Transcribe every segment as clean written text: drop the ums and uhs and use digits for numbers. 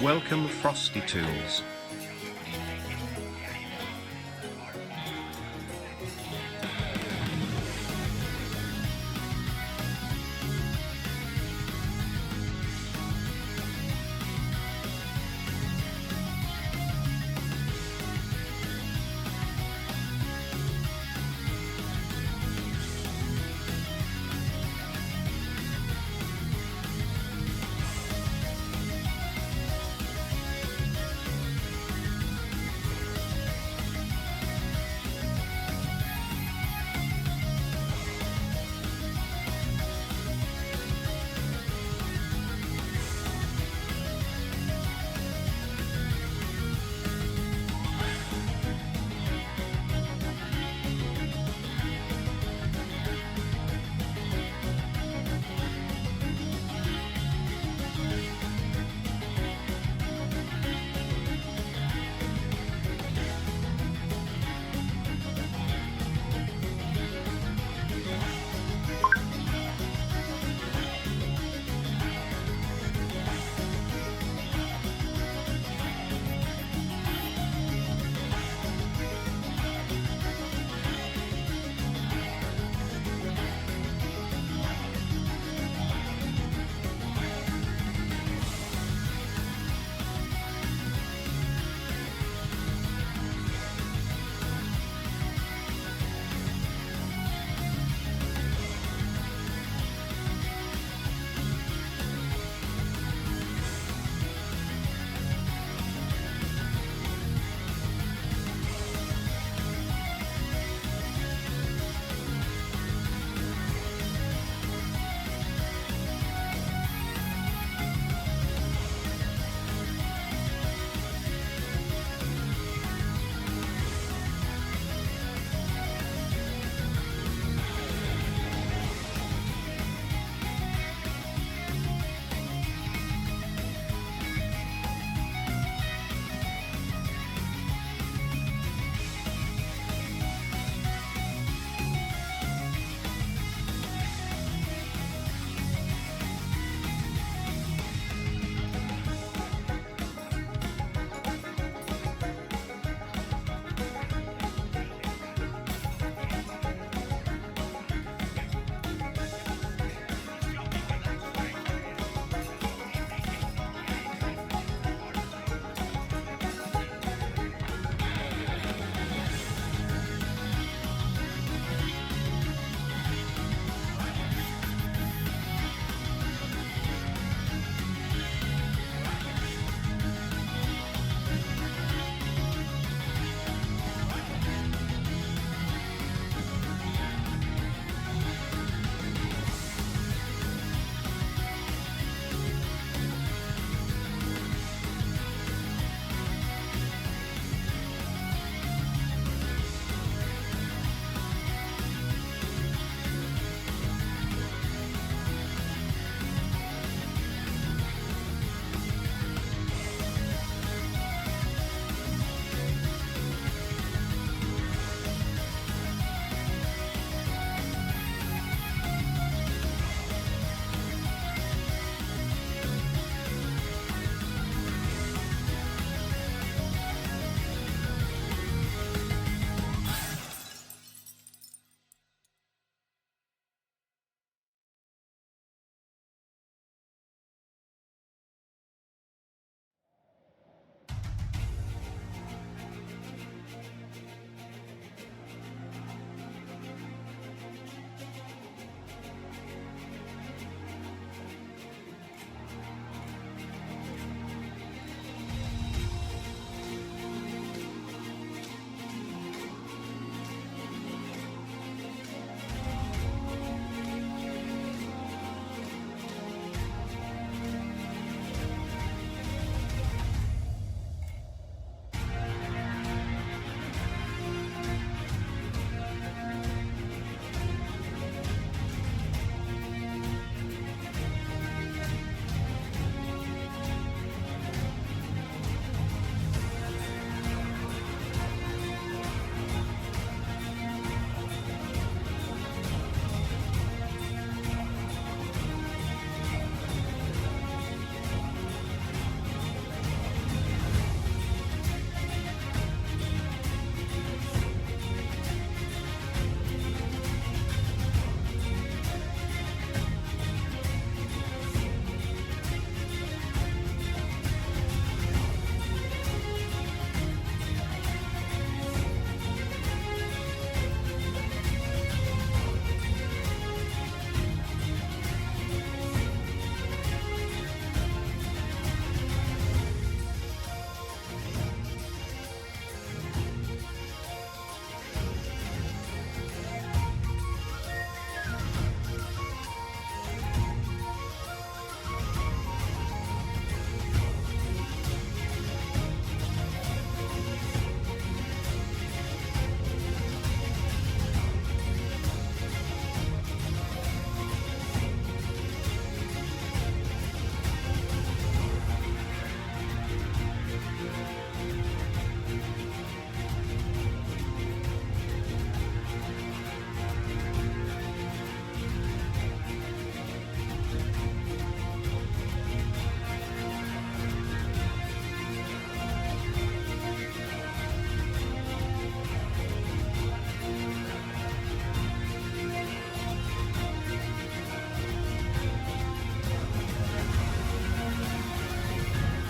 Welcome Frosty Tools.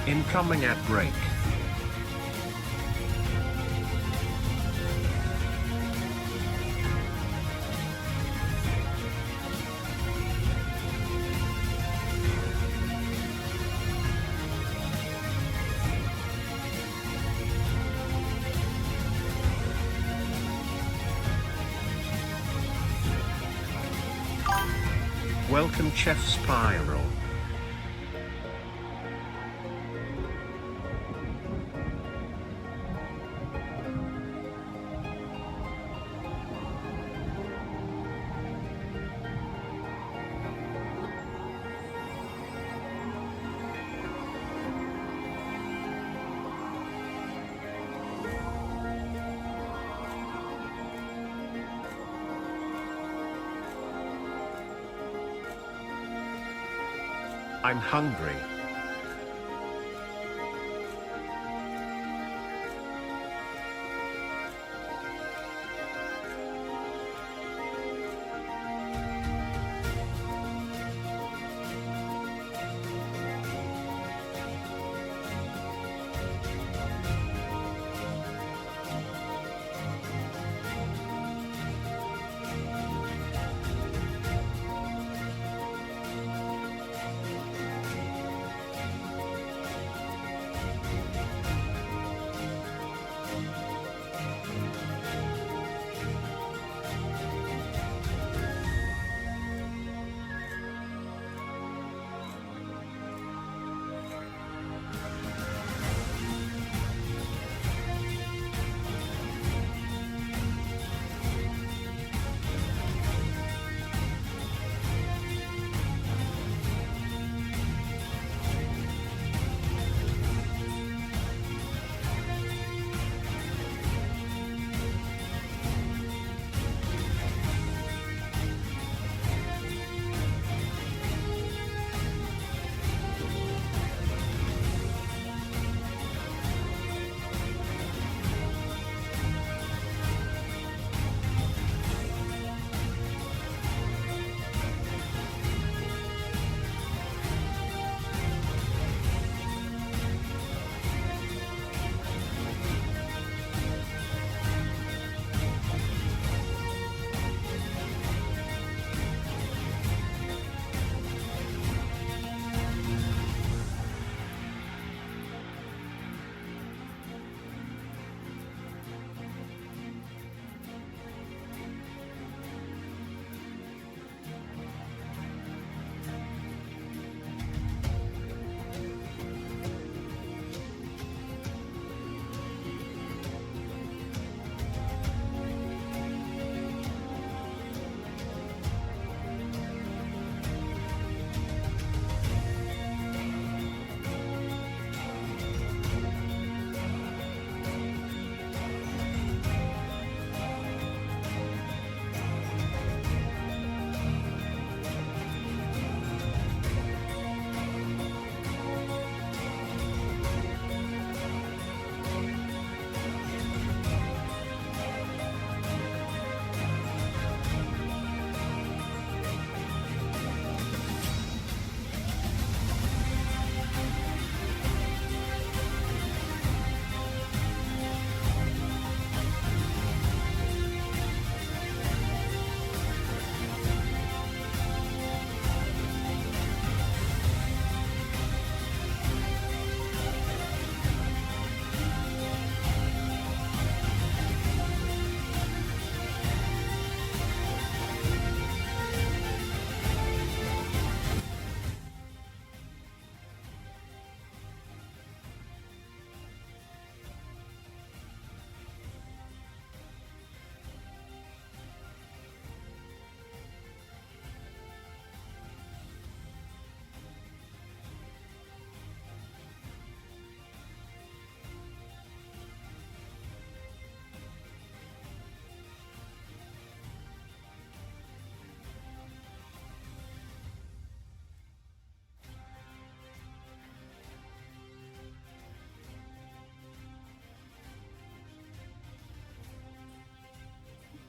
Incoming ad break. Welcome Chef Spiral. I'm hungry.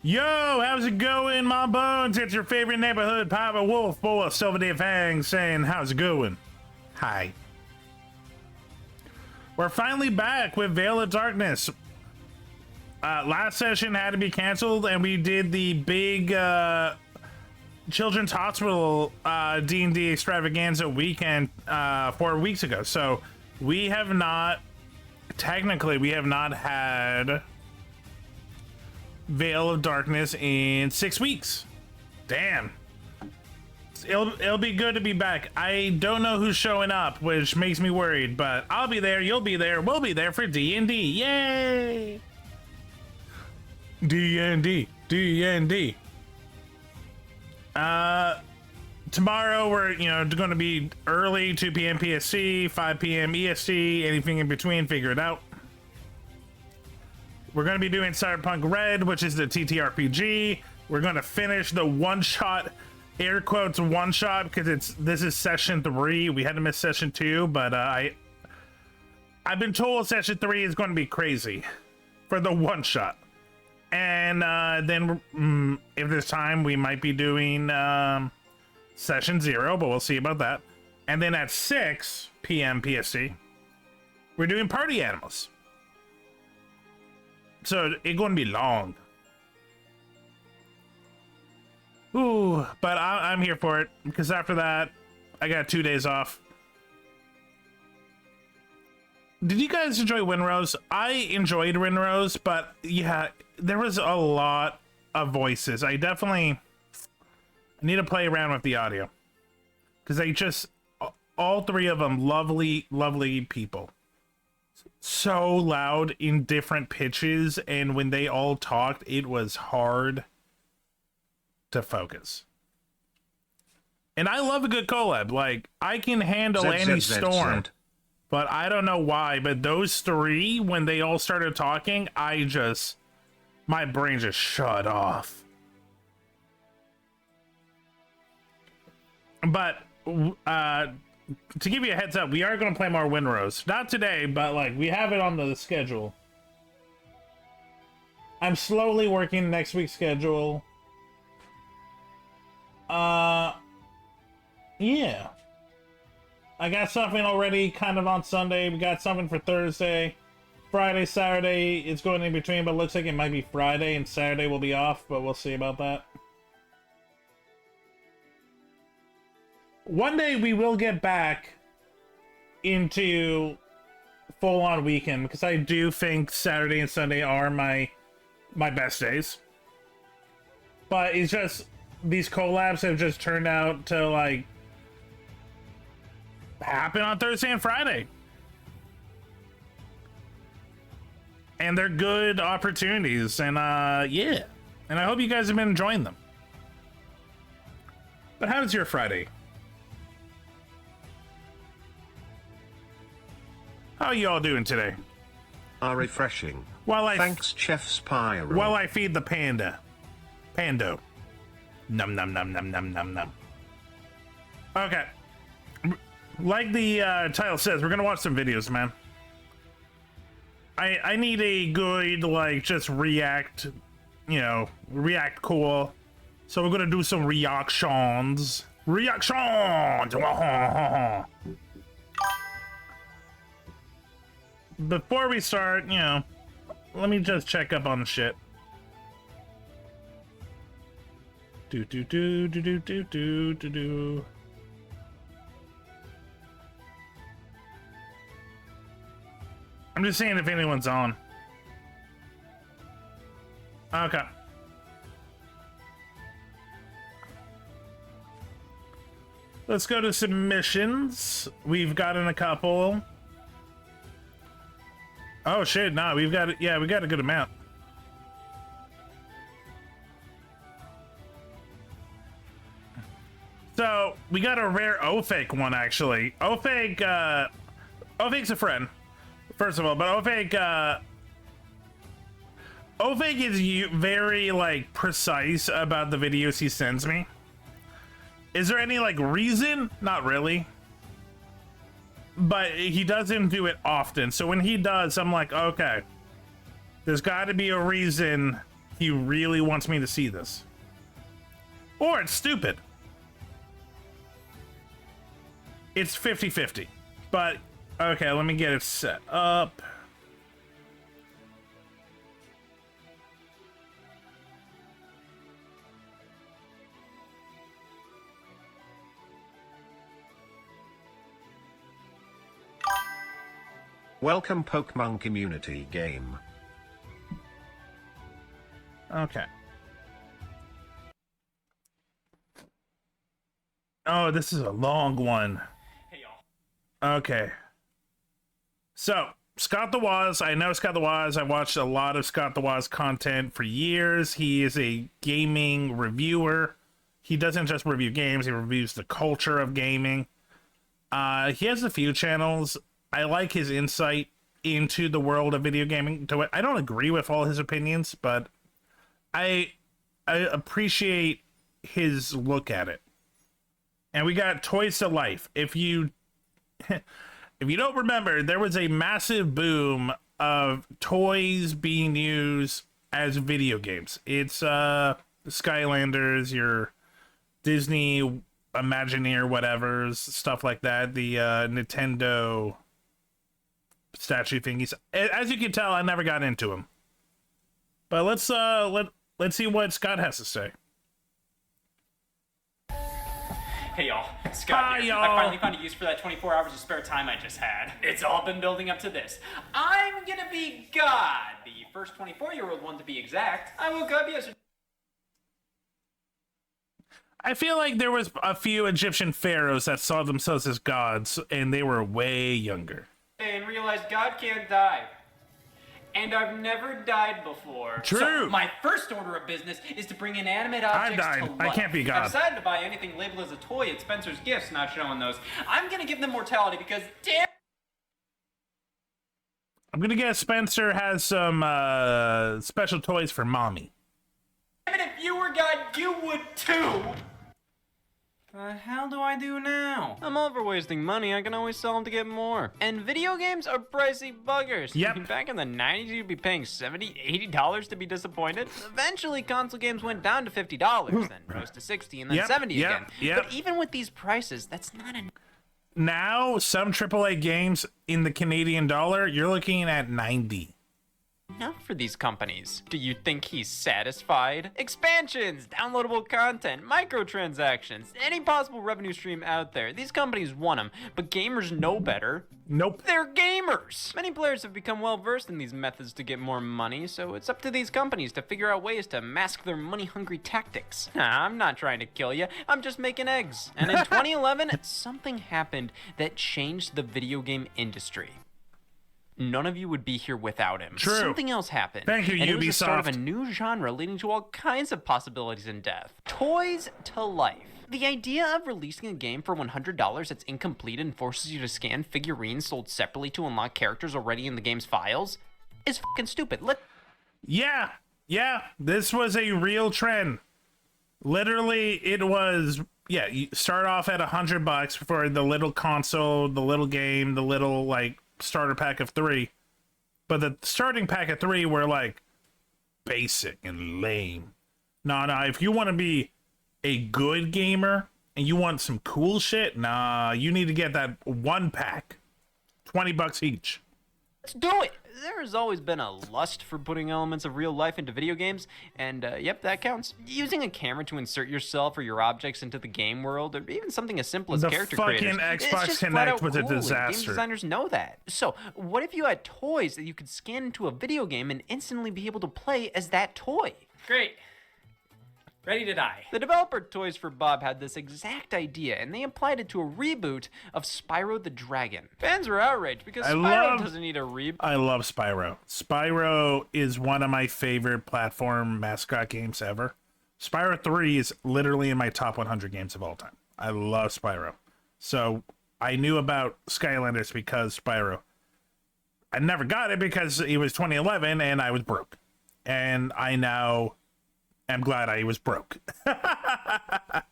Yo, how's it going, my bones? It's your favorite neighborhood pirate wolf boy, SilverDFanng, saying, how's it going? Hi. We're finally back with Veil of Darkness. Last session had to be canceled, and we did the big Children's Hospital D&D extravaganza weekend 4 weeks ago. So we have not, technically, we have not had Veil of Darkness in 6 weeks. Damn. It'll be good to be back. I don't know who's showing up, which makes me worried, but I'll be there, you'll be there, we'll be there for D&D. Yay! D&D. D&D. Tomorrow we're, going to be early, 2 p.m. PST, 5 p.m. EST, anything in between, figure it out. We're going to be doing Cyberpunk Red, which is the TTRPG. We're going to finish the one-shot, air quotes one-shot, because this is session 3. We had to miss session 2, but I've been told session 3 is going to be crazy for the one-shot. And then if there's time, we might be doing session 0, but we'll see about that. And then at 6 p.m. PST, we're doing Party Animals. So it's going to be long. Ooh, but I'm here for it, because after that, I got 2 days off. Did you guys enjoy Windrose? I enjoyed Windrose, but yeah, there was a lot of voices. I definitely need to play around with the audio, because they just, all 3 of them, lovely, lovely people. So loud in different pitches, and when they all talked, it was hard to focus. And I love a good collab. Like, I can handle any storm. But I don't know why, but those 3, when they all started talking, my brain just shut off. But to give you a heads up, we are going to play more Windrose. Not today, but like we have it on the schedule. I'm slowly working next week's schedule. Yeah. I got something already kind of on Sunday. We got something for Thursday. Friday, Saturday, it's going in between, but it looks like it might be Friday and Saturday will be off, but we'll see about that. One day we will get back into full-on weekend, because I do think Saturday and Sunday are my best days. But it's just, these collabs have just turned out to, like, happen on Thursday and Friday. And they're good opportunities, and yeah. And I hope you guys have been enjoying them. But how's your Friday? How are you all doing today? Refreshing. Thanks, Chef Spyro. While I feed the panda. Pando. Num num num num num num num. Okay. Like the title says, we're gonna watch some videos, man. I need a good, like, just react cool. So we're gonna do some reactions. Reactions! Before we start, let me just check up on the shit. Do do do do do do do do do. I'm just seeing if anyone's on. Okay. Let's go to submissions. We've gotten a couple. Oh shit, no, we got a good amount. So, we got a rare Ofake one, actually. Ofake's a friend. First of all, but Ofake is very, like, precise about the videos he sends me. Is there any, like, reason? Not really. But he doesn't do it often. So when he does, I'm like, okay. There's got to be a reason he really wants me to see this. Or it's stupid. It's 50-50. But Okay, let me get it set up. Welcome Pokemon community game. Okay. Oh, this is a long one. Hey, y'all. Okay. So, Scott the Woz. I know Scott the Woz. I watched a lot of Scott the Woz content for years. He is a gaming reviewer. He doesn't just review games, he reviews the culture of gaming. He has a few channels. I like his insight into the world of video gaming. I don't agree with all his opinions, but I appreciate his look at it. And we got Toys to Life. If you don't remember, there was a massive boom of toys being used as video games. It's Skylanders, your Disney Imagineer whatevers, stuff like that. The Nintendo statue thingies. As you can tell, I never got into them. But let's see what Scott has to say. Hey, y'all. Scott Hi, here. y'all. I finally found a use for that 24 hours of spare time I just had. It's all been building up to this. I'm gonna be God, the first 24-year-old one to be exact. I woke up yesterday I feel like there was a few Egyptian pharaohs that saw themselves as gods, and they were way younger. and realized God can't die. And I've never died before. True. So my first order of business is to bring inanimate objects died. to life. I can't be God. I've decided to buy anything labeled as a toy at Spencer's Gifts, not showing those. I'm gonna give them mortality because damn I'm gonna guess Spencer has some special toys for mommy. it, if you were God, you would too! The hell do I do now? I'm all for wasting money. I can always sell them to get more. And video games are pricey buggers. Yep. Back in the 90s, you'd be paying $70, $80 to be disappointed. Eventually, console games went down to $50, then rose to $60, and then $70 again. But even with these prices, that's not enough. Now, some AAA games in the Canadian dollar, you're looking at 90. Enough for these companies. Do you think he's satisfied? Expansions, downloadable content, microtransactions, any possible revenue stream out there. These companies want them, but gamers know better. Nope. They're gamers! Many players have become well versed in these methods to get more money, so it's up to these companies to figure out ways to mask their money-hungry tactics. Nah, I'm not trying to kill you, I'm just making eggs. And in 2011, something happened that changed the video game industry. None of you would be here without him. True. Something else happened. Thank you, and Ubisoft. it was the start of a new genre leading to all kinds of possibilities in death. Toys to life. The idea of releasing a game for $100 that's incomplete and forces you to scan figurines sold separately to unlock characters already in the game's files is fucking stupid. Yeah, this was a real trend. Literally, it was, you start off at $100 for the little console, the little game, the little, like, starter pack of 3. But the starting pack of 3 were, like, basic and lame. No, if you want to be a good gamer and you want some cool shit, you need to get that one pack. $20 each. Let's do it! There has always been a lust for putting elements of real life into video games, and yep, that counts. Using a camera to insert yourself or your objects into the game world, or even something as simple as character creators. The fucking Xbox it's just flat Kinect out was a cool, and disaster. Game designers know that. So, what if you had toys that you could scan into a video game and instantly be able to play as that toy? Great. Ready to die. The developer Toys for Bob had this exact idea, and they applied it to a reboot of Spyro the Dragon. Fans were outraged because Spyro doesn't need a reboot. I love Spyro. Spyro is one of my favorite platform mascot games ever. Spyro 3 is literally in my top 100 games of all time. I love Spyro. So I knew about Skylanders because Spyro. I never got it because it was 2011 and I was broke. And I now am glad I was broke.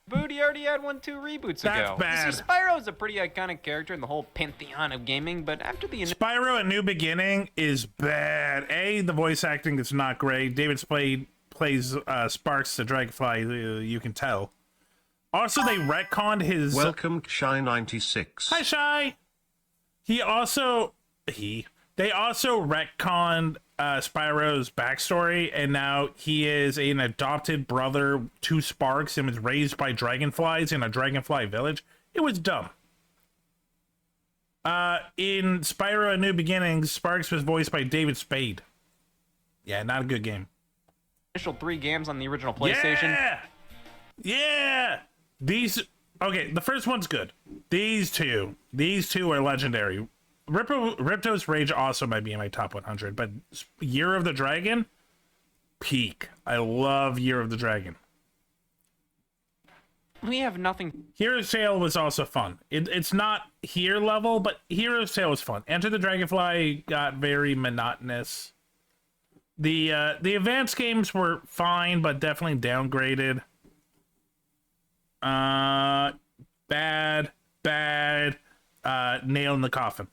Booty already had 2 reboots ago. That's bad. You see, Spyro is a pretty iconic character in the whole pantheon of gaming, but after the Spyro: A New Beginning is bad. The voice acting is not great. David Spade plays Sparks the Dragonfly, you can tell. Also, they retconned his... Welcome, Shy96. Hi, Shy! They also retconned Spyro's backstory, and now he is an adopted brother to Sparks and was raised by dragonflies in a dragonfly village. It was dumb. In Spyro: A New Beginnings, Sparks was voiced by David Spade. Yeah, not a good game. Initial 3 games on the original PlayStation. Yeah. Okay, the first one's good. These two are legendary. Ripto's Rage also might be in my top 100, but Year of the Dragon, peak. I love Year of the Dragon. We have nothing. Hero's Tale was also fun. It's not here level, but Hero's Tale was fun. Enter the Dragonfly got very monotonous. The advanced games were fine, but definitely downgraded. Bad. Nail in the coffin.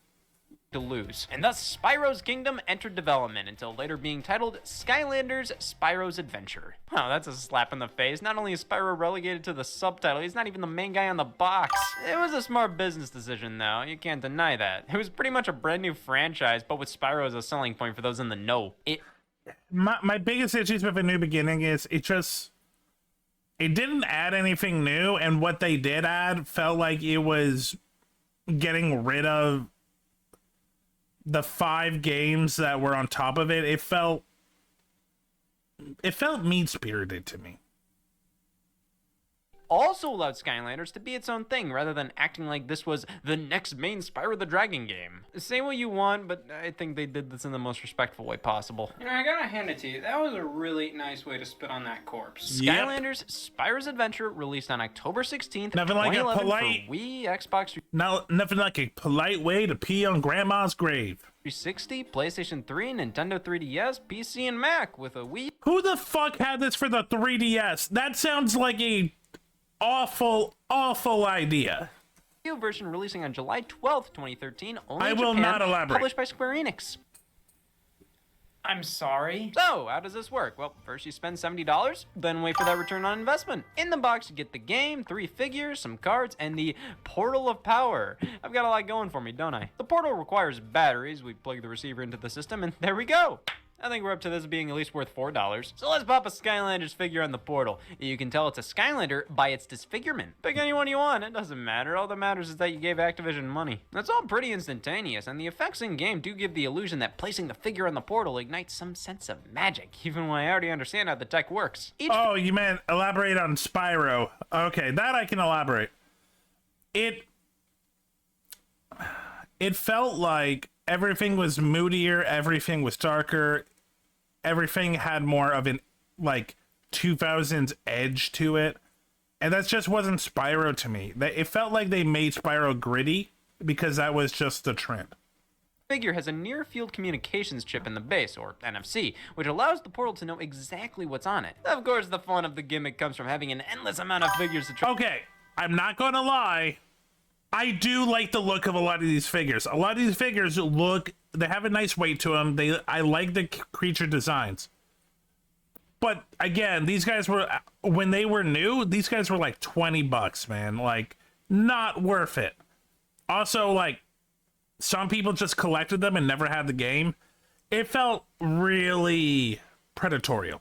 To lose. And thus, Spyro's Kingdom entered development until later being titled Skylanders Spyro's Adventure. Wow, that's a slap in the face. Not only is Spyro relegated to the subtitle, he's not even the main guy on the box. It was a smart business decision, though. You can't deny that. It was pretty much a brand new franchise, but with Spyro as a selling point for those in the know. My biggest issues with A New Beginning is it didn't add anything new, and what they did add felt like it was getting rid of the 5 games that were on top of it. It felt mean-spirited to me. Also allowed Skylanders to be its own thing rather than acting like this was the next main Spyro the Dragon game. Say what you want, but I think they did this in the most respectful way possible. You know, I gotta hand it to you. That was a really nice way to spit on that corpse. Skylanders Spyro's Adventure released on October 16th, Nothing like 2011 a polite, for Wii, Xbox nothing like a polite way to pee on Grandma's grave. 360, PlayStation 3, Nintendo 3DS, PC, and Mac with a Wii. Who the fuck had this for the 3DS? That sounds like a awful idea. Video version releasing on July 12th, 2013, only I in will Japan, not elaborate. published by Square Enix. I'm sorry. So, how does this work? Well, first you spend $70, then wait for that return on investment. In the box, you get the game, 3 figures, some cards, and the Portal of Power. I've got a lot going for me, don't I? The portal requires batteries. We plug the receiver into the system, and there we go. I think we're up to this being at least worth $4. So let's pop a Skylanders figure on the portal. You can tell it's a Skylander by its disfigurement. Pick anyone you want, it doesn't matter. All that matters is that you gave Activision money. That's all pretty instantaneous, and the effects in game do give the illusion that placing the figure on the portal ignites some sense of magic, even when I already understand how the tech works. Oh, you meant elaborate on Spyro. Okay, that I can elaborate. It felt like everything was moodier, everything was darker, everything had more of an, 2000s edge to it. And that just wasn't Spyro to me. It felt like they made Spyro gritty because that was just the trend. Figure has a near-field communications chip in the base, or NFC, which allows the portal to know exactly what's on it. Of course, the fun of the gimmick comes from having an endless amount of figures to try. Okay, I'm not gonna lie. I do like the look of a lot of these figures. A lot of these figures they have a nice weight to them. I like the creature designs. But again, these guys were, when they were new, these guys were like $20, man. Like, not worth it. Also, some people just collected them and never had the game. It felt really predatory.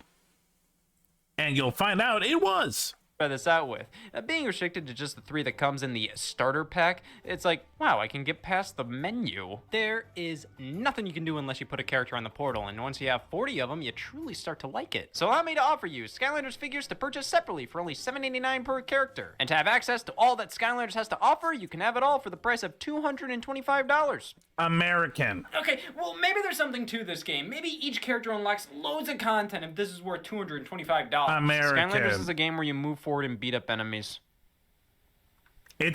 And you'll find out it was. Try this out with. Being restricted to just the 3 that comes in the starter pack, it's like, wow, I can get past the menu. There is nothing you can do unless you put a character on the portal, and once you have 40 of them, you truly start to like it. So allow me to offer you Skylanders figures to purchase separately for only $7.89 per character. And to have access to all that Skylanders has to offer, you can have it all for the price of $225. American. Okay, well, maybe there's something to this game. Maybe each character unlocks loads of content if this is worth $225. American. Skylanders is a game where you move forward and beat up enemies.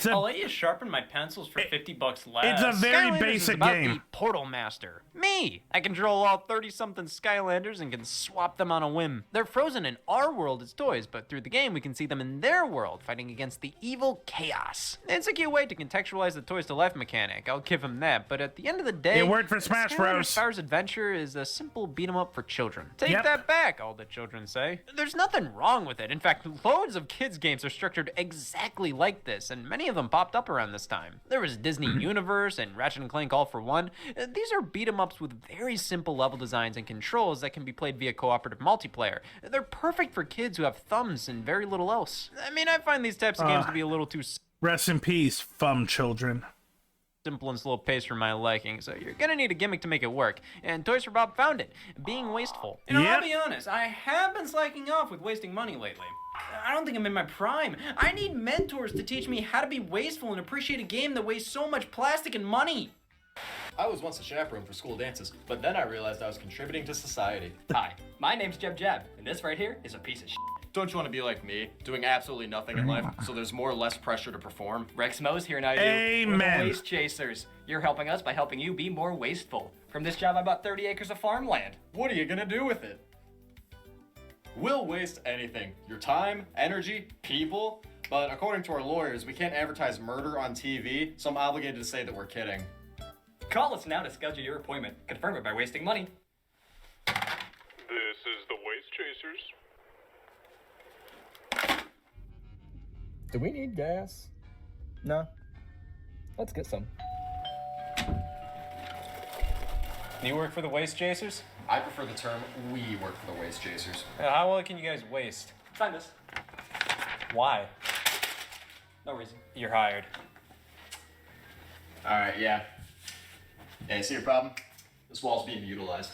I'll let you sharpen my pencils for $50 less. It's a very Skylanders basic is about game. The Portal Master. Me! I control all 30-something Skylanders and can swap them on a whim. They're frozen in our world as toys, but through the game we can see them in their world, fighting against the evil Chaos. It's a cute way to contextualize the toys to life mechanic, I'll give them that, but at the end of the day, It worked for Smash Bros. Spyro's Adventure is a simple beat-em-up for children. Take that back, all the children say. There's nothing wrong with it. In fact, loads of kids' games are structured exactly like this, and many of them popped up around this time. There was Disney Universe and Ratchet & Clank All for One. These are beat-em-ups with very simple level designs and controls that can be played via cooperative multiplayer. They're perfect for kids who have thumbs and very little else. I mean, I find these types of games to be a little too Rest in peace, thumb children. simple and slow pace for my liking, so you're gonna need a gimmick to make it work. And Toys for Bob found it, being wasteful. You know, Yep. I'll be honest, I have been slacking off with wasting money lately. I don't think I'm in my prime. I need mentors to teach me how to be wasteful and appreciate a game that wastes so much plastic and money. I was once a chaperone for school dances, but then I realized I was contributing to society. Hi, my name's Jeb Jab, and this right here is a piece of shit. Don't you want to be like me, doing absolutely nothing in life, so there's more or less pressure to perform? Rex Mo's here and I do. Amen. We're the Waste Chasers. You're helping us by helping you be more wasteful. From this job, I bought 30 acres of farmland. What are you gonna do with it? We'll waste anything. Your time, energy, people. But according to our lawyers, we can't advertise murder on TV, so I'm obligated to say that we're kidding. Call us now to schedule your appointment. Confirm it by wasting money. This is the Waste Chasers. Do we need gas? No. Let's get some. Do you work for the Waste Chasers? I prefer the term we work for the Waste Chasers. How well can you guys waste? Sign this. Why? No reason. You're hired. Alright, yeah. Hey, see your problem? This wall's being utilized.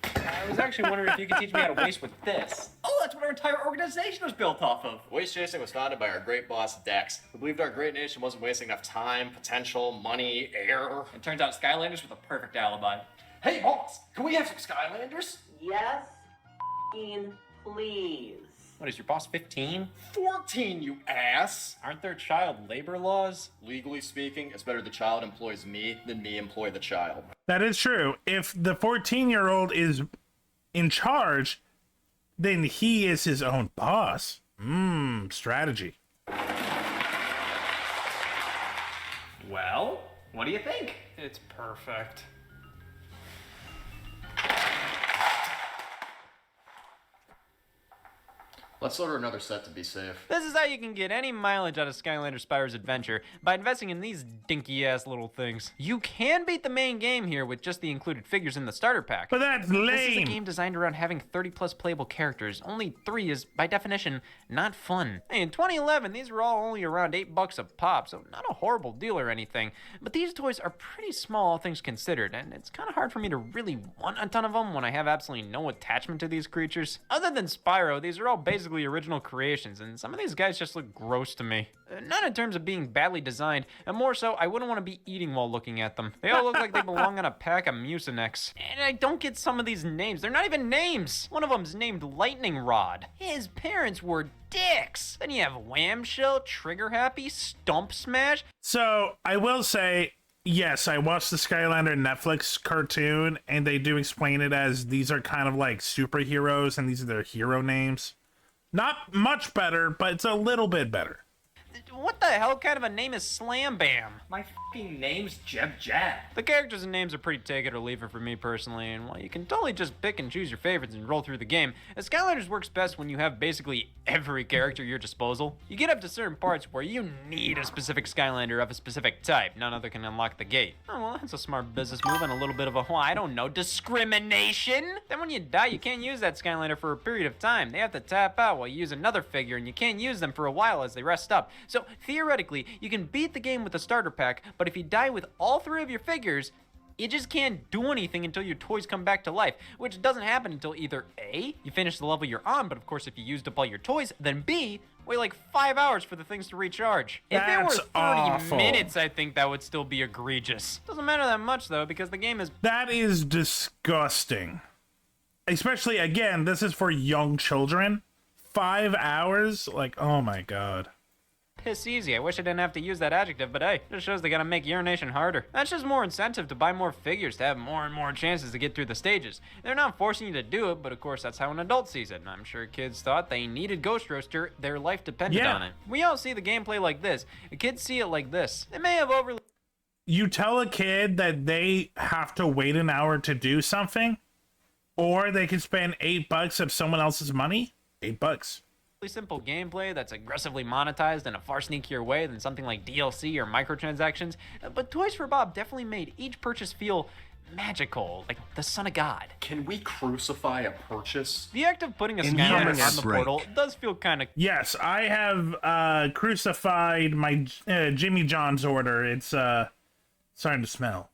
I was actually wondering if you could teach me how to waste with this. Oh, that's what our entire organization was built off of. Waste chasing was founded by our great boss, Dex, who believed our great nation wasn't wasting enough time, potential, money, air. It turns out Skylanders were the perfect alibi. Hey, boss, can we have some Skylanders? Yes, f***ing please. What is your boss, 15? 14, you ass! Aren't there child labor laws? Legally speaking, it's better the child employs me than me employ the child. That is true. If the 14-year-old is in charge, then he is his own boss. Strategy. Well, what do you think? It's perfect. Let's order another set to be safe. This is how you can get any mileage out of Skylander Spire's adventure, by investing in these dinky-ass little things. You can beat the main game here with just the included figures in the starter pack. But that's This is a lame. game designed around having 30-plus playable characters. Only 3 is, by definition, not fun. Hey, in 2011, these were all only around $8 a pop, so not a horrible deal or anything. But these toys are pretty small, all things considered, and it's kind of hard for me to really want a ton of them when I have absolutely no attachment to these creatures. Other than Spyro, these are all basically original creations, and some of these guys just look gross to me. Not in terms of being badly designed, and more so, I wouldn't want to be eating while looking at them. They all look like they belong on a pack of Mucinex. And I don't get some of these names. They're not even names. One of them's named Lightning Rod. His parents were dicks. Then you have Whamshell, Trigger Happy, Stump Smash. So I will say, yes, I watched the Skylander Netflix cartoon, and they do explain it as these are kind of like superheroes, and these are their hero names. Not much better, but it's a little bit better. What the hell kind of a name is Slam Bam? My f***ing name's Jeb Jab. The characters and names are pretty take it or leave it for me personally, and while you can totally just pick and choose your favorites and roll through the game, Skylanders works best when you have basically every character at your disposal. You get up to certain parts where you need a specific Skylander of a specific type. None other can unlock the gate. Oh, well, that's a smart business move and a little bit of a, well, I don't know, discrimination? Then when you die, you can't use that Skylander for a period of time. They have to tap out while you use another figure, and you can't use them for a while as they rest up. So, theoretically, you can beat the game with a starter pack, but if you die with all 3 of your figures, you just can't do anything until your toys come back to life, which doesn't happen until either A, you finish the level you're on, but of course if you used up all your toys, then B, wait like 5 hours for the things to recharge. If it were That's 30 awful. minutes, I think that would still be egregious. Doesn't matter that much though, because the game is That is disgusting. Especially, again, this is for young children. 5 hours? Like, oh my god. piss easy. I wish I didn't have to use that adjective, but hey, just shows they gotta make urination harder. That's just more incentive to buy more figures to have more and more chances to get through the stages. They're not forcing you to do it, but of course that's how an adult sees it. And I'm sure kids thought they needed Ghost Roaster, their life depended Yeah. on it. We all see the gameplay like this. The kids see it like this. They may have overly You tell a kid that they have to wait an hour to do something, or they can spend $8 of someone else's money. $8. simple gameplay that's aggressively monetized in a far sneakier way than something like DLC or microtransactions, but Toys for Bob definitely made each purchase feel magical, like the son of God. Can we crucify a purchase? The act of putting a In Skylander Human on the Break. portal does feel kind of Yes, I have crucified my Jimmy John's order. It's starting to smell.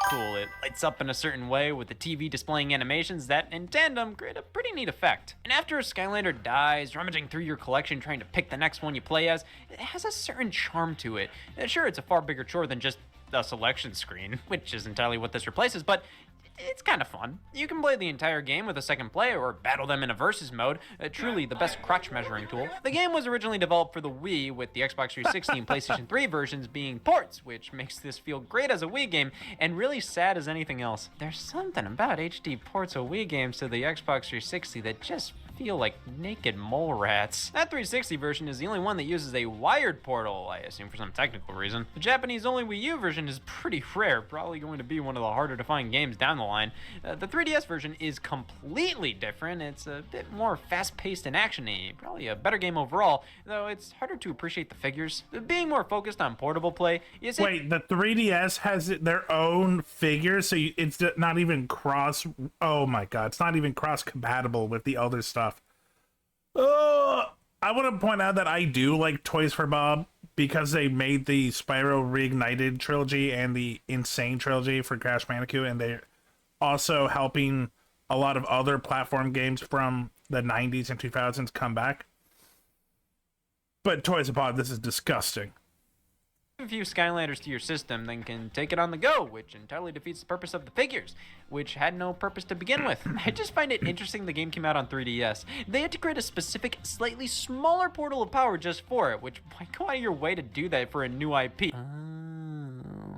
cool. It lights up in a certain way with the TV displaying animations that, in tandem, create a pretty neat effect. And after a Skylander dies, rummaging through your collection trying to pick the next one you play as, it has a certain charm to it. Sure, it's a far bigger chore than just a selection screen, which is entirely what this replaces, but it's kind of fun. You can play the entire game with a second player or battle them in a versus mode, truly the best crotch measuring tool. The game was originally developed for the Wii, with the Xbox 360 and PlayStation 3 versions being ports, which makes this feel great as a Wii game and really sad as anything else. There's something about HD ports of Wii games to the Xbox 360 that just feel like naked mole rats. That 360 version is the only one that uses a wired portal, I assume for some technical reason. The Japanese only Wii U version is pretty rare, probably going to be one of the harder to find games down the line. The 3DS version is completely different. It's a bit more fast-paced and action-y, probably a better game overall, though it's harder to appreciate the figures. Being more focused on portable play, Wait, the 3DS has their own figures, so it's not even cross. Oh my god, it's not even cross-compatible with the other stuff. I want to point out that I do like Toys for Bob because they made the Spyro Reignited trilogy and the Insane trilogy for Crash Bandicoot, and they're also helping a lot of other platform games from the 90s and 2000s come back. But Toys for Bob, this is disgusting. a few Skylanders to your system, then can take it on the go, which entirely defeats the purpose of the figures, which had no purpose to begin with. I just find it interesting the game came out on 3DS. They had to create a specific, slightly smaller portal of power just for it, which why go out of your way to do that for a new IP?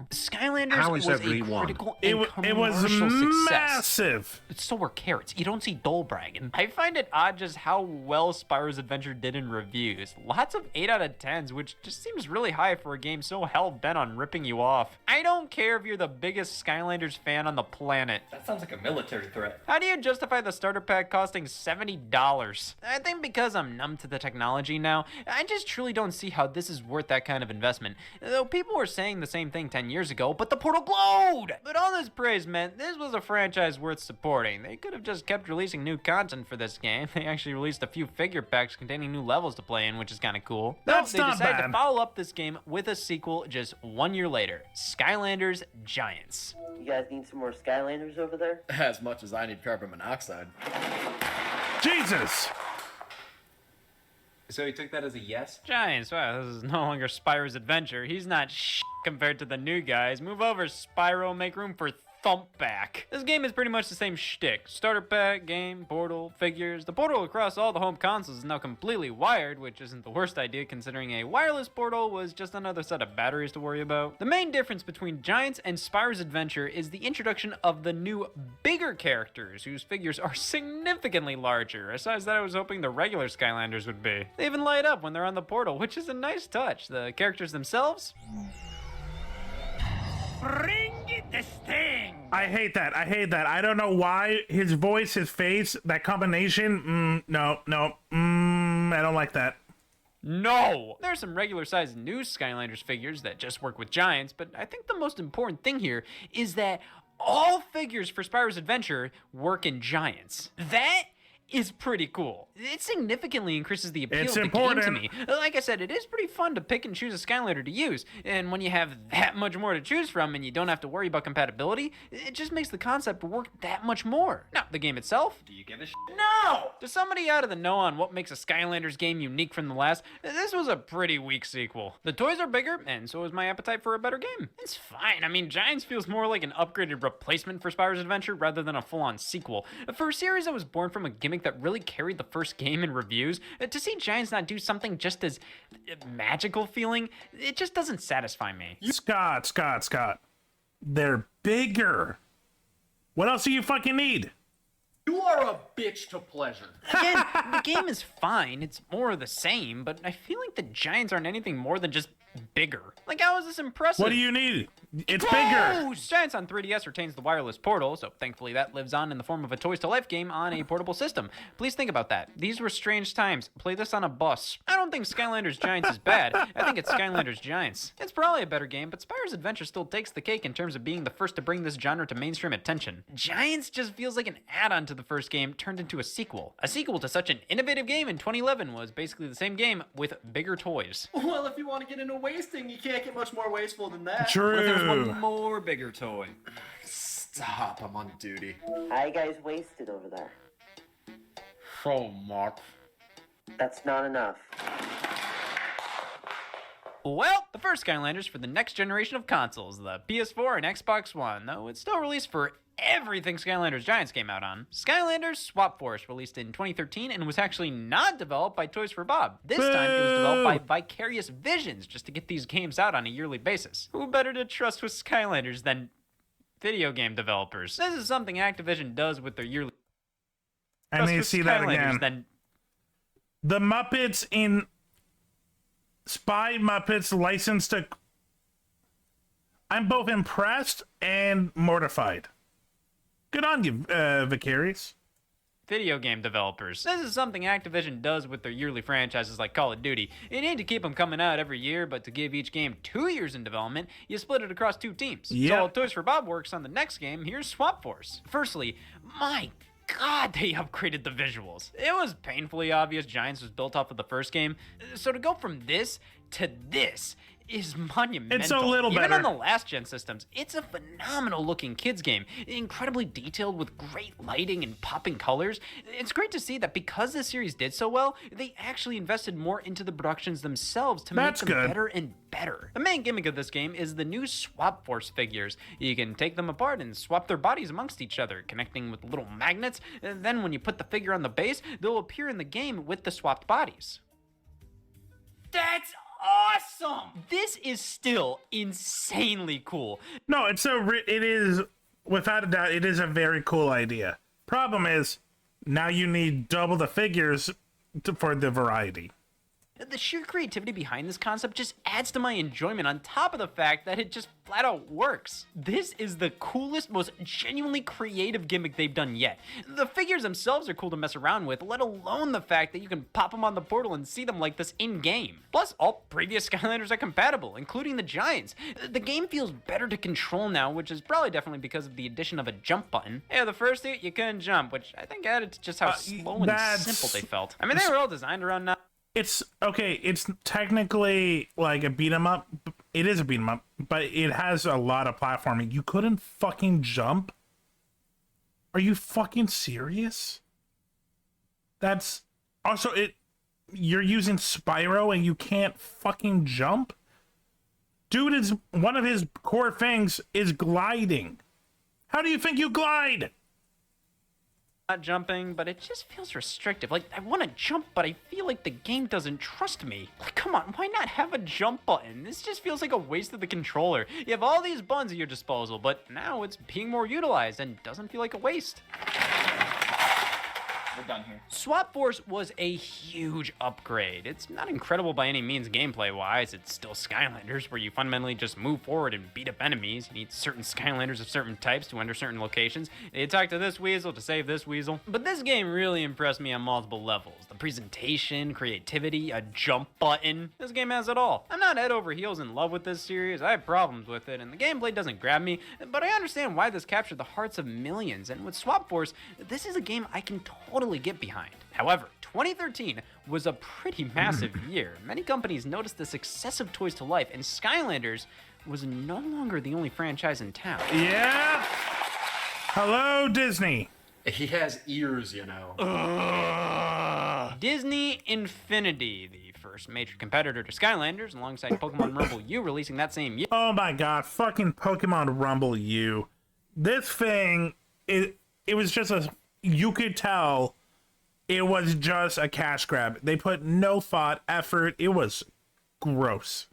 Skylanders How is was a everyone? critical It and was commercial success. massive. So were carrots. You don't see dole bragging. I find it odd just how well Spyro's Adventure did in reviews. Lots of 8 out of 10s, which just seems really high for a game so hell-bent on ripping you off. I don't care if you're the biggest Skylanders fan on the planet. That sounds like a military threat. How do you justify the starter pack costing $70? I think because I'm numb to the technology now, I just truly don't see how this is worth that kind of investment. Though people were saying the same thing 10 years ago, but the portal glowed! But all this praise meant this was a franchise worth supporting. They could have just kept releasing new content for this game. They actually released a few figure packs containing new levels to play in, which is kind of cool. That's They not decided to bad. follow up this game with a sequel just 1 year later, Skylanders Giants. You guys need some more Skylanders over there? As much as I need carbon monoxide. Jesus! So he took that as a yes? Giants, wow, this is no longer Spyro's Adventure. He's not compared to the new guys. Move over, Spyro, make room for Thumpback. This game is pretty much the same shtick. Starter pack, game, portal, figures. The portal across all the home consoles is now completely wired, which isn't the worst idea considering a wireless portal was just another set of batteries to worry about. The main difference between Giants and Spyro's Adventure is the introduction of the new, bigger characters, whose figures are significantly larger, a size that I was hoping the regular Skylanders would be. They even light up when they're on the portal, which is a nice touch. The characters themselves? I hate that. I hate that. I don't know why. His voice, his face, that combination. No. I don't like that. No! There are some regular-sized new Skylanders figures that just work with Giants, but I think the most important thing here is that all figures for Spyro's Adventure work in Giants. That is pretty cool. It significantly increases the appeal It's of the important. game to me. Like I said, it is pretty fun to pick and choose a Skylander to use, and when you have that much more to choose from and you don't have to worry about compatibility, it just makes the concept work that much more. Now, the game itself? Do you give a shit? No! To somebody out of the know on what makes a Skylanders game unique from the last, this was a pretty weak sequel. The toys are bigger, and so is my appetite for a better game. It's fine. I mean, Giants feels more like an upgraded replacement for Spyro's Adventure rather than a full-on sequel. For a series that was born from a gimmick that really carried the first game in reviews, to see Giants not do something just as magical feeling, it just doesn't satisfy me. Scott. They're bigger. What else do you fucking need? You are a bitch to pleasure. Again, the game is fine, it's more of the same, but I feel like the Giants aren't anything more than just bigger. Like, how is this impressive? What do you need? It's bigger. Giants on 3DS retains the wireless portal, so thankfully that lives on in the form of a Toys to Life game on a portable system. Please think about that. These were strange times. Play this on a bus. I don't think Skylanders Giants is bad. I think it's Skylanders Giants. It's probably a better game, but Spyro's Adventure still takes the cake in terms of being the first to bring this genre to mainstream attention. Giants just feels like an add-on to the first game turned into a sequel. A sequel to such an innovative game in 2011 was basically the same game with bigger toys. Well, if you want to get into wasting, you can't get much more wasteful than that. True. There's one more bigger toy. Stop, I'm on duty. How you guys wasted over there? Oh, Mark. That's not enough. Well, the first Skylanders for the next generation of consoles, the PS4 and Xbox One, though it's still released for everything Skylanders Giants came out on. Skylanders Swap Force released in 2013 and was actually not developed by Toys for Bob. This time it was developed by Vicarious Visions just to get these games out on a yearly basis. Who better to trust with Skylanders than video game developers? This is something Activision does with their yearly... I need to see that again. Than... The Muppets in Spy Muppets licensed to... I'm both impressed and mortified. Good on you, Vicarious. Video game developers. This is something Activision does with their yearly franchises like Call of Duty. You need to keep them coming out every year, but to give each game 2 years in development, you split it across 2 teams. Yep. So while Toys for Bob works on the next game, here's Swap Force. Firstly, my God, they upgraded the visuals. It was painfully obvious Giants was built off of the first game, so to go from this to this is monumental. It's a little Even better. on the last gen systems, it's a phenomenal looking kids game, incredibly detailed with great lighting and popping colors. It's great to see that because this series did so well, they actually invested more into the productions themselves to That's make them good. better and better. The main gimmick of this game is the new Swap Force figures. You can take them apart and swap their bodies amongst each other, connecting with little magnets. And then when you put the figure on the base, they'll appear in the game with the swapped bodies. That's awesome! This is still insanely cool. No, it is, without a doubt, it is a very cool idea. Problem is, now you need double the figures for the variety. The sheer creativity behind this concept just adds to my enjoyment on top of the fact that it just flat out works. This is the coolest, most genuinely creative gimmick they've done yet. The figures themselves are cool to mess around with, let alone the fact that you can pop them on the portal and see them like this in-game. Plus, all previous Skylanders are compatible, including the Giants. The game feels better to control now, which is probably definitely because of the addition of a jump button. Yeah, the first two, you couldn't jump, which I think added to just how slow and simple they felt. I mean, they were all designed around now. It's okay. It's technically like a beat 'em up. It is a beat 'em up, but it has a lot of platforming. You couldn't fucking jump? Are you fucking serious? That's also it. You're using Spyro and you can't fucking jump? Dude, is one of his core things is gliding. How do you think you glide? Not jumping, but it just feels restrictive. Like, I want to jump, but I feel like the game doesn't trust me. Like, come on, why not have a jump button? This just feels like a waste of the controller. You have all these buttons at your disposal, but now it's being more utilized and doesn't feel like a waste. We're done here. Swap Force was a huge upgrade. It's not incredible by any means gameplay-wise. It's still Skylanders, where you fundamentally just move forward and beat up enemies. You need certain Skylanders of certain types to enter certain locations. You talk to this weasel to save this weasel. But this game really impressed me on multiple levels. The presentation, creativity, a jump button. This game has it all. I'm not head over heels in love with this series. I have problems with it, and the gameplay doesn't grab me, but I understand why this captured the hearts of millions. And with Swap Force, this is a game I can totally get behind. However, 2013 was a pretty massive year. Many companies noticed the success of Toys to Life, and Skylanders was no longer the only franchise in town. Yeah. Hello, Disney. He has ears, you know. Disney Infinity, the first major competitor to Skylanders, alongside Pokemon Rumble U releasing that same year. Oh my god, fucking Pokemon Rumble U. This thing, it was just you could tell it was just a cash grab. They put no thought, effort. It was gross.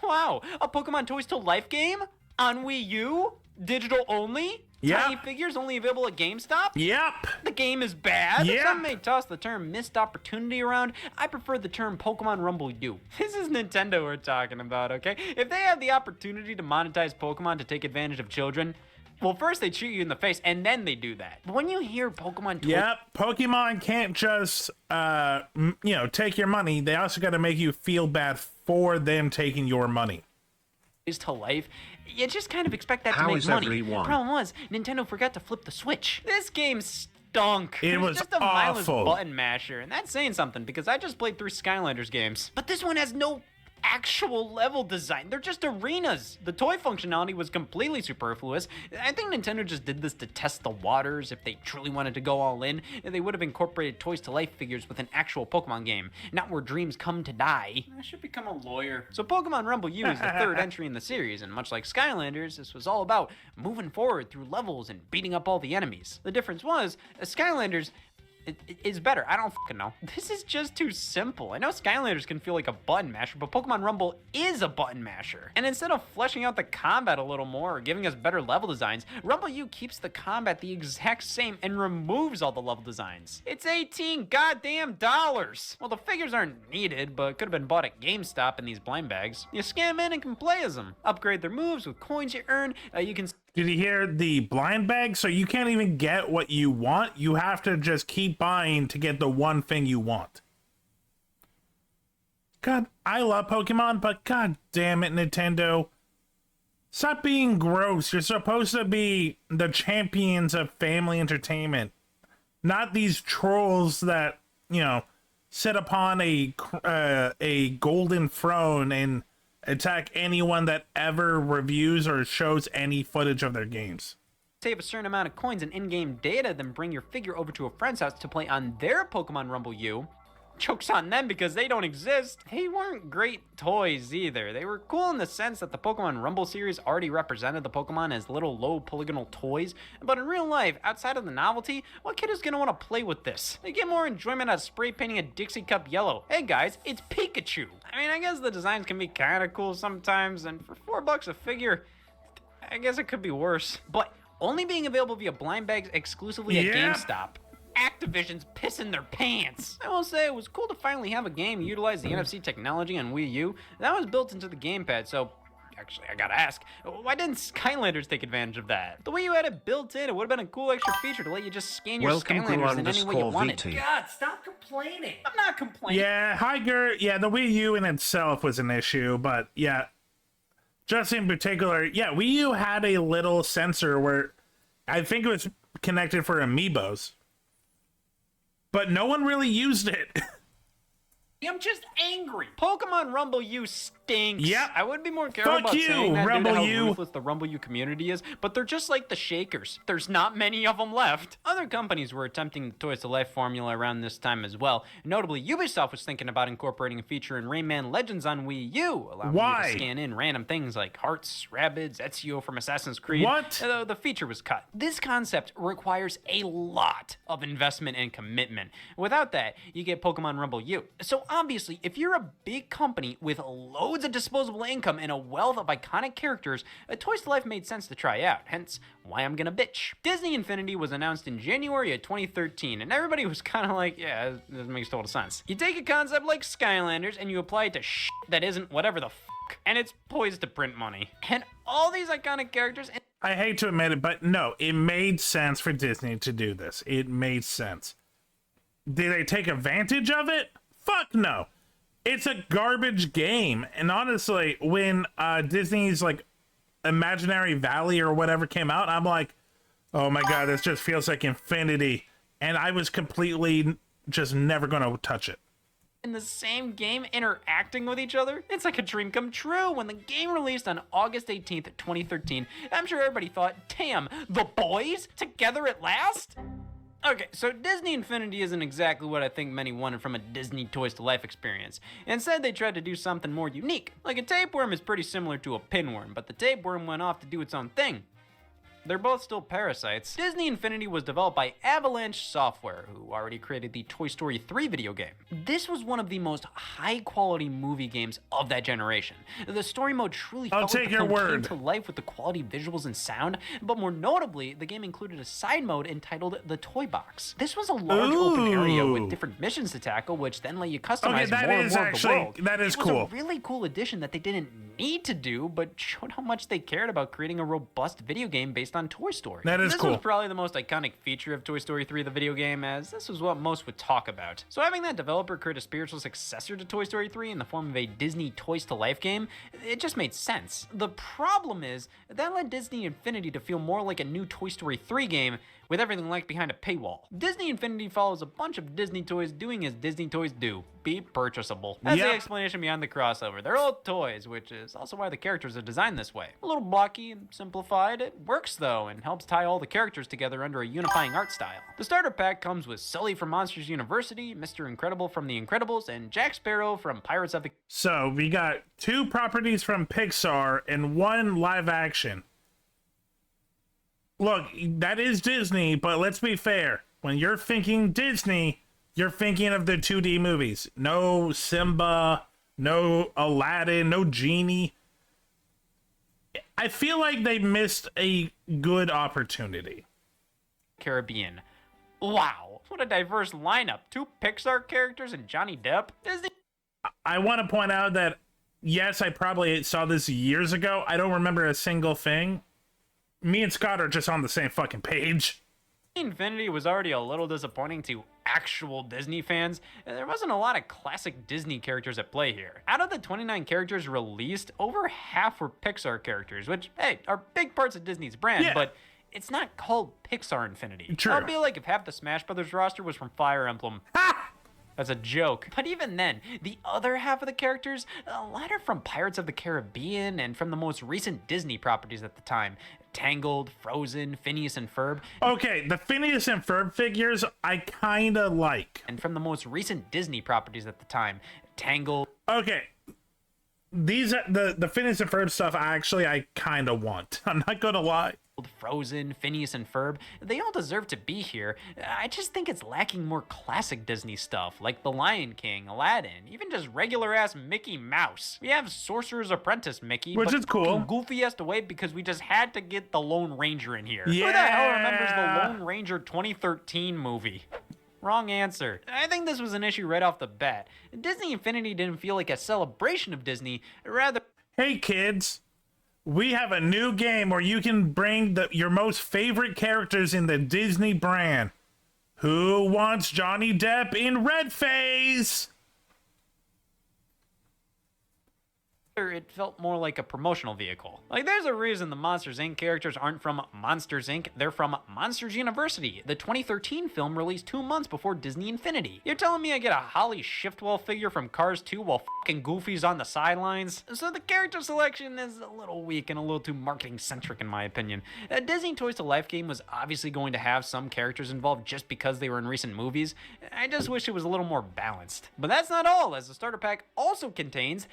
Wow, a Pokemon Toys to Life game on Wii U? Digital only? Yep. Tiny figures only available at GameStop? Yep. The game is bad? Yep. Some may toss the term missed opportunity around. I prefer the term Pokemon Rumble U. This is Nintendo we're talking about, okay? If they have the opportunity to monetize Pokemon to take advantage of children, well, first they shoot you in the face, and then they do that. But when you hear Pokemon... Yep, Pokemon can't just, take your money. They also got to make you feel bad for them taking your money. To life, you just kind of expect that How to make is money. everyone? The problem was, Nintendo forgot to flip the switch. This game stunk. It was just a mindless awful. button masher, and that's saying something because I just played 3 Skylanders games. But this one has no actual level design. They're just arenas. The toy functionality was completely superfluous. I think Nintendo just did this to test the waters. If they truly wanted to go all in, they would have incorporated Toys to Life figures with an actual Pokemon game, not where dreams come to die. I should become a lawyer. So Pokemon Rumble U is the 3rd entry in the series, and much like Skylanders, this was all about moving forward through levels and beating up all the enemies. The difference was, Skylanders is better. I don't fucking know. This is just too simple. I know Skylanders can feel like a button masher, but Pokemon Rumble is a button masher. And instead of fleshing out the combat a little more or giving us better level designs, Rumble U keeps the combat the exact same and removes all the level designs. It's $18 goddamn dollars. Well, the figures aren't needed, but could have been bought at GameStop in these blind bags. You scan in and can play as them. Upgrade their moves with coins you earn. You can... Did you hear the blind bag? So you can't even get what you want. You have to just keep buying to get the one thing you want. God, I love Pokemon, but god damn it, Nintendo. Stop being gross. You're supposed to be the champions of family entertainment. Not these trolls that, sit upon a golden throne and attack anyone that ever reviews or shows any footage of their games. Save a certain amount of coins and in-game data, then bring your figure over to a friend's house to play on their Pokemon Rumble U. Joke's on them because they don't exist. They weren't great toys either. They were cool in the sense that the Pokemon Rumble series already represented the Pokemon as little low polygonal toys, but in real life, outside of the novelty, what kid is gonna want to play with this? They get more enjoyment out of spray painting a Dixie cup yellow. Hey guys, it's Pikachu. I mean, I guess the designs can be kinda cool sometimes, and for $4 a figure, I guess it could be worse. But only being available via blind bags exclusively at GameStop. Activision's pissing their pants. I will say it was cool to finally have a game utilize the NFC technology on Wii U. That was built into the gamepad, so actually I gotta ask, why didn't Skylanders take advantage of that? The Wii U had it built in. It would have been a cool extra feature to let you just scan your Skylanders in any way you wanted. God, stop complaining. I'm not complaining. Yeah, Higer, the Wii U in itself was an issue, but yeah, just in particular, Wii U had a little sensor where I think it was connected for amiibos. But no one really used it. I'm just angry. Pokemon Rumble U stinks. Yep. I would be more careful Fuck about you, saying that Rumble due to how U. ruthless the Rumble U community is, but they're just like the Shakers. There's not many of them left. Other companies were attempting the Toys to Life formula around this time as well. Notably, Ubisoft was thinking about incorporating a feature in Rayman Legends on Wii U, allowing you to scan in random things like hearts, rabbits, Ezio from Assassin's Creed. What? Though the feature was cut. This concept requires a lot of investment and commitment. Without that, you get Pokemon Rumble U. So obviously, if you're a big company with loads of disposable income and a wealth of iconic characters, Toys to Life made sense to try out, hence why I'm gonna bitch. Disney Infinity was announced in January of 2013, and everybody was kind of like, yeah, this makes total sense. You take a concept like Skylanders and you apply it to shit that isn't whatever the fuck, and it's poised to print money. And all these iconic characters... I hate to admit it, but no, it made sense for Disney to do this. It made sense. Did they take advantage of it? Fuck no. It's a garbage game. And honestly, when Disney's like Imaginary Valley or whatever came out, I'm like, oh my god, this just feels like Infinity. And I was completely just never going to touch it. In the same game interacting with each other? It's like a dream come true. When the game released on August 18th, 2013, I'm sure everybody thought, damn, the boys together at last? Okay, so Disney Infinity isn't exactly what I think many wanted from a Disney Toys to Life experience. Instead, they tried to do something more unique. Like a tapeworm is pretty similar to a pinworm, but the tapeworm went off to do its own thing. They're both still Parasites. Disney Infinity was developed by Avalanche Software, who already created the Toy Story 3 video game. This was one of the most high-quality movie games of that generation. The story mode truly felt like the film came to life with the quality visuals and sound, but more notably, the game included a side mode entitled The Toy Box. This was a large open area with different missions to tackle, which then let you customize more and more of the world. That is cool. It was a really cool addition that they didn't need to do, but showed how much they cared about creating a robust video game based on Toy Story. That is cool. This was probably the most iconic feature of Toy Story 3, the video game, as this was what most would talk about. So having that developer create a spiritual successor to Toy Story 3 in the form of a Disney Toys to Life game, it just made sense. The problem is, that led Disney Infinity to feel more like a new Toy Story 3 game, with everything locked behind a paywall. Disney Infinity follows a bunch of Disney toys doing as Disney toys do, be purchasable. That's the explanation behind the crossover. They're all toys, which is also why the characters are designed this way. A little blocky and simplified, it works though, and helps tie all the characters together under a unifying art style. The starter pack comes with Sully from Monsters University, Mr. Incredible from The Incredibles, and Jack Sparrow from Pirates of the... So, we got 2 properties from Pixar and 1 live action. Look, that is Disney, but let's be fair. When you're thinking Disney, you're thinking of the 2D movies. No Simba, no Aladdin, no Genie. I feel like they missed a good opportunity. Caribbean. Wow, what a diverse lineup. 2 Pixar characters and Johnny Depp. Disney. I want to point out that, yes, I probably saw this years ago. I don't remember a single thing. Me and Scott are just on the same fucking page. Infinity was already a little disappointing to actual Disney fans. There wasn't a lot of classic Disney characters at play here. Out of the 29 characters released, over half were Pixar characters, which, hey, are big parts of Disney's brand, but it's not called Pixar Infinity. True. It'd be like if half the Smash Brothers roster was from Fire Emblem. That's a joke. But even then, the other half of the characters, a lot are from Pirates of the Caribbean and from the most recent Disney properties at the time. Tangled, Frozen, Phineas and Ferb. Okay, the Phineas and Ferb figures I kinda like. And from the most recent Disney properties at the time. Tangled. Okay. These are the Phineas and Ferb stuff I kinda want. I'm not gonna lie. Frozen, Phineas and Ferb, they all deserve to be here. I just think it's lacking more classic Disney stuff, like The Lion King, Aladdin, even just regular-ass Mickey Mouse. We have Sorcerer's Apprentice Mickey, which is cool. Goofy has to wait because we just had to get the Lone Ranger in here. Yeah. Who the hell remembers the Lone Ranger 2013 movie? Wrong answer. I think this was an issue right off the bat. Disney Infinity didn't feel like a celebration of Disney, rather... Hey kids, we have a new game where you can bring your most favorite characters in the Disney brand. Who wants Johnny Depp in Red Face? It felt more like a promotional vehicle. Like, there's a reason the Monsters, Inc. characters aren't from Monsters, Inc. They're from Monsters University. The 2013 film released 2 months before Disney Infinity. You're telling me I get a Holly Shiftwell figure from Cars 2 while fucking Goofy's on the sidelines? So the character selection is a little weak and a little too marketing-centric in my opinion. A Disney Toys to Life game was obviously going to have some characters involved just because they were in recent movies. I just wish it was a little more balanced. But that's not all, as the starter pack also contains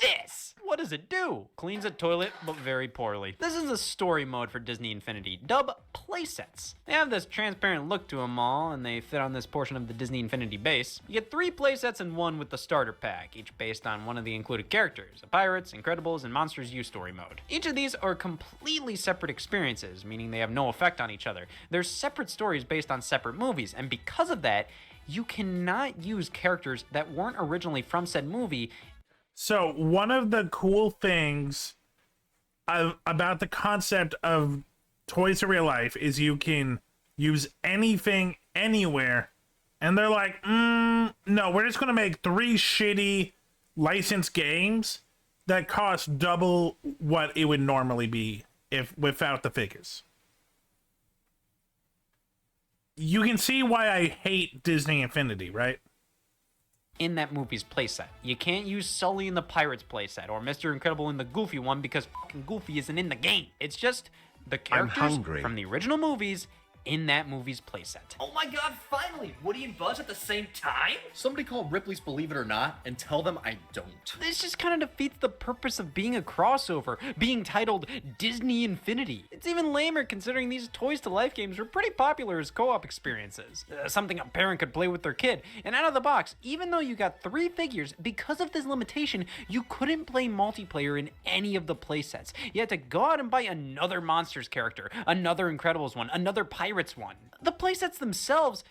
this! What does it do? Cleans a toilet, but very poorly. This is a story mode for Disney Infinity, dubbed playsets. They have this transparent look to them all, and they fit on this portion of the Disney Infinity base. You get 3 playsets in one with the starter pack, each based on one of the included characters, the Pirates, Incredibles, and Monsters U story mode. Each of these are completely separate experiences, meaning they have no effect on each other. They're separate stories based on separate movies, and because of that, you cannot use characters that weren't originally from said movie. So one of the cool things about the concept of Toys to Real Life is you can use anything anywhere, and they're like, no, we're just gonna make 3 shitty licensed games that cost double what it would normally be without the figures. You can see why I hate Disney Infinity, right? In that movie's playset. You can't use Sully in the Pirates playset or Mr. Incredible in the Goofy one because fucking Goofy isn't in the game. It's just the characters from the original movies in that movie's playset. Oh my god, finally! Woody and Buzz at the same time? Somebody call Ripley's Believe It or Not and tell them I don't. This just kind of defeats the purpose of being a crossover, being titled Disney Infinity. It's even lamer considering these Toys to Life games were pretty popular as co-op experiences. Something a parent could play with their kid. And out of the box, even though you got 3 figures, because of this limitation, you couldn't play multiplayer in any of the playsets. You had to go out and buy another Monsters character, another Incredibles one, another Pirates one. The playsets themselves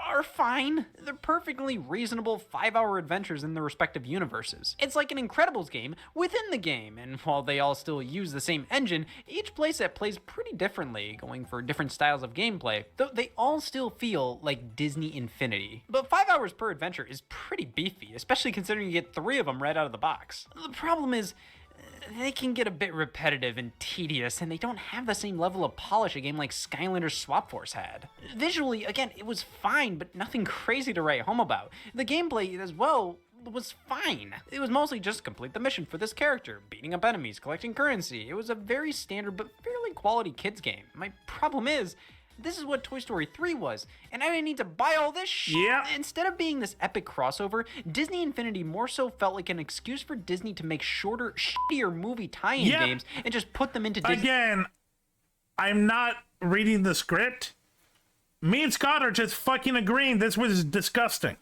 are fine. They're perfectly reasonable 5-hour adventures in their respective universes. It's like an Incredibles game within the game, and while they all still use the same engine, each playset plays pretty differently, going for different styles of gameplay, though they all still feel like Disney Infinity. But 5 hours per adventure is pretty beefy, especially considering you get 3 of them right out of the box. The problem is, they can get a bit repetitive and tedious, and they don't have the same level of polish a game like Skylanders Swap Force had. Visually, again, it was fine, but nothing crazy to write home about. The gameplay as well was fine. It was mostly just complete the mission for this character, beating up enemies, collecting currency. It was a very standard but fairly quality kids game. My problem is, this is what Toy Story 3 was, and I didn't need to buy all this shit. Yeah. Instead of being this epic crossover, Disney Infinity more so felt like an excuse for Disney to make shorter, shittier movie tie-in games and just put them into Disney. Again, I'm not reading the script. Me and Scott are just fucking agreeing this was disgusting.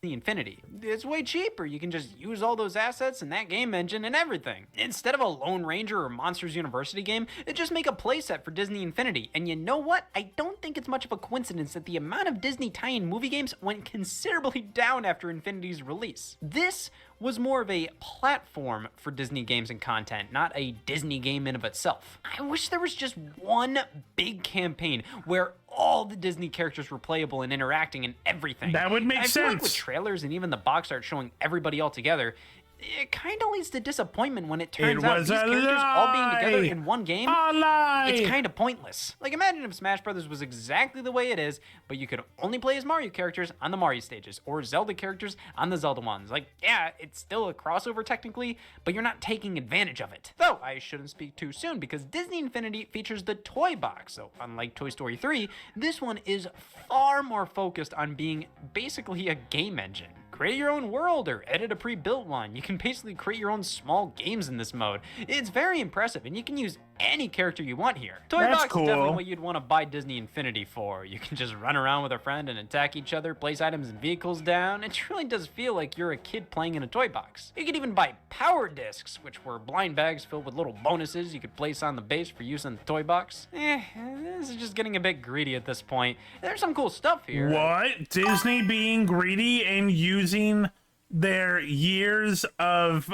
Infinity. It's way cheaper. You can just use all those assets and that game engine and everything. Instead of a Lone Ranger or Monsters University game, just make a playset for Disney Infinity. And you know what? I don't think it's much of a coincidence that the amount of Disney tie-in movie games went considerably down after Infinity's release. This was more of a platform for Disney games and content, not a Disney game in of itself. I wish there was just one big campaign where all the Disney characters were playable and interacting and everything. That would make I feel like sense. with trailers and even the box art showing everybody all together, it kind of leads to disappointment when it turns out these characters all being together in one game. A lie. It's kind of pointless. Like, imagine if Smash Brothers was exactly the way it is, but you could only play as Mario characters on the Mario stages, or Zelda characters on the Zelda ones. Like, yeah, it's still a crossover technically, but you're not taking advantage of it. Though, I shouldn't speak too soon, because Disney Infinity features the toy box, so unlike Toy Story 3, this one is far more focused on being basically a game engine. Create your own world or edit a pre-built one. You can basically create your own small games in this mode. It's very impressive, and you can use any character you want here. Toy That's box cool. is definitely what you'd want to buy Disney Infinity for. You can just run around with a friend and attack each other, place items and vehicles down. It really does feel like you're a kid playing in a toy box. You could even buy power discs, which were blind bags filled with little bonuses you could place on the base for use in the toy box. This is just getting a bit greedy at this point. There's some cool stuff here. What? Disney being greedy and using their years of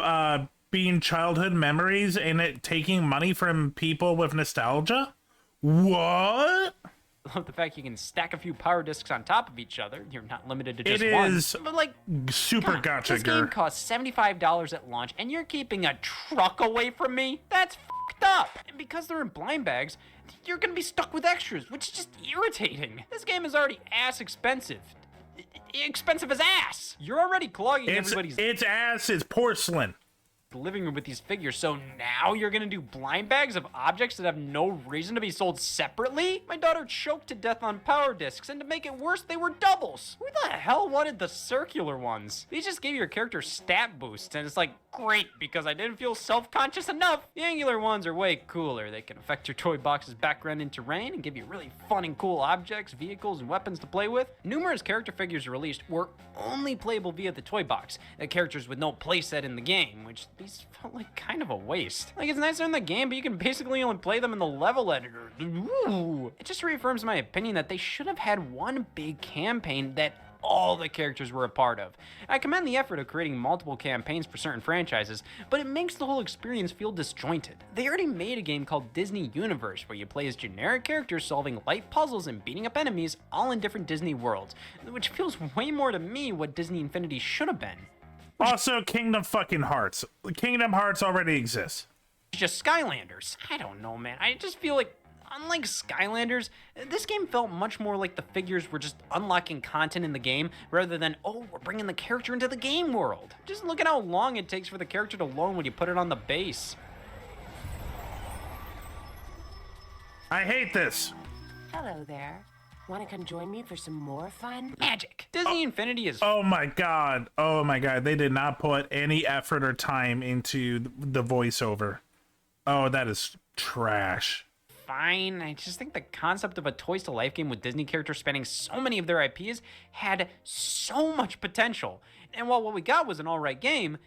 being childhood memories and it taking money from people with nostalgia? What? I love the fact you can stack a few power discs on top of each other. You're not limited to just It one. is But like, super come on, gotcha. this game costs $75 at launch, and you're keeping a truck away from me? That's fucked up. And because they're in blind bags, you're gonna be stuck with extras, which is just irritating. This game is already ass expensive. Expensive as ass. You're already clogging everybody's Its ass is porcelain. living room with these figures, so now you're gonna do blind bags of objects that have no reason to be sold separately? My daughter choked to death on power discs, and to make it worse, they were doubles. Who the hell wanted the circular ones? These just gave your character stat boosts, and it's like, great, because I didn't feel self-conscious enough. The angular ones are way cooler. They can affect your toy box's background and terrain and give you really fun and cool objects, vehicles, and weapons to play with. Numerous character figures released were only playable via the toy box, characters with no playset in the game, which these felt like kind of a waste. Like, it's nicer in the game, but you can basically only play them in the level editor. Ooh. It just reaffirms my opinion that they should have had one big campaign that all the characters were a part of. I commend the effort of creating multiple campaigns for certain franchises, but it makes the whole experience feel disjointed. They already made a game called Disney Universe, where you play as generic characters solving light puzzles and beating up enemies, all in different Disney worlds, which feels way more to me what Disney Infinity should have been. Also, Kingdom fucking Hearts. Kingdom Hearts already exists. Just Skylanders. I don't know, man. I just feel like, unlike Skylanders, this game felt much more like the figures were just unlocking content in the game rather than, oh, we're bringing the character into the game world. Just look at how long it takes for the character to load when you put it on the base. I hate this. Hello there. Want to come join me for some more fun? Magic. Disney Infinity is Oh my god. Oh my god. They did not put any effort or time into the voiceover. Oh, that is trash. fine. I just think the concept of a Toys to Life game with Disney characters spanning so many of their IPs had so much potential. And while what we got was an alright game,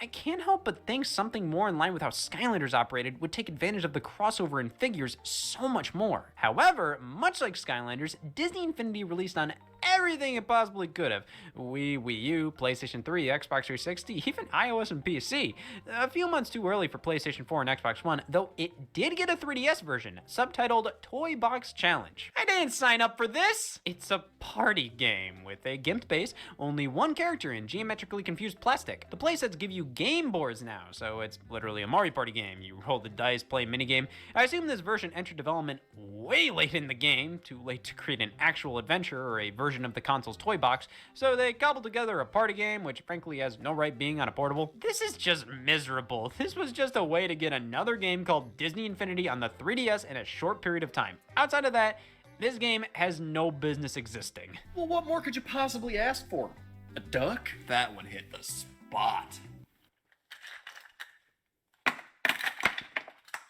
I can't help but think something more in line with how Skylanders operated would take advantage of the crossover in figures so much more. However, much like Skylanders, Disney Infinity released on everything it possibly could have. Wii U, PlayStation 3, Xbox 360, even iOS and PC. A few months too early for PlayStation 4 and Xbox One, though it did get a 3DS version, subtitled Toy Box Challenge. I didn't sign up for this! It's a party game with a gimped base, only one character in geometrically confused plastic. The playsets give you game boards now, so it's literally a Mario Party game. You roll the dice, play a minigame. I assume this version entered development way late in the game, too late to create an actual adventure or a version of the console's toy box, so they cobbled together a party game, which frankly has no right being on a portable. This is just miserable. This was just a way to get another game called Disney Infinity on the 3DS in a short period of time. Outside of that, this game has no business existing. Well, what more could you possibly ask for? A duck? That one hit the spot.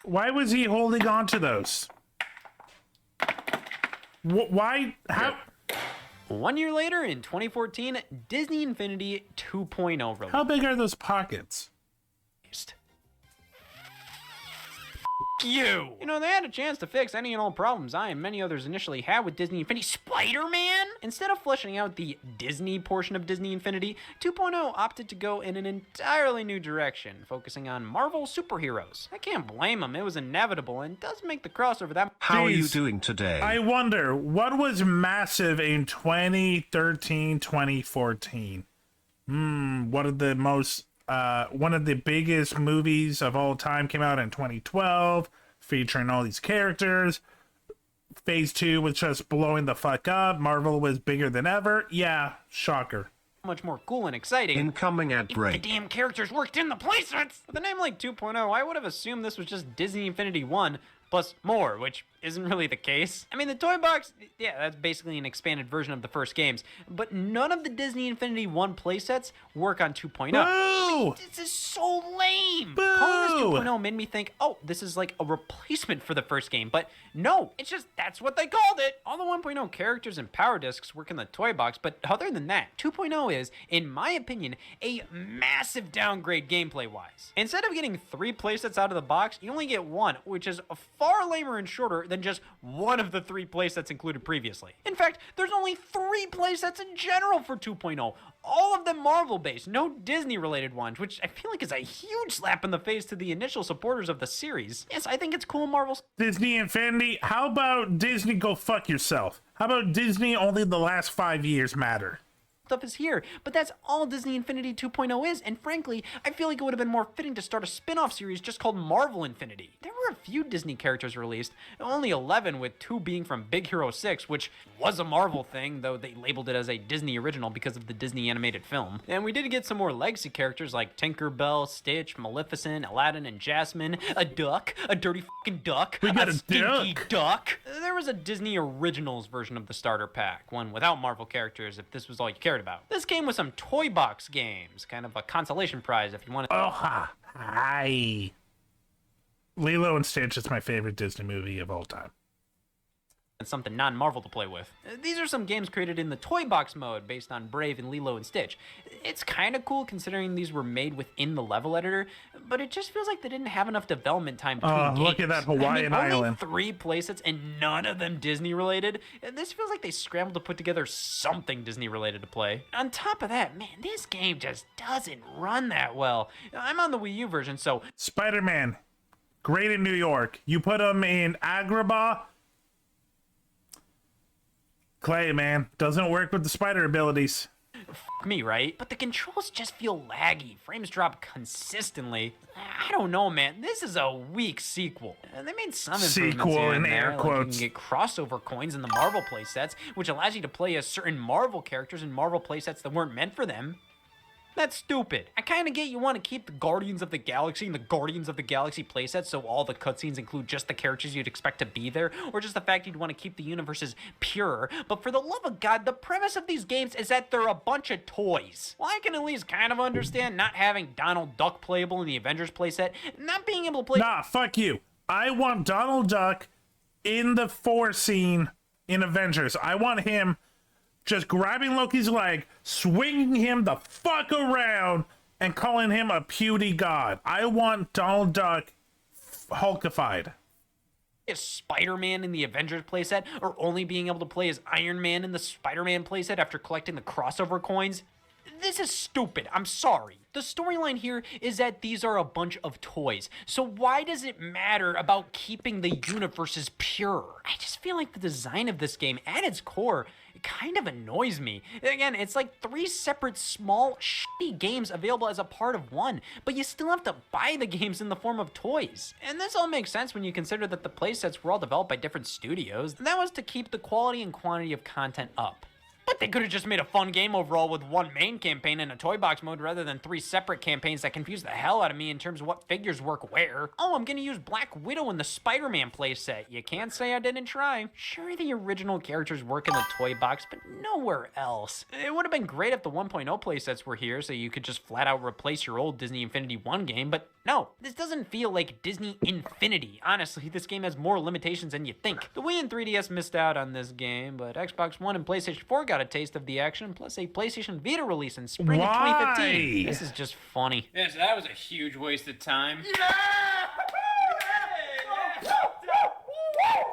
Why was he holding on to those? Why? How? 1 year later, in 2014, Disney Infinity 2.0 released. How big are those pockets? You know, they had a chance to fix any and all problems I and many others initially had with Disney Infinity. Spider-Man? Instead of fleshing out the Disney portion of Disney Infinity, 2.0 opted to go in an entirely new direction, focusing on Marvel superheroes. I can't blame them, it was inevitable and does make the crossover that... How are you Jeez. doing today? I wonder, what was massive in 2013, 2014? One of the most... one of the biggest movies of all time came out in 2012, featuring all these characters. Phase 2 was just blowing the fuck up. Marvel was bigger than ever. Yeah, shocker. much more cool and exciting. Incoming ad If the break. damn characters worked in the playsets! With a name like 2.0, I would have assumed this was just Disney Infinity 1 plus more, which isn't really the case. I mean, the toy box, yeah, that's basically an expanded version of the first games, but none of the Disney Infinity 1 playsets work on 2.0. Boo! This is so lame! Boo! Calling this 2.0 made me think, oh, this is like a replacement for the first game, but no, it's just, that's what they called it! All the 1.0 characters and power discs work in the toy box, but other than that, 2.0 is, in my opinion, a massive downgrade gameplay-wise. Instead of getting 3 playsets out of the box, you only get 1, which is far lamer and shorter than just one of the 3 playsets included previously. In fact, there's only 3 playsets in general for 2.0, all of them Marvel-based, no Disney-related ones, which I feel like is a huge slap in the face to the initial supporters of the series. Yes, I think it's cool Marvel's... Disney Infinity, how about Disney go fuck yourself? How about Disney only the last 5 years matter? stuff is here, but that's all Disney Infinity 2.0 is, and frankly, I feel like it would have been more fitting to start a spin-off series just called Marvel Infinity. There were a few Disney characters released, only 11 with 2 being from Big Hero 6, which was a Marvel thing, though they labeled it as a Disney original because of the Disney animated film. And we did get some more legacy characters like Tinkerbell, Stitch, Maleficent, Aladdin, and Jasmine, a duck, a dirty fucking duck, We got a stinky duck. There was a Disney Originals version of the starter pack, one without Marvel characters if this was all you cared about. This came with some toy box games, kind of a consolation prize if you want to... Oh, hi. Lilo and Stitch is my favorite Disney movie of all time. And something non-Marvel to play with. These are some games created in the toy box mode based on Brave and Lilo and Stitch. It's kind of cool considering these were made within the level editor, but it just feels like they didn't have enough development time between games. Look at that Hawaiian island. Only 3 playsets and none of them Disney related. This feels like they scrambled to put together something Disney related to play. On top of that, man, this game just doesn't run that well. I'm on the Wii U version, so... Spider-Man, great in New York. You put him in Agrabah, Clay, man, doesn't work with the spider abilities. F me, right? But the controls just feel laggy. Frames drop consistently. I don't know, man. This is a weak sequel. They made some improvements Sequel here in and there. air Like quotes. you can get crossover coins in the Marvel playsets, which allows you to play as certain Marvel characters in Marvel playsets that weren't meant for them. That's stupid. I kind of get you want to keep the Guardians of the Galaxy and the Guardians of the Galaxy playset so all the cutscenes include just the characters you'd expect to be there, or just the fact you'd want to keep the universes pure, but for the love of God, the premise of these games is that they're a bunch of toys. Well, I can at least kind of understand not having Donald Duck playable in the Avengers playset, not being able to play— Nah, fuck you. I want Donald Duck in the 4 scene in Avengers. I want him just grabbing Loki's leg, swinging him the fuck around, and calling him a puny god. I want Donald Duck Hulkified. as Spider-Man in the Avengers playset, or only being able to play as Iron Man in the Spider-Man playset after collecting the crossover coins. This is stupid. I'm sorry. The storyline here is that these are a bunch of toys. So why does it matter about keeping the universes pure? I just feel like the design of this game, at its core, it kind of annoys me. Again, it's like 3 separate small, shitty games available as a part of one, but you still have to buy the games in the form of toys. And this all makes sense when you consider that the playsets were all developed by different studios. That was to keep the quality and quantity of content up. But they could have just made a fun game overall with one main campaign and a toy box mode rather than 3 separate campaigns that confuse the hell out of me in terms of what figures work where. Oh, I'm gonna use Black Widow in the Spider-Man playset. You can't say I didn't try. Sure, the original characters work in the toy box, but nowhere else. It would have been great if the 1.0 playsets were here so you could just flat out replace your old Disney Infinity 1 game, but no, this doesn't feel like Disney Infinity. Honestly, this game has more limitations than you think. The Wii and 3DS missed out on this game, but Xbox One and PlayStation 4 got a taste of the action, plus a PlayStation Vita release in spring of 2015. This is just funny. Yeah, so that was a huge waste of time.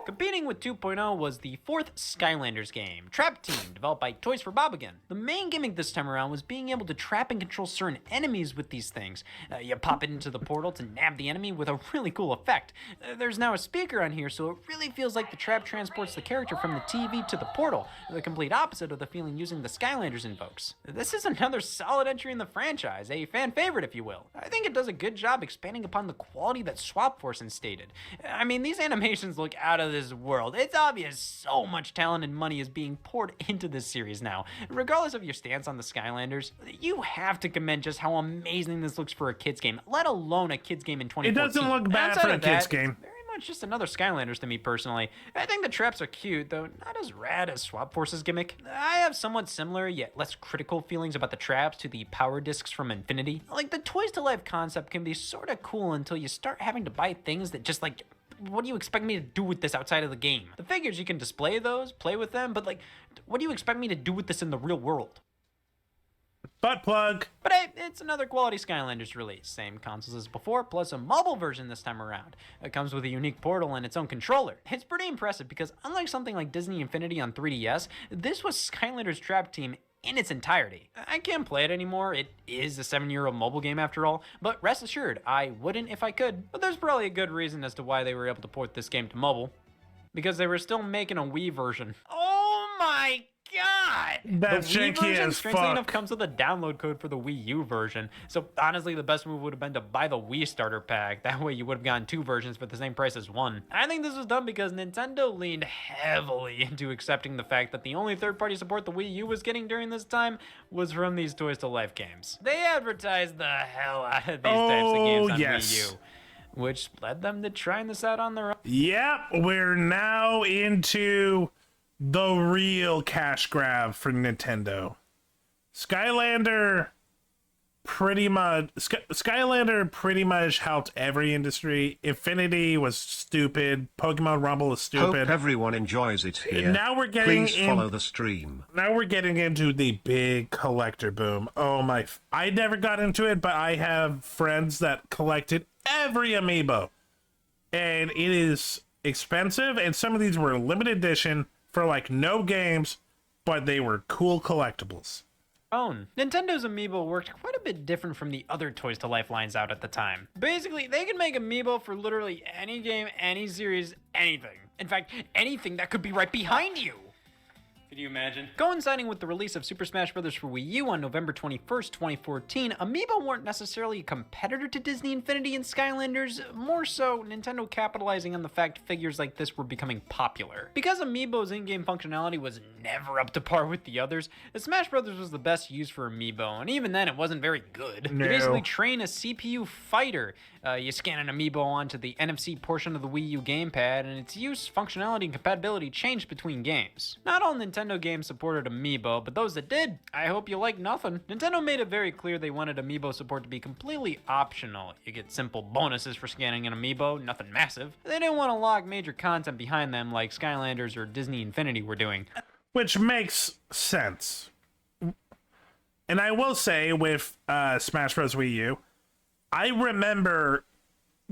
Competing with 2.0 was the 4th Skylanders game, Trap Team, developed by Toys for Bob again. The main gimmick this time around was being able to trap and control certain enemies with these things. You pop it into the portal to nab the enemy with a really cool effect. There's now a speaker on here, so it really feels like the trap transports the character from the TV to the portal, the complete opposite of the feeling using the Skylanders invokes. This is another solid entry in the franchise, a fan favorite if you will. I think it does a good job expanding upon the quality that Swap Force instated. I mean, these animations look out of this world. It's obvious so much talent and money is being poured into this series now. Regardless of your stance on the Skylanders, you have to commend just how amazing this looks for a kids game, let alone a kids game in 2014. It doesn't look bad for a kids game. Very much just another Skylanders to me personally. I think the traps are cute, though not as rad as Swap Force's gimmick. I have somewhat similar yet less critical feelings about the traps to the power discs from Infinity. Like, the Toys to Life concept can be sorta cool until you start having to buy things that just like, what do you expect me to do with this outside of the game? The figures, you can display those, play with them, but like, what do you expect me to do with this in the real world? Butt plug. But hey, it's another quality Skylanders release. Same consoles as before, plus a mobile version this time around. It comes with a unique portal and its own controller. It's pretty impressive because unlike something like Disney Infinity on 3DS, this was Skylanders Trap Team in its entirety. I can't play it anymore. It is a 7-year-old mobile game after all, but rest assured, I wouldn't if I could. But there's probably a good reason as to why they were able to port this game to mobile. Because they were still making a Wii version. Oh my god! That's the Wii janky version, as strangely enough, fuck. comes with a download code for the Wii U version. So honestly, the best move would have been to buy the Wii starter pack. That way you would have gotten 2 versions for the same price as one. I think this was done because Nintendo leaned heavily into accepting the fact that the only third-party support the Wii U was getting during this time was from these Toys to Life games. They advertised the hell out of these types of games on Wii U, which led them to trying this out on their own. Yep, we're now into the real cash grab for Nintendo. Skylander pretty much helped every industry. Infinity was stupid. Pokemon Rumble is stupid. Hope everyone enjoys it here. Now we're getting Please follow the stream. Now we're getting into the big collector boom. Oh my! I never got into it, but I have friends that collected every amiibo, and it is expensive. And some of these were limited edition for like no games, but they were cool collectibles. Nintendo's amiibo worked quite a bit different from the other Toys to Life lines out at the time. Basically, they could make amiibo for literally any game, any series, anything. In fact, anything that could be right behind you. Can you imagine? Coinciding with the release of Super Smash Bros. For Wii U on November 21st, 2014, Amiibo weren't necessarily a competitor to Disney Infinity and Skylanders, more so Nintendo capitalizing on the fact figures like this were becoming popular. Because Amiibo's in-game functionality was never up to par with the others, the Smash Bros. Was the best use for Amiibo, and even then it wasn't very good. No. You basically train a CPU fighter. You scan an Amiibo onto the NFC portion of the Wii U gamepad, and its use, functionality, and compatibility changed between games. Not all Nintendo games supported Amiibo, but those that did, I hope you like nothing. Nintendo made it very clear they wanted Amiibo support to be completely optional. You get simple bonuses for scanning an Amiibo, nothing massive. They didn't want to lock major content behind them like Skylanders or Disney Infinity were doing. Which makes sense. And I will say with Smash Bros. Wii U, I remember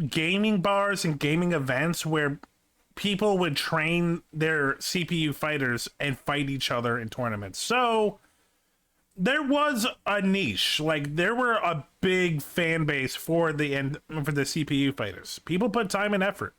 gaming bars and gaming events where people would train their CPU fighters and fight each other in tournaments. So there was a niche. Like, there were a big fan base for the CPU fighters. People put time and effort.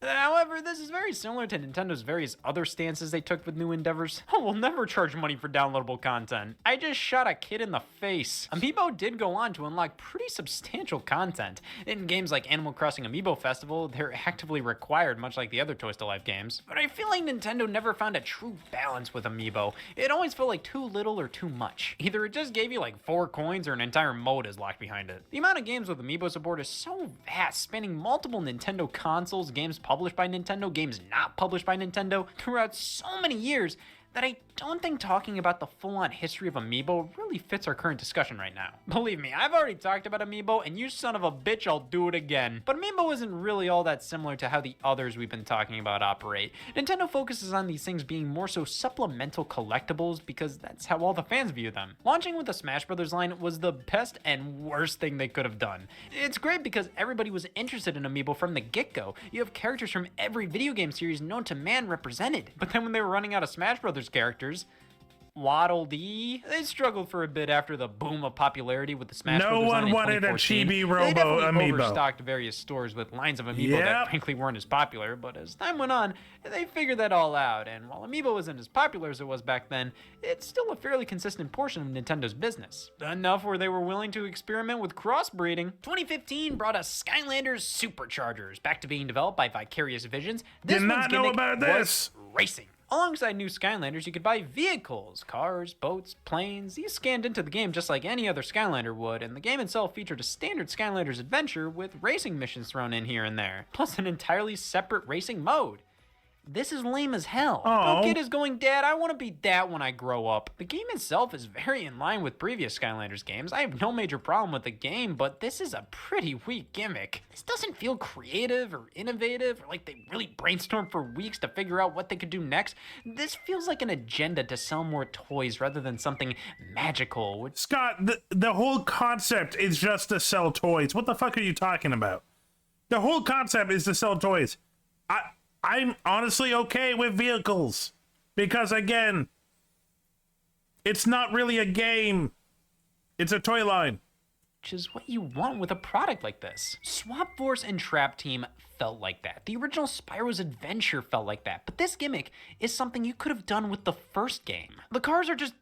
However, this is very similar to Nintendo's various other stances they took with new endeavors. Oh, we'll never charge money for downloadable content. I just shot a kid in the face. Amiibo did go on to unlock pretty substantial content. In games like Animal Crossing Amiibo Festival, they're actively required, much like the other Toys to Life games. But I feel like Nintendo never found a true balance with Amiibo. It always felt like too little or too much. Either it just gave you like 4 coins or an entire mode is locked behind it. The amount of games with Amiibo support is so vast, spanning multiple Nintendo consoles, games published by Nintendo, games not published by Nintendo, throughout so many years, that I don't think talking about the full-on history of Amiibo really fits our current discussion right now. Believe me, I've already talked about Amiibo, and you son of a bitch, I'll do it again. But Amiibo isn't really all that similar to how the others we've been talking about operate. Nintendo focuses on these things being more so supplemental collectibles because that's how all the fans view them. Launching with the Smash Bros. Line was the best and worst thing they could have done. It's great because everybody was interested in Amiibo from the get-go. You have characters from every video game series known to man represented. But then when they were running out of Smash Bros. Characters, Waddle Dee, they struggled for a bit after the boom of popularity with the Smash Bros. No one in wanted a 2014. chibi robo They definitely Amiibo. overstocked various stores with lines of Amiibo that frankly weren't as popular, but as time went on, they figured that all out, and while Amiibo isn't as popular as it was back then, it's still a fairly consistent portion of Nintendo's business. Enough where they were willing to experiment with crossbreeding. 2015 brought us Skylanders Superchargers, back to being developed by Vicarious Visions. This Did not one's know gimmick about was this. racing. Alongside new Skylanders, you could buy vehicles, cars, boats, planes. These scanned into the game just like any other Skylander would, and the game itself featured a standard Skylanders adventure with racing missions thrown in here and there, plus an entirely separate racing mode. This is lame as hell. Oh. No kid is going, Dad, I want to be that when I grow up. The game itself is very in line with previous Skylanders games. I have no major problem with the game, but this is a pretty weak gimmick. This doesn't feel creative or innovative or like they really brainstormed for weeks to figure out what they could do next. This feels like an agenda to sell more toys rather than something magical. Which Scott, the whole concept is just to sell toys. What the fuck are you talking about? The whole concept is to sell toys. I'm honestly okay with vehicles because, again, it's not really a game. It's a toy line. which is what you want with a product like this. Swap Force and Trap Team felt like that. The original Spyro's Adventure felt like that. But this gimmick is something you could have done with the first game. The cars are just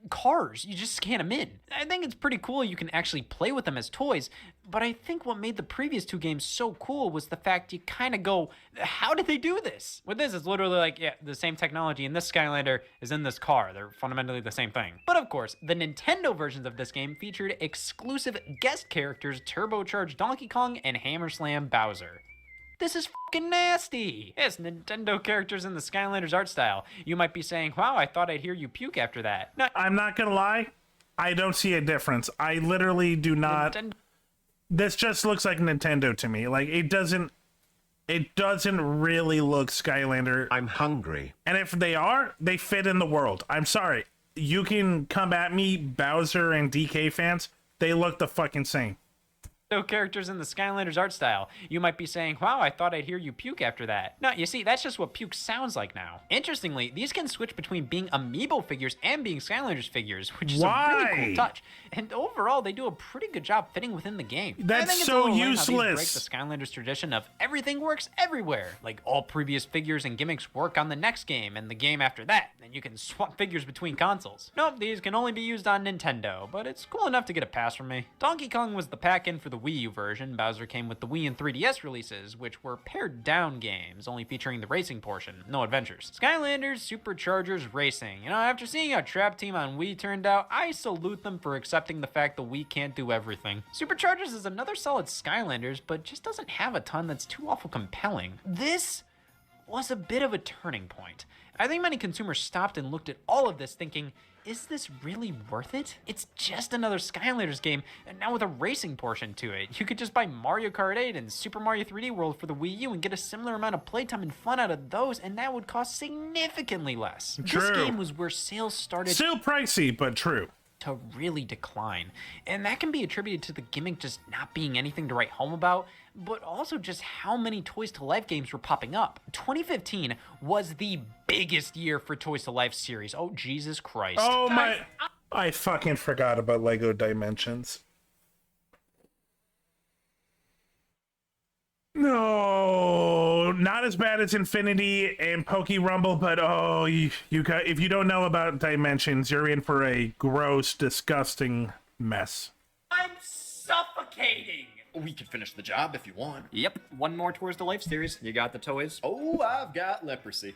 cars. You just scan them in. I think it's pretty cool you can actually play with them as toys, but I think what made the previous two games so cool was the fact you kind of go, how did they do this? With this, it's literally like, yeah, the same technology in this Skylander is in this car. They're fundamentally the same thing. But of course, the Nintendo versions of this game featured exclusive guest characters Turbocharged Donkey Kong and Hammer Slam Bowser. This is fucking nasty. Yes, Nintendo characters in the Skylanders art style. You might be saying, wow, I thought I'd hear you puke after that. No, I'm not gonna lie, I don't see a difference. I literally do not. This just looks like Nintendo to me. Like, it doesn't really look Skylander. I'm hungry. And if they are, they fit in the world. I'm sorry. You can come at me, Bowser and DK fans. They look the fucking same. No characters in the Skylanders art style. You might be saying, wow, I thought I'd hear you puke after that. No, you see, that's just what puke sounds like now. Interestingly, these can switch between being amiibo figures and being Skylanders figures, which is a really cool touch. And overall, they do a pretty good job fitting within the game. That's I think it's so a little lame how these useless. break the Skylanders tradition of everything works everywhere. Like all previous figures and gimmicks work on the next game and the game after that, and you can swap figures between consoles. Nope, these can only be used on Nintendo, but it's cool enough to get a pass from me. Donkey Kong was the pack-in for the Wii U version. Bowser came with the Wii and 3DS releases, which were pared-down games, only featuring the racing portion, no adventures. Skylanders Superchargers Racing. You know, after seeing how Trap Team on Wii turned out, I salute them for accepting the fact the Wii can't do everything. Superchargers is another solid Skylanders, but just doesn't have a ton that's too awful compelling. This was a bit of a turning point. I think many consumers stopped and looked at all of this thinking, is this really worth it? It's just another Skylanders game, and now with a racing portion to it. You could just buy Mario Kart 8 and Super Mario 3D World for the Wii U and get a similar amount of playtime and fun out of those, and that would cost significantly less. True. This game was where sales started Still pricey, but true. to really decline. And that can be attributed to the gimmick just not being anything to write home about, but also just how many Toys to Life games were popping up. 2015 was the biggest year for Toys to Life series. Oh, Jesus Christ. Oh my, I fucking forgot about Lego Dimensions. No, not as bad as Infinity and Poke Rumble, but oh, you got, if you don't know about Dimensions, you're in for a gross, disgusting mess. I'm suffocating! We can finish the job if you want. Yep, one more Tours to Life series. You got the toys? Oh, I've got leprosy.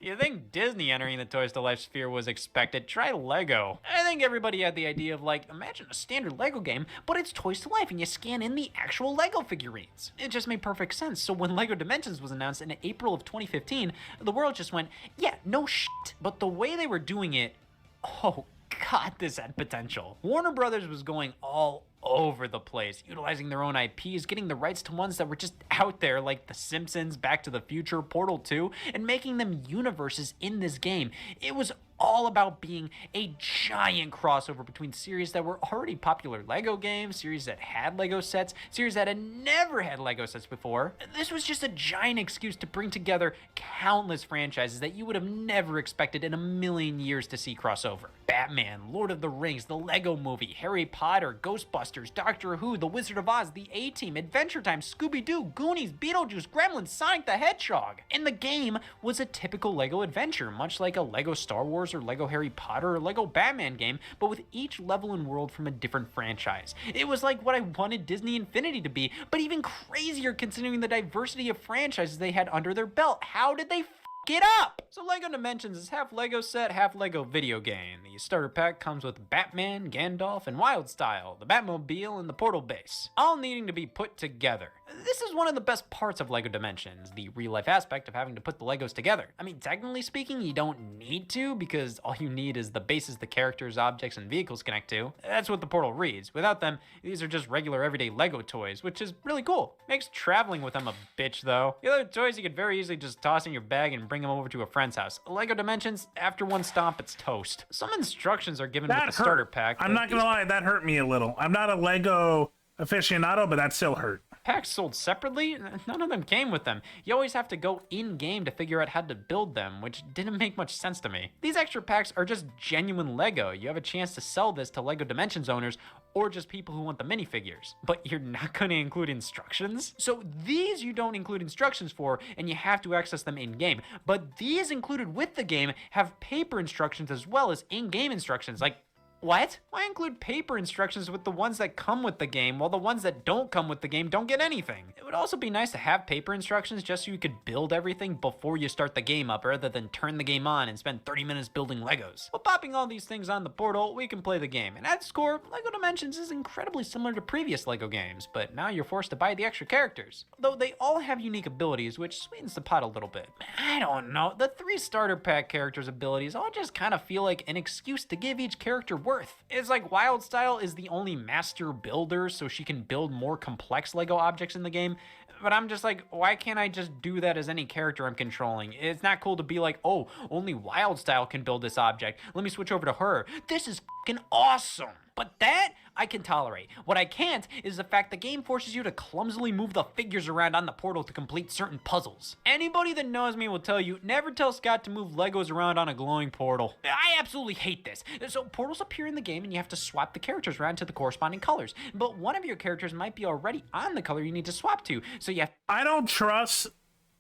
You think Disney entering the Toys to Life sphere was expected? Try Lego. I think everybody had the idea of, like, imagine a standard Lego game, but it's Toys to Life and you scan in the actual Lego figurines. It just made perfect sense. So when Lego Dimensions was announced in April of 2015, the world just went, yeah, no shit. But the way they were doing it, oh God, this had potential. Warner Brothers was going all over the place, utilizing their own IPs, getting the rights to ones that were just out there, like The Simpsons, Back to the Future, Portal 2, and making them universes in this game. It was all about being a giant crossover between series that were already popular Lego games, series that had Lego sets, series that had never had Lego sets before. This was just a giant excuse to bring together countless franchises that you would have never expected in a million years to see crossover. Batman, Lord of the Rings, the Lego Movie, Harry Potter, Ghostbusters, Doctor Who, The Wizard of Oz, The A-Team, Adventure Time, Scooby-Doo, Goonies, Beetlejuice, Gremlins, Sonic the Hedgehog. And the game was a typical Lego adventure, much like a Lego Star Wars or Lego Harry Potter or Lego Batman game, but with each level and world from a different franchise. It was like what I wanted Disney Infinity to be, but even crazier considering the diversity of franchises they had under their belt. How did they it up? So Lego Dimensions is half Lego set, half Lego video game. The starter pack comes with Batman, Gandalf, and Wildstyle, the Batmobile, and the Portal base, all needing to be put together. This is one of the best parts of Lego Dimensions, the real-life aspect of having to put the Legos together. I mean, technically speaking, you don't need to, because all you need is the bases the characters, objects, and vehicles connect to. That's what the Portal reads. Without them, these are just regular everyday Lego toys, which is really cool. Makes traveling with them a bitch, though. The other toys you could very easily just toss in your bag and bring them over to a friend's house. Lego Dimensions, after one stomp, it's toast. Some instructions are given with the starter pack. I'm not gonna lie, that hurt me a little. I'm not a Lego aficionado, but that still hurt. Packs sold separately? None of them came with them. You always have to go in-game to figure out how to build them, which didn't make much sense to me. These extra packs are just genuine Lego. You have a chance to sell this to Lego Dimensions owners or just people who want the minifigures. But you're not going to include instructions? So these you don't include instructions for, and you have to access them in-game. But these included with the game have paper instructions as well as in-game instructions. Like, what? Why include paper instructions with the ones that come with the game, while the ones that don't come with the game don't get anything? It would also be nice to have paper instructions just so you could build everything before you start the game up, rather than turn the game on and spend 30 minutes building Legos. While popping all these things on the portal, we can play the game. And at score, Lego Dimensions is incredibly similar to previous Lego games, but now you're forced to buy the extra characters. Though they all have unique abilities, which sweetens the pot a little bit. I don't know, the 3 starter pack characters' abilities all just kind of feel like an excuse to give each character worth. It's like Wildstyle is the only master builder, so she can build more complex Lego objects in the game. But I'm just like, why can't I just do that as any character I'm controlling? It's not cool to be like, oh, only Wildstyle can build this object. Let me switch over to her. This is fucking awesome. But that I can tolerate. What I can't is the fact the game forces you to clumsily move the figures around on the portal to complete certain puzzles. Anybody that knows me will tell you, never tell Scott to move Legos around on a glowing portal. I absolutely hate this. So portals appear in the game and you have to swap the characters around to the corresponding colors. But one of your characters might be already on the color you need to swap to. So you have... I don't trust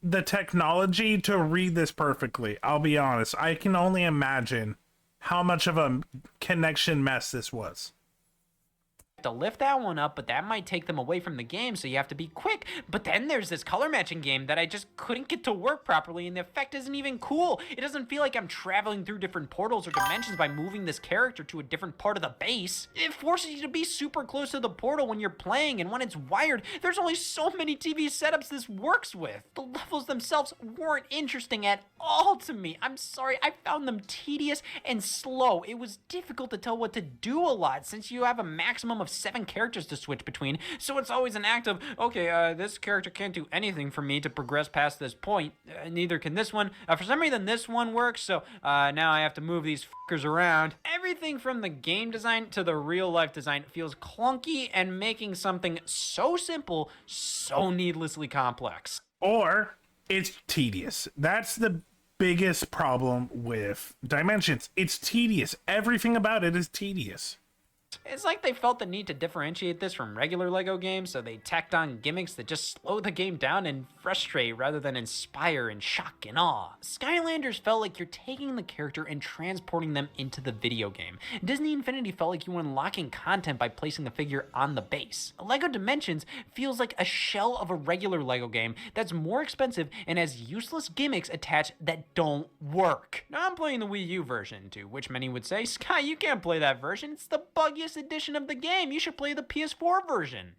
the technology to read this perfectly. I'll be honest. I can only imagine how much of a connection mess this was. to lift that one up, but that might take them away from the game, so you have to be quick. But then there's this color matching game that I just couldn't get to work properly, and the effect isn't even cool. It doesn't feel like I'm traveling through different portals or dimensions by moving this character to a different part of the base. It forces you to be super close to the portal when you're playing, and when it's wired, there's only so many TV setups this works with. The levels themselves weren't interesting at all to me. I'm sorry, I found them tedious and slow. It was difficult to tell what to do a lot, since you have a maximum of 7 characters to switch between, so it's always an act of, okay, this character can't do anything for me to progress past this point. Neither can this one. For some reason, this one works, so now I have to move these fuckers around. Everything from the game design to the real-life design feels clunky and making something so simple so needlessly complex. Or it's tedious. That's the biggest problem with Dimensions. It's tedious. Everything about it is tedious. It's like they felt the need to differentiate this from regular LEGO games, so they tacked on gimmicks that just slow the game down and frustrate rather than inspire and shock and awe. Skylanders felt like you're taking the character and transporting them into the video game. Disney Infinity felt like you were unlocking content by placing the figure on the base. LEGO Dimensions feels like a shell of a regular LEGO game that's more expensive and has useless gimmicks attached that don't work. Now I'm playing the Wii U version, to which many would say, Sky, you can't play that version. It's the buggiest edition of the game. You should play the PS4 version.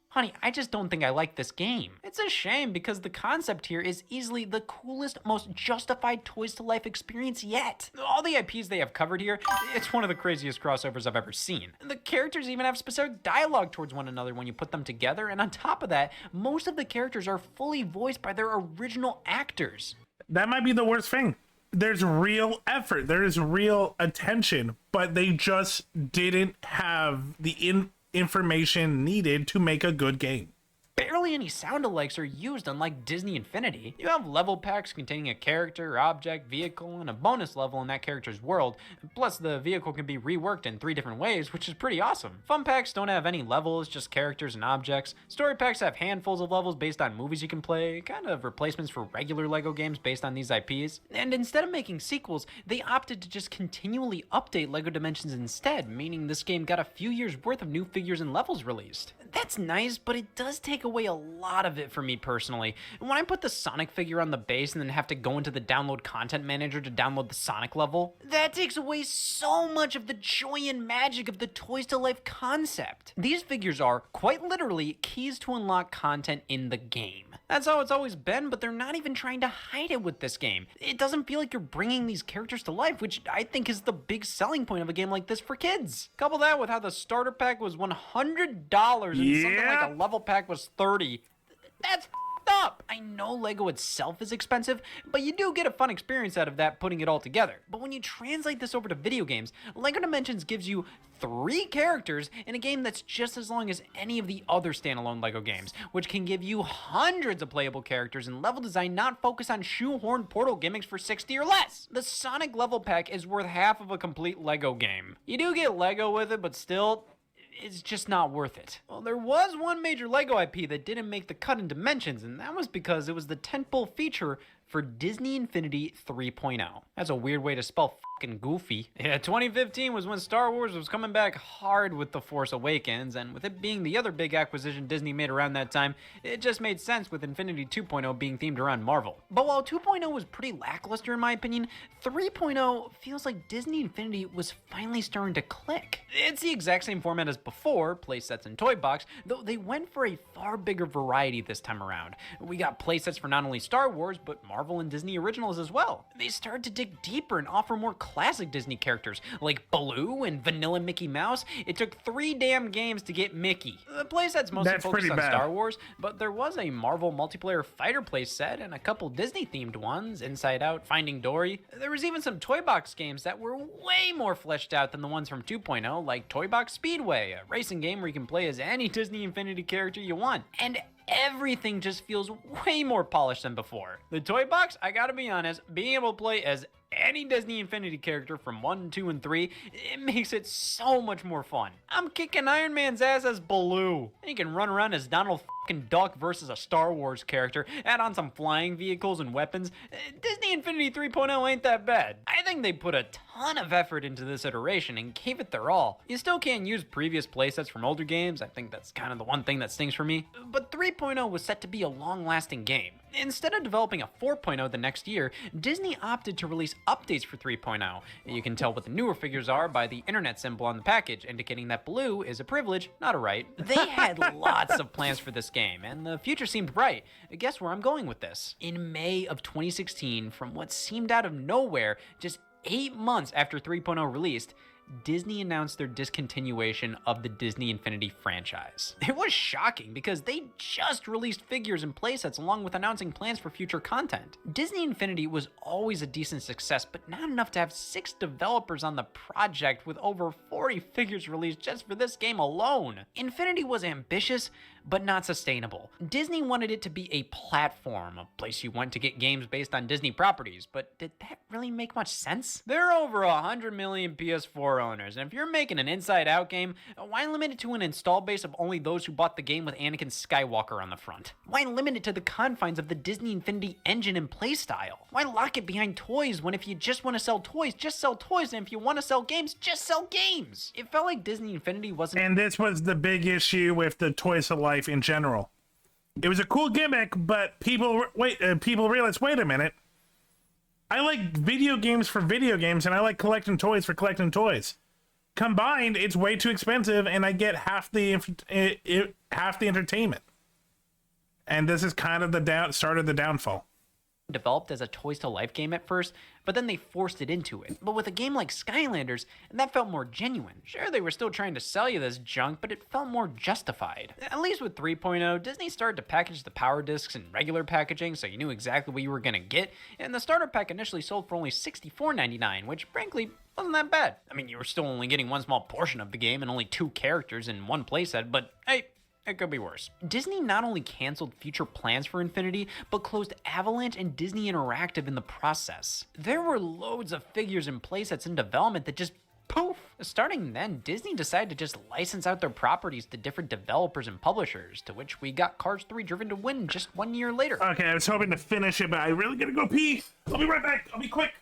Honey, I just don't think I like this game. It's a shame because the concept here is easily the coolest, most justified Toys to Life experience yet. All the IPs they have covered here, it's one of the craziest crossovers I've ever seen. The characters even have specific dialogue towards one another when you put them together, and on top of that, most of the characters are fully voiced by their original actors. That might be the worst thing. There's real effort, there is real attention, but they just didn't have the information needed to make a good game. Barely any sound-alikes are used, unlike Disney Infinity. You have level packs containing a character, object, vehicle, and a bonus level in that character's world. Plus, the vehicle can be reworked in 3 different ways, which is pretty awesome. Fun packs don't have any levels, just characters and objects. Story packs have handfuls of levels based on movies you can play, kind of replacements for regular LEGO games based on these IPs. And instead of making sequels, they opted to just continually update LEGO Dimensions instead, meaning this game got a few years worth of new figures and levels released. That's nice, but it does take away a lot of it for me personally. When I put the Sonic figure on the base and then have to go into the download content manager to download the Sonic level, that takes away so much of the joy and magic of the Toys to Life concept. These figures are, quite literally, keys to unlock content in the game. That's how it's always been, but they're not even trying to hide it with this game. It doesn't feel like you're bringing these characters to life, which I think is the big selling point of a game like this for kids. Couple that with how the starter pack was $100 and something like a level pack was $30. That's f***ed up. I know LEGO itself is expensive, but you do get a fun experience out of that putting it all together. But when you translate this over to video games, LEGO Dimensions gives you 3 characters in a game that's just as long as any of the other standalone LEGO games, which can give you hundreds of playable characters and level design not focused on shoehorned portal gimmicks for 60 or less. The Sonic level pack is worth half of a complete LEGO game. You do get LEGO with it, but still, it's just not worth it. Well, there was one major LEGO IP that didn't make the cut in Dimensions, and that was because it was the tentpole feature for Disney Infinity 3.0. That's a weird way to spell fucking goofy. Yeah, 2015 was when Star Wars was coming back hard with The Force Awakens, and with it being the other big acquisition Disney made around that time, it just made sense with Infinity 2.0 being themed around Marvel. But while 2.0 was pretty lackluster in my opinion, 3.0 feels like Disney Infinity was finally starting to click. It's the exact same format as before, playsets and toy box, though they went for a far bigger variety this time around. We got playsets for not only Star Wars, but Marvel Marvel and Disney originals as well. They started to dig deeper and offer more classic Disney characters like Baloo and Vanilla Mickey Mouse. It took 3 damn games to get Mickey. The playset's mostly focused on Star Wars, but there was a Marvel multiplayer fighter playset and a couple Disney-themed ones, Inside Out, Finding Dory. There was even some Toy Box games that were way more fleshed out than the ones from 2.0, like Toy Box Speedway, a racing game where you can play as any Disney Infinity character you want. And everything just feels way more polished than before. The Toy Box, I gotta be honest, being able to play as any Disney Infinity character from 1, 2, and 3, it makes it so much more fun. I'm kicking Iron Man's ass as Baloo. And you can run around as Donald fucking Duck versus a Star Wars character, add on some flying vehicles and weapons. Disney Infinity 3.0 ain't that bad. I think they put a ton of effort into this iteration and gave it their all. You still can't use previous playsets from older games. I think that's kind of the one thing that stings for me. But 3.0 was set to be a long-lasting game. Instead of developing a 4.0 the next year, Disney opted to release updates for 3.0. You can tell what the newer figures are by the internet symbol on the package, indicating that blue is a privilege, not a right. They had lots of plans for this game, and the future seemed bright. Guess where I'm going with this? In May of 2016, from what seemed out of nowhere, just 8 months after 3.0 released, Disney announced their discontinuation of the Disney Infinity franchise. It was shocking because they just released figures and playsets along with announcing plans for future content. Disney Infinity was always a decent success, but not enough to have 6 developers on the project with over 40 figures released just for this game alone. Infinity was ambitious, but not sustainable. Disney wanted it to be a platform, a place you went to get games based on Disney properties, but did that really make much sense? There are over 100 million PS4 owners, and if you're making an Inside Out game, why limit it to an install base of only those who bought the game with Anakin Skywalker on the front? Why limit it to the confines of the Disney Infinity engine and playstyle? Why lock it behind toys when if you just want to sell toys, just sell toys, and if you want to sell games, just sell games? It felt like Disney Infinity wasn't... And this was the big issue with the Toys to Life in general. It was a cool gimmick, but people realized, wait a minute, I like video games for video games, and I like collecting toys for collecting toys. Combined, it's way too expensive, and I get half the entertainment. And this is kind of the start of the downfall. Developed as a Toys to Life game at first, but then they forced it into it. But with a game like Skylanders, that felt more genuine. Sure, they were still trying to sell you this junk, but it felt more justified. At least with 3.0, Disney started to package the power discs in regular packaging so you knew exactly what you were gonna get, and the starter pack initially sold for only $64.99, which frankly wasn't that bad. I mean, you were still only getting one small portion of the game and only 2 characters in one playset, but hey, it could be worse. Disney not only canceled future plans for Infinity, but closed Avalanche and Disney Interactive in the process. There were loads of figures and playsets in development that just poof. Starting then, Disney decided to just license out their properties to different developers and publishers, to which we got Cars 3 Driven to Win just 1 year later. Okay, I was hoping to finish it, but I really gotta go pee. I'll be right back. I'll be quick.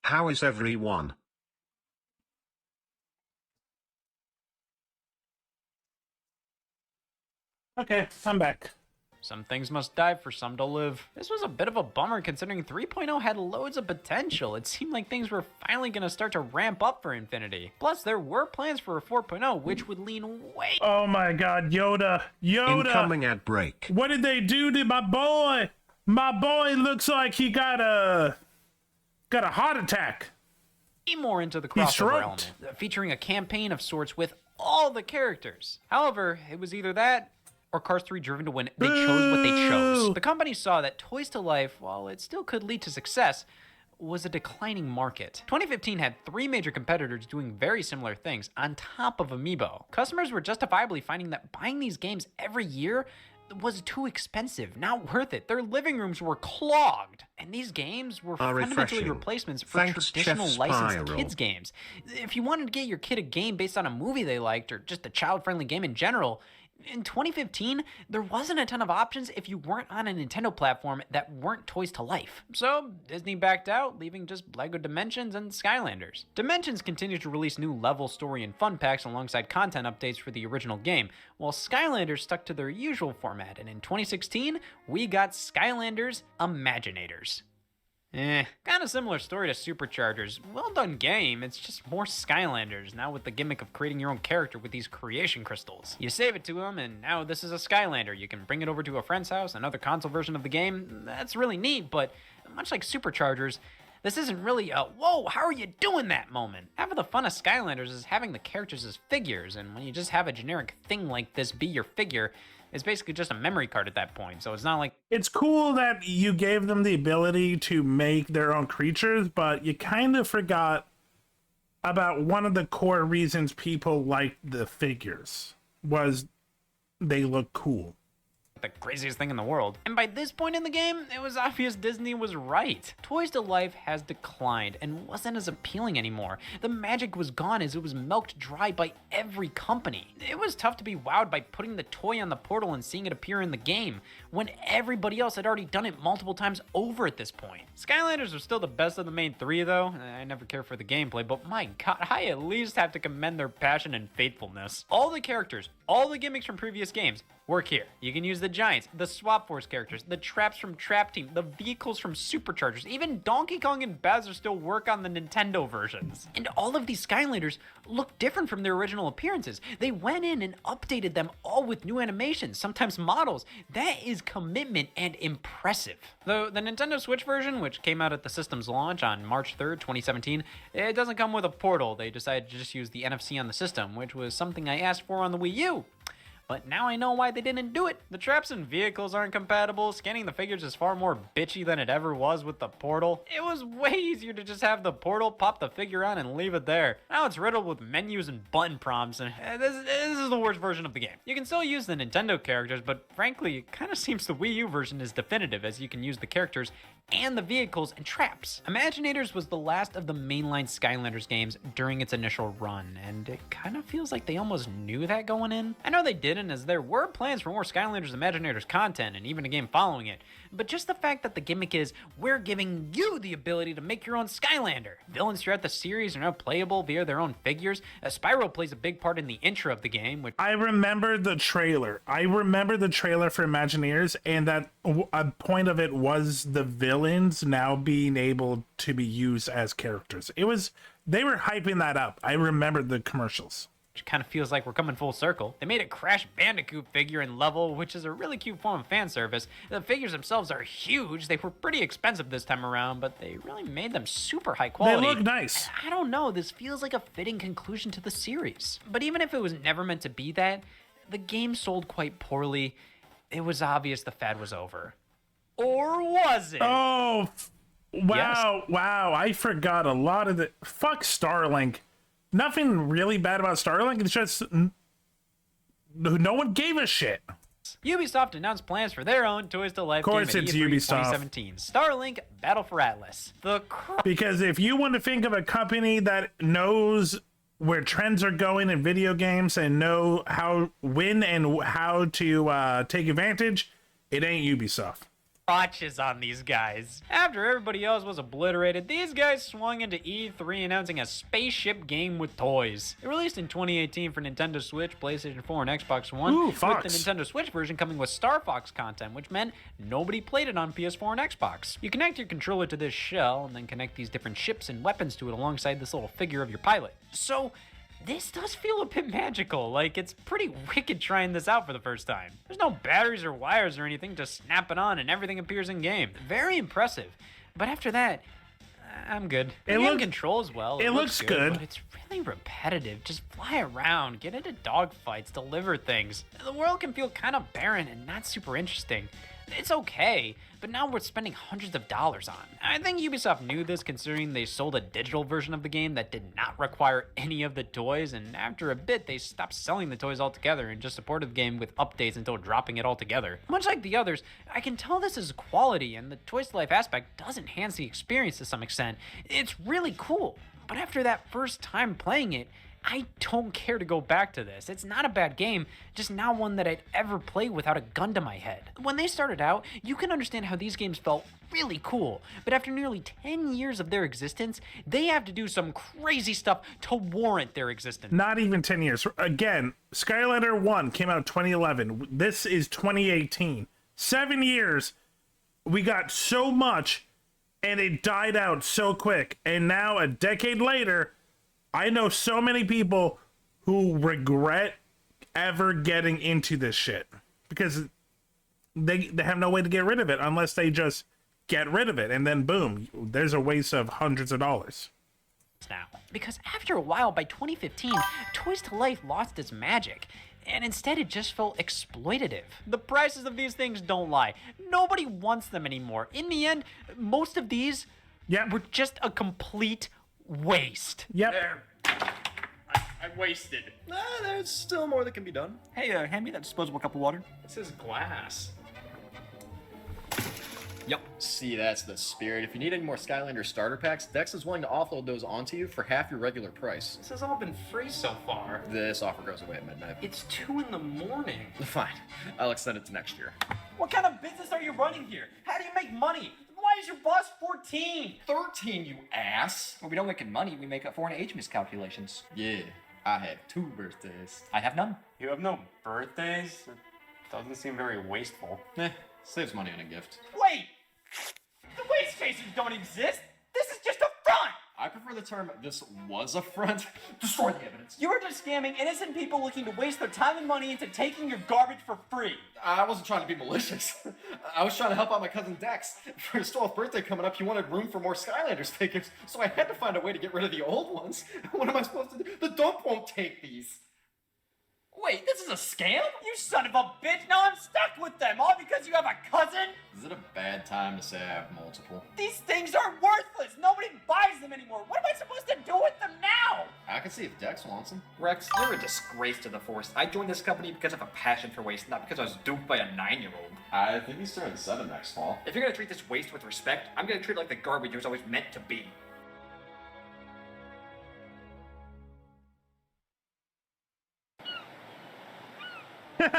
How is everyone? Okay, I'm back. Some things must die for some to live. This was a bit of a bummer considering 3.0 had loads of potential. It seemed like things were finally going to start to ramp up for Infinity. Plus, there were plans for a 4.0, which would lean way... Oh my god, Yoda! Yoda! Incoming ad break. What did they do to my boy? My boy looks like he got a heart attack. More into the crossover element, featuring a campaign of sorts with all the characters. However, it was either that or Cars 3 Driven to Win, they chose what they chose. Boo! The company saw that Toys to Life, while it still could lead to success, was a declining market. 2015 had 3 major competitors doing very similar things on top of Amiibo. Customers were justifiably finding that buying these games every year was too expensive, not worth it. Their living rooms were clogged. And these games were fundamentally refreshing. replacements for Thanks, traditional Chef licensed Spiral. kids games. If you wanted to get your kid a game based on a movie they liked or just a child-friendly game in general, in 2015, there wasn't a ton of options if you weren't on a Nintendo platform that weren't Toys to Life. So Disney backed out, leaving just LEGO Dimensions and Skylanders. Dimensions continued to release new level, story, and fun packs alongside content updates for the original game, while Skylanders stuck to their usual format, and in 2016, we got Skylanders Imaginators. Kind of similar story to Superchargers. Well done game, it's just more Skylanders, now with the gimmick of creating your own character with these creation crystals. You save it to them, and now this is a Skylander. You can bring it over to a friend's house, another console version of the game. That's really neat, but much like Superchargers, this isn't really a, whoa, how are you doing that moment? Half of the fun of Skylanders is having the characters as figures, and when you just have a generic thing like this be your figure, it's basically just a memory card at that point, so it's not like... It's cool that you gave them the ability to make their own creatures, but you kind of forgot about one of the core reasons people liked the figures, was they look cool. The craziest thing in the world. And by this point in the game, it was obvious Disney was right. Toys to Life has declined and wasn't as appealing anymore. The magic was gone as it was milked dry by every company. It was tough to be wowed by putting the toy on the portal and seeing it appear in the game, when everybody else had already done it multiple times over at this point. Skylanders are still the best of the main 3 though. I never care for the gameplay, but my god, I at least have to commend their passion and faithfulness. All the characters, all the gimmicks from previous games, work here. You can use the Giants, the Swap Force characters, the traps from Trap Team, the vehicles from Superchargers, even Donkey Kong and Bowser still work on the Nintendo versions. And all of these Skylanders look different from their original appearances. They went in and updated them all with new animations, sometimes models. That is commitment and impressive. Though the Nintendo Switch version, which came out at the system's launch on March 3rd, 2017, it doesn't come with a portal. They decided to just use the NFC on the system, which was something I asked for on the Wii U. But now I know why they didn't do it. The traps and vehicles aren't compatible. Scanning the figures is far more bitchy than it ever was with the portal. It was way easier to just have the portal, pop the figure on, and leave it there. Now it's riddled with menus and button prompts, and this is the worst version of the game. You can still use the Nintendo characters, but frankly, it kind of seems the Wii U version is definitive, as you can use the characters and the vehicles and traps. Imaginators was the last of the mainline Skylanders games during its initial run, and it kind of feels like they almost knew that going in. I know they didn't, as there were plans for more Skylanders Imaginators content and even a game following it, but just the fact that the gimmick is, we're giving you the ability to make your own Skylander. Villains throughout the series are now playable via their own figures. Spyro plays a big part in the intro of the game, which... I remember the trailer. I remember the trailer for Imagineers, and that a point of it was the villains now being able to be used as characters. They were hyping that up. I remember the commercials. Which kind of feels like we're coming full circle. They made a Crash Bandicoot figure in level, which is a really cute form of fan service. The figures themselves are huge. They were pretty expensive this time around, but they really made them super high quality. They look nice. I don't know, this feels like a fitting conclusion to the series. But even if it was never meant to be that, the game sold quite poorly. It was obvious the fad was over. Or was it? Oh, wow, Yes. wow. I forgot a lot of the... Fuck Starlink. Nothing really bad about Starlink. It's just... No one gave a shit. Ubisoft announced plans for their own Toys to Life Of course game at it's E3 Ubisoft. 2017. Starlink Battle for Atlas. Because if you want to think of a company that knows where trends are going in video games and know when and how to take advantage, it ain't Ubisoft. Watches on these guys. After everybody else was obliterated, these guys swung into E3 announcing a spaceship game with toys. It released in 2018 for Nintendo Switch, PlayStation 4, and Xbox One, Ooh, with Fox. the Nintendo Switch version coming with Star Fox content, which meant nobody played it on PS4 and Xbox. You connect your controller to this shell, and then connect these different ships and weapons to it alongside this little figure of your pilot. So, this does feel a bit magical, like it's pretty wicked trying this out for the first time. There's no batteries or wires or anything, just snap it on and everything appears in game. Very impressive. But after that, I'm good. It The game look- controls well. it looks good. But it's really repetitive. Just fly around, get into dogfights, deliver things. The world can feel kind of barren and not super interesting. It's okay, but now we're spending hundreds of dollars on. I think Ubisoft knew this considering they sold a digital version of the game that did not require any of the toys, and after a bit they stopped selling the toys altogether and just supported the game with updates until dropping it altogether. Much like the others, I can tell this is quality, and the Toys to Life aspect does enhance the experience to some extent. It's really cool, but after that first time playing it, I don't care to go back to this. It's not a bad game, just not one that I'd ever play without a gun to my head. When they started out, you can understand how these games felt really cool, but after nearly 10 years of their existence, they have to do some crazy stuff to warrant their existence. Not even 10 years. Again, Skylander 1 came out 2011. This is 2018. 7 years. We got so much, and it died out so quick. And now, a decade later, I know so many people who regret ever getting into this shit because they have no way to get rid of it unless they just get rid of it, and then boom, there's a waste of hundreds of dollars. Now, because after a while, by 2015, Toys to Life lost its magic, and instead it just felt exploitative. The prices of these things don't lie. Nobody wants them anymore. In the end, most of these were just a complete waste. Yep. There. I wasted. There's still more that can be done. Hey, hand me that disposable cup of water. This is glass. Yep. See, that's the spirit. If you need any more Skylander starter packs, Dex is willing to offload those onto you for half your regular price. This has all been free so far. This offer goes away at midnight. It's 2 in the morning. Fine. I'll extend it to next year. What kind of business are you running here? How do you make money? Why is your boss 14? 13, you ass! Well, we don't make it money. We make up for an age miscalculations. Yeah, I have 2 birthdays. I have none. You have no birthdays? It doesn't seem very wasteful. Saves money on a gift. Wait! The waste chasers don't exist! This is just a front! I prefer the term, this was a front. Destroy the evidence. You are just scamming innocent people looking to waste their time and money into taking your garbage for free. I wasn't trying to be malicious. I was trying to help out my cousin Dex. For his 12th birthday coming up, he wanted room for more Skylanders figures, so I had to find a way to get rid of the old ones. What am I supposed to do? The dump won't take these. Wait, this is a scam? You son of a bitch! Now I'm stuck with them, all because you have a cousin? Is it a bad time to say I have multiple? These things are worthless! Nobody buys them anymore! What am I supposed to do with them now? I can see if Dex wants them. Rex, you're a disgrace to the Force. I joined this company because of a passion for waste, not because I was duped by a 9-year-old. I think he's turning 7 next fall. If you're gonna treat this waste with respect, I'm gonna treat it like the garbage it was always meant to be. Well,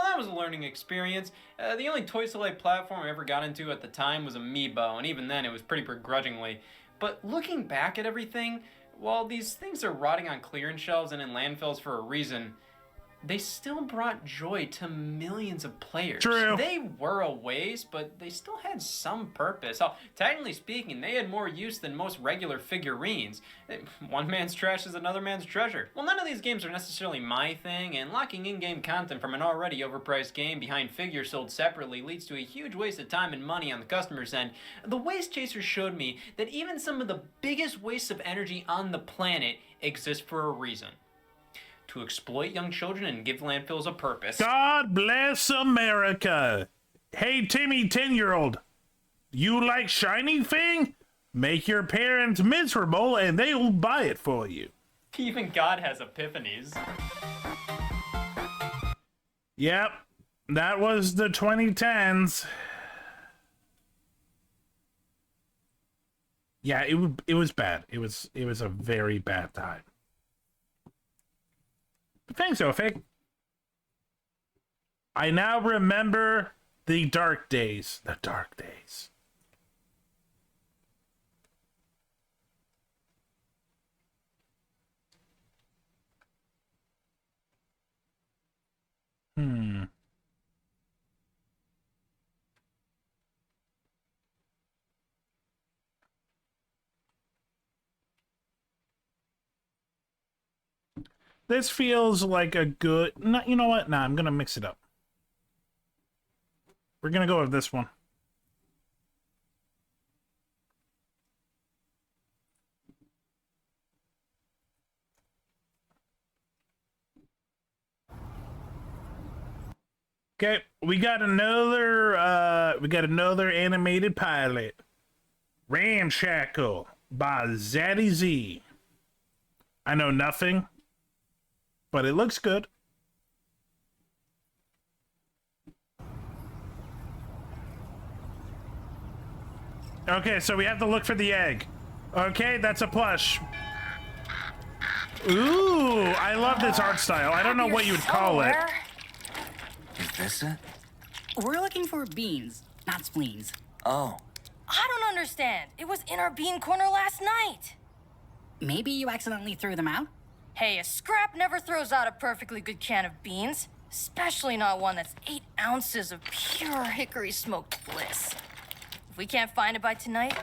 that was a learning experience. The only Toys to Life platform I ever got into at the time was Amiibo, and even then it was pretty begrudgingly. But looking back at everything, while these things are rotting on clearance shelves and in landfills for a reason, they still brought joy to millions of players. True. They were a waste, but they still had some purpose. Oh, technically speaking, they had more use than most regular figurines. One man's trash is another man's treasure. Well, none of these games are necessarily my thing, and locking in-game content from an already overpriced game behind figures sold separately leads to a huge waste of time and money on the customer's end. The Waste Chasers showed me that even some of the biggest wastes of energy on the planet exist for a reason. To exploit young children and give landfills a purpose. God bless America. Hey, Timmy, 10-year-old. You like shiny thing? Make your parents miserable and they will buy it for you. Even God has epiphanies. Yep, that was the 2010s. Yeah, it was bad. It was a very bad time. But thanks, Ofig. I now remember the dark days. The dark days. This feels like a good... No, you know what? Nah, I'm gonna mix it up. We're gonna go with this one. Okay, we got another animated pilot. Ramshackle by Zaddy Z. I know nothing, but it looks good. Okay, so we have to look for the egg. Okay, that's a plush. Ooh, I love this art style. I don't know what you would call it. Is this it? We're looking for beans, not spleens. Oh. I don't understand. It was in our bean corner last night. Maybe you accidentally threw them out? Hey, a scrap never throws out a perfectly good can of beans. Especially not one that's 8 ounces of pure hickory smoked bliss. If we can't find it by tonight,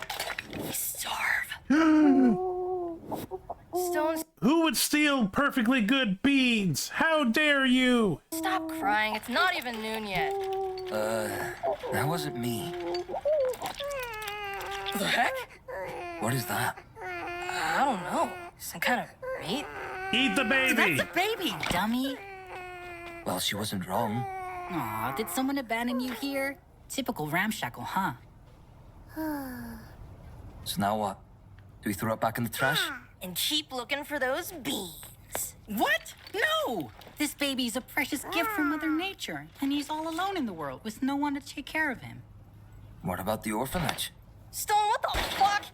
we starve. Stones. Who would steal perfectly good beans? How dare you? Stop crying. It's not even noon yet. That wasn't me. The heck? What is that? I don't know. Some kind of meat? Eat the baby! That's a baby, dummy. Well, she wasn't wrong. Aw, did someone abandon you here? Typical ramshackle, huh? So now what? Do we throw it back in the trash? And keep looking for those beans. What? No! This baby's a precious gift from Mother Nature, and he's all alone in the world with no one to take care of him. What about the orphanage? Stone, what the fuck?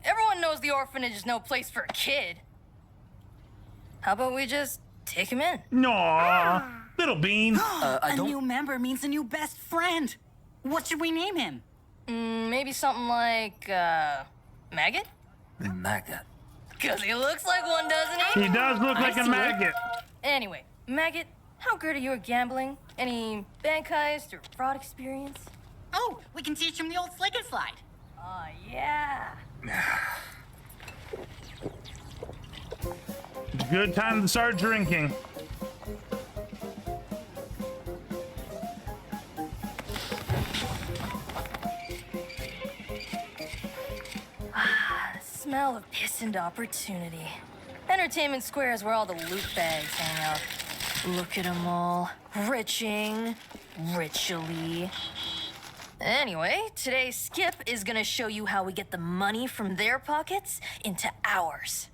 Everyone knows the orphanage is no place for a kid. How about we just take him in? Aw, little bean. A new member means a new best friend. What should we name him? Maybe something like, Maggot? Maggot. Because he looks like one, doesn't he? He does look like a maggot. Anyway, Maggot, how good are you at gambling? Any bank heist or fraud experience? Oh, we can teach him the old slick and slide. Oh, yeah. It's a good time to start drinking. Smell of piss and opportunity. Entertainment Square is where all the loot bags hang out. Look at them all. Riching. Ritually. Anyway, today's skip is gonna show you how we get the money from their pockets into ours.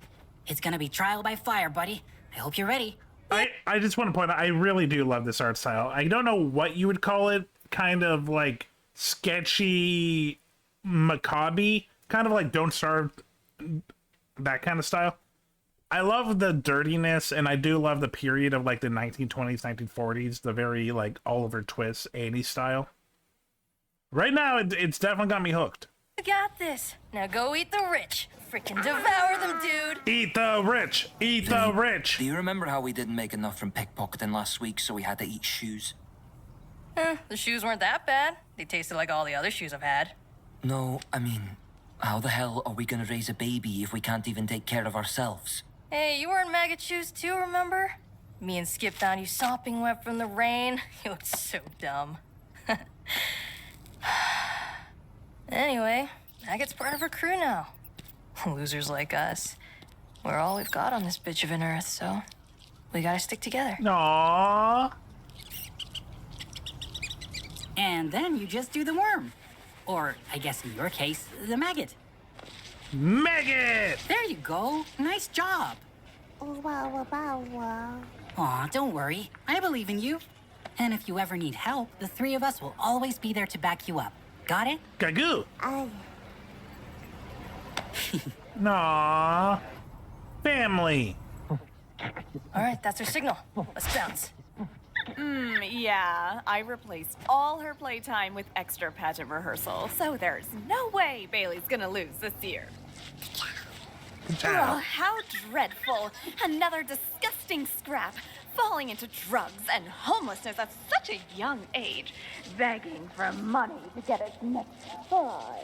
It's gonna be trial by fire, buddy. I hope you're ready. I just want to point out, I really do love this art style. I don't know what you would call it. Kind of like sketchy, macabre. Kind of like Don't Starve, that kind of style. I love the dirtiness, and I do love the period of like the 1920s, 1940s, the very like Oliver Twist 80s style. Right now, it's definitely got me hooked. You got this. Now go eat the rich. Freaking devour them, dude. Eat the rich. Eat the rich. Do you remember how we didn't make enough from pickpocketing last week, so we had to eat shoes? The shoes weren't that bad. They tasted like all the other shoes I've had. No, I mean, how the hell are we gonna raise a baby if we can't even take care of ourselves? Hey, you were in maggot shoes too, remember? Me and Skip found you sopping wet from the rain. You looked so dumb. Anyway, Maggot's part of our crew now. Losers like us. We're all we've got on this bitch of an earth, so we gotta stick together. Aww. And then you just do the worm. Or, I guess in your case, the maggot. Maggot! There you go. Nice job. Aw, don't worry. I believe in you. And if you ever need help, the three of us will always be there to back you up. Got it? Gagoo! Aww. Family. All right, that's our signal. Let's bounce. Yeah, I replaced all her playtime with extra pageant rehearsal, so there's no way Bailey's gonna lose this year. Oh, how dreadful. Another disgusting scrap, falling into drugs and homelessness at such a young age, begging for money to get its next high.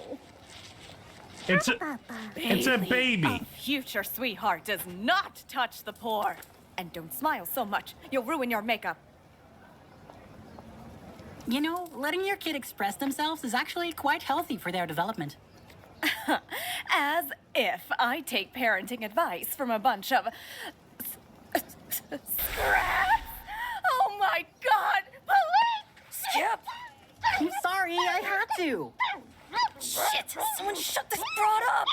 It's a baby. A future sweetheart does not touch the poor. And don't smile so much. You'll ruin your makeup. You know, letting your kid express themselves is actually quite healthy for their development. As if I take parenting advice from a bunch of scraps. Oh my God! Police! Skip! I'm sorry, I had to. Shit! Someone shut this broad up!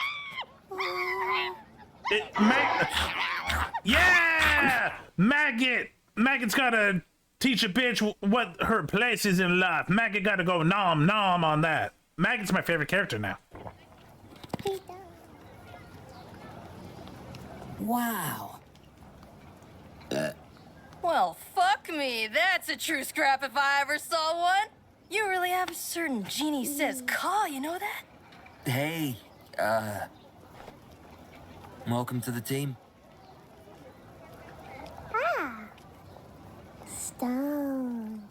Yeah! Maggot! Maggot's gotta teach a bitch what her place is in life. Maggot gotta go nom nom on that. Maggot's my favorite character now. Wow. Well, fuck me. That's a true scrap if I ever saw one. You really have a certain Genie Says Caw, you know that? Hey, welcome to the team. Stone.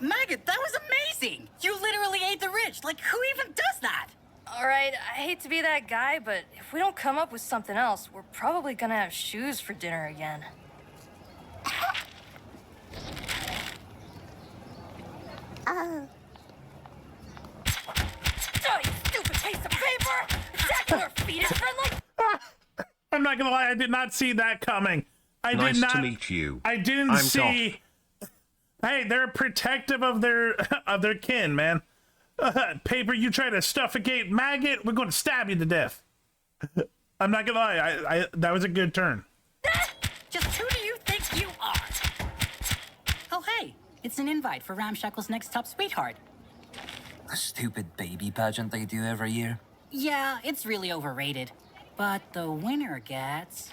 Maggot, that was amazing! You literally ate the rich. Like, who even does that? All right, I hate to be that guy, but if we don't come up with something else, we're probably gonna have shoes for dinner again. Oh. Oh, you stupid piece of paper! Exactly where feet is friendly! I'm not gonna lie, I did not see that coming. I Nice did not. to meet you. I didn't I'm see. Hey, they're protective of their kin, man. Paper, you try to suffocate Maggot, we're going to stab you to death. I'm not gonna lie, I that was a good turn. Just who do you think you are? Oh, hey, it's an invite for Ramshackle's Next Top Sweetheart. A stupid baby pageant they do every year. Yeah, it's really overrated. But the winner gets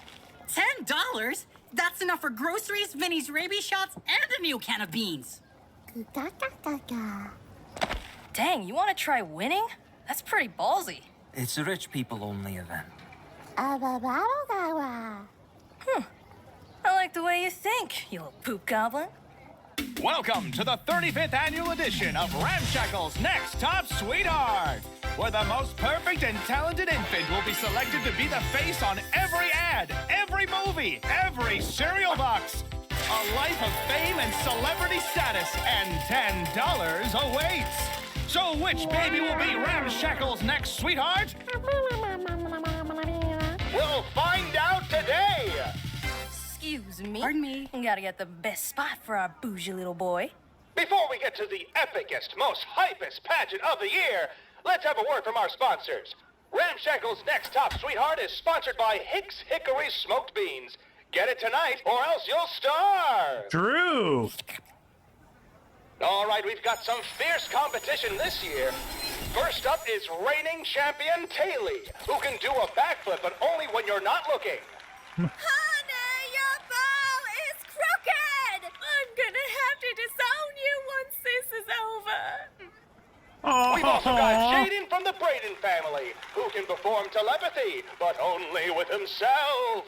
$10? That's enough for groceries, Vinny's rabies shots, and a new can of beans. Dang, you want to try winning? That's pretty ballsy. It's a rich people only event. I like the way you think, you little poop goblin. Welcome to the 35th annual edition of Ramshackle's Next Top Sweetheart, where the most perfect and talented infant will be selected to be the face on every ad, every movie, every cereal box. A life of fame and celebrity status, and $10 awaits. So which baby will be Ramshackle's next sweetheart? We'll find out today! Excuse me. Pardon me. We gotta get the best spot for our bougie little boy. Before we get to the epicest, most hypest pageant of the year, let's have a word from our sponsors. Ramshackle's Next Top Sweetheart is sponsored by Hicks Hickory Smoked Beans. Get it tonight, or else you'll starve! Drew! All right, we've got some fierce competition this year. First up is reigning champion Taylor, who can do a backflip, but only when you're not looking. Honey, your ball is crooked! I'm gonna have to disown you once this is over. Oh. We've also got Jaden from the Braden family, who can perform telepathy, but only with himself.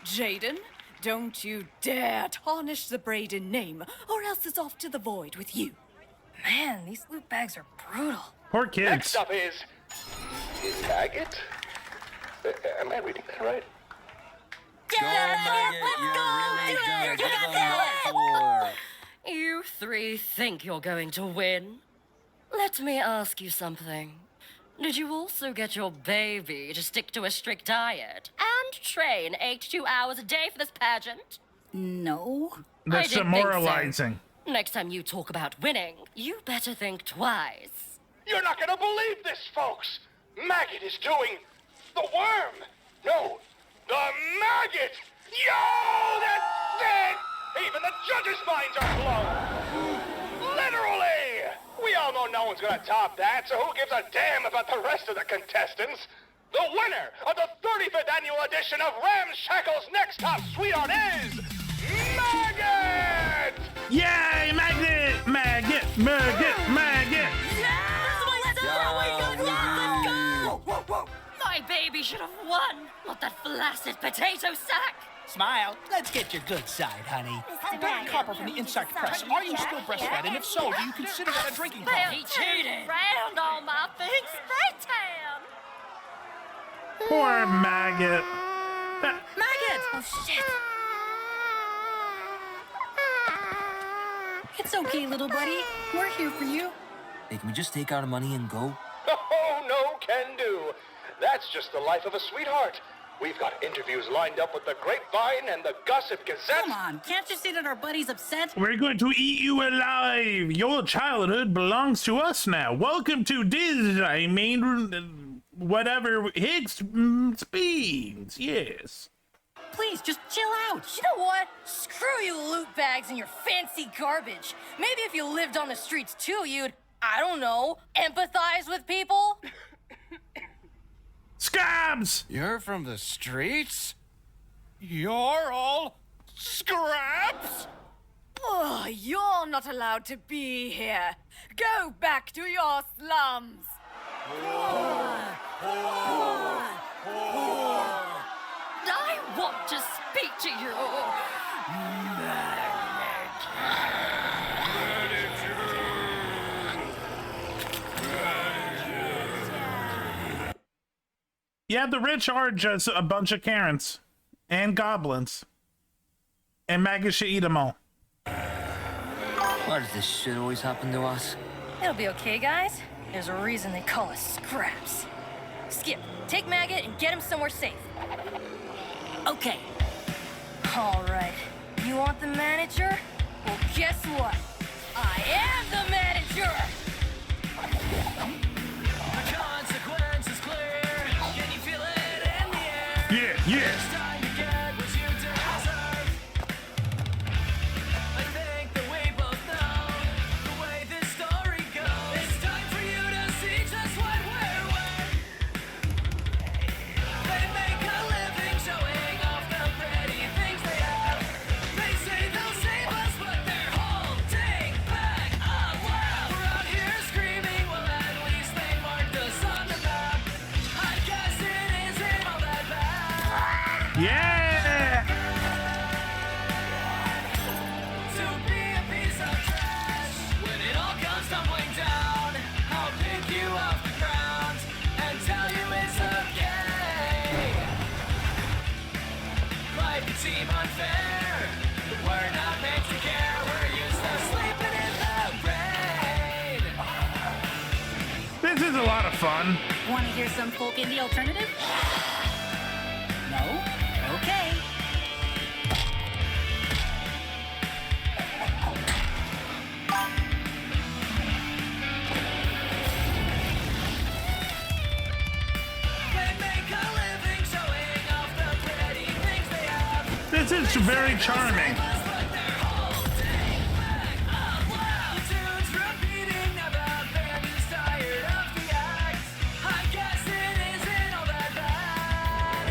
Jaden, don't you dare tarnish the Braden name, or else it's off to the void with you. Man, these loot bags are brutal. Poor kids. Next up is Maggot. Am I reading that right? You three think you're going to win? Let me ask you something. Did you also get your baby to stick to a strict diet and train 82 hours a day for this pageant? No. That's demoralizing. So. Next time you talk about winning, you better think twice. You're not gonna believe this, folks! Maggot is doing the worm! No, the maggot! Yo, that's it! Even the judges' minds are blown! Literally! We all know no one's gonna top that, so who gives a damn about the rest of the contestants? The winner of the 35th annual edition of Ramshackle's Next Top Sweetheart is Maggot! Yay, Maggot! Maggot! Maggot! Maggot! My baby should have won, not that flaccid potato sack. Smile. Let's get your good side, honey. Barry Copper from the Inside Press. Are you still breastfed? And if so, do you consider that a drinking problem? He cheated. Round on my thing, spray tan. Poor Maggot. Maggot! Oh, shit. It's okay, little buddy. We're here for you. Hey, can we just take our money and go? Oh, no can do. That's just the life of a sweetheart. We've got interviews lined up with the Grapevine and the Gossip Gazette. Come on, can't you see that our buddy's upset? We're going to eat you alive. Your childhood belongs to us now. Welcome to Disney. I mean, whatever Higgs speeds. Yes. Please, just chill out. You know what? Screw you loot bags and your fancy garbage. Maybe if you lived on the streets too, you'd, I don't know, empathize with people? Scabs! You're from the streets? You're all scraps? Oh, you're not allowed to be here. Go back to your slums. I want to speak to you. Yeah, the rich are just a bunch of Karens and goblins. And maggots should eat them all. Why does this shit always happen to us? It'll be okay, guys. There's a reason they call us scraps. Skip, take Maggot and get him somewhere safe. Okay. All right. You want the manager? Well, guess what? I am the manager! The consequence is clear. Can you feel it in the air? Yeah, yeah. It's time to get what you deserve. I think that we both know the way this story goes. It's time for you to see just what we're worth. They make a living showing off the pretty things they have. They say they'll save us, but they're holding back. Oh, wow. We're out here screaming, well, at least they marked us on the map. I guess it isn't all that bad. Yeah! To be a piece of trash. When it all comes tumbling down, I'll pick you off the ground and tell you it's okay. Life can seem unfair, but we're not meant to care. We're used to sleeping in the rain. This is a lot of fun. Want to hear some folk indie alternative? No? Okay. They make a living showing off the pretty things they have. This is very charming. But they're holding back. Oh, wow. The tune's repeating about families tired of the act. I guess it isn't all that bad.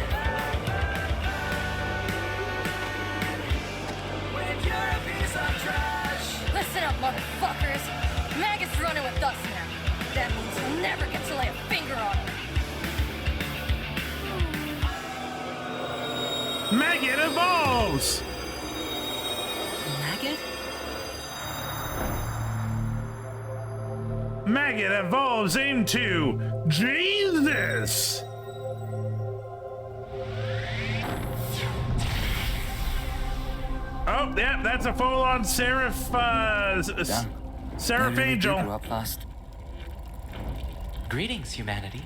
When you're a piece of trash. Listen up, motherfuckers. Maggot's running with us now. That means you'll never get to lay a finger on him. Maggot evolves! Maggot? Maggot evolves into Jesus! Oh, yeah, that's a full-on Seraph, Seraph Angel. Grew up fast. Greetings, humanity.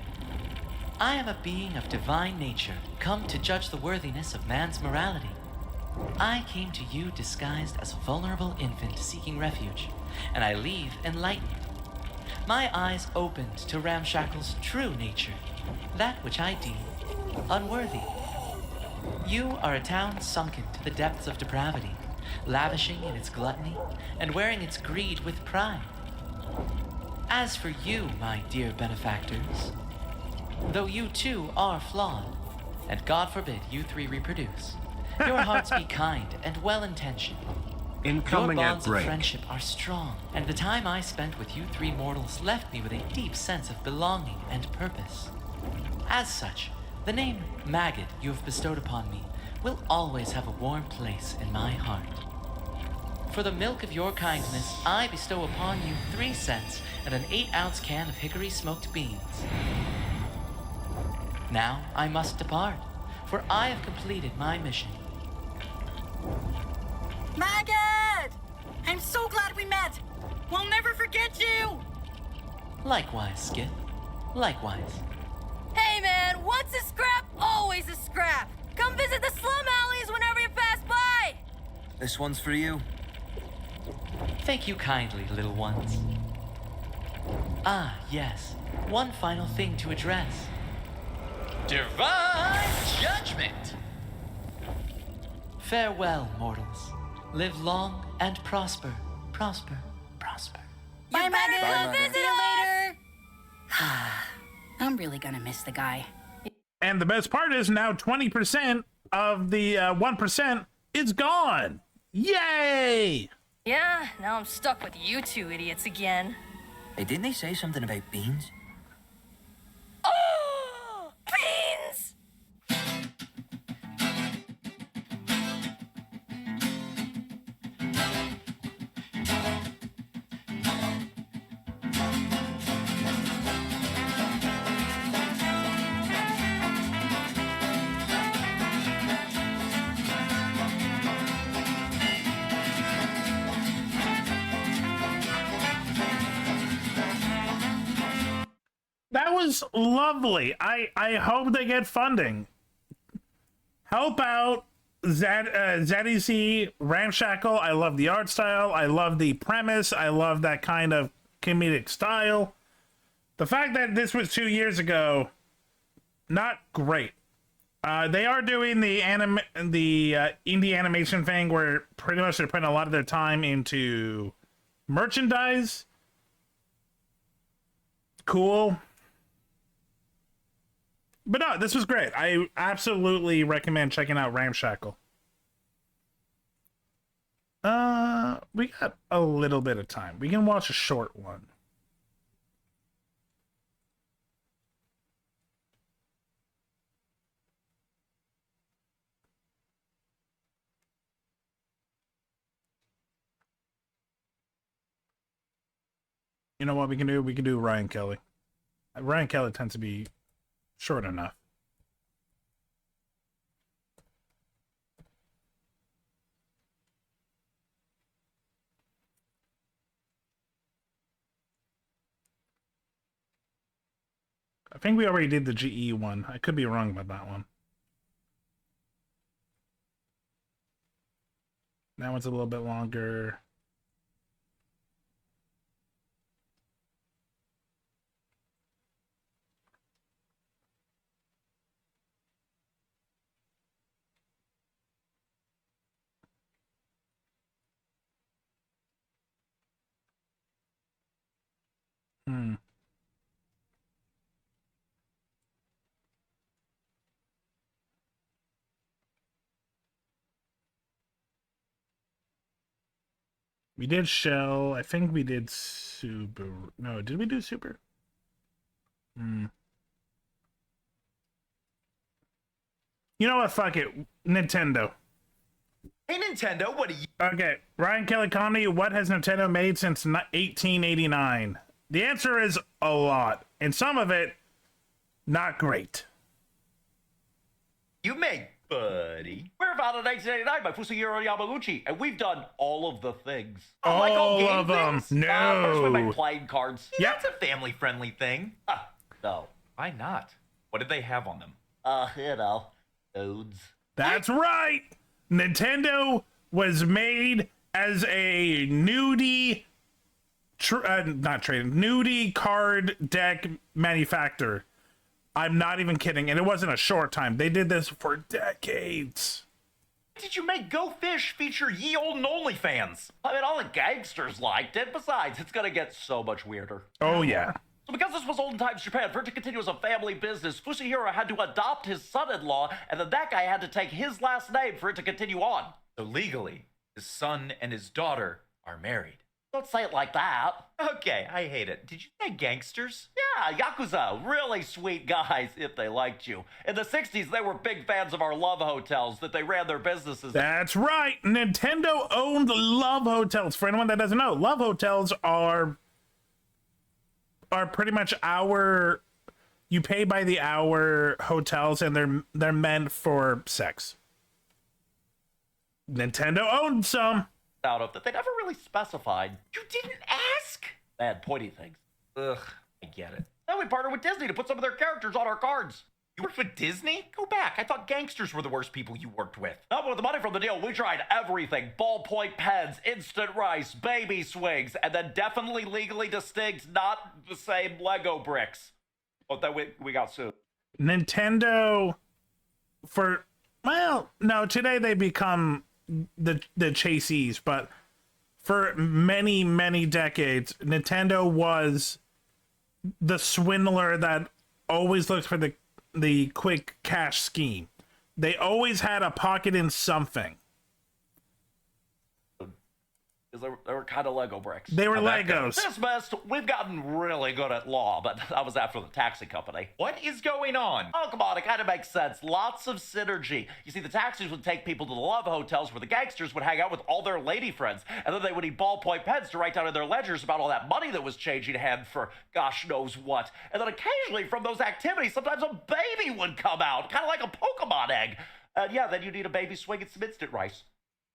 I am a being of divine nature, come to judge the worthiness of man's morality. I came to you disguised as a vulnerable infant seeking refuge, and I leave enlightened. My eyes opened to Ramshackle's true nature, that which I deem unworthy. You are a town sunken to the depths of depravity, lavishing in its gluttony and wearing its greed with pride. As for you, my dear benefactors, though you too are flawed, and God forbid you three reproduce, your hearts be kind and well-intentioned. Incoming Your at bonds of break. friendship are strong, and the time I spent with you three mortals left me with a deep sense of belonging and purpose. As such, the name Maggot you have bestowed upon me will always have a warm place in my heart. For the milk of your kindness, I bestow upon you 3 cents and an 8-ounce can of hickory smoked beans. Now I must depart, for I have completed my mission. Maggot! I'm so glad we met. We'll never forget you. Likewise, Skip. Likewise. Hey man, once a scrap, always a scrap. Come visit the slum alleys whenever you pass by. This one's for you. Thank you kindly, little ones. Ah, yes. One final thing to address. Divine judgment! Farewell, mortals. Live long and prosper. Prosper. Prosper. Bye, Maggot. Come visit See you us. later. I'm really gonna miss the guy. And the best part is now 20% of the 1% is gone. Yay! Yeah, now I'm stuck with you two idiots again. Hey, didn't they say something about beans? Oh! Beans! That was lovely. I hope they get funding. Help out ZEC Ramshackle. I love the art style. I love the premise. I love that kind of comedic style. The fact that this was 2 years ago, not great. They are doing the indie animation thing where pretty much they're putting a lot of their time into merchandise. Cool. But no, this was great. I absolutely recommend checking out Ramshackle. We got a little bit of time. We can watch a short one. You know what we can do? We can do Ryan Kelly. Ryan Kelly tends to be short enough. I think we already did the GE one. I could be wrong about that one. That one's a little bit longer. We did Shell. I think we did Super. No, did we do Super? You know what? Fuck it. Nintendo. Hey, Nintendo, what are you... Okay. Ryan Kelly comedy. What has Nintendo made since 1889? The answer is a lot. And some of it, not great. You made, buddy. We're founded in 1989 by Fusahiro Yamaguchi, and we've done all of the things. Like All game of them. things? No. First we made playing cards. Yep. That's a family-friendly thing. No. Why not? What did they have on them? Odes. That's right. Nintendo was made as a nudie card deck manufacturer. I'm not even kidding. And it wasn't a short time. They did this for decades. Did you make Go Fish feature ye olden OnlyFans? I mean, all the gangsters liked it. Besides, it's gonna get so much weirder. Oh, yeah. So because this was olden times Japan, for it to continue as a family business, Fusahiro had to adopt his son-in-law, and then that guy had to take his last name for it to continue on. So legally, his son and his daughter are married. Don't say it like that. Okay, I hate it. Did you say gangsters? Yeah, Yakuza. Really sweet guys, if they liked you. In the 60s, they were big fans of our love hotels that they ran their businesses. That's right. Nintendo owned love hotels. For anyone that doesn't know, love hotels are pretty much our you pay by the hour hotels, and they're meant for sex. Nintendo owned some. Out of that they never really specified. You didn't ask. They had pointy things. Ugh, I get it. Then we partnered with Disney to put some of their characters on our cards. You worked with Disney? Go back. I thought gangsters were the worst people you worked with. Not with the money from the deal. We tried everything. Ballpoint pens, instant rice, baby swings, and then definitely legally distinct, not the same Lego bricks. But then we got sued. Nintendo, no, today they become the chasees, but for many, many decades, Nintendo was the swindler that always looked for the quick cash scheme. They always had a pocket in something. Because they were kind of Lego bricks. They were Legos. Dismissed. We've gotten really good at law, but that was after the taxi company. What is going on? Oh, come on. It kind of makes sense. Lots of synergy. You see, the taxis would take people to the love hotels where the gangsters would hang out with all their lady friends, and then they would need ballpoint pens to write down in their ledgers about all that money that was changing hand for gosh knows what. And then occasionally from those activities, sometimes a baby would come out, kind of like a Pokemon egg. And yeah, then you need a baby swing and some instant rice.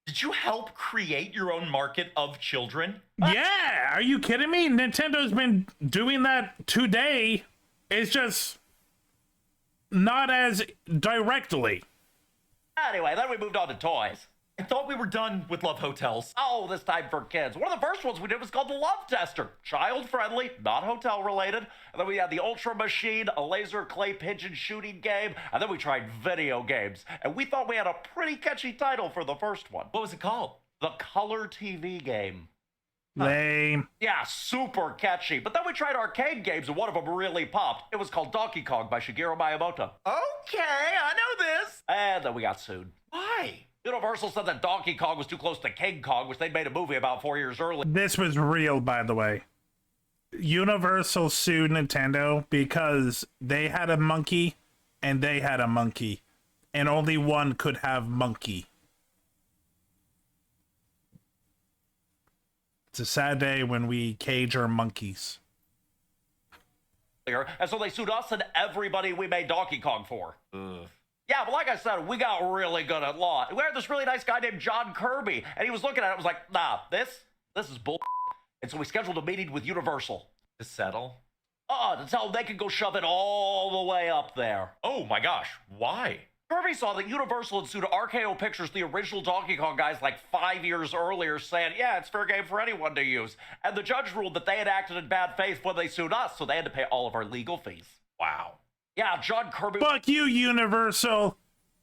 Did you help create your own market of children? Yeah, are you kidding me? Nintendo's been doing that today. It's just not as directly. Anyway, then we moved on to toys. I thought we were done with love hotels. Oh, this time for kids. One of the first ones we did was called the Love Tester. Child-friendly, not hotel-related. And then we had the Ultra Machine, a laser clay pigeon shooting game. And then we tried video games. And we thought we had a pretty catchy title for the first one. What was it called? The Color TV Game. Lame. Yeah, super catchy. But then we tried arcade games, and one of them really popped. It was called Donkey Kong by Shigeru Miyamoto. Okay, I know this. And then we got sued. Why? Universal said that Donkey Kong was too close to King Kong, which they'd made a movie about 4 years earlier. This was real, by the way. Universal sued Nintendo because they had a monkey and they had a monkey, and only one could have monkey. It's a sad day when we cage our monkeys. And so they sued us and everybody we made Donkey Kong for. Ugh. Yeah, but like I said, we got really good at law. We had this really nice guy named John Kirby, and he was looking at it and was like, nah, this is bull. And so we scheduled a meeting with Universal. To settle? To tell them they could go shove it all the way up there. Oh my gosh, why? Kirby saw that Universal had sued RKO Pictures, the original Donkey Kong guys, like 5 years earlier, saying, yeah, it's fair game for anyone to use. And the judge ruled that they had acted in bad faith when they sued us, so they had to pay all of our legal fees. Wow. Yeah, John Kirby... Fuck you, Universal!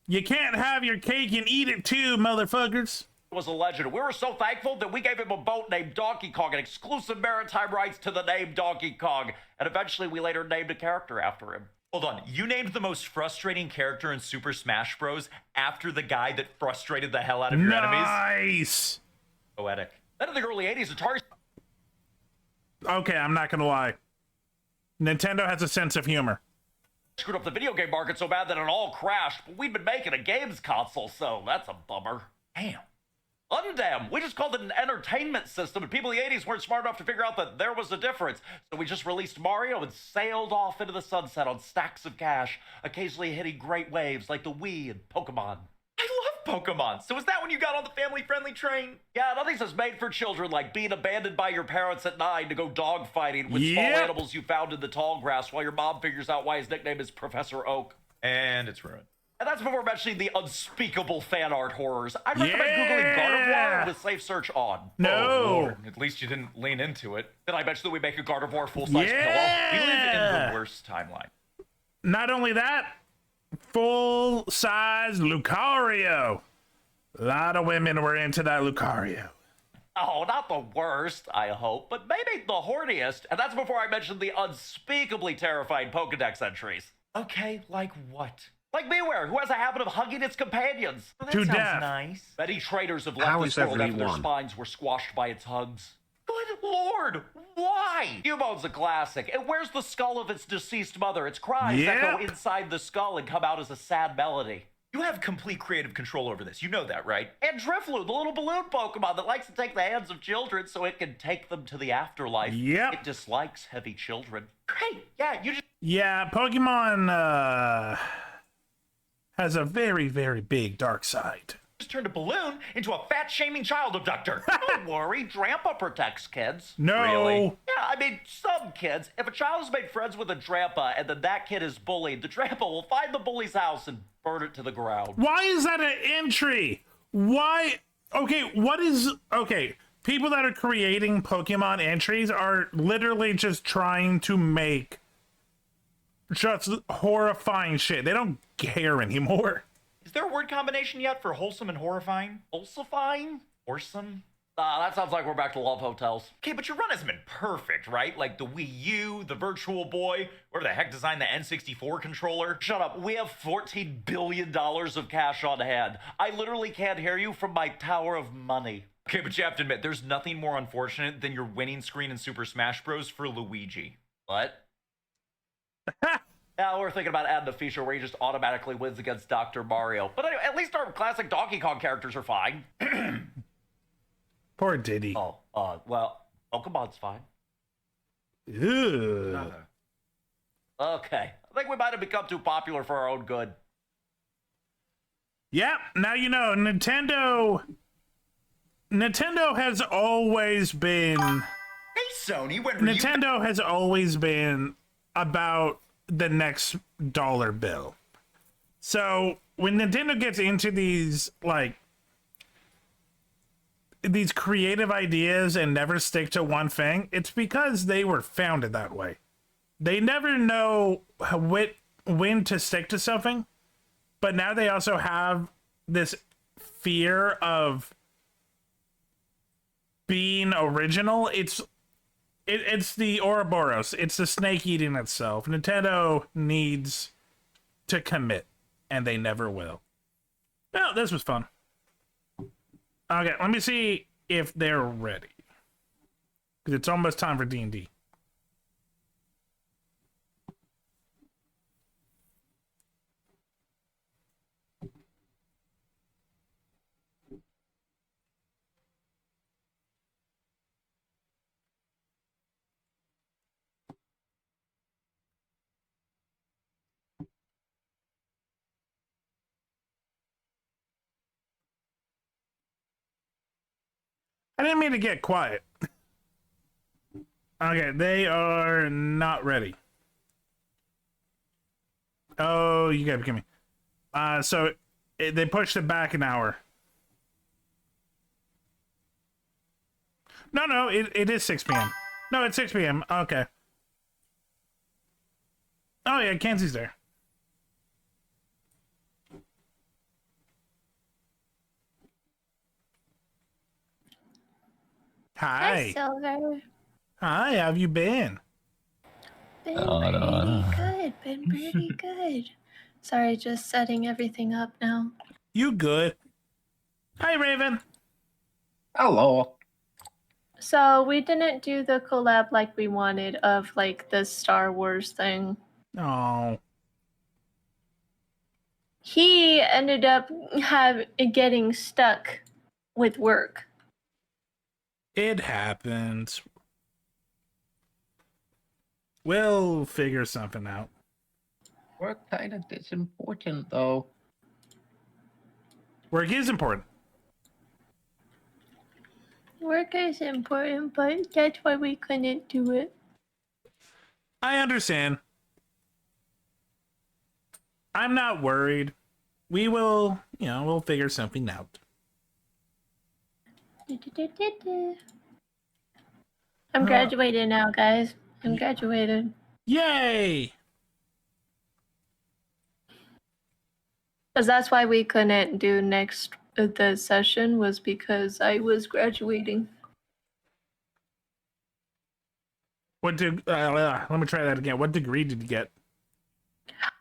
You can't have your cake and eat it too, motherfuckers! ...was a legend. We were so thankful that we gave him a boat named Donkey Kong and exclusive maritime rights to the name Donkey Kong. And eventually we later named a character after him. Hold on, you named the most frustrating character in Super Smash Bros. After the guy that frustrated the hell out of your enemies? Nice! Poetic. Then in the early 80s, Atari... Okay, I'm not gonna lie. Nintendo has a sense of humor. Screwed up the video game market so bad that it all crashed, but we'd been making a games console, so that's a bummer. Damn. Undamn, we just called it an entertainment system, and people in the 80s weren't smart enough to figure out that there was a difference. So we just released Mario and sailed off into the sunset on stacks of cash, occasionally hitting great waves like the Wii and Pokemon. I love Pokemon. So is that when you got on the family-friendly train? Yeah, nothing's as made for children like being abandoned by your parents at 9 to go dog fighting with small animals you found in the tall grass while your mom figures out why his nickname is Professor Oak. And it's ruined. And that's before mentioning the unspeakable fan art horrors. I'd recommend Googling Gardevoir with safe search on. No! Oh, Lord. At least you didn't lean into it. Did I mention that we make a Gardevoir full-size pillow? We live in the worst timeline. Not only that, full-size Lucario. A lot of women were into that Lucario. Oh, not the worst, I hope, but maybe the horniest. And that's before I mentioned the unspeakably terrifying Pokedex entries. Okay, like what? Like Beware, who has a habit of hugging its companions. Well, that sounds nice. Many traitors have left this world after their spines were squashed by its hugs. Good lord, why? Cubone's a classic. It wears the skull of its deceased mother. Its cries echo inside the skull and come out as a sad melody. You have complete creative control over this. You know that, right? And Drifloon, the little balloon Pokemon that likes to take the hands of children so it can take them to the afterlife. Yep. It dislikes heavy children. Great, yeah, you just... Yeah, Pokemon has a very, very big dark side. Just turned a balloon into a fat-shaming child abductor. Don't worry, Drampa protects kids. No. Really? Yeah, I mean, some kids. If a child has made friends with a Drampa and then that kid is bullied, the Drampa will find the bully's house and burn it to the ground. Why is that an entry? Why? Okay, what is... Okay, people that are creating Pokemon entries are literally just trying to make just horrifying shit. They don't care anymore. Is there a word combination yet for wholesome and horrifying? Wholesifying? Wholesome? That sounds like we're back to Love Hotels. Okay, but your run hasn't been perfect, right? Like the Wii U, the Virtual Boy, whoever the heck designed the N64 controller. Shut up, we have $14 billion of cash on hand. I literally can't hear you from my tower of money. Okay, but you have to admit, there's nothing more unfortunate than your winning screen in Super Smash Bros. For Luigi. What? Yeah, we're thinking about adding a feature where he just automatically wins against Dr. Mario. But anyway, at least our classic Donkey Kong characters are fine. Poor Diddy. Oh, well, Pokemon's fine. Ew. Okay, I think we might have become too popular for our own good. Yep, now you know, Nintendo has always been... Hey, Sony, when Nintendo has always been about the next dollar bill. So when Nintendo gets into these like these creative ideas and never stick to one thing, it's because they were founded that way. They never know when to stick to something, but now they also have this fear of being original. It's the Ouroboros. It's the snake eating itself. Nintendo needs to commit, and they never will. Well, this was fun. Okay, let me see if they're ready. Because it's almost time for D&D. I didn't mean to get quiet. Okay, they are not ready. Oh, you gotta give me. So they pushed it back an hour. No, it is 6 p.m. No, it's 6 p.m. Okay. Oh yeah, Kenzie's there. Hi. Silver. Hi, how have you been? Been pretty good. Been pretty good. Sorry, just setting everything up now. You good? Hi, Raven. Hello. So we didn't do the collab like we wanted of like the Star Wars thing. Oh. He ended up getting stuck with work. It happens. We'll figure something out. Work kind of is important, though. Work is important. Work is important, but that's why we couldn't do it. I understand. I'm not worried. We will, we'll figure something out. I'm graduated now, guys. I'm graduated. Yay! Because that's why we couldn't do the session was because I was graduating. Let me try that again. What degree did you get?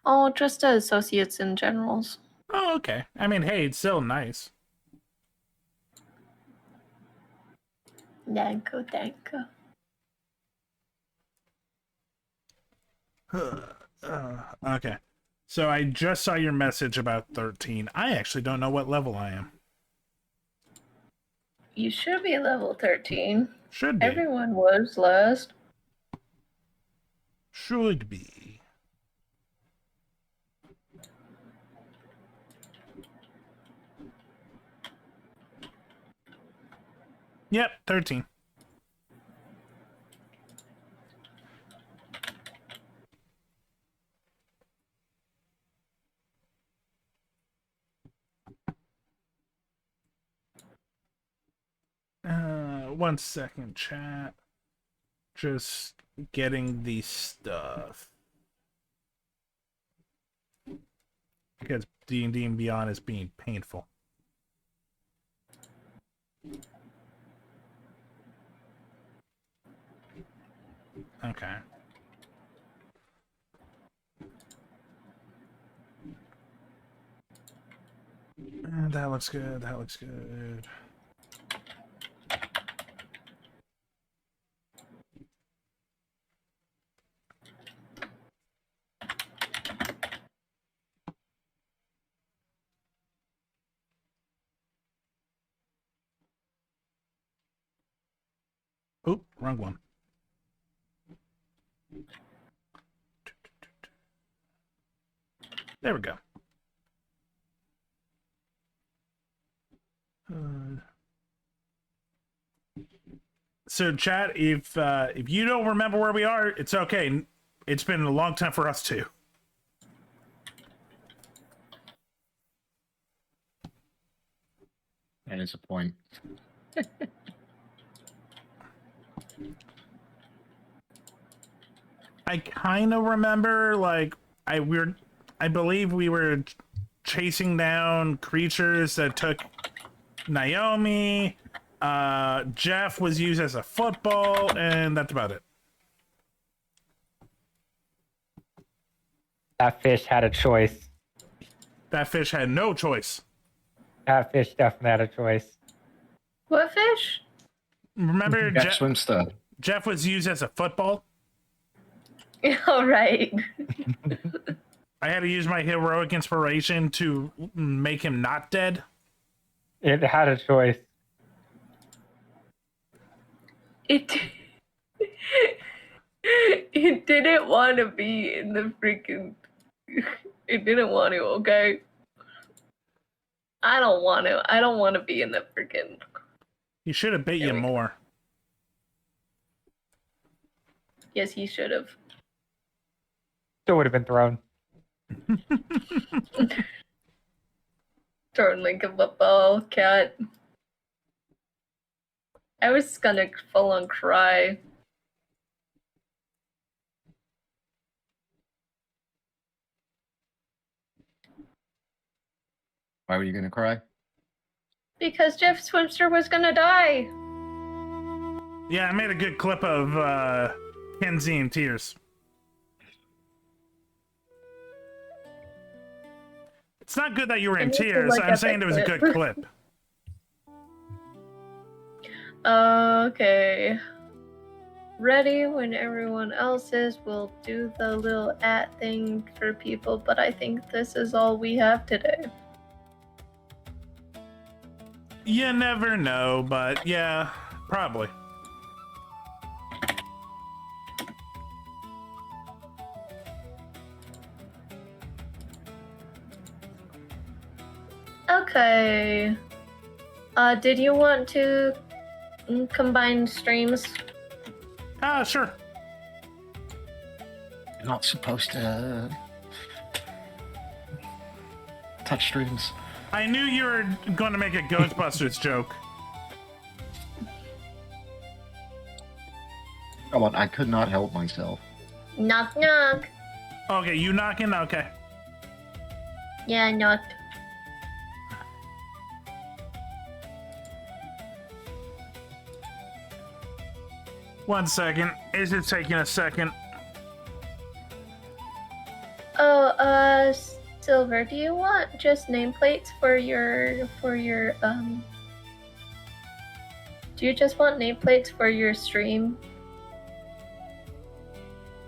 Oh, just associates in generals. Oh, okay. I mean, hey, it's still nice. Thank you. Okay. So I just saw your message about 13. I actually don't know what level I am. You should be level 13. Should be. Everyone was last. Should be. Yep, 13. One second, chat. Just getting the stuff. Because D&D and Beyond is being painful. Okay. That looks good. That looks good. Oop, wrong one. There we go. So, chat, if you don't remember where we are, it's okay. It's been a long time for us too. That is a point. I kind of remember, like, I believe we were chasing down creatures that took Naomi. Jeff was used as a football, and that's about it. That fish had a choice. That fish had no choice. That fish definitely had a choice. What fish? Remember, Jeff was used as a football. All right. I had to use my heroic inspiration to make him not dead. It had a choice. It didn't want to be in the freaking. It didn't want to. Okay. I don't want to. I don't want to be in the freaking. He should have bit you more. Yes, he should have. Still would have been thrown. Thrown like a football cat. I was gonna full on cry. Why were you gonna cry? Because Jeff Swimster was gonna die. Yeah, I made a good clip of Kenzie in tears. It's not good that you were in tears. I'm saying it was a good clip. Okay. Ready when everyone else is. We'll do the little thing for people, but I think this is all we have today. You never know, but yeah, probably. Okay. Did you want to combine streams? Sure. You're not supposed to touch streams. I knew you were going to make a Ghostbusters joke. Come on, I could not help myself. Knock knock. Okay, you knocking? Okay. Yeah, I knocked. One second. Is it taking a second? Oh, Silver, do you want just nameplates for your do you just want nameplates for your stream?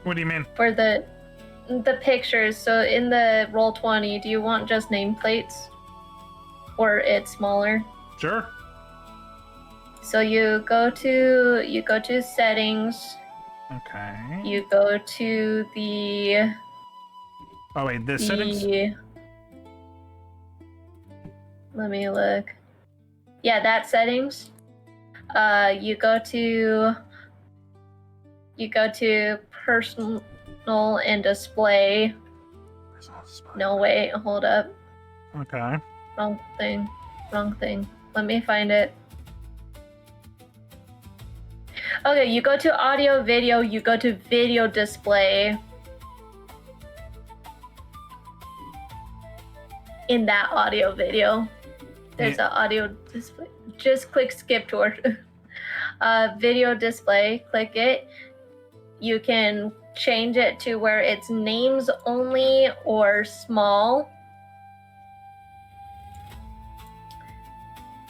What do you mean? For the pictures, so in the Roll20, do you want just nameplates? Or it's smaller? Sure. So you go to settings. Okay. You go to the Oh wait, this settings? Let me look. Yeah, that settings. You go to personal and display. No, wait, hold up. Okay. Wrong thing. Let me find it. Okay, you go to audio video, you go to video display. In that audio video, there's an audio display. Just click skip toward video display, click it. You can change it to where it's names only or small.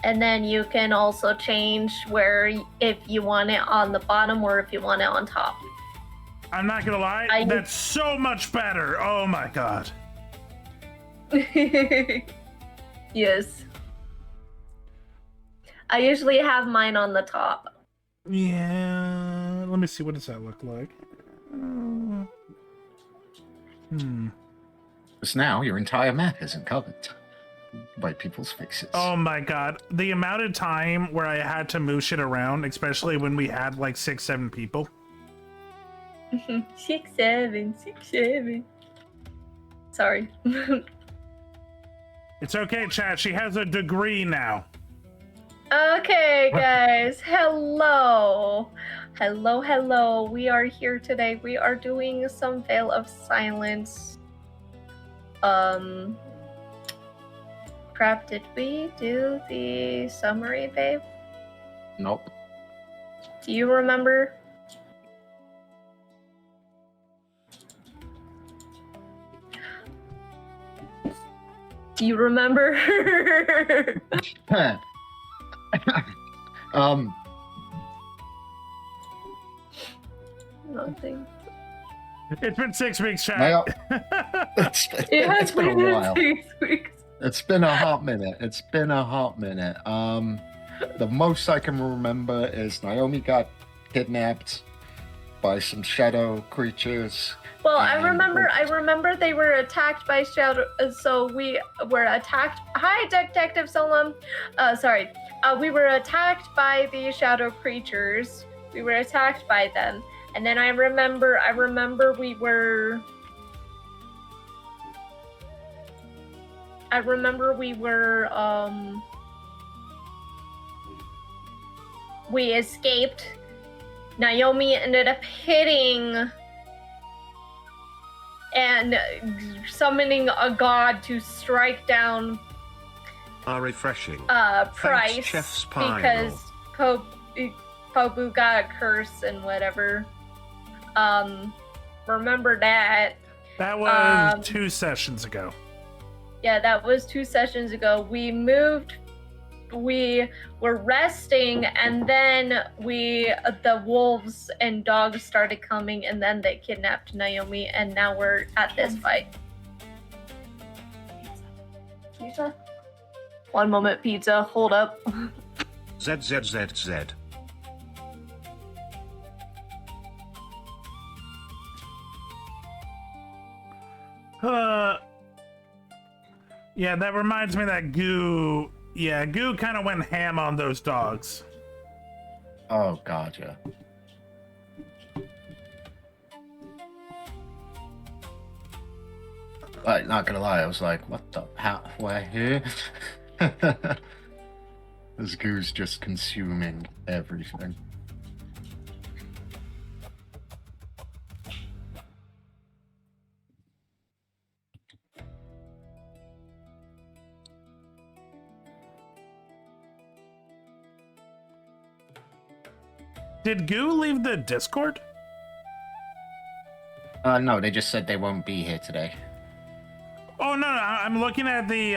And then you can also change where if you want it on the bottom or if you want it on top. I'm not gonna lie, that's so much better. Oh my god. Yes. I usually have mine on the top. Yeah, let me see, what does that look like? Because now your entire map isn't covered by people's faces. Oh my god, the amount of time where I had to move shit around, especially when we had like 6-7 people. 6-7. Sorry. It's okay, chat, she has a degree now. Okay, guys. Hello. We are here today. We are doing some Veil of Silence. Crap, did we do the summary, babe? Nope. Do you remember? Do you remember? Nothing. It's been 6 weeks, chat. It's been a while. 6 weeks. It's been a hot minute. The most I can remember is Naomi got kidnapped by some shadow creatures. Well, I remember they were attacked by shadow. So we were attacked. Hi, Detective Solom. We were attacked by the shadow creatures. We were attacked by them, and then I remember we were. We escaped. Naomi ended up hitting and summoning a god to strike down refreshing. Price. Thanks, Chef Spinal. Because Kobu got a curse and whatever. Remember that. That was 2 sessions ago. Yeah, that was 2 sessions ago. We moved. We were resting, and then the wolves and dogs started coming, and then they kidnapped Naomi, and now we're at this fight. Pizza? One moment, pizza. Hold up. ZZZZ. Yeah, that reminds me that Goo kind of went ham on those dogs. Oh, gotcha. Like, not gonna lie, I was like, what the, how, where, here? This goo's just consuming everything. Did Goo leave the Discord? No, they just said they won't be here today. Oh no, I'm looking at the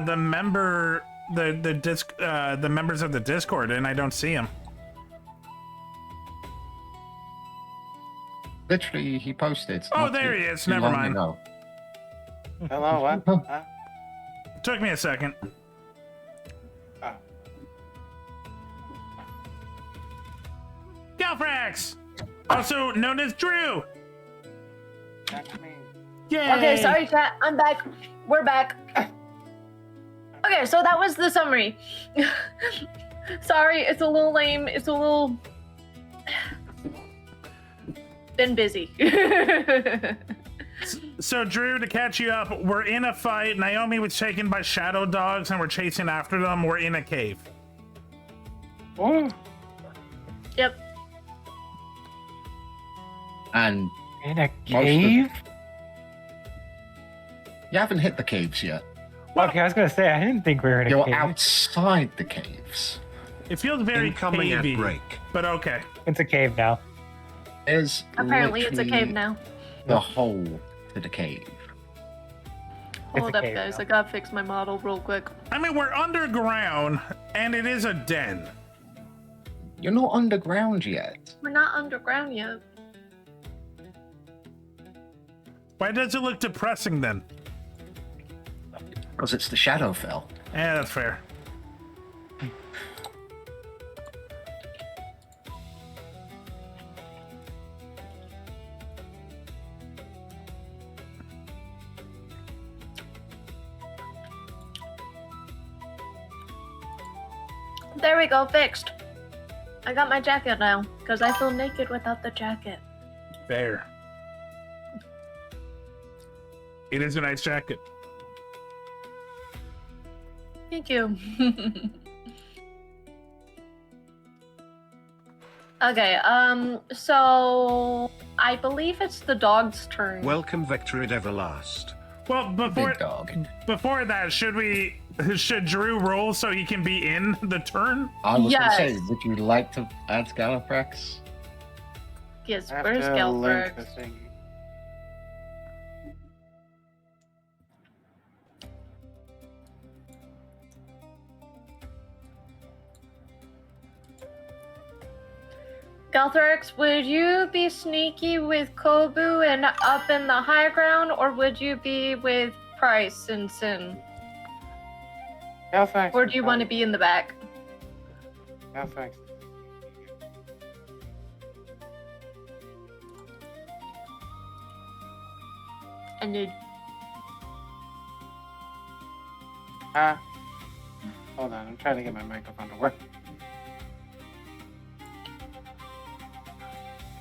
the member the members of the Discord, and I don't see them. Literally, he posted. Oh, there he is. Never mind. Hello, what? Huh? Took me a second. Oh. Galfrax! Also known as Drew! That's me. Yay! Okay, sorry, chat. I'm back. We're back. Okay, Okay, so that was the summary. Sorry, it's a little lame. It's a little... Been busy. So, Drew, to catch you up, we're in a fight. Naomi was taken by shadow dogs, and we're chasing after them. We're in a cave. Oh. Yep. And In a cave? You haven't hit the caves yet. Okay, I was gonna say I didn't think we were in a You're cave. outside the caves. It feels very Incoming ad cavey, break. but okay. It's a cave now. There's Apparently it's a literally cave now. the hole to the cave. Hold up, guys. I gotta fix my model real quick. I mean, we're underground, and it is a den. You're not underground yet. We're not underground yet. Why does it look depressing then? Because it's the Shadowfell. Yeah, that's fair. There we go, fixed. I got my jacket now, because I feel naked without the jacket. Fair. It is a nice jacket. Thank you. Okay, so I believe it's the dog's turn. Welcome Vector at Everlast. Well, before that, should Drew roll so he can be in the turn? I was going to say, would you like to add Gallifrex? Yes, I have where's to link the Galfrex? thing. Galthrex, would you be sneaky with Kobu and up in the high ground, or would you be with Price and Sin? Yeah, thanks. Or do you want to be in the back? Yeah, thanks. And you... Hold on, I'm trying to get my microphone to work.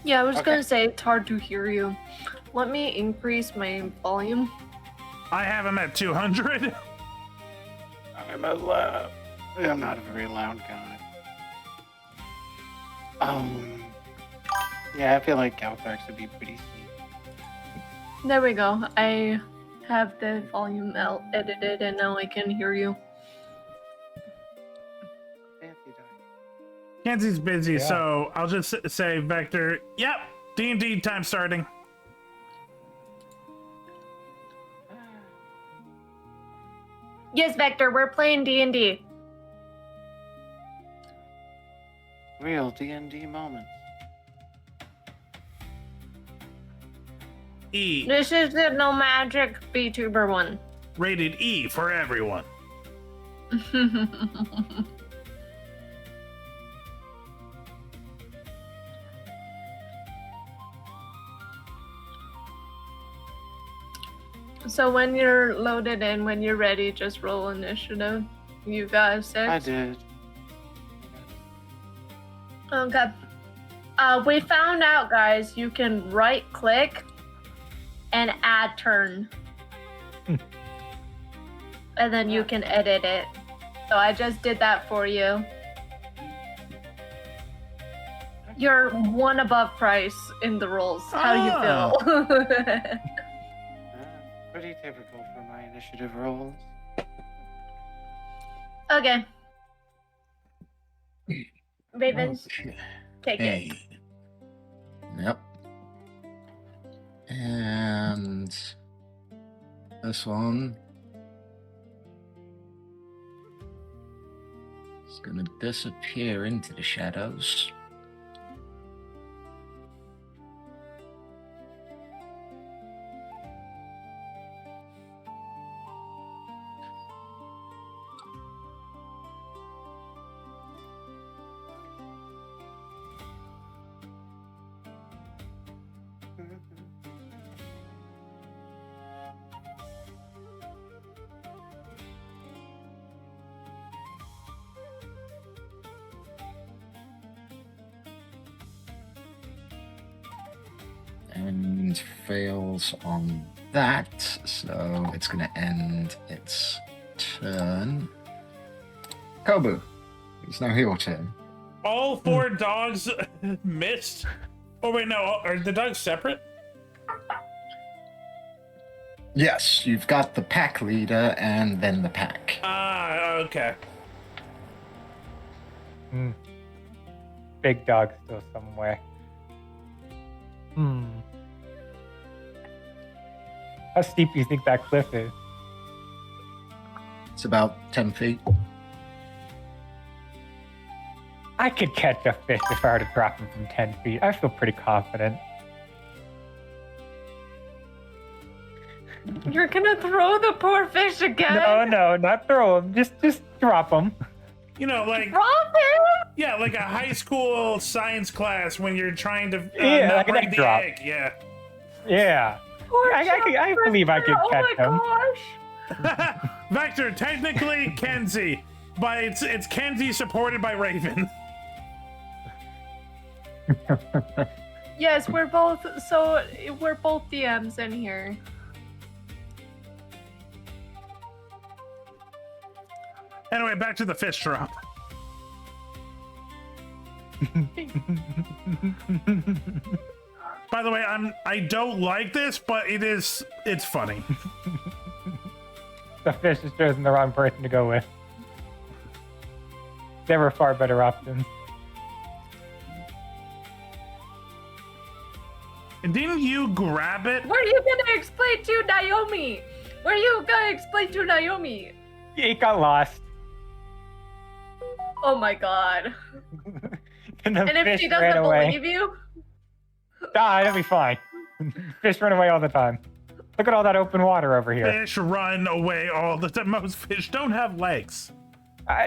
Yeah, I was Okay. gonna say it's hard to hear you. Let me increase my volume. I have him at 200. I'm not a very loud guy. Yeah, I feel like Galthrax would be pretty sweet. There we go. I have the volume out edited and now I can hear you. Kenzie's busy, so I'll just say, Vector, yep, D&D time starting. Yes, Vector, we're playing D&D. Real D&D moments. E. This is the No Magic VTuber one. Rated E for everyone. So when you're loaded in, when you're ready, just roll initiative. You got 6? I did. Okay. We found out, guys, you can right click and add turn. And then you can edit it. So I just did that for you. You're one above Price in the rolls. How do you feel? Pretty typical for my initiative rolls. Okay. Ravens, take it. Yep. And this one is going to disappear into the shadows. and fails on that, so it's going to end its turn. Kobu, it's now your turn. All 4 dogs missed? Oh, wait, no. Are the dogs separate? Yes, you've got the pack leader and then the pack. Ah, okay. Big dog still somewhere. How steep do you think that cliff is? It's about 10 feet. I could catch a fish if I were to drop him from 10 feet. I feel pretty confident. You're gonna throw the poor fish again? No, not throw him. Just drop him. You know, like... Drop him? Yeah, like a high school science class when you're trying to Yeah, not like an break egg the drop. egg. Yeah. Yeah. I believe I could catch him. Gosh. Vector, technically Kenzie, but it's Kenzie supported by Raven. Yes, we're both DMs in here. Anyway, back to the fish drop. By the way, I don't like this, but it's funny. The fish has chosen the wrong person to go with. There were far better options. And didn't you grab it? What are you gonna explain to Naomi? What are you gonna explain to Naomi? It got lost. Oh my god. And the And if fish she ran doesn't away. believe you? It'll be fine. Fish run away all the time. Look at all that open water over here. Fish run away all the time. Most fish don't have legs.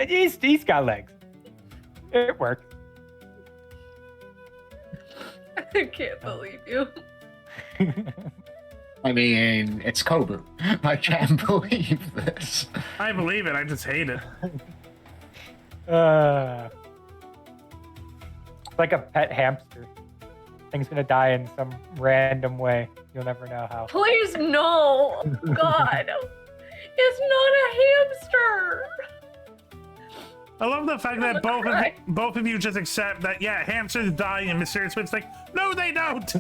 He's got legs. It works. I can't believe you. I mean, it's Kobu. I can't believe this. I believe it. I just hate it. It's like a pet hamster. Thing's gonna die in some random way. You'll never know how. Please no. God. It's not a hamster. I love the fact that both of you just accept that, yeah, hamsters die in mysterious ways. Like, no, they don't.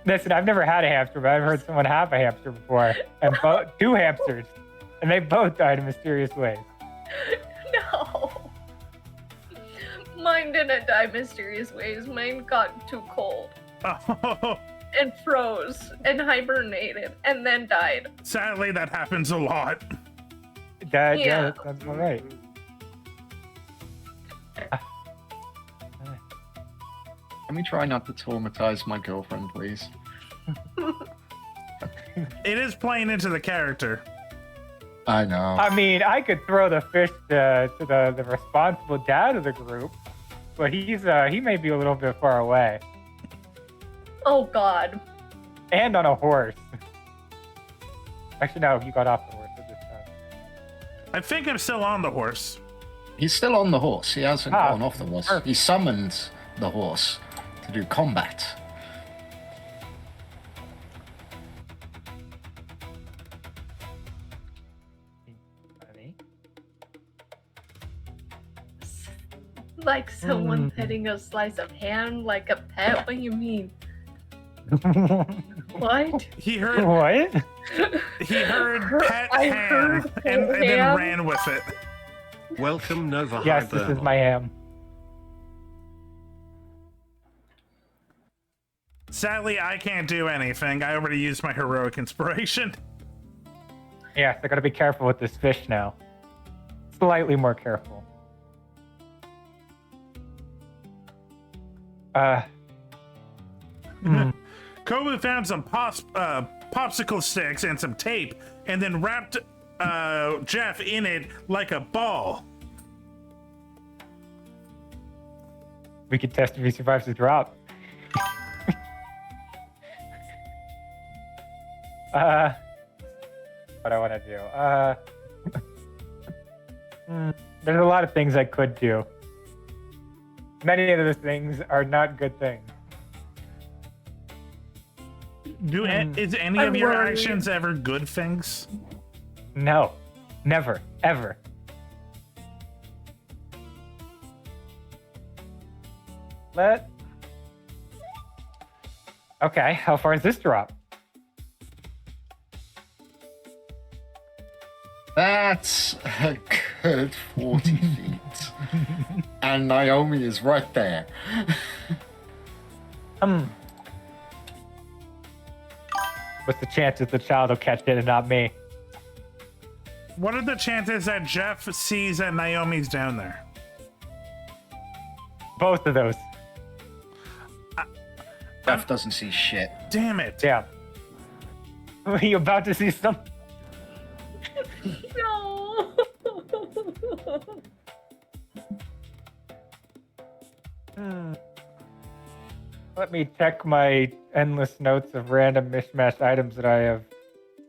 Listen, I've never had a hamster, but I've heard someone have a hamster before, and 2 hamsters, and they both died in mysterious ways. No. Mine didn't die mysterious ways. Mine got too cold. Oh. And froze and hibernated and then died. Sadly, that happens a lot. Yeah, that's all right. Can we try not to traumatize my girlfriend, please? It is playing into the character. I know. I mean, I could throw the fish to the responsible dad of the group, but he may be a little bit far away. Oh God. And on a horse. Actually, no, you got off the horse at this time. I think I'm still on the horse. He's still on the horse. He hasn't Ah, gone off the horse. perfect. He summoned the horse to do combat. Like someone petting a slice of ham like a pet? What do you mean? What? He heard what? He heard pet I ham heard and pet then ham. ran with it. Welcome, Nova Yes, this is Hibernal. my ham. Sadly, I can't do anything. I already used my heroic inspiration. Yes, I gotta be careful with this fish now. Slightly more careful. Kobu found some popsicle sticks and some tape, and then wrapped Jeff in it like a ball. We could test if he survives the drop. What I want to do? There's a lot of things I could do. Many of those things are not good things. Is any I'm of your worried. actions ever good things? No, never, ever. Okay, how far is this drop? That's a good 40 feet. And Naomi is right there. What's the chances the child will catch it and not me? What are the chances that Jeff sees that Naomi's down there? Both of those. Jeff doesn't see shit. Damn it. Yeah. Are you about to see some? No. Let me check my endless notes of random mishmash items that I have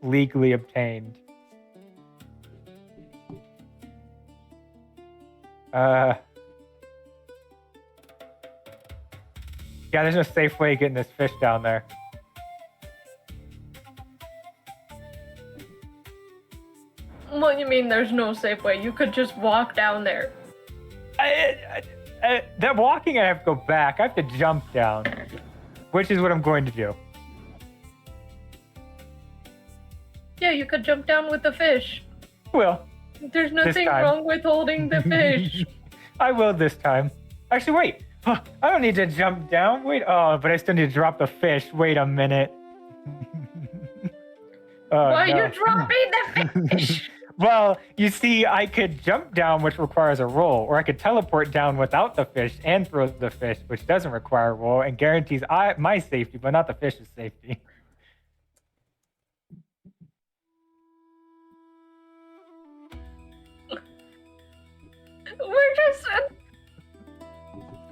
legally obtained. Yeah, there's no safe way of getting this fish down there. What do you mean there's no safe way? You could just walk down there. That walking, I have to go back. I have to jump down, which is what I'm going to do. Yeah, you could jump down with the fish. Well, There's This nothing time. wrong with holding the fish. I will this time. Actually, wait. Huh, I don't need to jump down. Wait. Oh, but I still need to drop the fish. Wait a minute. Oh, Why no. are you dropping the fish? Well, you see, I could jump down, which requires a roll, or I could teleport down without the fish and throw the fish, which doesn't require a roll and guarantees my safety, but not the fish's safety. We're just.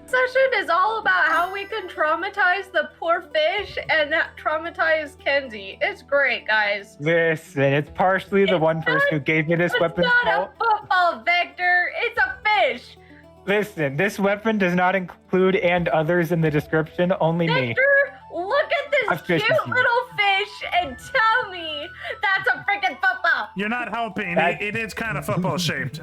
Session is all about how we can traumatize the poor fish and traumatize Kenzie. It's great, guys. Listen, it's partially the one person who gave me this It's weapon. not a football, Vector. It's a fish. Listen, this weapon does not include and others in the description, only me. Victor, look at I this fish cute with you. little fish and tell me that's a freaking football. You're not helping. It is kind of football shaped.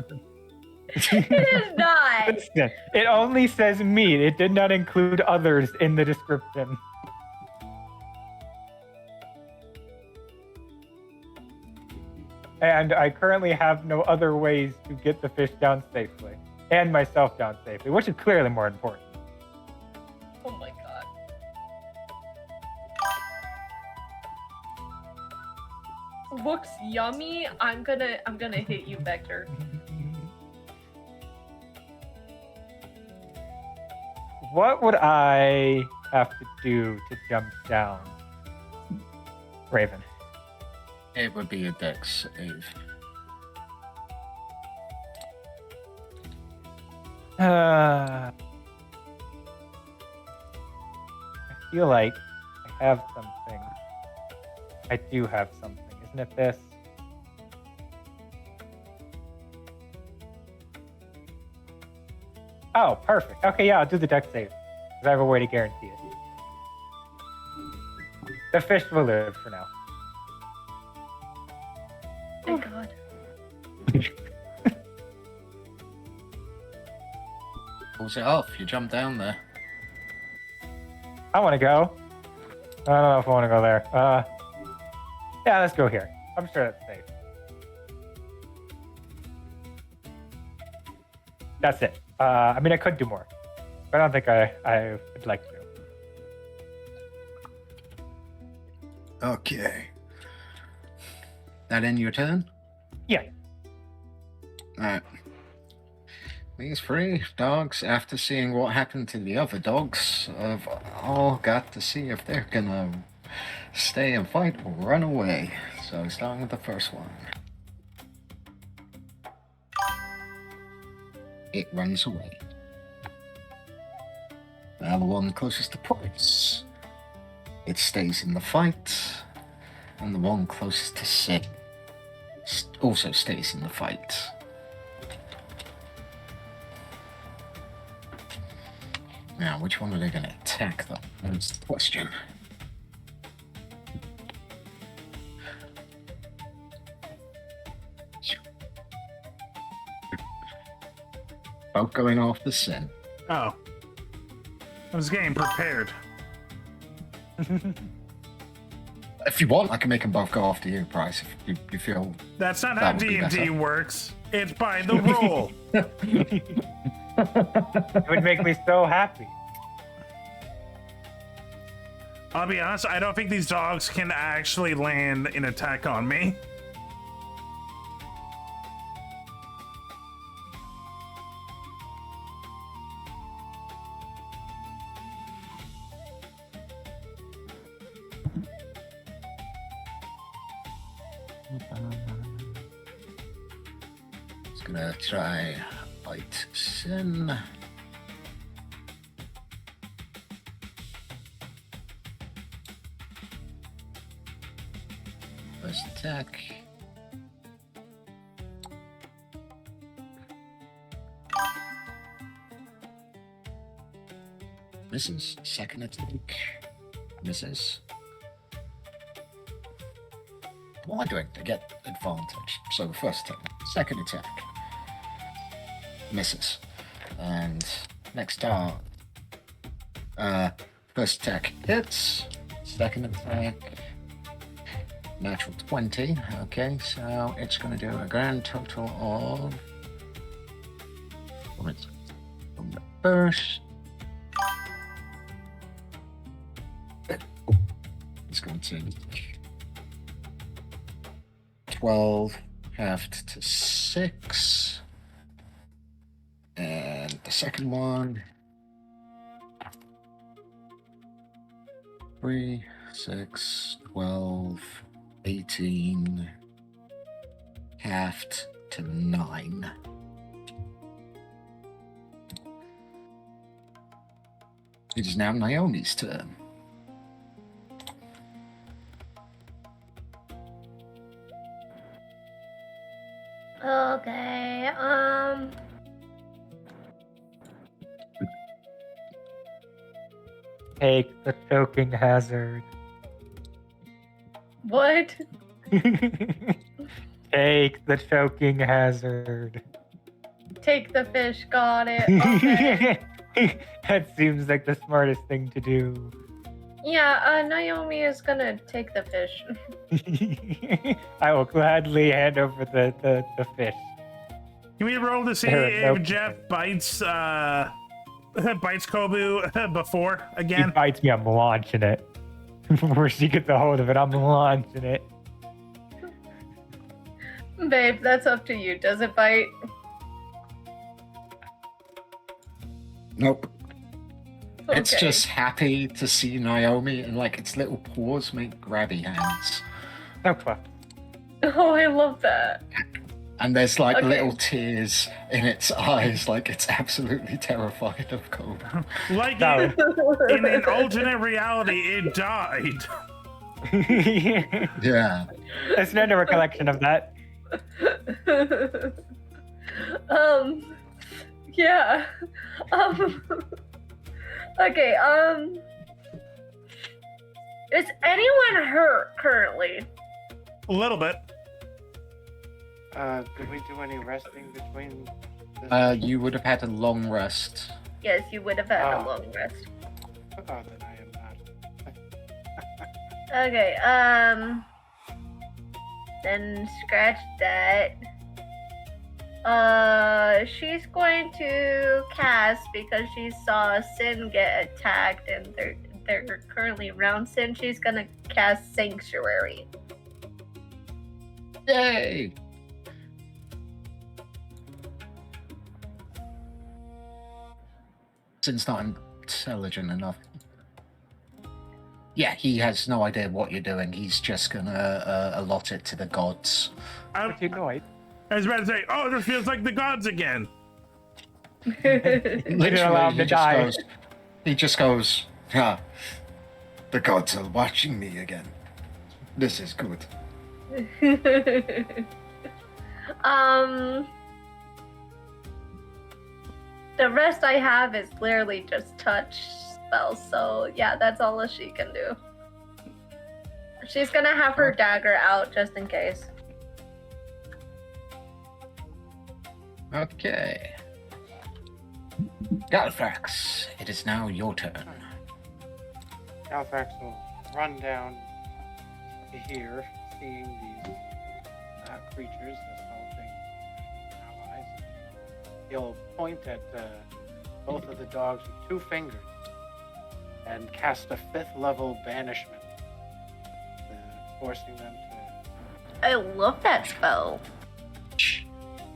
It is not. Listen, it only says meat. It did not include others in the description. And I currently have no other ways to get the fish down safely. And myself down safely, which is clearly more important. Oh my god. Looks yummy. I'm gonna hit you, Vector. What would I have to do to jump down? Raven. It would be a dex save. I feel like I have something. I do have something. Isn't it this? Oh, perfect. Okay, yeah, I'll do the dex save. Because I have a way to guarantee it. The fish will live for now. Thank God. Pulls it off, you jump down there. I want to go. I don't know if I want to go there. Yeah, let's go here. I'm sure that's safe. That's it. I mean, I could do more, but I don't think I would like to. Okay. That end your turn? Yeah. Alright. These three dogs, after seeing what happened to the other dogs, have all got to see if they're gonna stay and fight or run away. So starting with the first one. It runs away. Now the one closest to Price. It stays in the fight. And the one closest to Sid also stays in the fight. Now, which one are they going to attack, though? That's the question. Both going after Sin. Oh. I was getting prepared. If you want, I can make them both go after you, Bryce, if you feel... That's not that how would be D&D better. works. It's by the rule. It would make me so happy. I'll be honest, I don't think these dogs can actually land an attack on me. Just gonna try bite Sin. First attack. Misses. Second attack. Misses. What am I doing? I get advantage. So the first attack. Second attack. Misses. And next dart. First attack hits. Second attack. Natural 20. Okay, so it's going to do a grand total of... From the first. It's going to take 12 halved to 6. And the second one, 3, 6, 12, 18, halved to 9. It is now Naomi's turn. Okay, Take the choking hazard. what? Take the choking hazard. Take the fish, got it. Okay. That seems like the smartest thing to do. Yeah, Naomi is gonna take the fish. I will gladly hand over the fish. Can we roll to see There, if nope. Jeff bites bites Kobu before He again? bites me, I'm launching it. Before she gets a hold of it, I'm launching it. Babe, that's up to you. Does it bite? Nope. It's Okay. just happy to see Naomi and like its little paws make grabby hands. Okay. Oh, I love that. And there's like Okay. little tears in its eyes, like it's absolutely terrified of Cobra. Like No. in an alternate reality, it died. Yeah. It's not a recollection of that. Yeah. Okay, is anyone hurt currently? A little bit. Did we do any resting between this? You would have had a long rest. Yes, you would have had a Oh. long rest. Oh, then I am not. Okay, then scratch that. She's going to cast because she saw Sin get attacked and they're currently around Sin. She's gonna cast Sanctuary. Yay! Sin's not intelligent enough. Yeah, he has no idea what you're doing. He's just gonna allot it to the gods. I was about to say, oh, this feels like the gods again. Literally, allow him to die. He just goes, ah, the gods are watching me again. This is good. The rest I have is literally just touch spells, so yeah, that's all that she can do. She's gonna have her dagger out just in case. Okay. Galthrax, it is now your turn. Galthrax will run down here, seeing these creatures assaulting allies. He'll point at both of the dogs with 2 fingers and cast a 5th level banishment, forcing them to. I love that spell.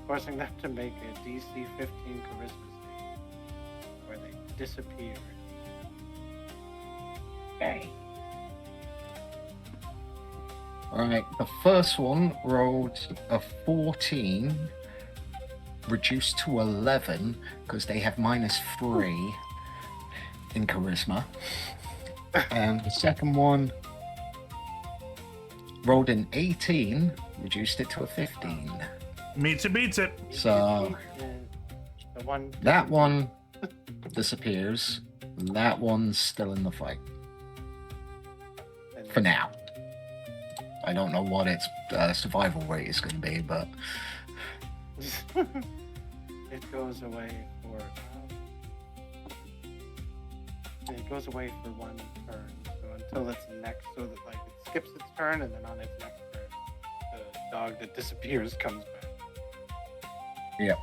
Forcing them to make a DC 15 charisma save, where they disappear. Okay. Alright, the first one rolled a 14, reduced to 11, because they have -3 in charisma. And the second one rolled an 18, reduced it to a 15. Meets it, beats it. So The one. that one disappears. That one's still in the fight. For now. I don't know what its survival rate is going to be, but It goes away for. It goes away for 1 turn, so until its next, so that like it skips its turn, and then on its next turn, the dog that disappears comes back. yep.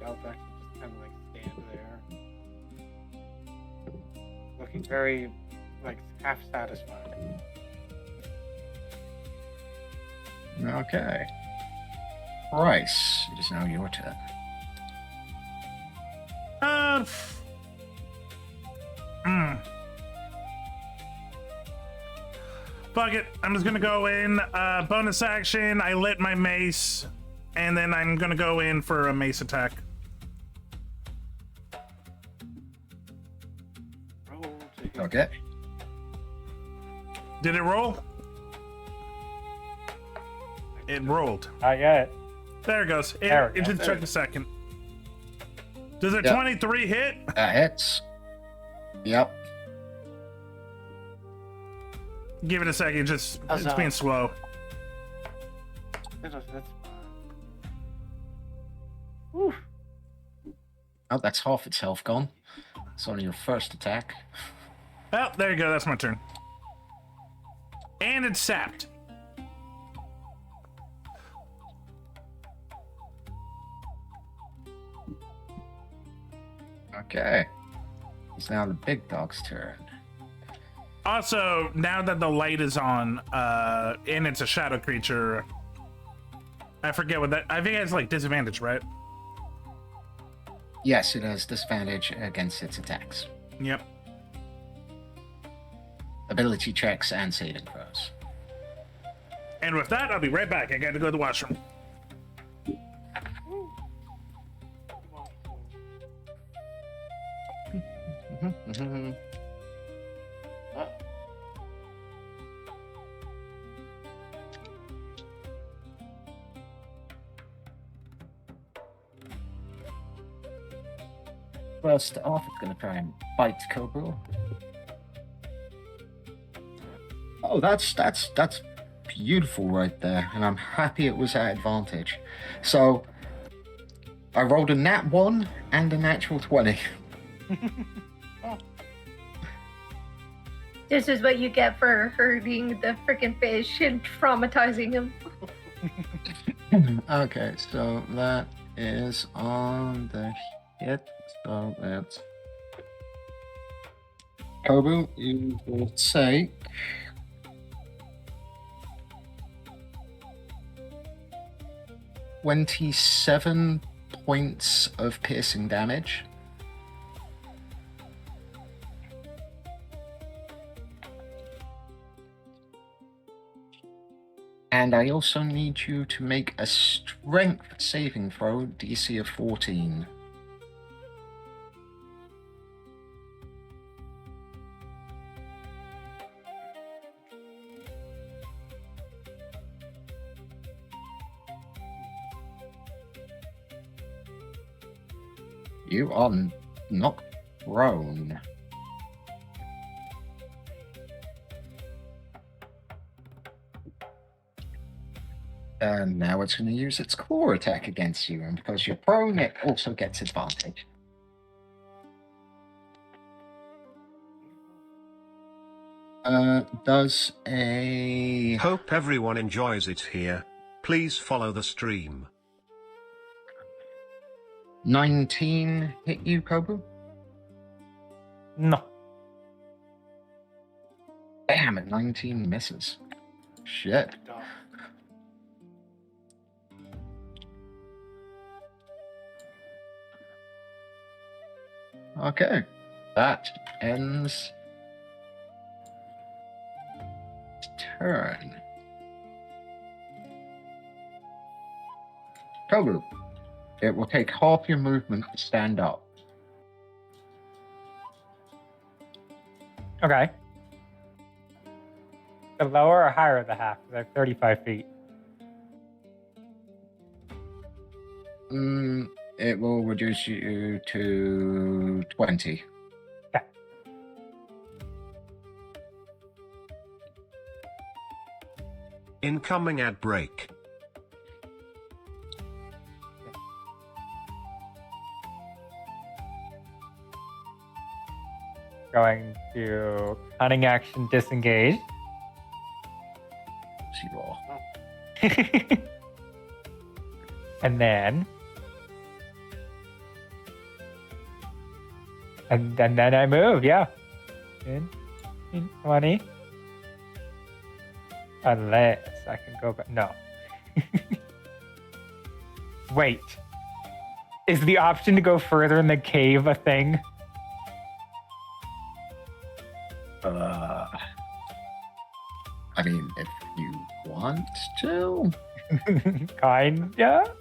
Galthrax will just kind of like stand there, looking very like half satisfied. Okay. Bryce, it is now your turn. Fuck it. I'm just gonna go in. Bonus action. I lit my mace, and then I'm gonna go in for a mace attack. Okay. Did it roll? It rolled. Not yet. There it goes. There we It go. just took a second. Does a Yep. 23 hit? That hits. Yep. Give it a second. Just it's Huzzah. being slow. That's fine. Oh, that's half its health gone. It's only your first attack. Oh, there you go. That's my turn. And it's sapped. Okay. It's now the big dog's turn. Also, now that the light is on, and it's a shadow creature, I forget what that. I think it has like disadvantage, right? Yes, it has disadvantage against its attacks. Yep. Ability checks and saving throws. And with that, I'll be right back. I gotta go to the washroom. First off, it's going to try and bite Cobra. Oh, that's beautiful right there, and I'm happy it was at advantage. So, I rolled a nat 1 and a natural 20. This is what you get for hurting the freaking fish and traumatizing him. Okay, so that is on the hit. So that's Kobu, you will take 27 points of piercing damage. And I also need you to make a strength saving throw, DC of 14. You are not prone. And now it's going to use its claw attack against you, and because you're prone, it also gets advantage. Does a... Hope everyone enjoys it here. Please follow the stream. 19 hit you, Kobu? No. Damn it, 19 misses. Shit. Okay, that ends turn. Kobu, it will take half your movement to stand up. Okay. The lower or higher the half? Because I have 35 feet. It will reduce you to 20. Okay. Incoming ad break. Going to cunning action disengage. Zero. And then then I move, yeah. In 20. Unless I can go back. No. Wait. Is the option to go further in the cave a thing? I mean, if you want to. Kinda.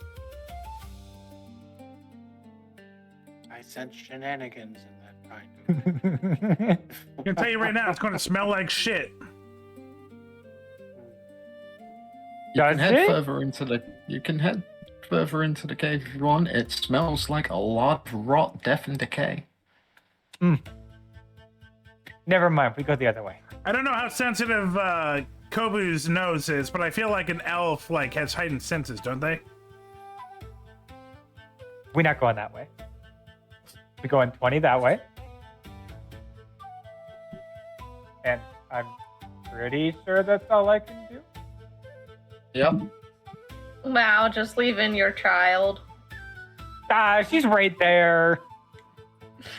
I sense shenanigans in that kind of. I can tell you right now, it's going to smell like shit. You can Does head it? further into the. You can head further into the cave if you want. It smells like a lot of rot, death, and decay. Never mind. We go the other way. I don't know how sensitive Kobu's nose is, but I feel like an elf like has heightened senses, don't they? We're not going that way. We're going 20 that way. And I'm pretty sure that's all I can do. Yep. Wow, just leaving your child. Ah, she's right there.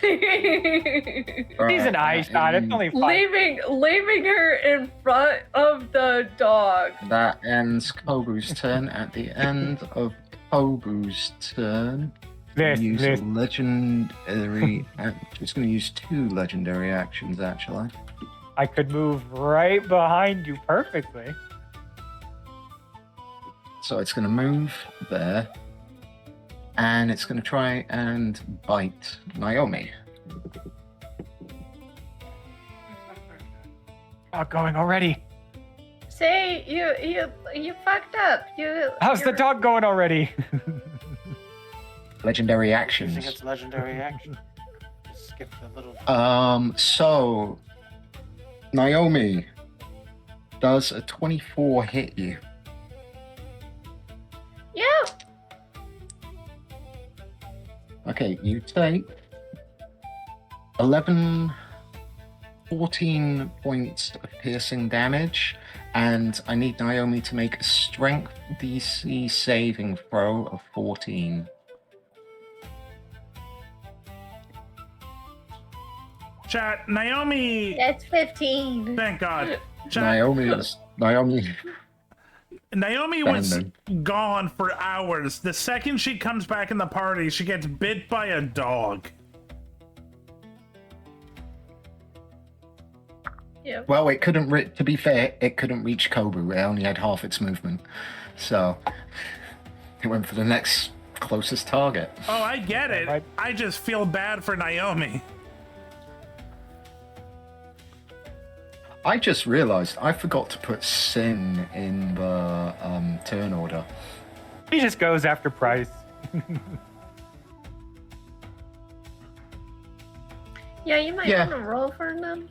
She's an eye shot. It's only 5. leaving her in front of the dog. That ends Kobu's turn. At the end of Kobu's turn, use a legendary. It's going to use 2 legendary actions actually. I could move right behind you perfectly. So it's going to move there, and it's going to try and bite Naomi. Not going already. Say you fucked up. How's the dog going already? Legendary I actions. think it's legendary action. Just skip the little. So Naomi, does a 24 hit you? Yeah. Okay, you take 14 points of piercing damage, and I need Naomi to make a strength DC saving throw of 14. Chat, Naomi. That's 15. Thank God. Chat, Naomi was Bang, gone for hours. The second she comes back in the party, she gets bit by a dog. Yeah. Well, it couldn't. To be fair, it couldn't reach Kobu. It only had half its movement, so it went for the next closest target. Oh, I get it. I just feel bad for Naomi. I just realized I forgot to put Sin in the turn order. He just goes after Price. Yeah, you might Yeah. want to roll for them.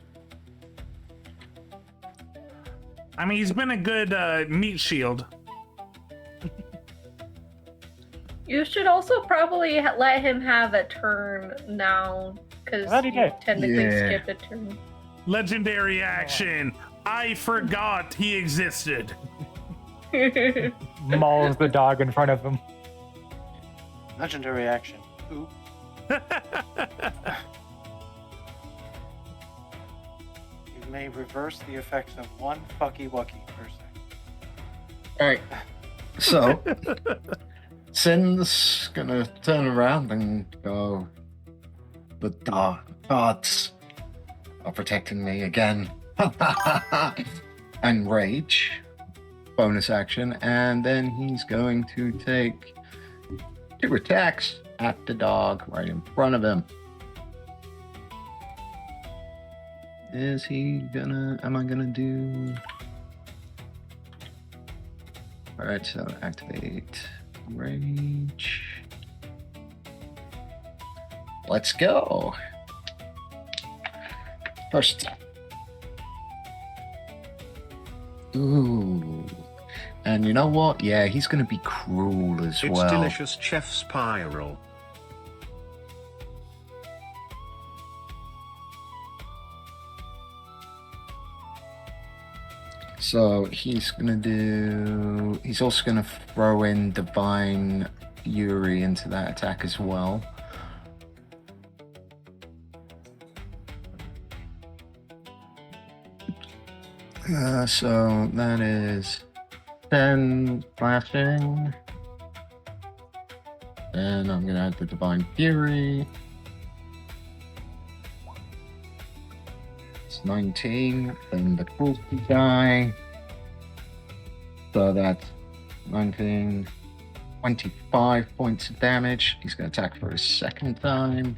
I mean, he's been a good meat shield. You should also probably let him have a turn now, because How'd he you do? technically Yeah. skipped a turn. Legendary action. I forgot he existed. Mauls the dog in front of him. Legendary action. Ooh. You may reverse the effects of one fucky wucky per second. Alright. So, Sin's gonna turn around and go, the gods are protecting me again. And rage. Bonus action. And then he's going to take 2 attacks at the dog right in front of him. Is he gonna... Am I gonna do... Alright, so activate rage. Let's go. First. Ooh. And you know what? Yeah, he's gonna be cruel as It's well. delicious chef spiral. So he's gonna do. He's also gonna throw in Divine Fury into that attack as well. So that is 10 slashing. And I'm gonna add the Divine Fury. It's 19, then the cruelty die. So that's 19, 25 points of damage. He's gonna attack for a second time.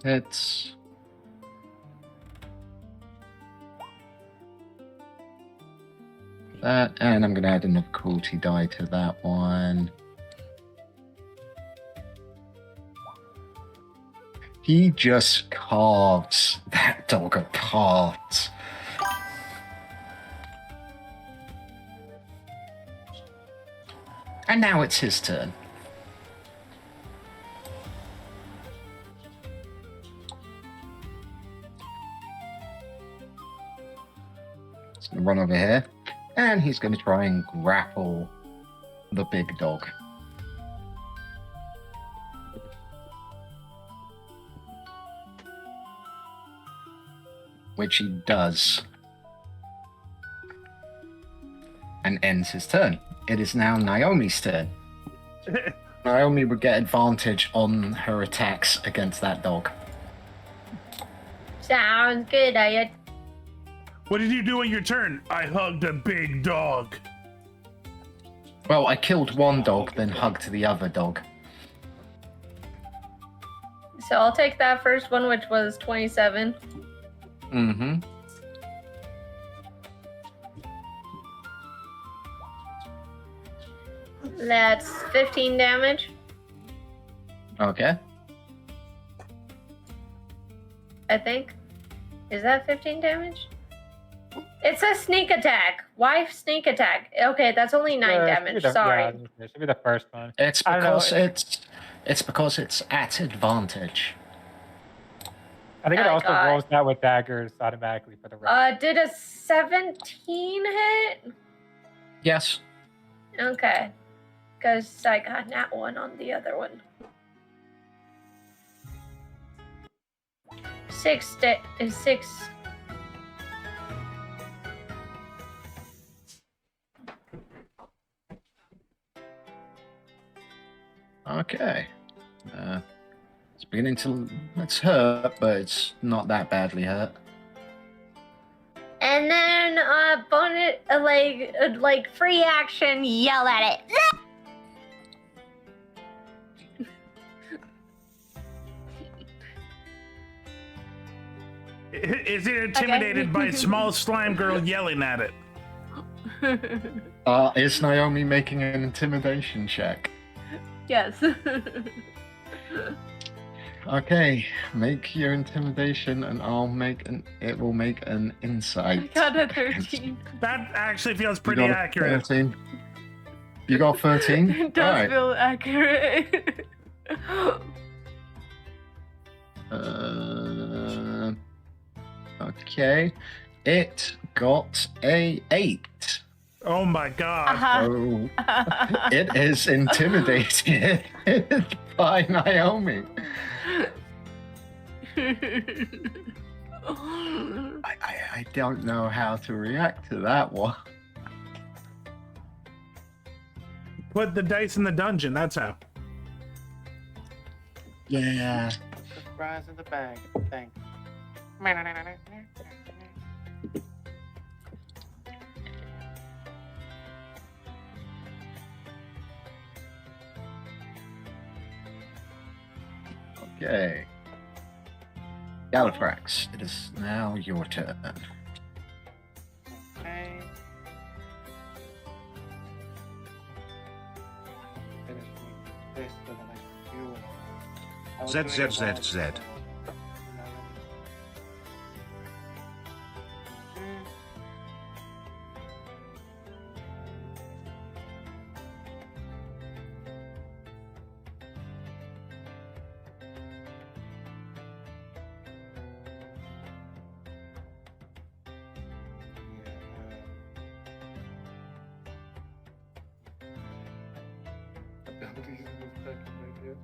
Hits. That, and I'm gonna add another cruelty die to that one. He just carves that dog apart. And now it's his turn. He's gonna run over here, and he's gonna try and grapple the big dog. Which he does. And ends his turn. It is now Naomi's turn. Naomi would get advantage on her attacks against that dog. Sounds good, Ayat. What did you do on your turn? I hugged a big dog. Well, I killed one dog, then hugged the other dog. So I'll take that first one, which was 27. Mm-hmm. That's 15 damage. Okay. I think. Is that 15 damage? It says sneak attack. Why sneak attack? Okay, that's only 9 damage. Sorry. Yeah, it should be the first one. It's I don't know, because it's because it's at advantage. I think it Oh, also God. rolls out with daggers automatically for the rest. Did a 17 hit? Yes. Okay. Because I got that one on the other one. 6. Okay. It's beginning to... It's hurt, but it's not that badly hurt. And then, bonus, like free action, yell at it. Is it intimidated by small slime girl yelling at it? Is Naomi making an intimidation check? Yes. Okay, make your intimidation, and I'll make an. It will make an I insight. got a 13. That actually feels You pretty got a accurate. 13. You got 13? It does Alright. feel accurate. Okay. It got a 8. Oh my god. So it is intimidated by Naomi. I don't know how to react to that one. Put the dice in the dungeon, that's how. Yeah. Surprise in the bag. Thanks. Okay. Gallifrax, it is now your turn. Okay. Finish this so that I can do. I was doing it while- ZZZZ. Abilities in this second idea.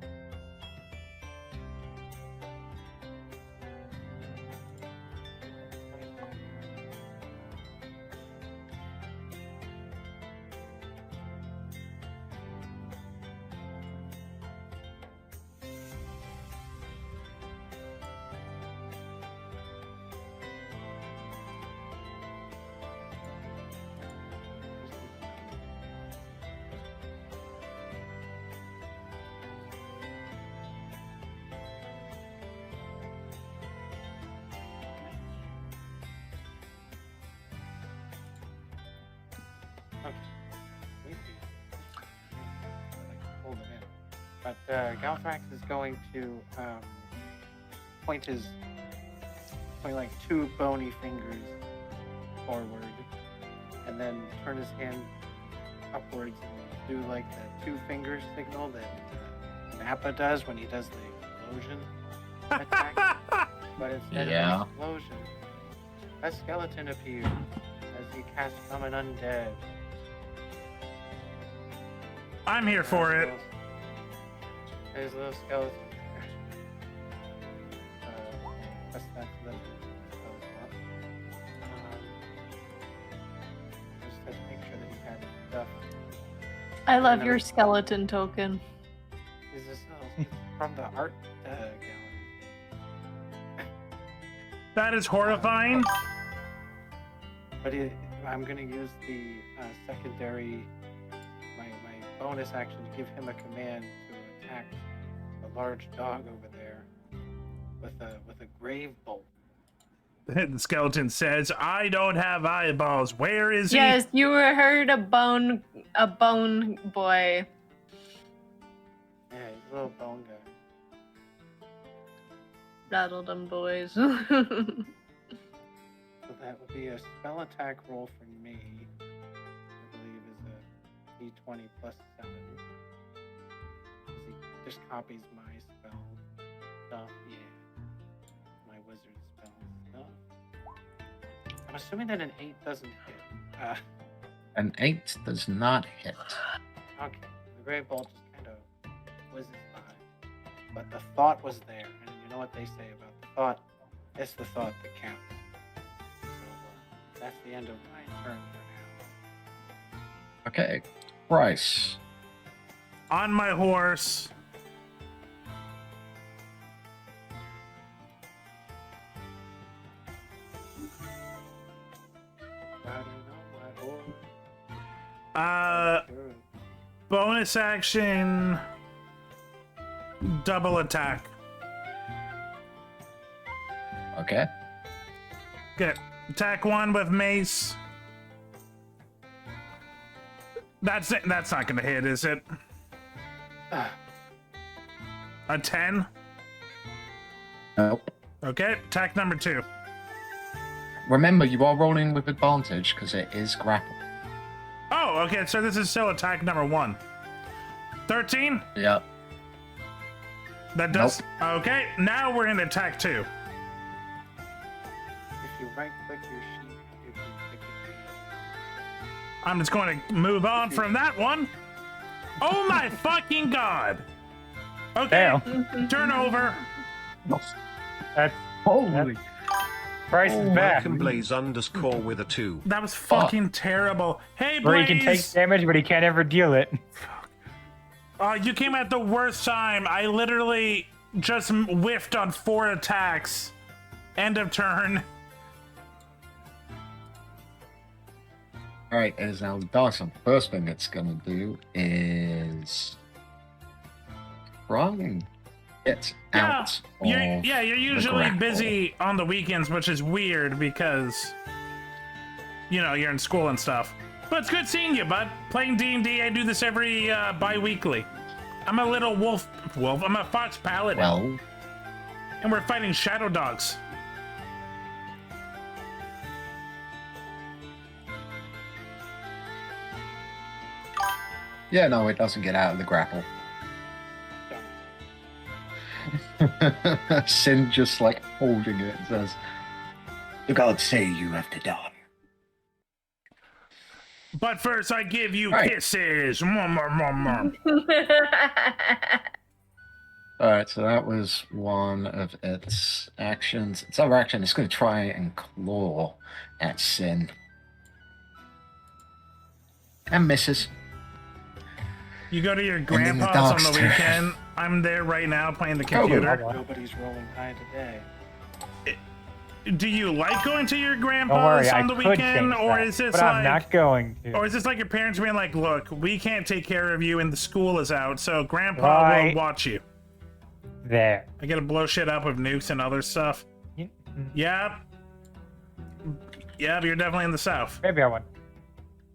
Okay. Wait, hold it in. But Galthrax is going to point like two bony fingers forward, and then turn his hand upwards and do like the two finger signal that Nappa does when he does the explosion attack. But instead of an explosion, a skeleton appears as he casts Summon Undead. I'm here for it. There's a little skeleton. What's that? Just had to make sure that he had stuff. I love your skeleton token. Is this from the art gallery? That is horrifying. But I'm gonna use the secondary, my bonus action to give him a command to attack the large dog over there with a grave bolt. The skeleton says, "I don't have eyeballs. Where is he?" Yes, you heard a bone boy. Yeah, he's a little bone guy. Rattle them boys. So that would be a spell attack roll for me. I believe is a d20 plus 7. He just copies my spell stuff. Yeah. My wizard spell stuff. I'm assuming that an 8 doesn't hit. An 8 does not hit. Okay. The Grey Bolt just kind of whizzes by. But the thought was there. And you know what they say about the thought? It's the thought that counts. That's the end of my turn for now. Okay, Bryce. On my horse. Bonus action. Double attack. Okay. Okay. Attack 1 with mace. That's it. That's not gonna hit, is it? A 10? Nope. Okay, attack number 2. Remember, you are rolling with advantage because it is grapple. Oh, okay, so this is still attack number 1. 13? Yep. That does. Okay, now we're in attack 2. If you right click your sheet, you can click it. I'm just going to move on from that one. Oh my fucking god! Okay, turn over. That's holy. Price is back. Blaze _ with a 2. That was fucking terrible. Hey, Blaze! Where he can take damage, but he can't ever deal it. You came at the worst time. I literally just whiffed on 4 attacks. End of turn. Alright, as now the dice, the first thing it's gonna do is try and get out You're usually busy on the weekends, which is weird because, you know, you're in school and stuff. But it's good seeing you, bud. Playing D&D, I do this every bi-weekly. I'm a little wolf. I'm a fox paladin. Well. And we're fighting shadow dogs. Yeah, no, it doesn't get out of the grapple. Sin just like holding it and says, "The gods say you have to die." But first, I give you kisses. Mwah. Alright, so that was one of its actions. Its other action is going to try and claw at Sin. And misses. You go to your then the grandpa's on dog's the turn. weekend. I'm there right now playing the Go, computer. Nobody's rolling high today. Do you like going to your Don't grandpa's worry, on I the could weekend, change or that, is this but like? I'm not going to. Or is this like your parents being like, "Look, we can't take care of you, and the school is out, so Grandpa Right. will watch you." There. I gotta blow shit up with nukes and other stuff. Yep. Yep, you're definitely in the South. Maybe I won.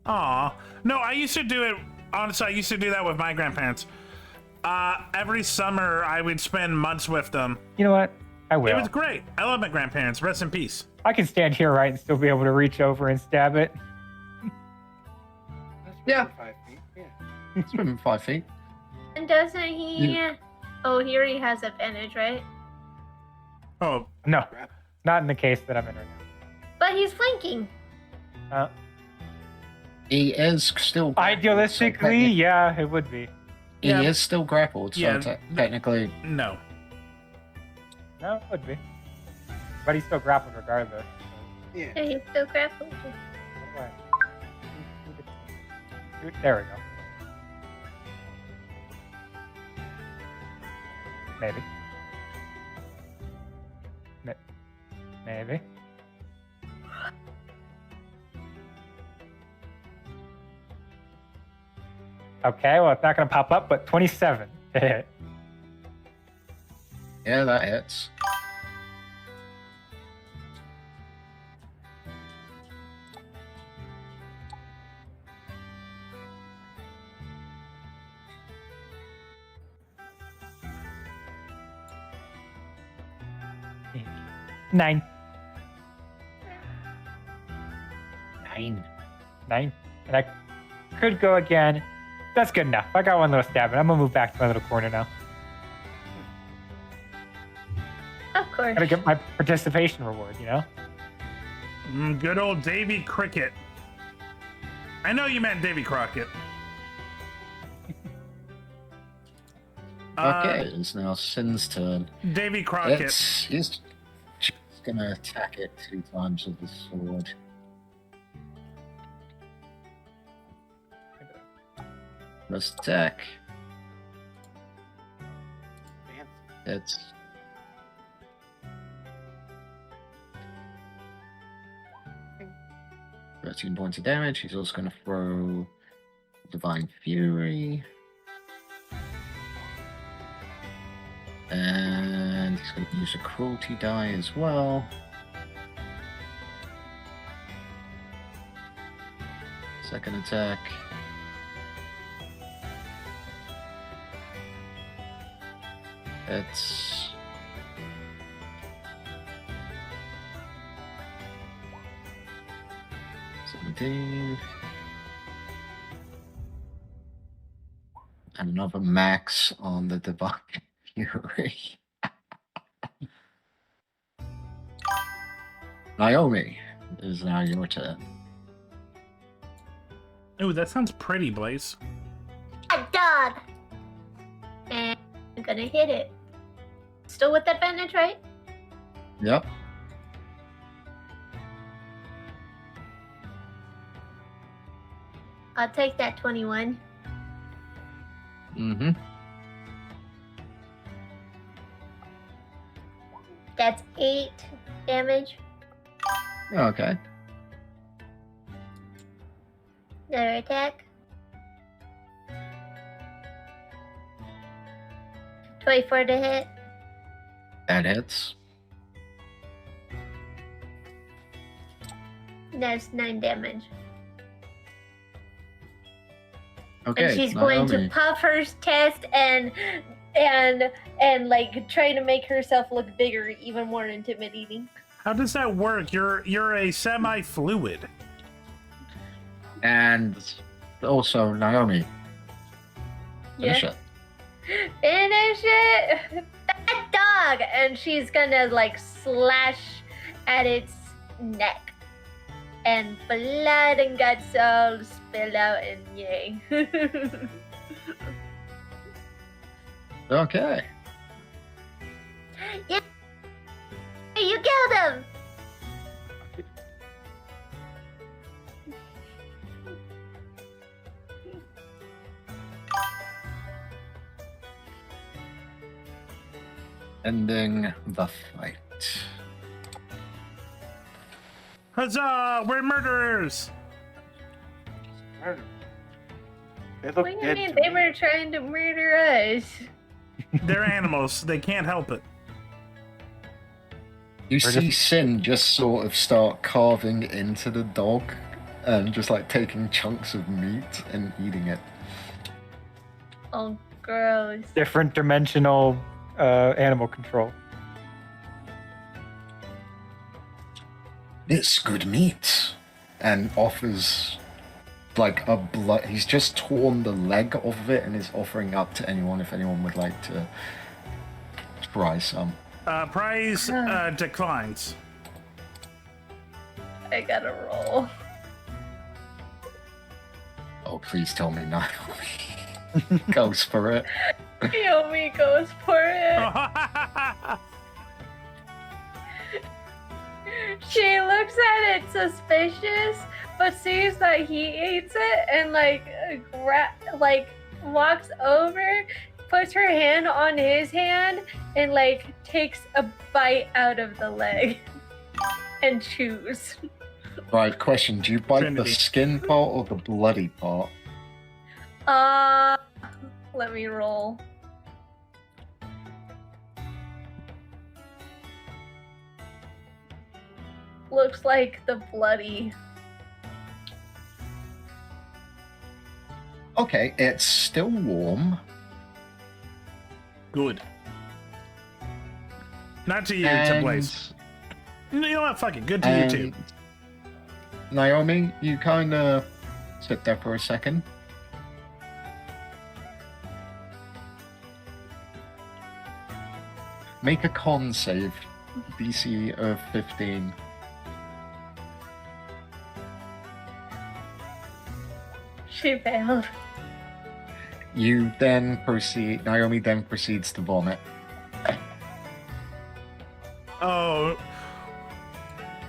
Aw. No, I used to do it. Honestly, I used to do that with my grandparents. Every summer, I would spend months with them. You know what? I will. It was great. I love my grandparents. Rest in peace. I can stand here, right, and still be able to reach over and stab it. Yeah. 5 feet. Yeah. It's within 5 feet. And doesn't he? Yeah. Oh, here he has advantage, right? Oh. No. Not in the case that I'm in right But he's flanking. now. He is still Idealistically, yeah, it would be. He is still grappled, so Yeah. technically. No. No, it would be. But he's still grappled regardless. Yeah. Yeah, he's still grappled. Right. There we go. Maybe. Maybe. Okay, well, it's not going to pop up, but 27 to hit. Yeah, that hits. Nine. 9. And I could go again. That's good enough. I got one little stab, and I'm going to move back to my little corner now. Of course. Gotta get my participation reward, you know? Good old Davy Cricket. I know you meant Davy Crockett. Okay, it's now Sin's turn. Davy Crockett. He's just gonna attack it 2 times with the sword. First attack. It's 13 points of damage. He's also going to throw Divine Fury. And he's going to use a cruelty die as well. Second attack. It's 17. Another max on the Divine Fury. Naomi, it is now your turn. Ooh, that sounds pretty, Blaze. A dog. And I'm gonna hit it. Still with advantage, right? Yep. I'll take that 21. Mm-hmm. That's 8 damage. Okay. Another attack. 24 to hit. That hits. That's 9 damage. Okay. And she's going to Naomi. puff her chest and like try to make herself look bigger, even more intimidating. How does that work? You're a semi-fluid. And also Naomi. Finish Yeah. it. Finish it! That dog! And she's gonna like slash at its neck. And blood and guts all spill out and yay. Okay. Yeah. You killed him! Ending the fight. Huzzah! We're murderers! Murder. They look What do you dead mean? to They me. were trying to murder us. They're animals. They can't help it. You see Sin just sort of start carving into the dog and just like taking chunks of meat and eating it. Oh, gross. Different dimensional animal control. It's good meat. And offers like a blood. He's just torn the leg off of it and is offering up to anyone if anyone would like to try some. Prize declines. I gotta roll. Oh, please tell me Naomi goes for it. Naomi goes for it. She looks at it suspicious, but sees that he eats it and like walks over, puts her hand on his hand, and like takes a bite out of the leg and chews. Right, question, do you bite the Trinity. skin part or the bloody part? Let me roll. Looks like the bloody. Okay, it's still warm. Good. Not to you, to Blaze. You know what? Fuck it. Good to you too. Naomi, you kind of sit there for a second. Make a con save, DC of 15. She failed. You then proceed. Naomi then proceeds to vomit. Oh.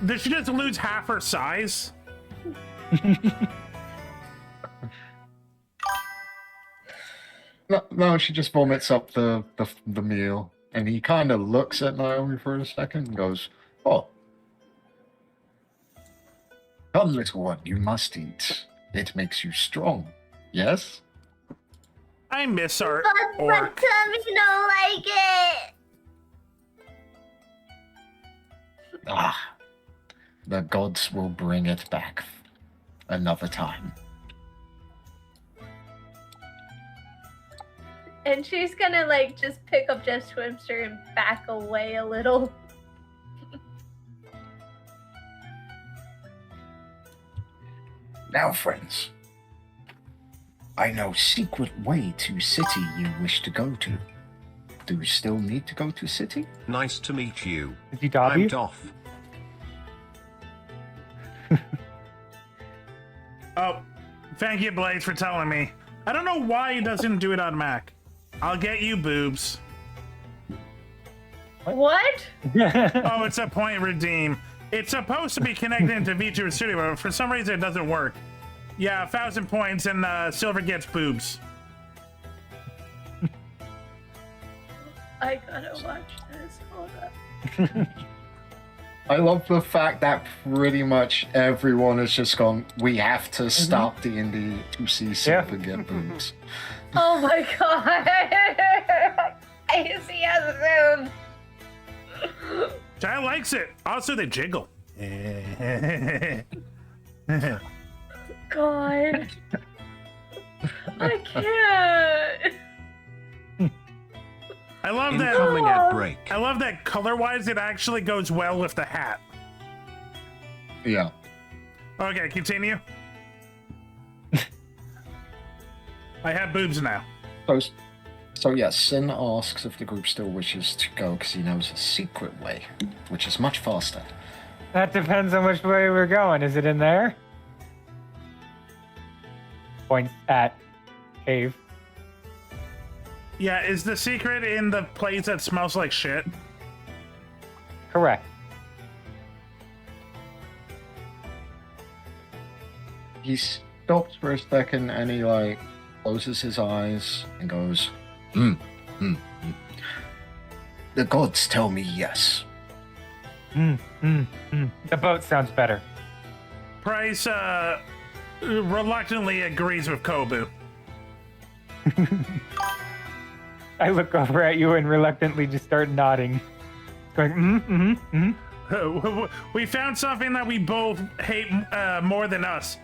Did she just lose half her size? No, she just vomits up the meal, and he kind of looks at Naomi for a second and goes, "Oh, come, little one, you must eat. It makes you strong. Yes." I miss our But orc. tummy don't like it. Ah, the gods will bring it back another time. And she's gonna like just pick up Jeff Swimster and back away a little. Now, friends, I know secret way to city you wish to go to. Do you still need to go to city? Nice to meet you. Is he Dobby? I'm Doff. Oh, thank you, Blaze, for telling me. I don't know why he doesn't do it on Mac. I'll get you, boobs. What? Oh, it's a point redeem. It's supposed to be connected to VTuber Studio, but for some reason it doesn't work. Yeah, 1,000 points and Silver gets boobs. I gotta watch this. Hold up. I love the fact that pretty much everyone has just gone, we have to stop D&D to see Silver get boobs. Oh my god! I see a zoom. Child likes it. Also, they jiggle. God. I can't. I love Incoming that. ad break. I love that color-wise, it actually goes well with the hat. Yeah. Okay, continue. I have boobs now. So yes, Sin asks if the group still wishes to go because he knows a secret way, which is much faster. That depends on which way we're going. Is it in there? Points at cave. Yeah, is the secret in the place that smells like shit? Correct. He stops for a second and he like closes his eyes and goes, The gods tell me yes. The boat sounds better. Price reluctantly agrees with Kobu. I look over at you and reluctantly just start nodding. Going, We found something that we both hate more than us.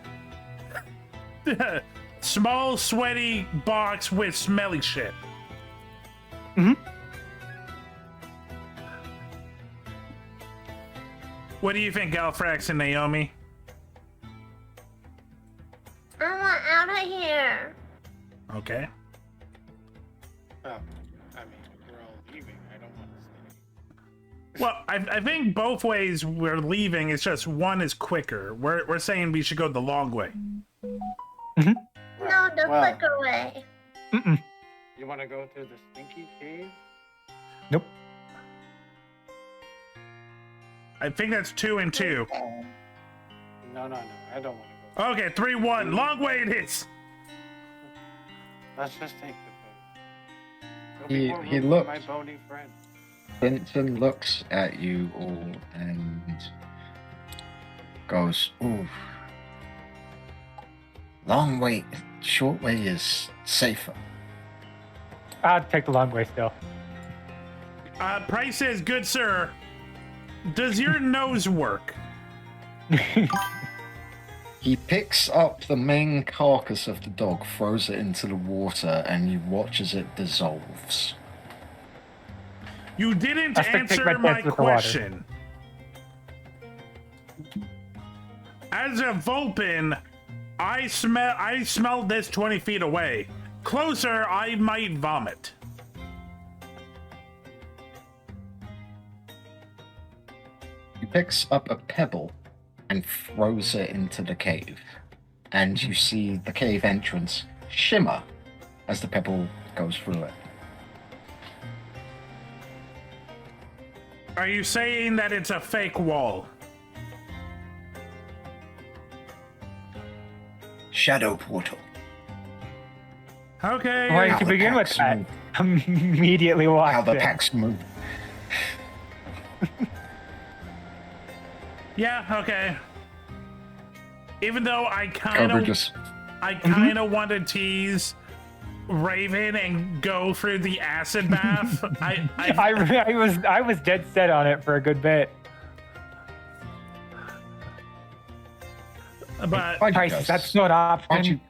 Small, sweaty box with smelly shit. What do you think, Galfrax and Naomi? I want out of here. Okay. Oh, I mean, we're all leaving. I don't want to stay. Well, I think both ways we're leaving. It's just one is quicker. We're saying we should go the long way. No, the Well. quicker way. You want to go to the Stinky Cave? Nope. I think that's 2 and 2. No, I don't want to go. Okay, 3-1. Long way it is. Let's just take the boat. There'll be He- more he room for looks- my bony friend. Vincent looks at you all and goes, ooh. Long way, short way is safer. I'll take the long way still. Price says, good sir, does your nose work? He picks up the main carcass of the dog, throws it into the water, and you watch as it dissolves. You didn't I still take answer my my test with the water. question. As a Vulpin, I smelled this 20 feet away. Closer, I might vomit. He picks up a pebble and throws it into the cave. And you see the cave entrance shimmer as the pebble goes through it. Are you saying that it's a fake wall? Shadow portal. Okay. Why How did you the begin with packs that? move. Immediately walked How the in. packs move. Yeah, okay. Even though I kind Cobra of just want to tease Raven and go through the acid bath. I was dead set on it for a good bit. But Why'd you Price, go? that's not an Why'd option.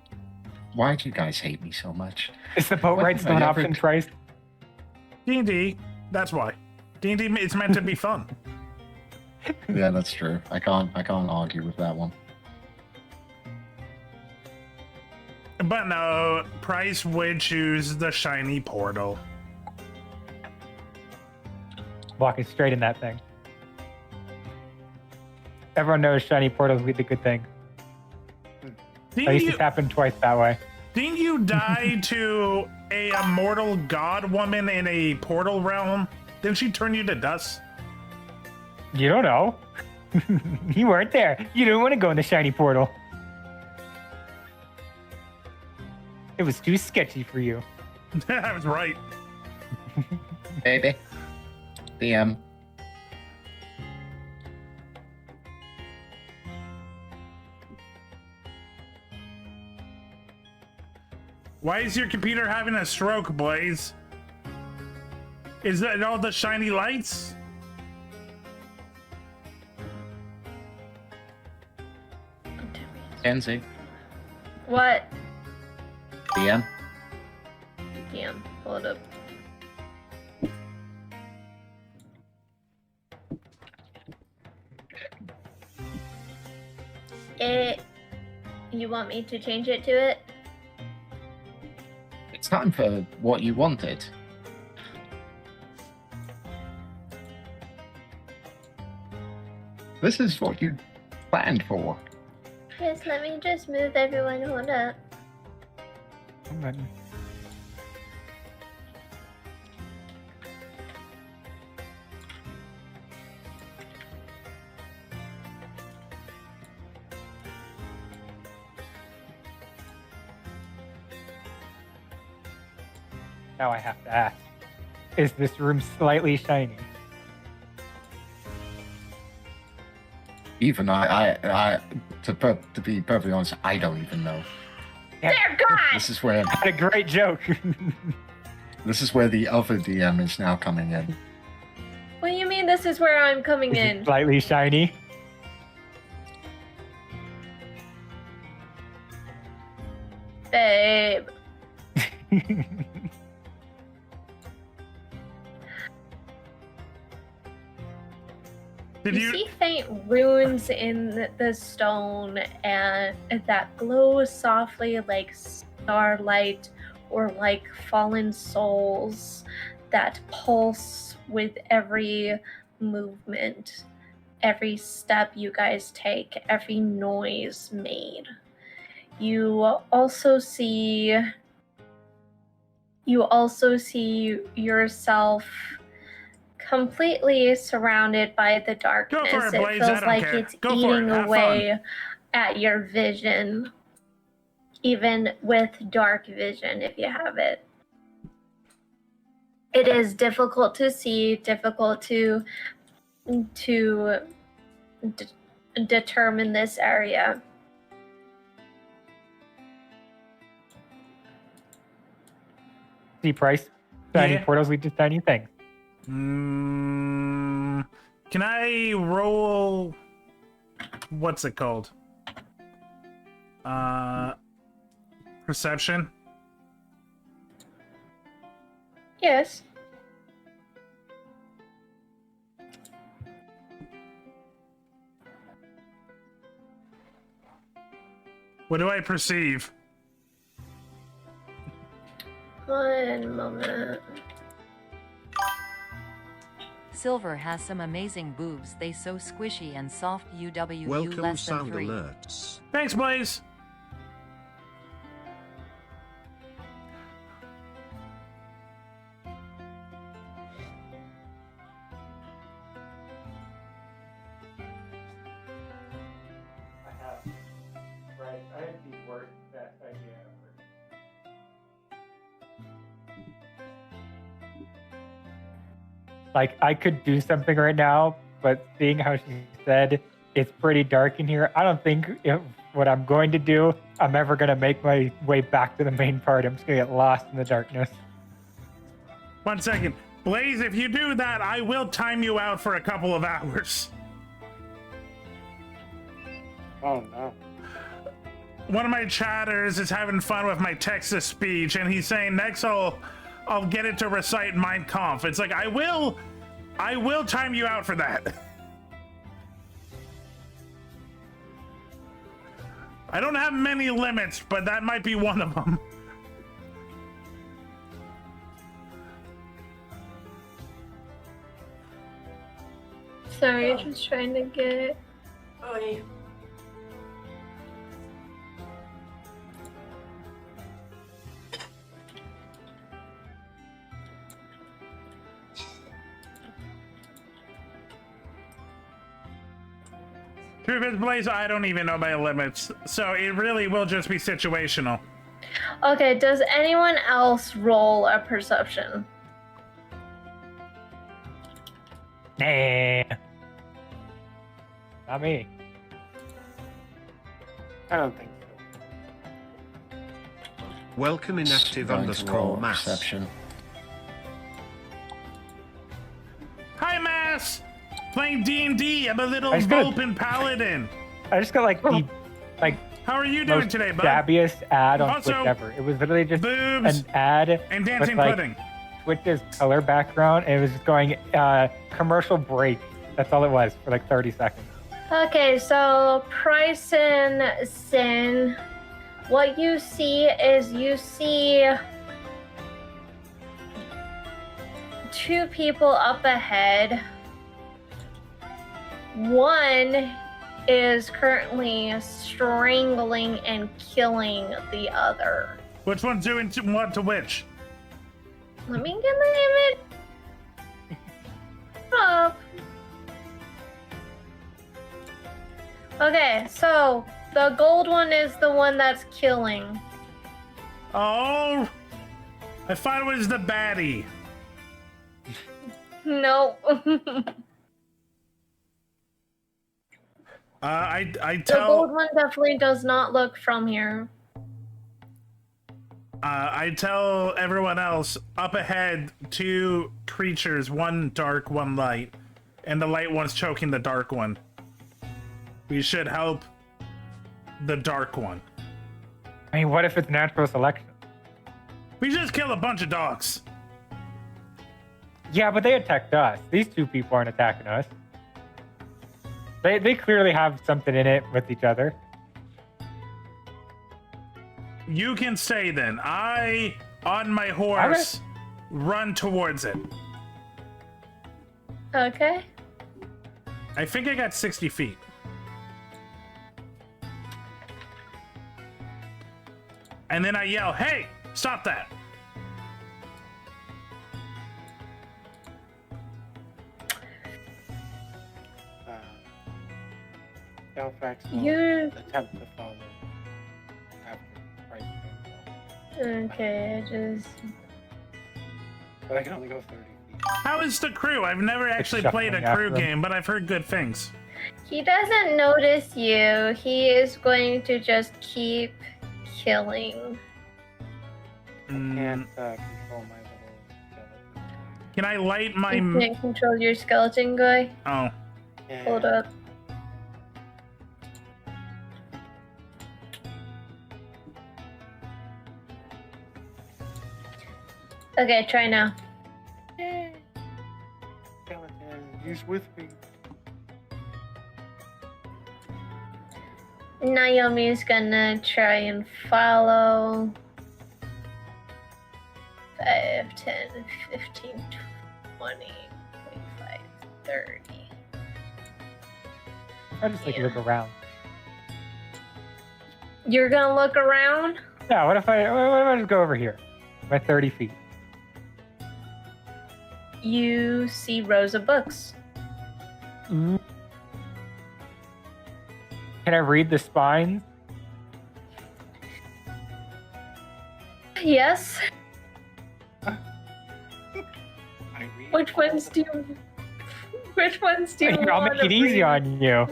Why do you guys hate me so much? Is the boat What ride have still an I option, ever- Trice? D&D, that's why. D&D, it's meant to be fun. Yeah, that's true. I can't argue with that one. But no, Price would choose the shiny portal. Walking straight in that thing. Everyone knows shiny portals lead to good things. At least it's happened twice that way. Didn't you die to a immortal god woman in a portal realm? Didn't she turn you to dust? You don't know. You weren't there. You didn't want to go in the shiny portal. It was too sketchy for you. I was right. Baby. DM. Why is your computer having a stroke, Blaze? Is that all the shiny lights? Kenzie. What? DM. Damn, hold up. You want me to change it to it? It's time for what you wanted. This is what you planned for. Yes, let me just move everyone. Hold up. Now I have to ask. Is this room slightly shiny? Even to be perfectly honest, I don't even know. Dear God! This is where What a great joke. this is where the other DM is now coming in. What do you mean this is where I'm coming Is it in? slightly shiny? Babe. You see faint runes in the stone and that glow softly like starlight or like fallen souls that pulse with every movement, every step you guys take, every noise made. You also see yourself completely surrounded by the darkness. Go for it, Blaze. It I feels don't like care. it's Go for eating it. Have away fun. at your vision, even with dark vision if you have it. It is difficult to see, difficult to determine this area. See, Price? Shiny Yeah. portals lead to shiny things. Can I roll? What's it called? Perception. Yes. What do I perceive? One moment. Silver has some amazing boobs. They so squishy and soft. UW Welcome less than sound 3. alerts. Thanks, Blaze. I have the worst best idea ever. Like, I could do something right now, but seeing how she said it's pretty dark in here, I don't think what I'm going to do, I'm ever going to make my way back to the main part. I'm just going to get lost in the darkness. 1 second. Blaze, if you do that, I will time you out for a couple of hours. Oh no. one of my chatters is having fun with my text-to speech, and he's saying next I'll get it to recite Mein Kampf. It's like I will time you out for that. I don't have many limits, but that might be one of them. Sorry, just trying to get. Oi. Truth is, Blaze, I don't even know my limits, so it really will just be situational. Okay, does anyone else roll a perception? Nah. Not me. I don't think so. Welcome inactive underscore mass. Perception. Hi, Mass! Playing DnD. I'm a little I just got a- open paladin. I just got like the How are you doing most today, bud? dabbiest ad on Also, Twitch ever. It was literally just boobs an ad and dancing with, like, pudding. Twitch's color background, and it was just going commercial break. That's all it was for like 30 seconds. Okay, so Price and Sin, what you see is you see two people up ahead. One is currently strangling and killing the other. Which one's doing what to which? Let me get the image up. Okay, so the gold one is the one that's killing. Oh, I thought it was the baddie. No. I The tell gold one definitely does not look from here. I tell everyone else up ahead, two creatures, one dark, one light, and the light one's choking the dark one. We should help the dark one. I mean, what if it's natural selection? We just killed a bunch of dogs. Yeah, but they attacked us. These two people aren't attacking us. They clearly have something in it with each other. You can stay then. I, on my horse, run towards it. Okay. I think I got 60 feet. And then I yell, hey, stop that. Delphax will You- attempt to follow after Price goes off. Okay, I just. But I can only go 30 feet. How is the crew? I've never actually played a shuffling crew after him. game, but I've heard good things. He doesn't notice you. He is going to just keep killing. Can't control my little skeleton. Can I light my... You can't control your skeleton guy. Oh. Hold up. Okay, try now. Skeleton, he's with me. Naomi's gonna try and follow. 5, 10, 15, 20, 25, 30. I just like look around. You're gonna look around? Yeah, what if I just go over here? My 30 feet. You see rows of books. Can I read the spines? Yes. Which ones do you? Which ones do you Here, I'll want make it to easy read? on you.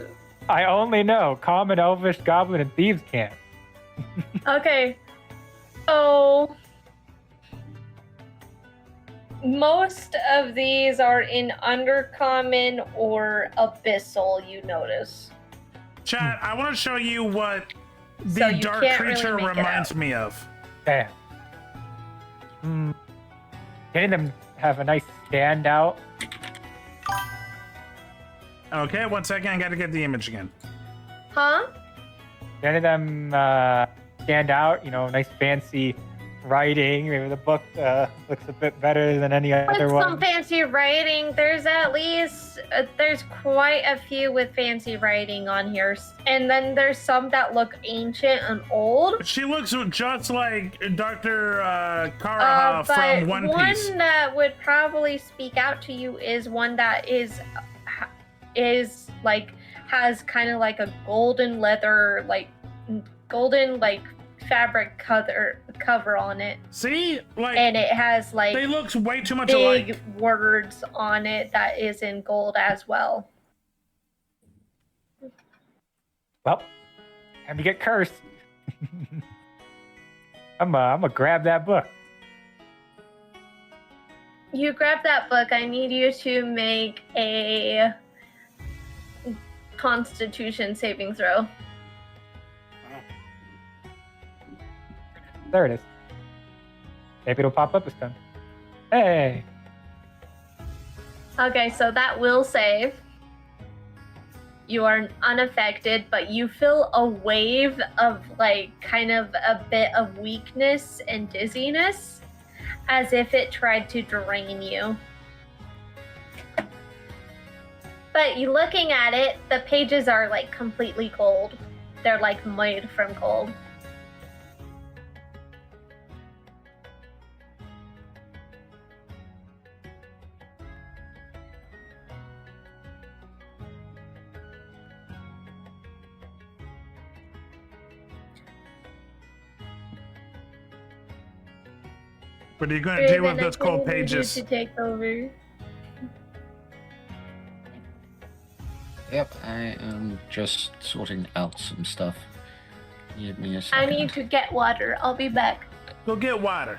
I only know common, elvish, goblin, and thieves can't. Okay. So most of these are in undercommon or abyssal, you notice. Chat, I want to show you what So the you dark can't creature really make it reminds out. me of? Damn. Any of them have a nice standout? Okay, 1 second. I gotta get the image again. Huh? Any of them stand out? You know, nice fancy writing. Maybe the book looks a bit better than any With other some one. fancy writing, there's at least there's quite a few with fancy writing on here, and then there's some that look ancient and old. She looks just like Dr. Karaha But from One Piece. one that would probably speak out to you is one that is like has kind of like a golden leather, like golden like fabric cover on it. See, like, and it has like they look way too much big alike. words on it that is in gold as well. Well, time to get cursed. I'm gonna grab that book. You grab that book. I need you to make a Constitution saving throw. There it is. Maybe it'll pop up this time. Hey! Okay, so that will save. You are unaffected, but you feel a wave of like kind of a bit of weakness and dizziness as if it tried to drain you. But you looking at it, the pages are like completely gold. They're like made from gold. What are you going to do with Raven, I those cold need you pages? to take over. Yep, I am just sorting out some stuff. Give me a I second. need to get water. I'll be back. Go get water.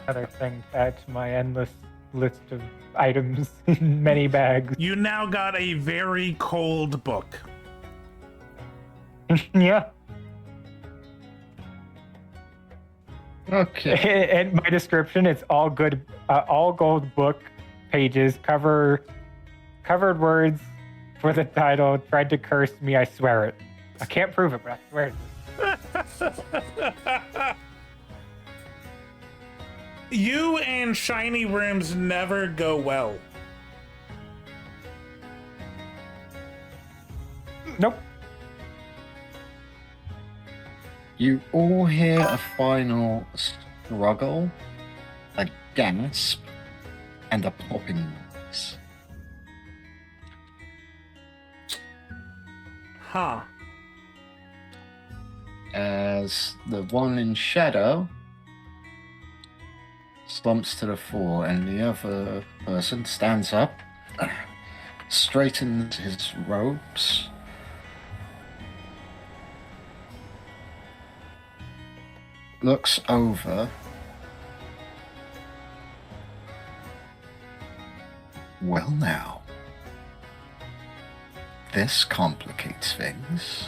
Another thing to add to my endless list of items in many bags. You now got a very cold book. Yeah. Okay. And my description, it's all good, all gold book pages, covered words for the title. Tried to curse me, I swear it. I can't prove it, but I swear it. You and shiny rooms never go well. Nope. You all hear a final struggle, a gasp, and a popping noise. Huh. As the one in shadow slumps to the floor and the other person stands up, straightens his robes, looks over, well now, this complicates things.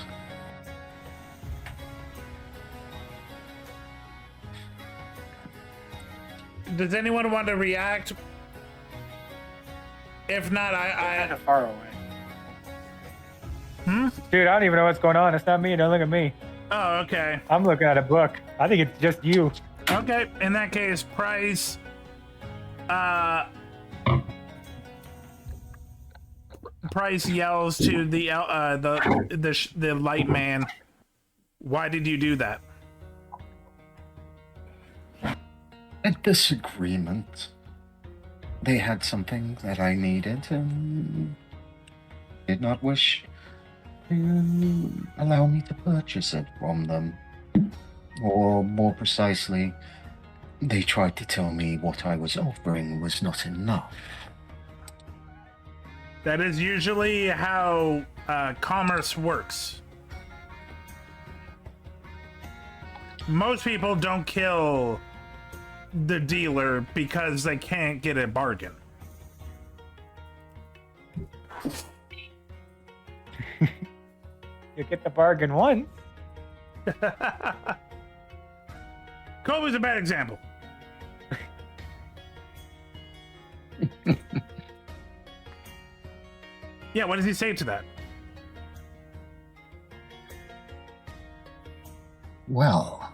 Does anyone want to react? If not, I kind of far away. Dude, I don't even know what's going on. It's not me. Don't look at me. Oh, okay. I'm looking at a book. I think it's just you. Okay, in that case, Price, Price yells to the light man, "Why did you do that?" A disagreement. They had something that I needed and did not wish to allow me to purchase it from them. Or more precisely, they tried to tell me what I was offering was not enough. That is usually how commerce works. Most people don't kill the dealer because they can't get a bargain. You get the bargain once. Kobe's a bad example. Yeah, what does he say to that? Well,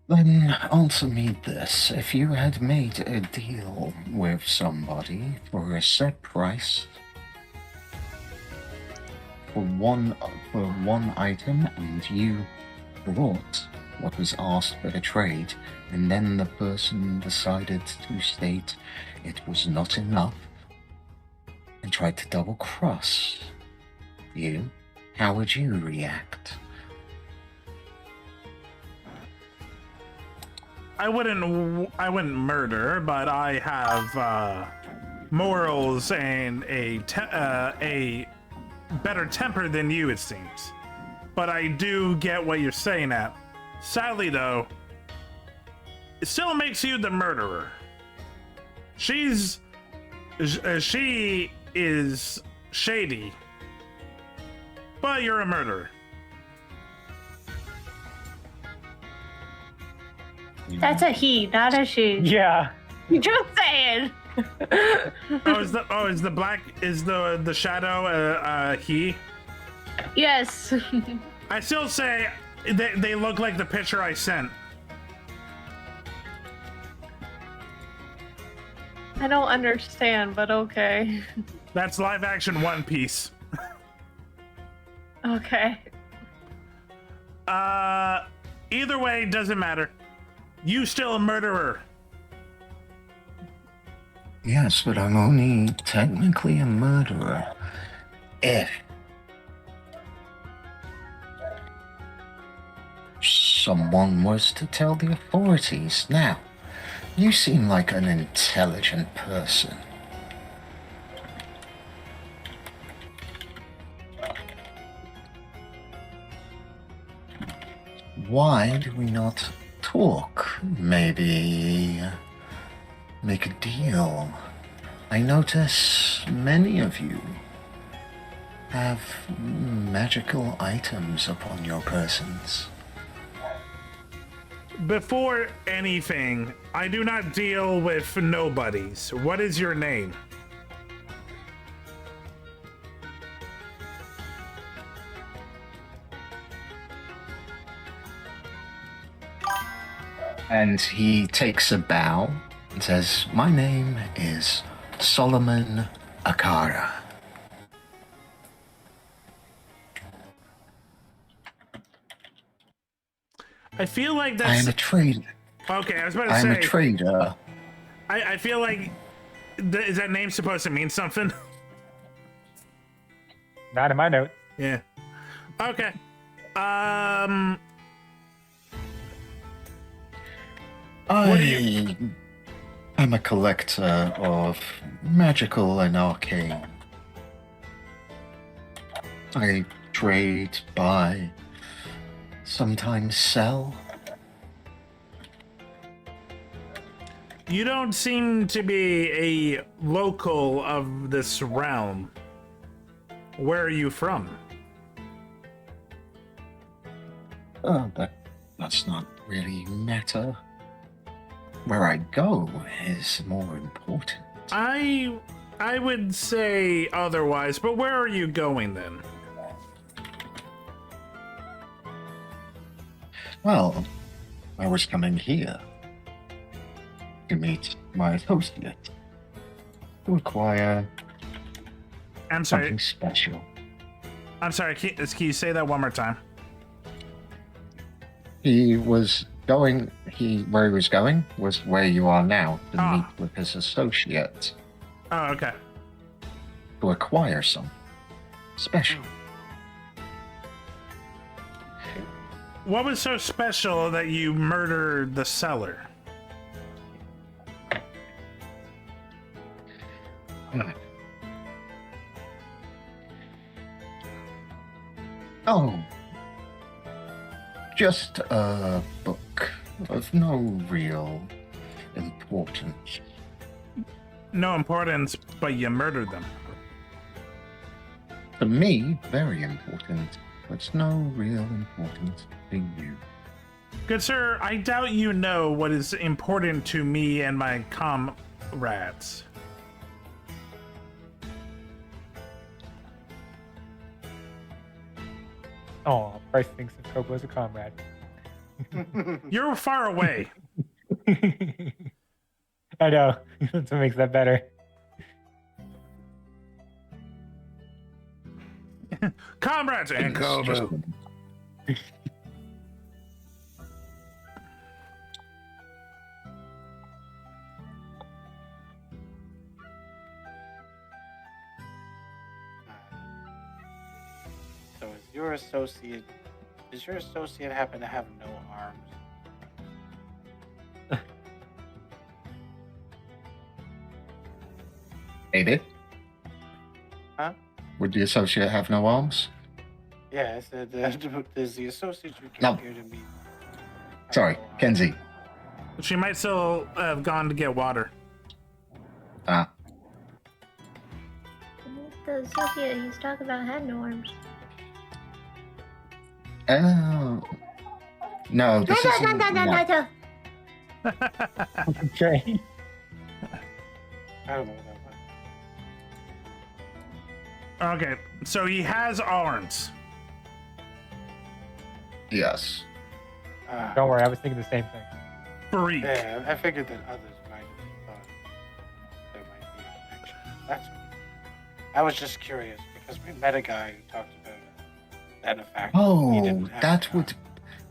then answer me this. If you had made a deal with somebody for a set price for one item and you brought what was asked for the trade, and then the person decided to state it was not enough and tried to double cross you, how would you react? I wouldn't murder, but I have morals and a better temper than you, it seems. But I do get what you're saying at. Sadly, though, it still makes you the murderer. She is shady, but you're a murderer. That's a he, not a she. Yeah. Just saying. Is the shadow he? Yes. I still say they look like the picture I sent. I don't understand, but okay. That's live action One Piece. Okay. Either way, doesn't matter. You still a murderer. Yes, but I'm only technically a murderer if someone was to tell the authorities. Now, you seem like an intelligent person. Why do we not talk? Maybe make a deal. I notice many of you have magical items upon your persons. Before anything, I do not deal with nobodies. What is your name? And he takes a bow and says, "My name is Solomon Akara." I feel like that's... I am a trader. Okay, I was about to I say... am a trader. I feel like... Is that name supposed to mean something? Not in my notes. Yeah. Okay. I'm a collector of magical and arcane. I trade, buy, sometimes sell. You don't seem to be a local of this realm. Where are you from? Oh, that's not really matter. Where I go is more important. I would say otherwise, but where are you going then? Well, I was coming here to meet my associate to acquire I'm sorry. something special. I'm sorry, can you say that one more time? He was going, where he was going was where you are now, to meet with his associate Oh, okay. to acquire some special. What was so special that you murdered the seller? Oh, just a book of no real importance. no importance, but you murdered them. To me, very important, but no real importance to you. Good sir, I doubt you know what is important to me and my comrades. Oh, Bryce thinks of Kobo as a comrade. You're far away. I know. That's what makes that better. Comrades and Kobo. So does your associate happen to have no arms? Maybe. Huh? Would the associate have no arms? Yeah, I said, does the associate you No. came here to meet? Sorry, Kenzie. She might still have gone to get water. Ah. The associate he's talking about had no arms. Oh. No, this isn't... no. Okay. I don't know what that was. Okay, so he has arms. Yes. Don't worry, I was thinking the same thing. Freak. Yeah, I figured that others might have thought there might be a connection. That's all. I was just curious because we met a guy who talked about that in fact. Oh,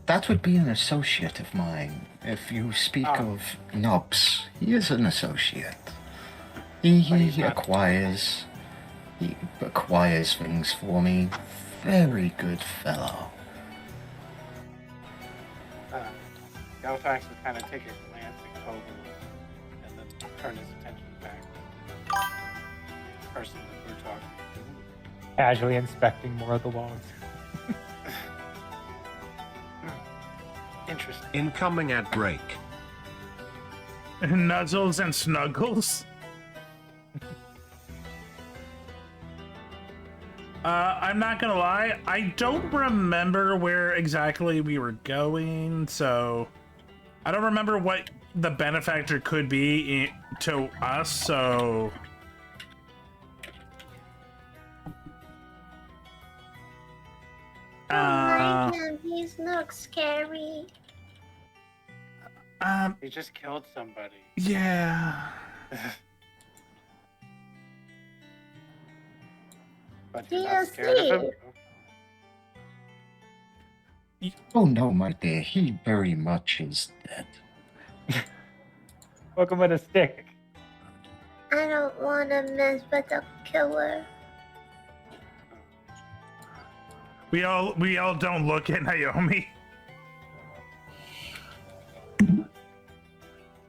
that would be an associate of mine. If you speak Oh. of Nobs, he is an associate. He acquires things for me. Very good fellow. Galtax would kind of take a glance at Kobo and then turn his attention back to the person that we're talking to. Casually inspecting more of the walls. Interesting. Incoming ad break. Nuzzles and snuggles. I'm not gonna lie, I don't remember where exactly we were going, so I don't remember what the benefactor could be to us, so He's not scary. He just killed somebody. Yeah. But you're not scared of him? Oh no, my dear, he very much is dead. Welcome with a stick. I don't want to mess with the killer. We all don't look at Naomi.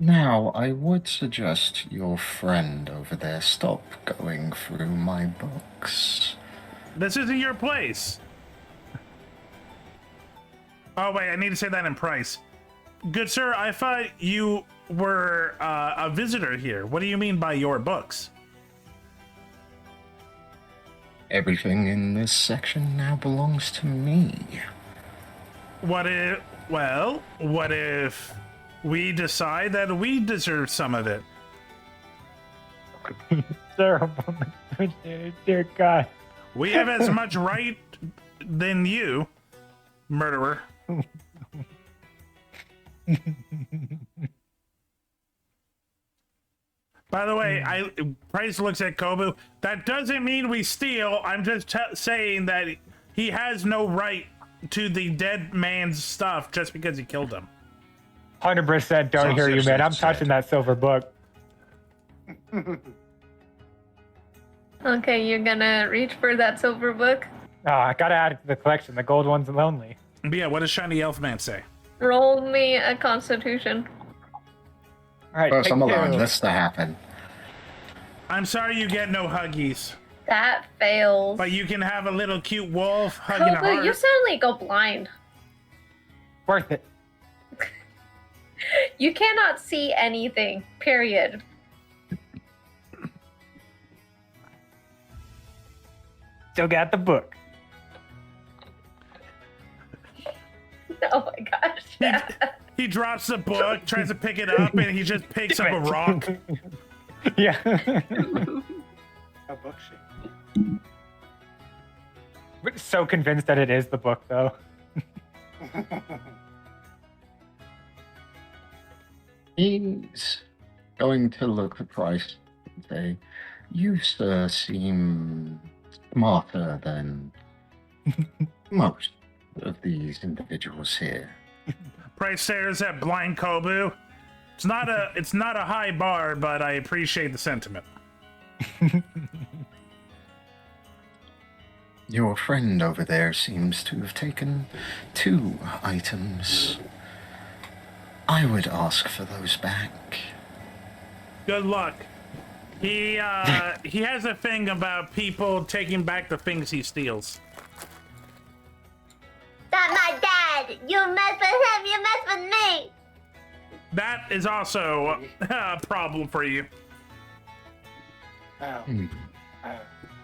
Now, I would suggest your friend over there stop going through my books. This isn't your place. Oh wait, I need to say that in price. Good sir, I thought you were a visitor here. What do you mean by your books? Everything in this section now belongs to me. What if we decide that we deserve some of it? Dear God. We have as much right than you, murderer. By the way, Price looks at Kobu. That doesn't mean we steal. I'm just saying that he has no right to the dead man's stuff just because he killed him. 100% don't hear you, man. I'm touching that silver book. Okay, you're gonna reach for that silver book? Oh, I gotta add it to the collection. The gold one's lonely. But yeah, what does Shiny Elf Man say? Roll me a constitution. All right, First, I'm allowing this to happen. I'm sorry you get no huggies. That fails. But you can have a little cute wolf hugging a Kobu, heart. you suddenly go blind. Worth it. You cannot see anything, period. Still got the book. Oh my gosh. He drops the book, tries to pick it up, and he just picks up a rock. Yeah. A book shape. But so convinced that it is the book, though. He's going to look at Price and say, "You, sir, seem smarter than most of these individuals here." Price stares at blind Kobu. It's not a high bar, but I appreciate the sentiment. Your friend over there seems to have taken 2 items. I would ask for those back. Good luck. He has a thing about people taking back the things he steals. That's my dad. You mess with him, you mess with me. That is also a problem for you. Well,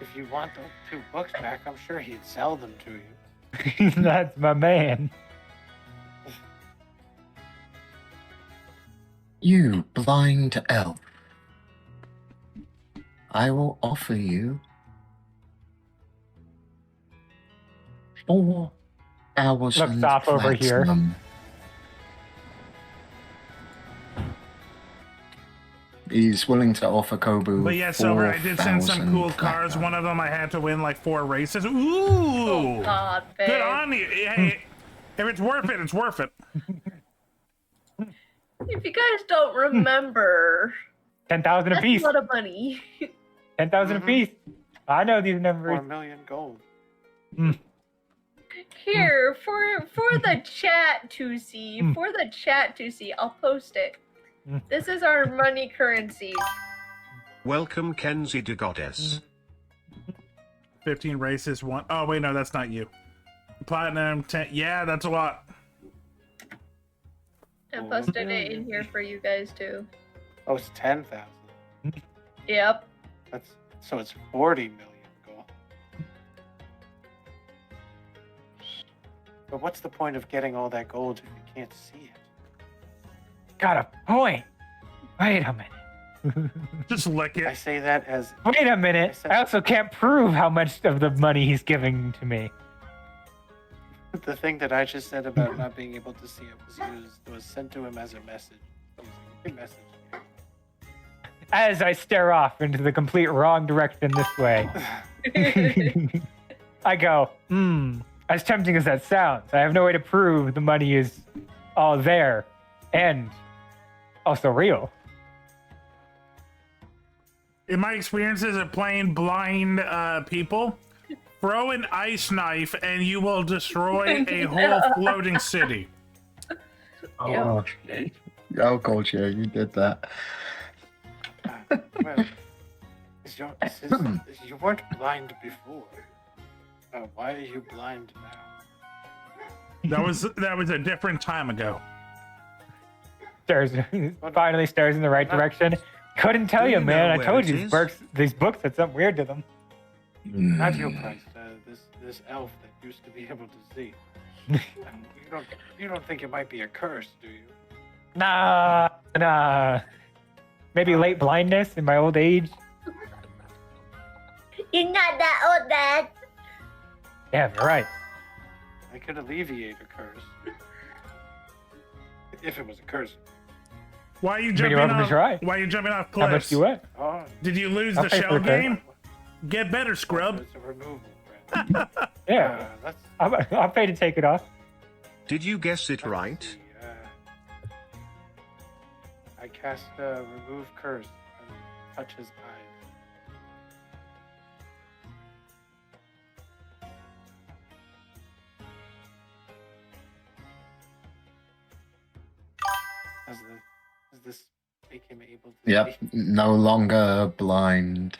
if you want those 2 books back, I'm sure he'd sell them to you. That's my man. You blind elf. I will offer you 4,000 Looks off over here. platinum. He's willing to offer Kobu. But yeah, Silver, I did send some 4,000 cool cars. platinum. One of them I had to win like 4 races. Ooh! Oh, God, babe. Good on you. Hey, if it's worth it, it's worth it. If you guys don't remember, 10,000 that's apiece. a lot of money. 10,000 apiece. I know these numbers. 4 million gold. Here, for the chat to see, I'll post it. This is our money currency. Welcome, Kenzie the Goddess. 15 races, 1. Oh, wait, no, that's not you. Platinum, 10. Yeah, that's a lot. I posted it in here for you guys too. Oh, it's 10,000. Yep. So it's 40 million gold. But what's the point of getting all that gold if you can't see it? Got a point. Wait a minute. Just lick it. I say that as. Wait a minute. I also can't prove how much of the money he's giving to me. The thing that I just said about not being able to see it was sent to him as a message. A message. As I stare off into the complete wrong direction this way. I go, as tempting as that sounds, I have no way to prove the money is all there and also real. In my experiences of playing blind people, throw an ice knife and you will destroy a whole floating city. Oh, shit. Oh, God, yeah, you did that. Well, you weren't blind before. Why are you blind now? That was a different time ago. Finally stares in the right direction. Couldn't tell Do you, you man. know I where told it you is? these books had something weird to them. Not you, Price. This elf that used to be able to see. You don't think it might be a curse, do you? Nah. Maybe late blindness in my old age. You're not that old, Dad. Yeah, you're right. I could alleviate a curse. If it was a curse. Why are you I mean, jumping you're welcome to off? try. Why are you jumping off How much cliffs? do you want? Oh, Did you lose I'll the pay shell for it. game? Get better, scrub. it's a removal, Brad. Yeah. I'll pay to take it off. Did you guess it right? I cast remove curse and touch his eyes. Does this make him able to Yep, see? no longer blind.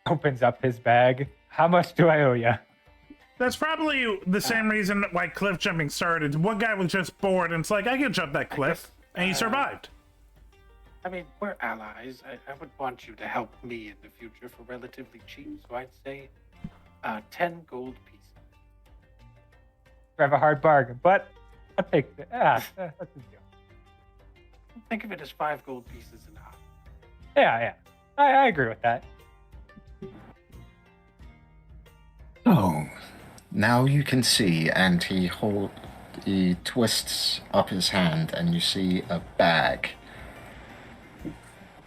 Opens up his bag. How much do I owe you? That's probably the same reason why cliff jumping started. One guy was just bored and it's like, I can jump that cliff. And he survived. I mean, we're allies. I would want you to help me in the future for relatively cheap, so I'd say 10 gold pieces. I have a hard bargain, but I'll take the. That's a deal. Think of it as 5 gold pieces and a half. Yeah. I agree with that. Oh, now you can see, and he twists up his hand, and you see a bag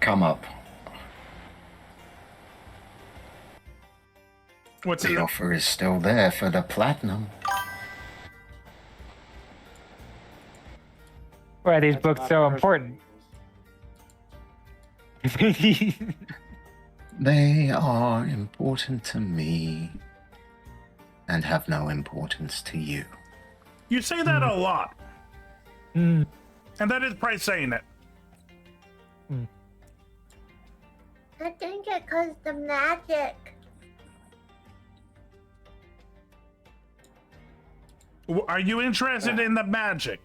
come up. What's the offer is still there for the platinum. Why are these books so important? They are important to me and have no importance to you. You say that a lot. And that is probably saying it. I think it caused the magic. Are you interested in the magic?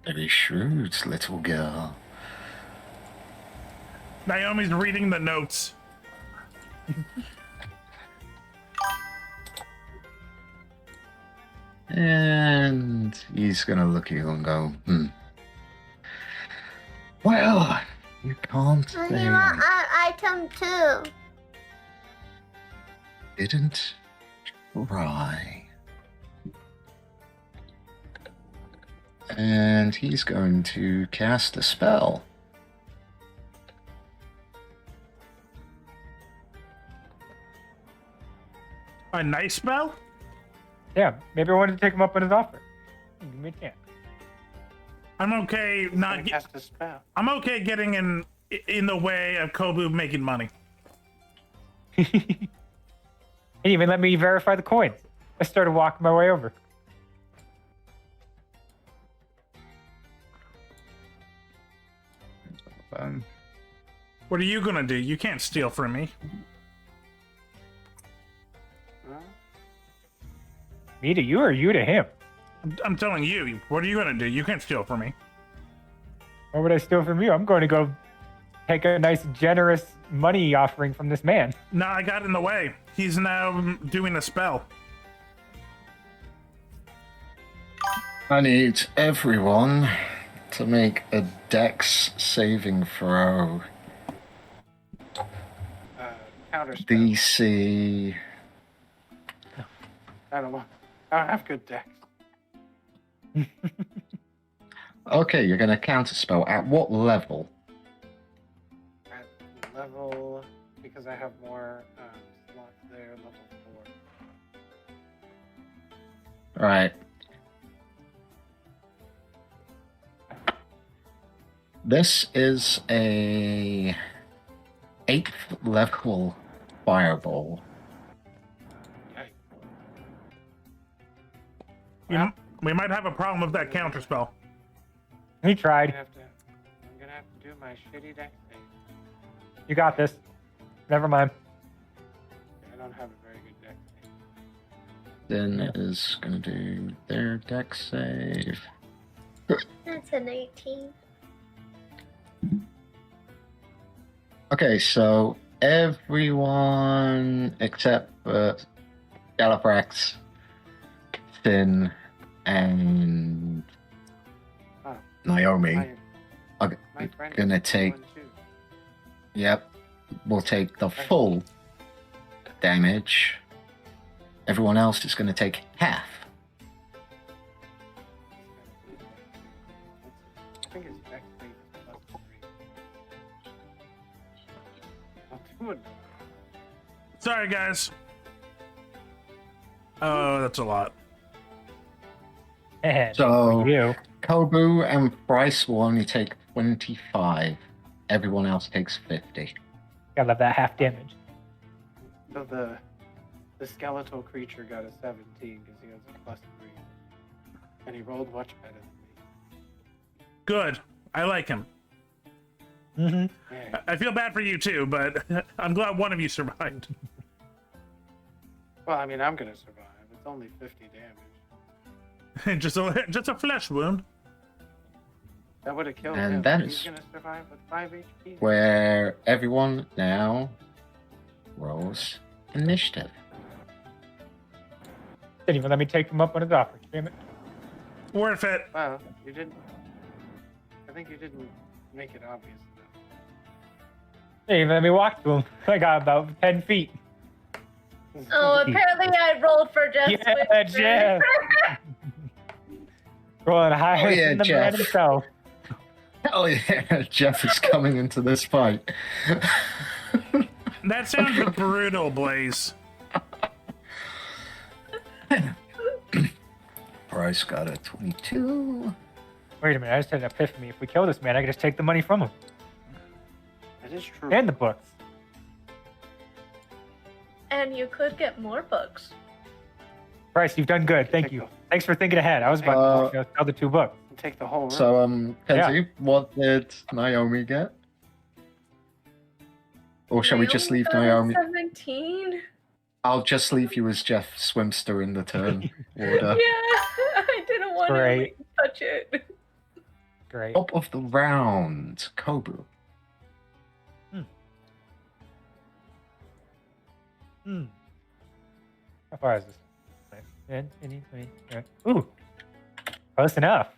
Very shrewd, little girl. Naomi's reading the notes. And he's gonna look at you and go, Well, you can't Well, say you want our item too. didn't try. And he's going to cast a spell. A nice spell? Yeah, maybe I wanted to take him up on his offer. Give me a chance. I'm okay not Cast a spell. I'm okay getting in the way of Kobu making money. He even let me verify the coins. I started walking my way over. What are you gonna do? You can't steal from me. Me to you or you to him? I'm telling you, what are you gonna do? You can't steal from me. What would I steal from you? I'm going to go take a nice, generous money offering from this man. No, I got in the way. He's now doing a spell. I need everyone to make a dex saving throw. Counterspell. DC. I don't have good decks. Okay, you're going to counterspell. At what level? At level, because I have more slots there, level 4. Right. This is a 8th level fireball. We might have a problem with that counterspell. He tried. I'm gonna have to do my shitty deck thing. You got this. Never mind. I don't have a very good deck thing. Then is going to do their dex save. That's an 18. Okay, so everyone except Gallifrax, Finn, and Naomi are gonna take. Yep, we'll take the full damage. Everyone else is gonna take half. I think it's deck save plus 3. I'll do it. Sorry, guys. Oh, that's a lot. So, Kobu and Bryce will only take 25. Everyone else takes 50. Gotta love that half damage. So the skeletal creature got a 17 because he has a plus 3. And he rolled much better than me. Good. I like him. Mm-hmm. I feel bad for you too, but I'm glad one of you survived. Well, I mean, I'm gonna survive. It's only 50 damage. just a flesh wound. That would have killed And him. that He's is gonna survive with 5 HP. where everyone now rolls initiative. Didn't even let me take him up on his offer. Damn it. Worth it. Well, you didn't. I think you didn't make it obvious enough. Didn't even let me walk to him. I got about 10 feet. Oh, apparently I rolled for Jeff. Yeah, Jeff. Rolling higher Oh, yeah, than the man Jeff. himself. Hell yeah, Jeff is coming into this fight. That sounds brutal, Blaze. Bryce got a 22. Wait a minute, I just had an epiphany. If we kill this man, I can just take the money from him. That is true. And the books. And you could get more books. Bryce, you've done good. Thank you. Thanks for thinking ahead. I was about to sell the 2 books. Take the whole room. So, Kenzie, what did Naomi get? Or shall we just leave Naomi? 17? I'll just leave you as Jeff Swimster in the turn order. Yeah, I didn't want Great. to touch it. Great. Top of the round, Kobu. How far is this? 10, 20, 20. Ooh, close enough.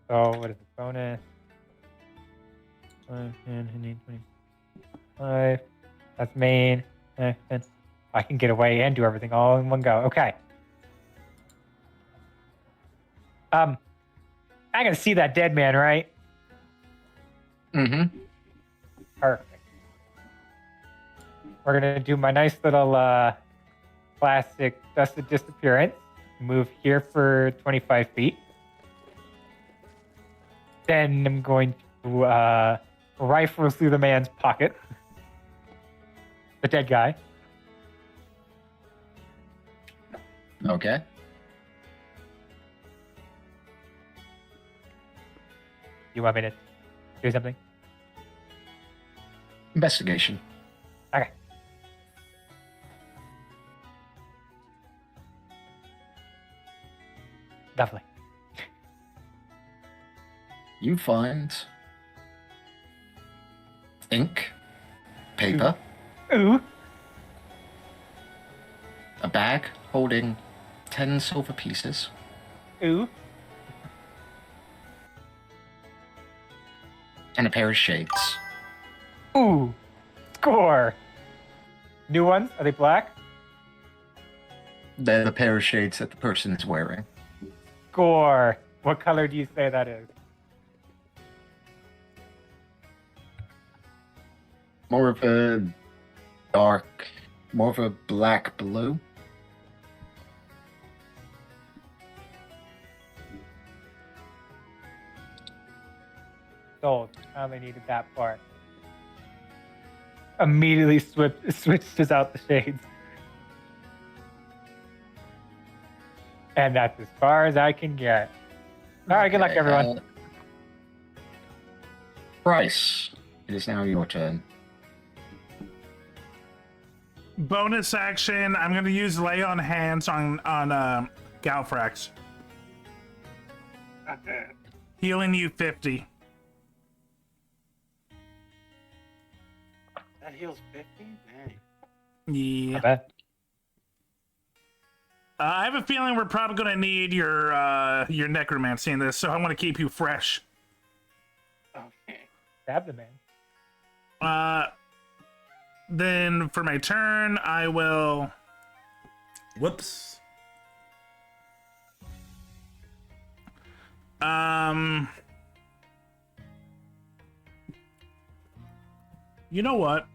So, what is the bonus? 5, 10, 15, 20, 5. That's main. 10. I can get away and do everything all in one go. Okay. I can see that dead man, right? Mm-hmm. Perfect. We're gonna do my nice little classic dusted disappearance. Move here for 25 feet. Then I'm going to rifle through the man's pocket. The dead guy. Okay. You want me to do something? Investigation. Okay. Lovely. You find ink, paper, Ooh. a bag holding 10 silver pieces, Ooh. and a pair of shades. Ooh. Score. New ones? Are they black? They're the pair of shades that the person is wearing. Score. What color do you say that is? More of a dark, more of a black blue. Sold. I only needed that part. Immediately switches out the shades. And that's as far as I can get. All right, good luck, everyone. Bryce, it is now your turn. Bonus action. I'm gonna use lay on hands on Galfrax. Healing you 50. That heals 50? Dang. Yeah. I bet. I have a feeling we're probably gonna need your necromancy in this, so I want to keep you fresh. Okay. Stab the man. Then for my turn, I will. Whoops. You know what?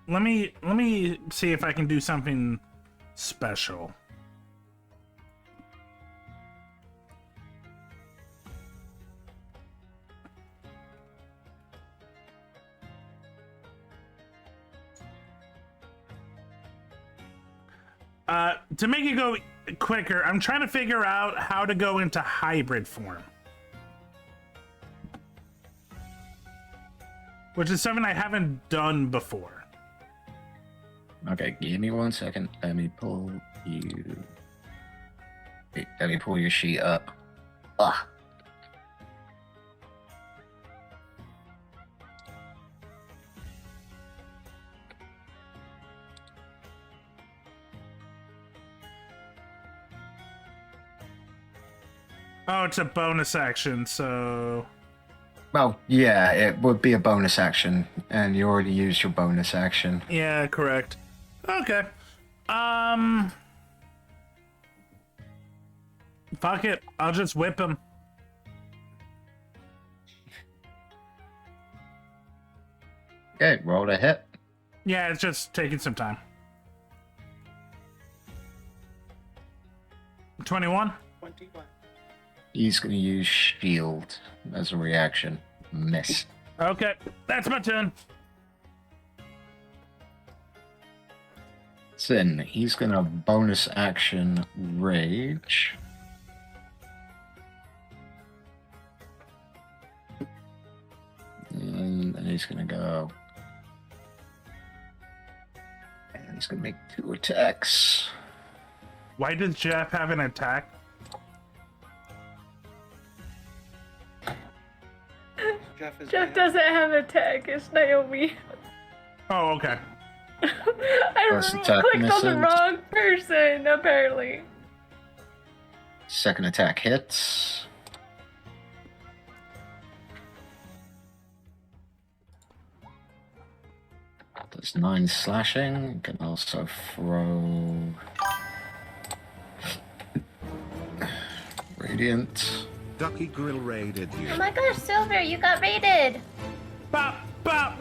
Let me see if I can do something special. To make it go quicker, I'm trying to figure out how to go into hybrid form. Which is something I haven't done before. Okay, give me 1 second. Let me pull you. Wait, let me pull your sheet up. Ugh. Oh, it's a bonus action, so... Well, yeah, it would be a bonus action, and you already used your bonus action. Yeah, correct. Okay. Fuck it. I'll just whip him. Okay, roll a hit. Yeah, it's just taking some time. 21? 21. He's going to use shield as a reaction. Miss. Okay, that's my turn. Then he's going to bonus action rage. And then he's going to go. And he's going to make 2 attacks. Why does Jeff have an attack? Jeff doesn't have a tag. It's Naomi. Oh, okay. I First attack clicked on the misses. wrong person, apparently. Second attack hits. Does 9 slashing. You can also throw Radiant. Ducky Grill raided you. Oh my gosh, Silver, you got raided. Bop, bop.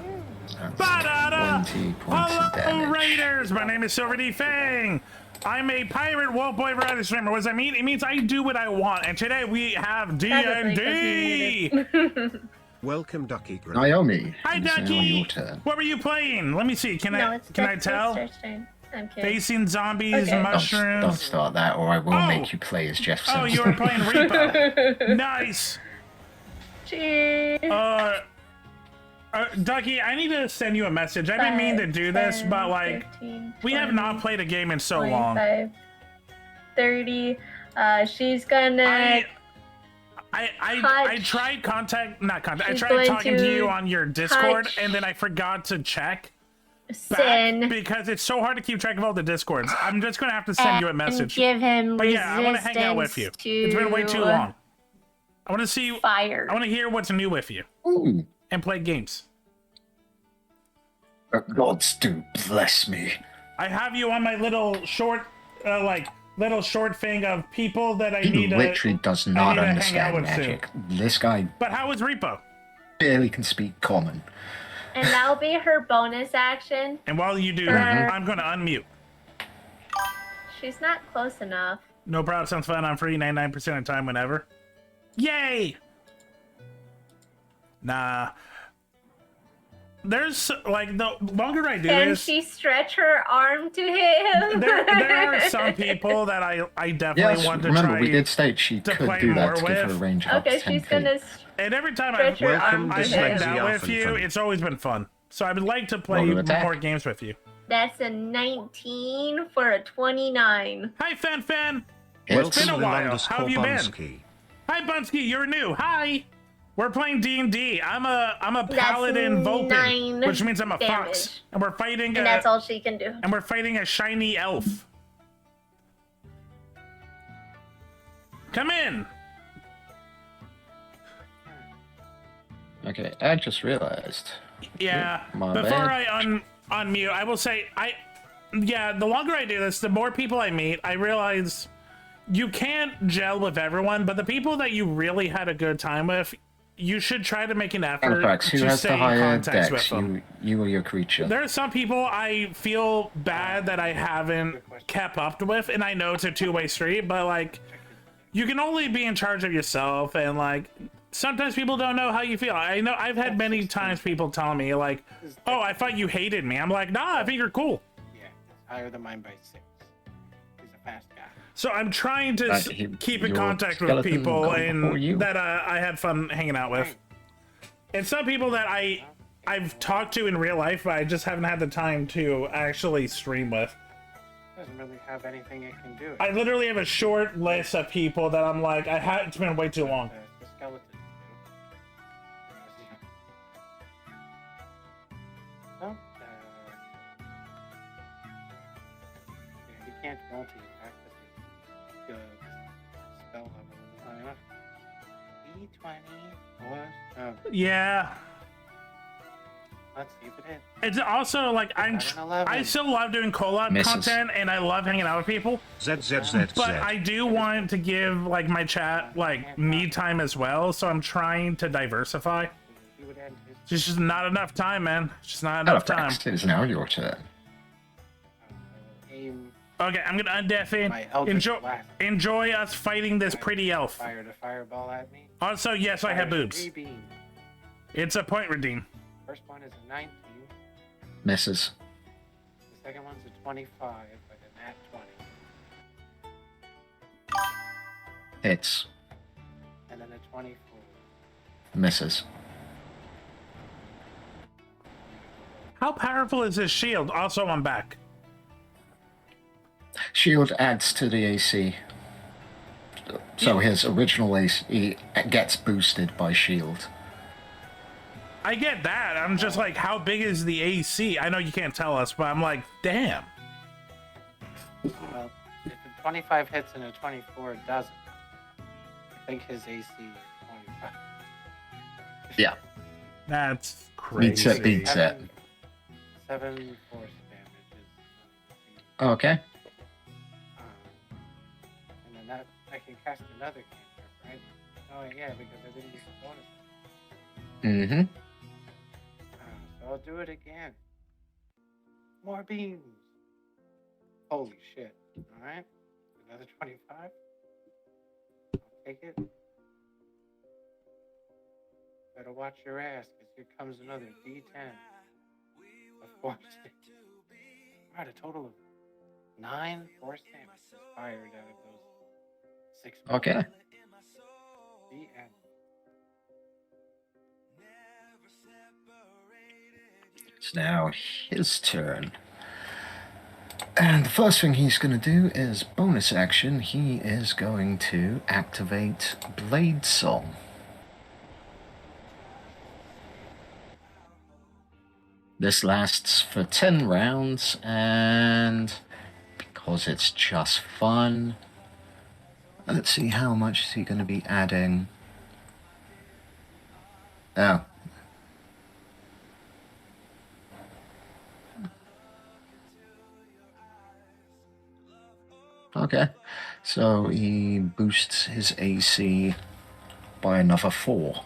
That's Ba-da-da. 20 points of Hello, damage. Raiders! My name is SilverDFanng. I'm a pirate wolf boy variety streamer. What does that mean? It means I do what I want. And today we have DnD. Welcome, Ducky Grill. Naomi. Hi, it's now Ducky. your turn. What were you playing? Let me see. Can I tell? I'm kidding. Facing zombies, Okay. mushrooms. Don't start that, or I will Oh. make you play as Jeff Oh, Simpson. you were playing Repo. Nice. Cheers. Ducky, I need to send you a message. I've been meaning to do this, but like, 15, we have 20, not played a game in so long. 25, 30. She's gonna. I tried I She's tried going talking to to you on your Discord, touch and then I forgot to check Sin. back because it's so hard to keep track of all the Discords. I'm just gonna have to send you a And message. give him But yeah, I want to hang out with you. resistance It's been way too to long. I want to see fire. I want to hear what's new with you. Ooh. And play games. Gods do bless me. I have you on my little short, little short thing of people that I He need literally does I not need to hang out understand with soon. magic. This guy But how was Repo? barely can speak common. And that'll be her bonus action. And while you do, Mhm. I'm gonna unmute. She's not close enough. No problem. Sounds fun. I'm free 99% of the time whenever. Yay! Nah. There's like the longer I do Can this, she stretch her arm to hit him? there are some people that I definitely Yes, want to remember try we did state she to could play do more that to give her a with. range of up Okay, to 10 she's feet. gonna. And every time Stretch your arm I've to hanged hit out him. with you, it's always been fun. So I would like to play Roll an attack. more games with you. That's a 19 for a 29. Hi, Fan. It's It's been a while. How have you been? Bunsky. Hi, Bunsky. You're new. Hi. We're playing D&D. I'm a That's paladin Vulcan, 9 which means I'm a fox, damage. and we're fighting And that's all she can do. and we're fighting a shiny elf. Come in. Okay, I just realized. Yeah. My Before bad. I unmute, I will say the longer I do this, the more people I meet, I realize you can't gel with everyone, but the people that you really had a good time with, you should try to make an effort Artifacts, who to has stay the in higher contact with dex? them. You or your creature? There are some people I feel bad that I haven't kept up with, and I know it's a two-way street, but like, you can only be in charge of yourself, and like, sometimes people don't know how you feel. I know I've had many times people tell me like, "Oh, I thought you hated me." I'm like, "Nah, I think you're cool." Yeah, it's higher than mine by 6. He's a fast guy. So I'm trying to keep in your contact with skeleton people gone before you. and that I had fun hanging out with, and some people that I've talked to in real life, but I just haven't had the time to actually stream with. Doesn't really have anything it can do. I literally have a short list of people that I'm like, it's been way too long. The skeletons do. No, yeah, you can't multi-attack with the spell level high enough. E20 was. Oh. Yeah. Let's see if it hits. It's also like I still love doing collab Misses. content and I love hanging out with people. ZZZZ. But I do want to give like my chat like me time as well, so I'm trying to diversify. It's just not enough time, man. It's just not enough time. It is now your turn. Okay, I'm gonna undeafen. Enjoy us fighting this pretty elf. Fired a fireball at me. Also, yes, I have boobs. 3 beams. It's a point redeem. First one is a 19. Misses. The second one's a 25, but a nat 20. Hits. And then a 24. Misses. How powerful is his shield? Also, I'm back. Shield adds to the AC. So his original AC gets boosted by shield. I get that. I'm just like, how big is the AC? I know you can't tell us, but I'm like, damn. Well, if a 25 hits and a 24 doesn't, I think his AC is 25. Yeah. That's crazy. Beats it. 7 force damage. Okay. And then that I can cast another cantrip, right? Oh yeah, because I didn't use the bonus. Mm-hmm. So I'll do it again. More beams. Holy shit. Alright. Another 25. I'll take it. Better watch your ass, because here comes another D10. Of force damage. Alright, a total of 9 force damage is fired out of those 6. Okay. The end. It's now his turn. And the first thing he's going to do is bonus action. He is going to activate Blade Song. This lasts for 10 rounds, and because it's just fun, let's see how much is he going to be adding. Oh. Okay, so he boosts his AC by another 4.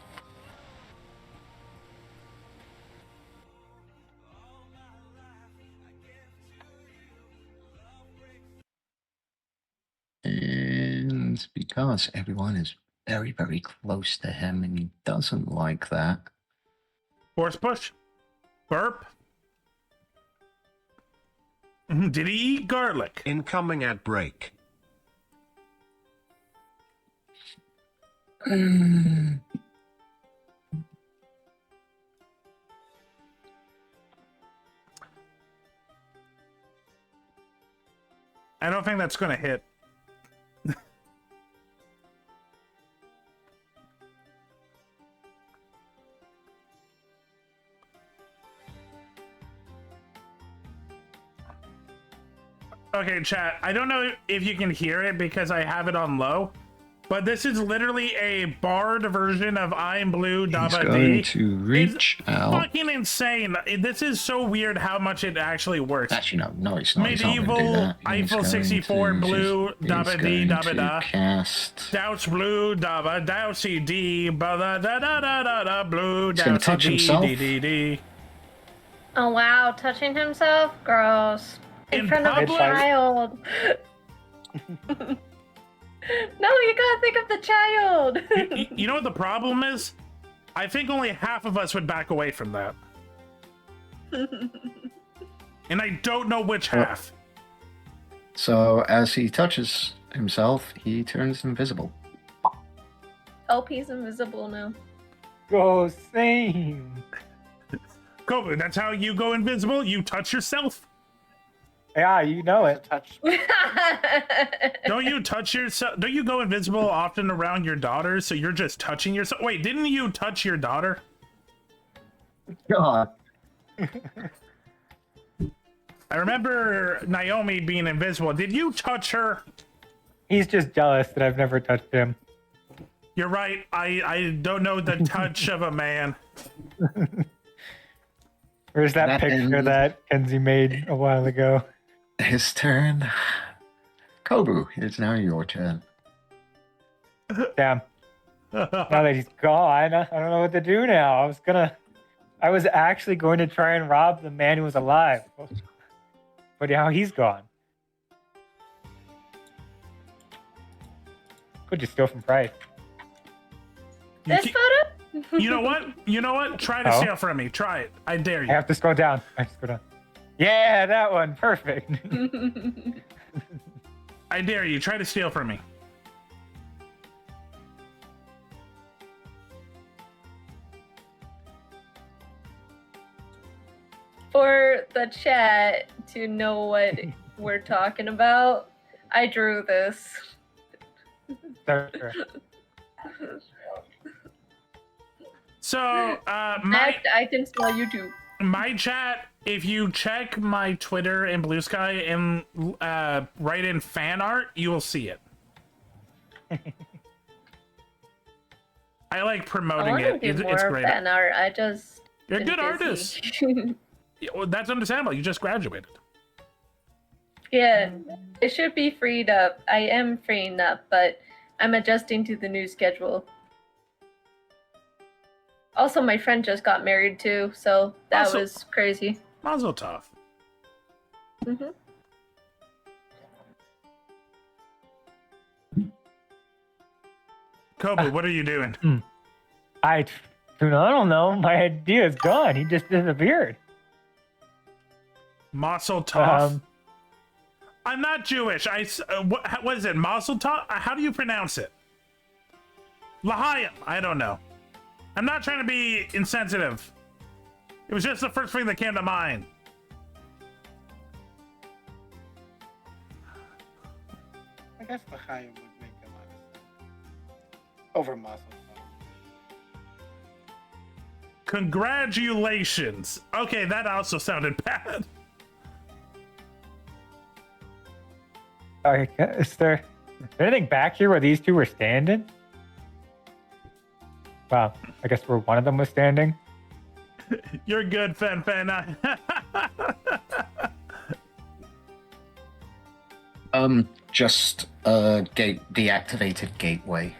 And because everyone is very, very close to him and he doesn't like that. Force push. Burp. Did he eat garlic? Incoming ad break. I don't think that's going to hit. Okay, chat, I don't know if you can hear it because I have it on low, but this is literally a barred version of I'm Blue He's Dabba going D. to reach out. Fucking insane. This is so weird how much it actually works. Actually, no, he's not. Medieval he's not gonna do that. Eiffel He's going 64 to Blue just- Dabba he's D going Dabba to Da. cast. Douse Blue Dabba Dousey D ba da da da da da da Blue He's gonna touch Dousey D himself. D D D. Oh wow, touching himself? Gross. In front of a public? child. No, you gotta think of the child. You know what the problem is? I think only half of us would back away from that. And I don't know which half. So as he touches himself, he turns invisible. OP's invisible now. Go same. Kobu, that's how you go invisible? You touch yourself? Yeah, you know it. Touch. Don't you touch yourself? Don't you go invisible often around your daughter? So you're just touching yourself. Wait, didn't you touch your daughter? God. I remember Naomi being invisible. Did you touch her? He's just jealous that I've never touched him. You're right. I don't know the touch of a man. Where's that picture that Kenzie made a while ago? His turn. Kobu, it's now your turn. Damn. Now that he's gone, I don't know what to do now. I was actually going to try and rob the man who was alive. But now he's gone. Could just steal from Price. This photo? You know what? You know what? Try to steal from me. Try it. I dare you. I have to scroll down. Yeah, that one. Perfect. I dare you. Try to steal from me. For the chat to know what we're talking about, I drew this. So, I can spell YouTube. My chat, if you check my Twitter and Blue Sky and write in fan art, you will see it. I like promoting I it. do It's more great. fan art. I just You're a been good busy. artist. Yeah, well, that's understandable. You just graduated. Yeah, it should be freed up. I am freeing up, but I'm adjusting to the new schedule. Also, my friend just got married too, so that was crazy. Mazel tov. Mhm. Kobe, what are you doing? I don't know. My idea is gone. He just disappeared. Mazel tov. I'm not Jewish. What is it? Mazel tov? How do you pronounce it? L'chaim. I don't know. I'm not trying to be insensitive. It was just the first thing that came to mind. I guess L'chaim would make a lot of sense. Over muscle. Congratulations. Okay, that also sounded bad. Is there anything back here where these two were standing? Wow, I guess where one of them was standing. You're good, Fen Fen. Just a deactivated gateway.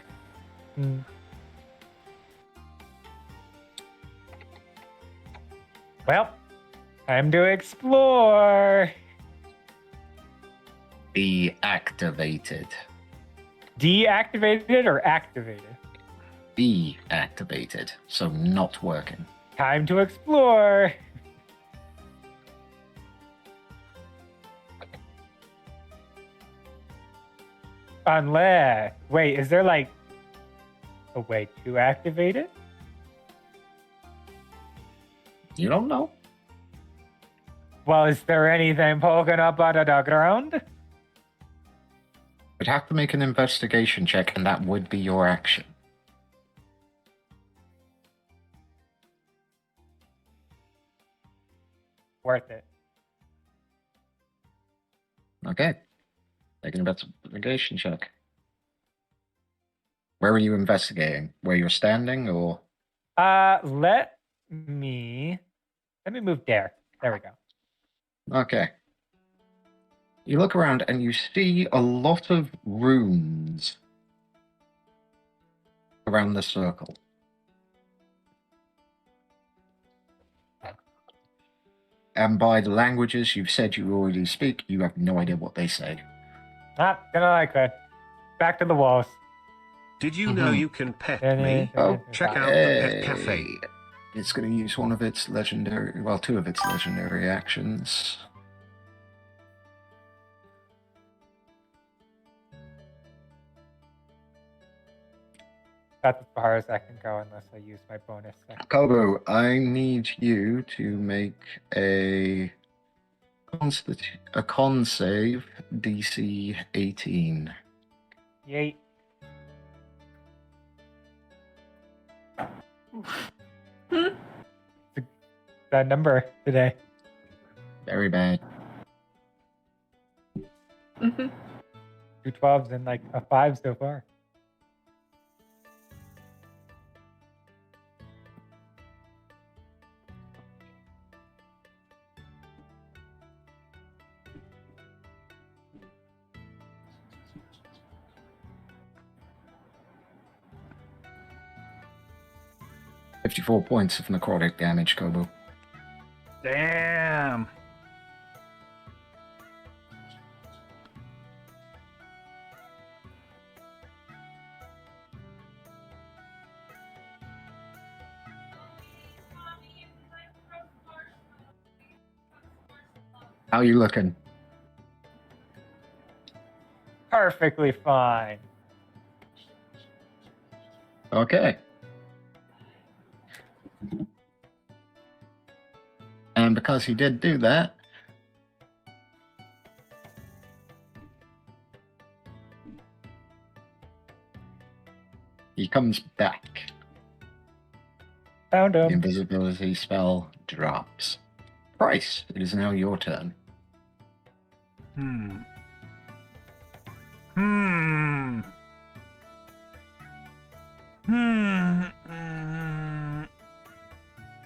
Well, time to explore. Deactivated. Deactivated or activated? Deactivated, so not working. Time to explore. Unless, wait, is there like a way to activate it? You don't know. Well, is there anything poking up out of the ground? You'd have to make an investigation check, and that would be your action. Worth it. Okay. Make an investigation check. Where are you investigating? Where you're standing, or? Let me move there. There we go. Okay. You look around and you see a lot of runes around the circle. And by the languages you've said you already speak, you have no idea what they say. Not gonna like it. Back to the walls. Did you know you can pet me? Oh, Check out the pet cafe. It's going to use one of its legendary, well, two of its legendary actions. That's as far as I can go unless I use my bonus. Kobo, I need you to make a A con save, DC 18. Yay. That number today. Very bad. Mm-hmm. 2 12s and like a 5 so far. $54 points of necrotic damage, Kobo. Damn. How you looking? Perfectly fine. Okay. And because he did do that, he comes back. Found him. The invisibility spell drops. Price, it is now your turn. Hmm.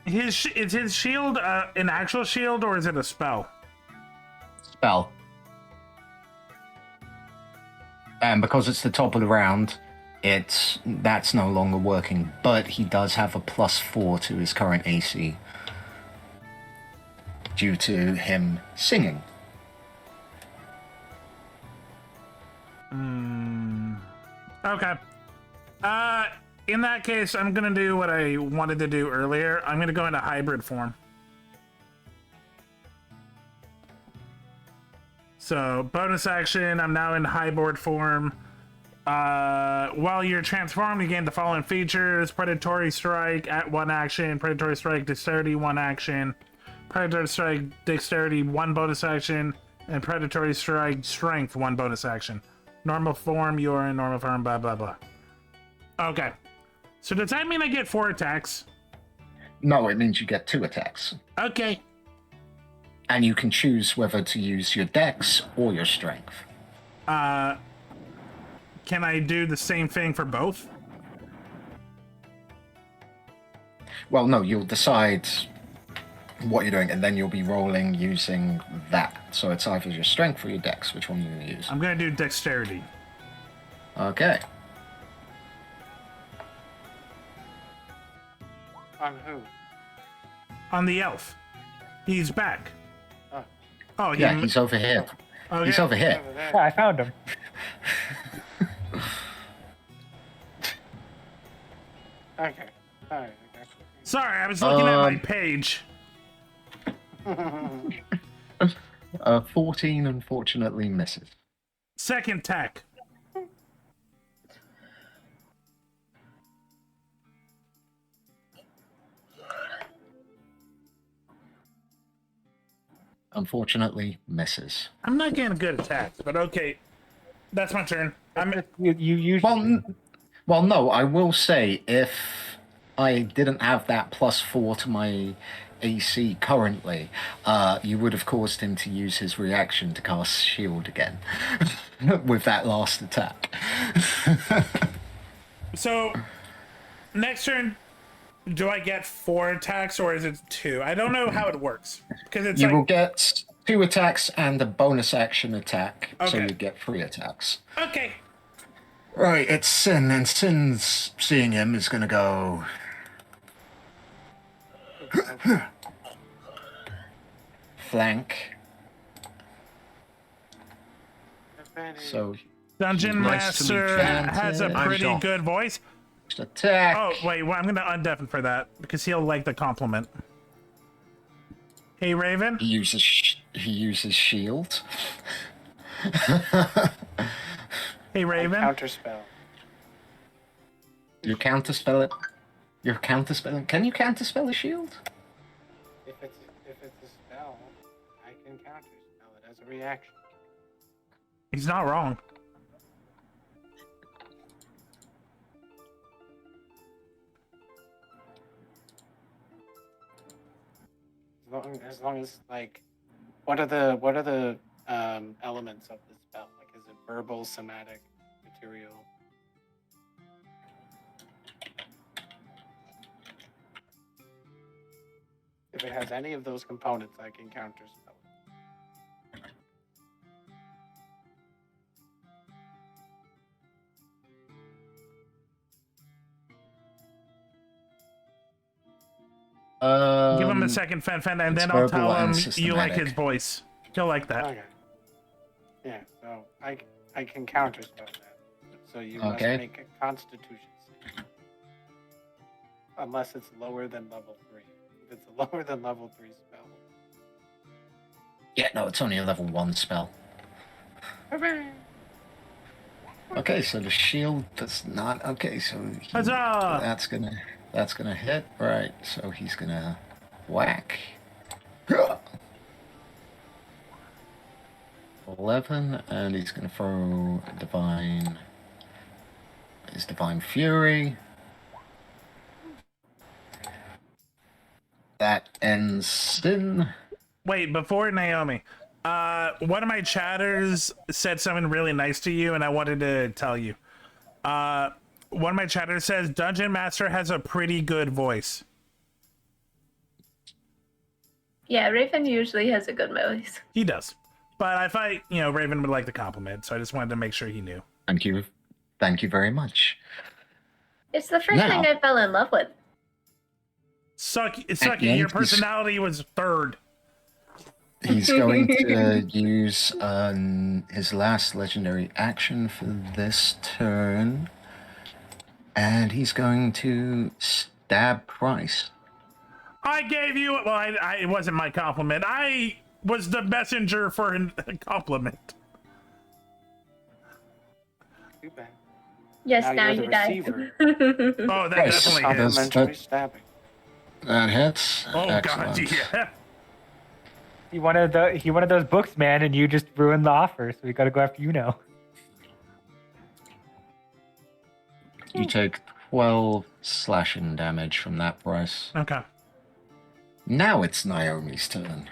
Is his shield an actual shield or is it a spell? Spell. And because it's the top of the round, that's no longer working. But he does have a +4 to his current AC due to him singing. Okay. In that case, I'm gonna do what I wanted to do earlier. I'm gonna go into hybrid form. So, bonus action, I'm now in hybrid form. While you're transformed, you gain the following features: Predatory Strike at 1 action, Predatory Strike Dexterity 1 action, Predatory Strike Dexterity 1 bonus action, and Predatory Strike Strength 1 bonus action. Normal form, you're in normal form, blah blah blah. Okay. So does that mean I get 4 attacks? No, it means you get 2 attacks. Okay. And you can choose whether to use your dex or your strength. Can I do the same thing for both? Well, no, you'll decide what you're doing, and then you'll be rolling using that. So it's either your strength or your dex. Which one are you going to use? I'm going to do dexterity. Okay. On who? On the elf. He's back. Oh. Oh, Yeah, he's over here. Okay. He's over here. Yeah, I found him. Okay. Alright. Sorry, I was looking at my page. 14 unfortunately misses. Second attack. Unfortunately misses. I'm not getting good attacks, but okay. That's my turn. You usually... Well, no, I will say if I didn't have that +4 to my AC currently, you would have caused him to use his reaction to cast shield again with that last attack. So, next turn, do I get 4 attacks or is it 2? I don't know how it works. Because it's You will get 2 attacks and a bonus action attack, so Okay. you get 3 attacks. Okay. Right, it's Sin, and Sin's seeing him is gonna go. Flank. So Dungeon Nice to meet Master you. has a I'm pretty Doc. good voice. Attack. Oh, wait, well, I'm going to undeafen for that because he'll like the compliment. Hey, Raven? He uses shield. Hey, Raven? Counterspell. You counterspell it. You're counterspelling. Can you counterspell a shield? If it's a spell, I can counterspell it as a reaction. He's not wrong. As long as like, what are the elements of the spell? Like, is it verbal, somatic, material? If it has any of those components, I can counterspell it. Give him a second, Fen, and it's then I'll verbal tell him and you like his systematic. voice. He'll like that. Okay. Yeah, so I can counterspell that. So you must Okay. make a Constitution save. Unless it's lower than level 3. If it's a lower than level 3 spell. Yeah, no, it's only a level 1 spell. Okay, so the shield does not. Okay, so Huzzah! that's gonna hit. Right, so he's gonna whack. 11, and he's gonna throw his divine fury. That ends in. Wait, before Naomi, one of my chatters said something really nice to you, and I wanted to tell you. One of my chatters says Dungeon Master has a pretty good voice. Yeah, Raven usually has a good voice. He does, but I thought Raven would like the compliment, so I just wanted to make sure he knew. Thank you very much. It's the first Now- thing I fell in love with. Sucky, your personality was third. He's going to use his last legendary action for this turn, and he's going to stab Price. I gave you it wasn't my compliment. I was the messenger for a compliment. Too bad. Yes, Now now you're you the die. receiver. Oh, that Price, definitely how hits. does Complimentary stabbing. That hits. Oh Excellent. god, yeah. He wanted those books, man, and you just ruined the offer. So we got to go after you now. You take 12 slashing damage from that, Price. Okay. Now it's Naomi's turn.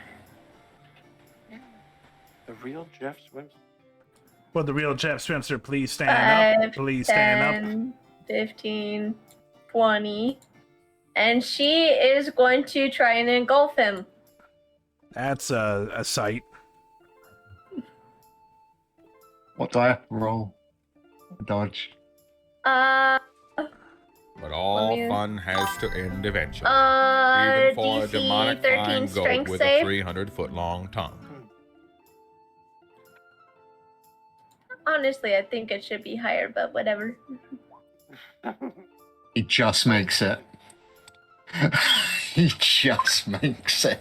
The real Jeff swims. Will the real Jeff Spencer please stand up? Please stand up. 10, 15, 20. And she is going to try and engulf him. That's a sight. What do I have to roll? Dodge. But all me- fun has to end eventually. Even for a DC demonic 13 flying goat strength with save. a 300-foot long tongue. Honestly, I think it should be higher, but whatever. He just makes it. He just makes it.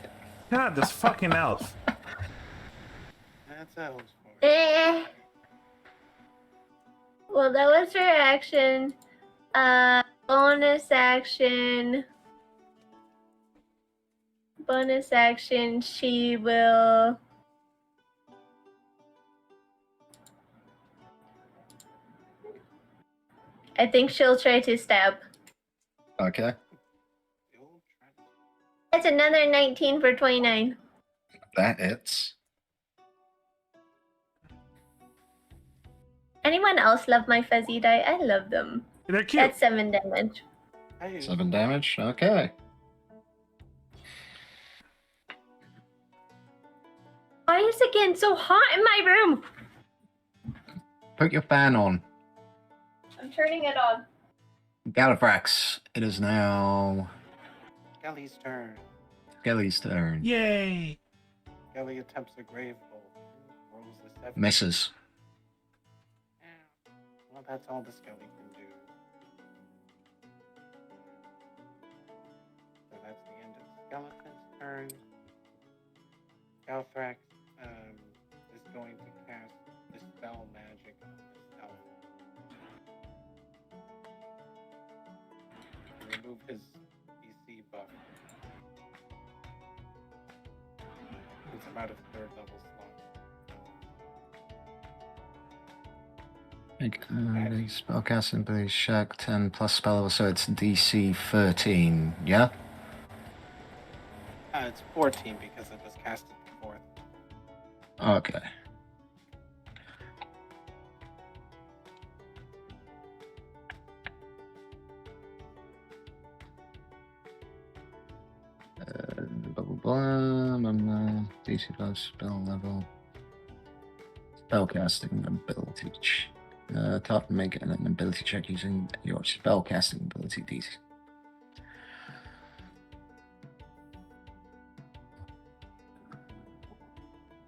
God, this fucking elf. That's elves. Well, that was her action. Bonus action. Bonus action, she will... I think she'll try to stab. Okay. That's another 19 for 29. That hits. Anyone else love my fuzzy die? I love them. They're cute. That's 7 damage. 7 damage. Okay. Why is it getting so hot in my room? Put your fan on. I'm turning it on. Gallifrax. It is now Kelly's turn. Kelly's turn. Yay! Kelly attempts a grave bolt. Rolls a 7. Misses. Well, that's all the Skelly can do. So that's the end of the skeleton's turn. Galthrax is going to cast Dispel Magic on this elf. To remove his EC buff. since I'm out of third level slot. Spellcasting ability check 10 plus spell level, so it's DC 13, yeah? It's 14 because it was casted before. Okay. Blah blah blah. DC plus spell level. Spellcasting ability. Top make an ability check using your spellcasting ability DC.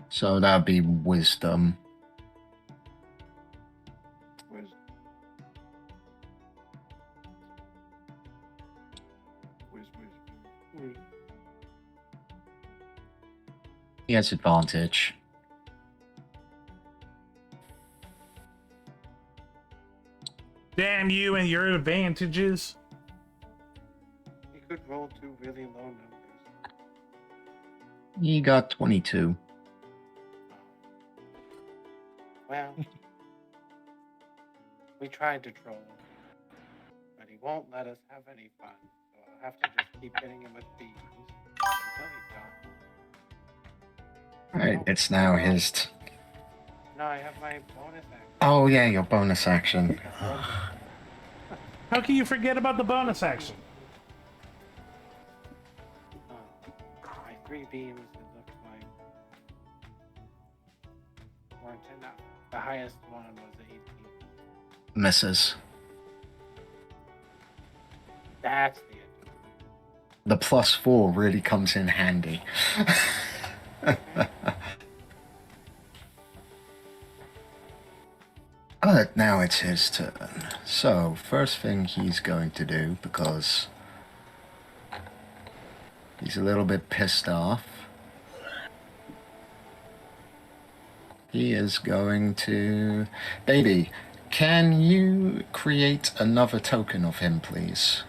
So that'd be wisdom. He has advantage. Damn you and your advantages. You could roll 2 really low numbers. He got 22. Well, we tried to troll him, but he won't let us have any fun. So I'll have to just keep hitting him with beams until he's done. Alright, it's now his. No, I have my bonus action. Oh, yeah, your bonus action. How can you forget about the bonus action? My 3 beams, it looks like, weren't enough. The highest one was 18. Misses. That's the The +4 really comes in handy. But now it's his turn. So, first thing he's going to do, because he's a little bit pissed off, he is going to... Baby, can you create another token of him, please?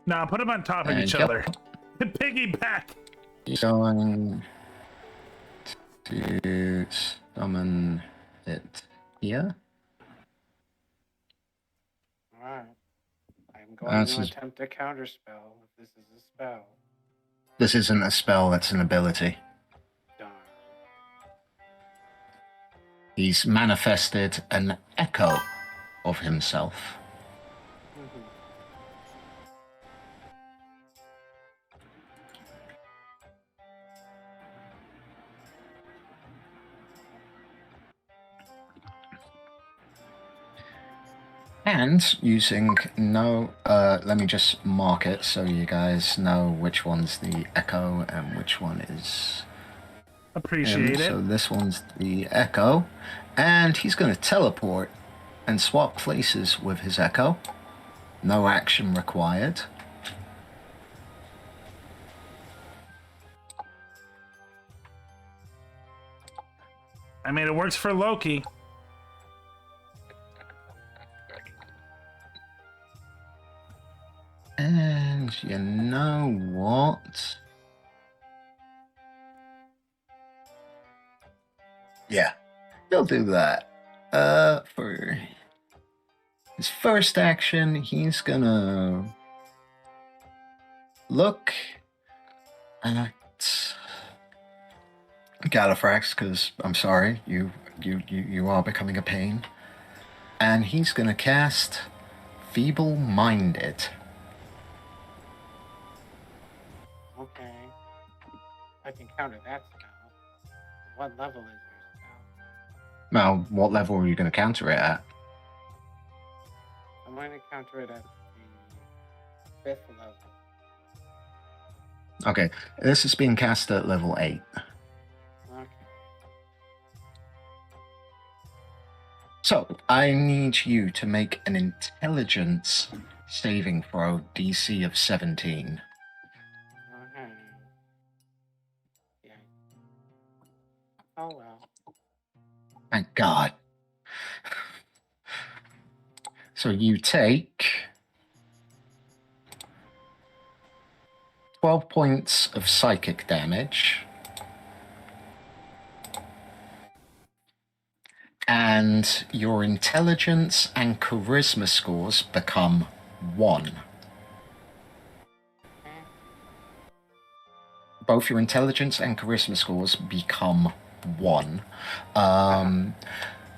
Nah, put them on top of each Yep. other. Piggyback. He's going to summon it here. Alright. I'm going That's to his- attempt a counter spell if this is a spell. This isn't a spell, that's an ability. Darn. He's manifested an echo of himself. And using let me just mark it so you guys know which one's the echo and which one is Appreciate it. So this one's the echo, and he's going to teleport and swap places with his echo. No action required. I mean, it works for Loki. And you know what? Yeah, he'll do that. For his first action, he's gonna look at Gallifrax, because I'm sorry, you are becoming a pain. And he's gonna cast Feeble-Minded. Okay. I can counter that spell. What level is your spell? Well, what level are you going to counter it at? I'm going to counter it at the 5th level. Okay, this is being cast at level 8. Okay. So, I need you to make an intelligence saving throw, DC of 17. Okay. Yeah. Oh well. Thank God. So you take 12 points of psychic damage. And your intelligence and charisma scores become 1. Both your intelligence and charisma scores become 1.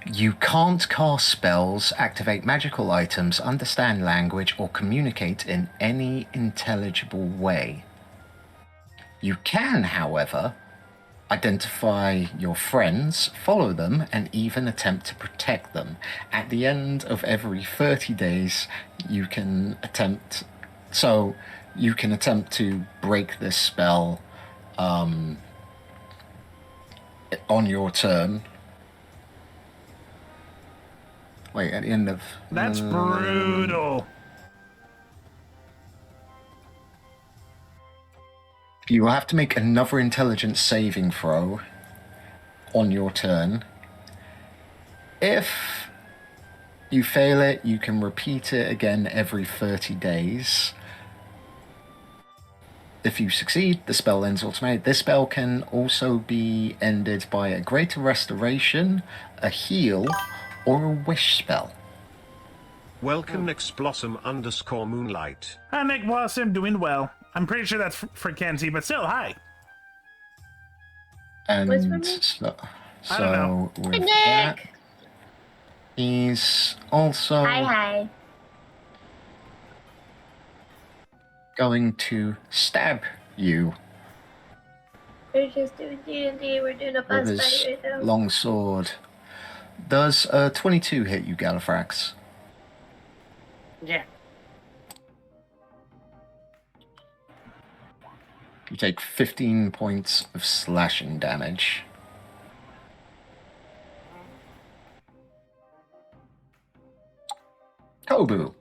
You can't cast spells, activate magical items, understand language, or communicate in any intelligible way. You can, however, identify your friends, follow them, and even attempt to protect them. At the end of every 30 days, you can attempt to break this spell on your turn. Wait, at the end of... That's brutal. You will have to make another intelligence saving throw on your turn. If you fail it, you can repeat it again every 30 days. If you succeed, the spell ends automatically. This spell can also be ended by a greater restoration, a heal, or a wish spell. Welcome NextBlossom_Moonlight. Hi, Nick Blossom, doing well. I'm pretty sure that's for Kenzie, but still, hi. And What's for me? so I don't know. with Nick! that, he's also Hi. going to stab you We're just doing DnD. We're doing a with boss his fight right now. long sword. Does 22 hit you, Gallifrax? Yeah. You take 15 points of slashing damage. Kobu,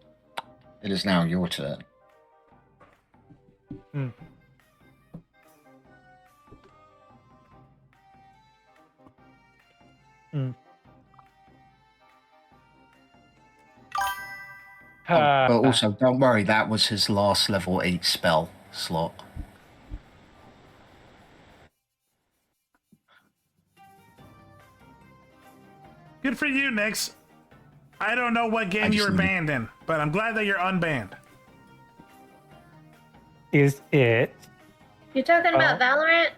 it is now your turn. Hmm. Hmm. But also, don't worry, that was his last level 8 spell slot. Good for you, Nix. I don't know what game you were banned in, but I'm glad that you're unbanned. Is it? You talking about Valorant?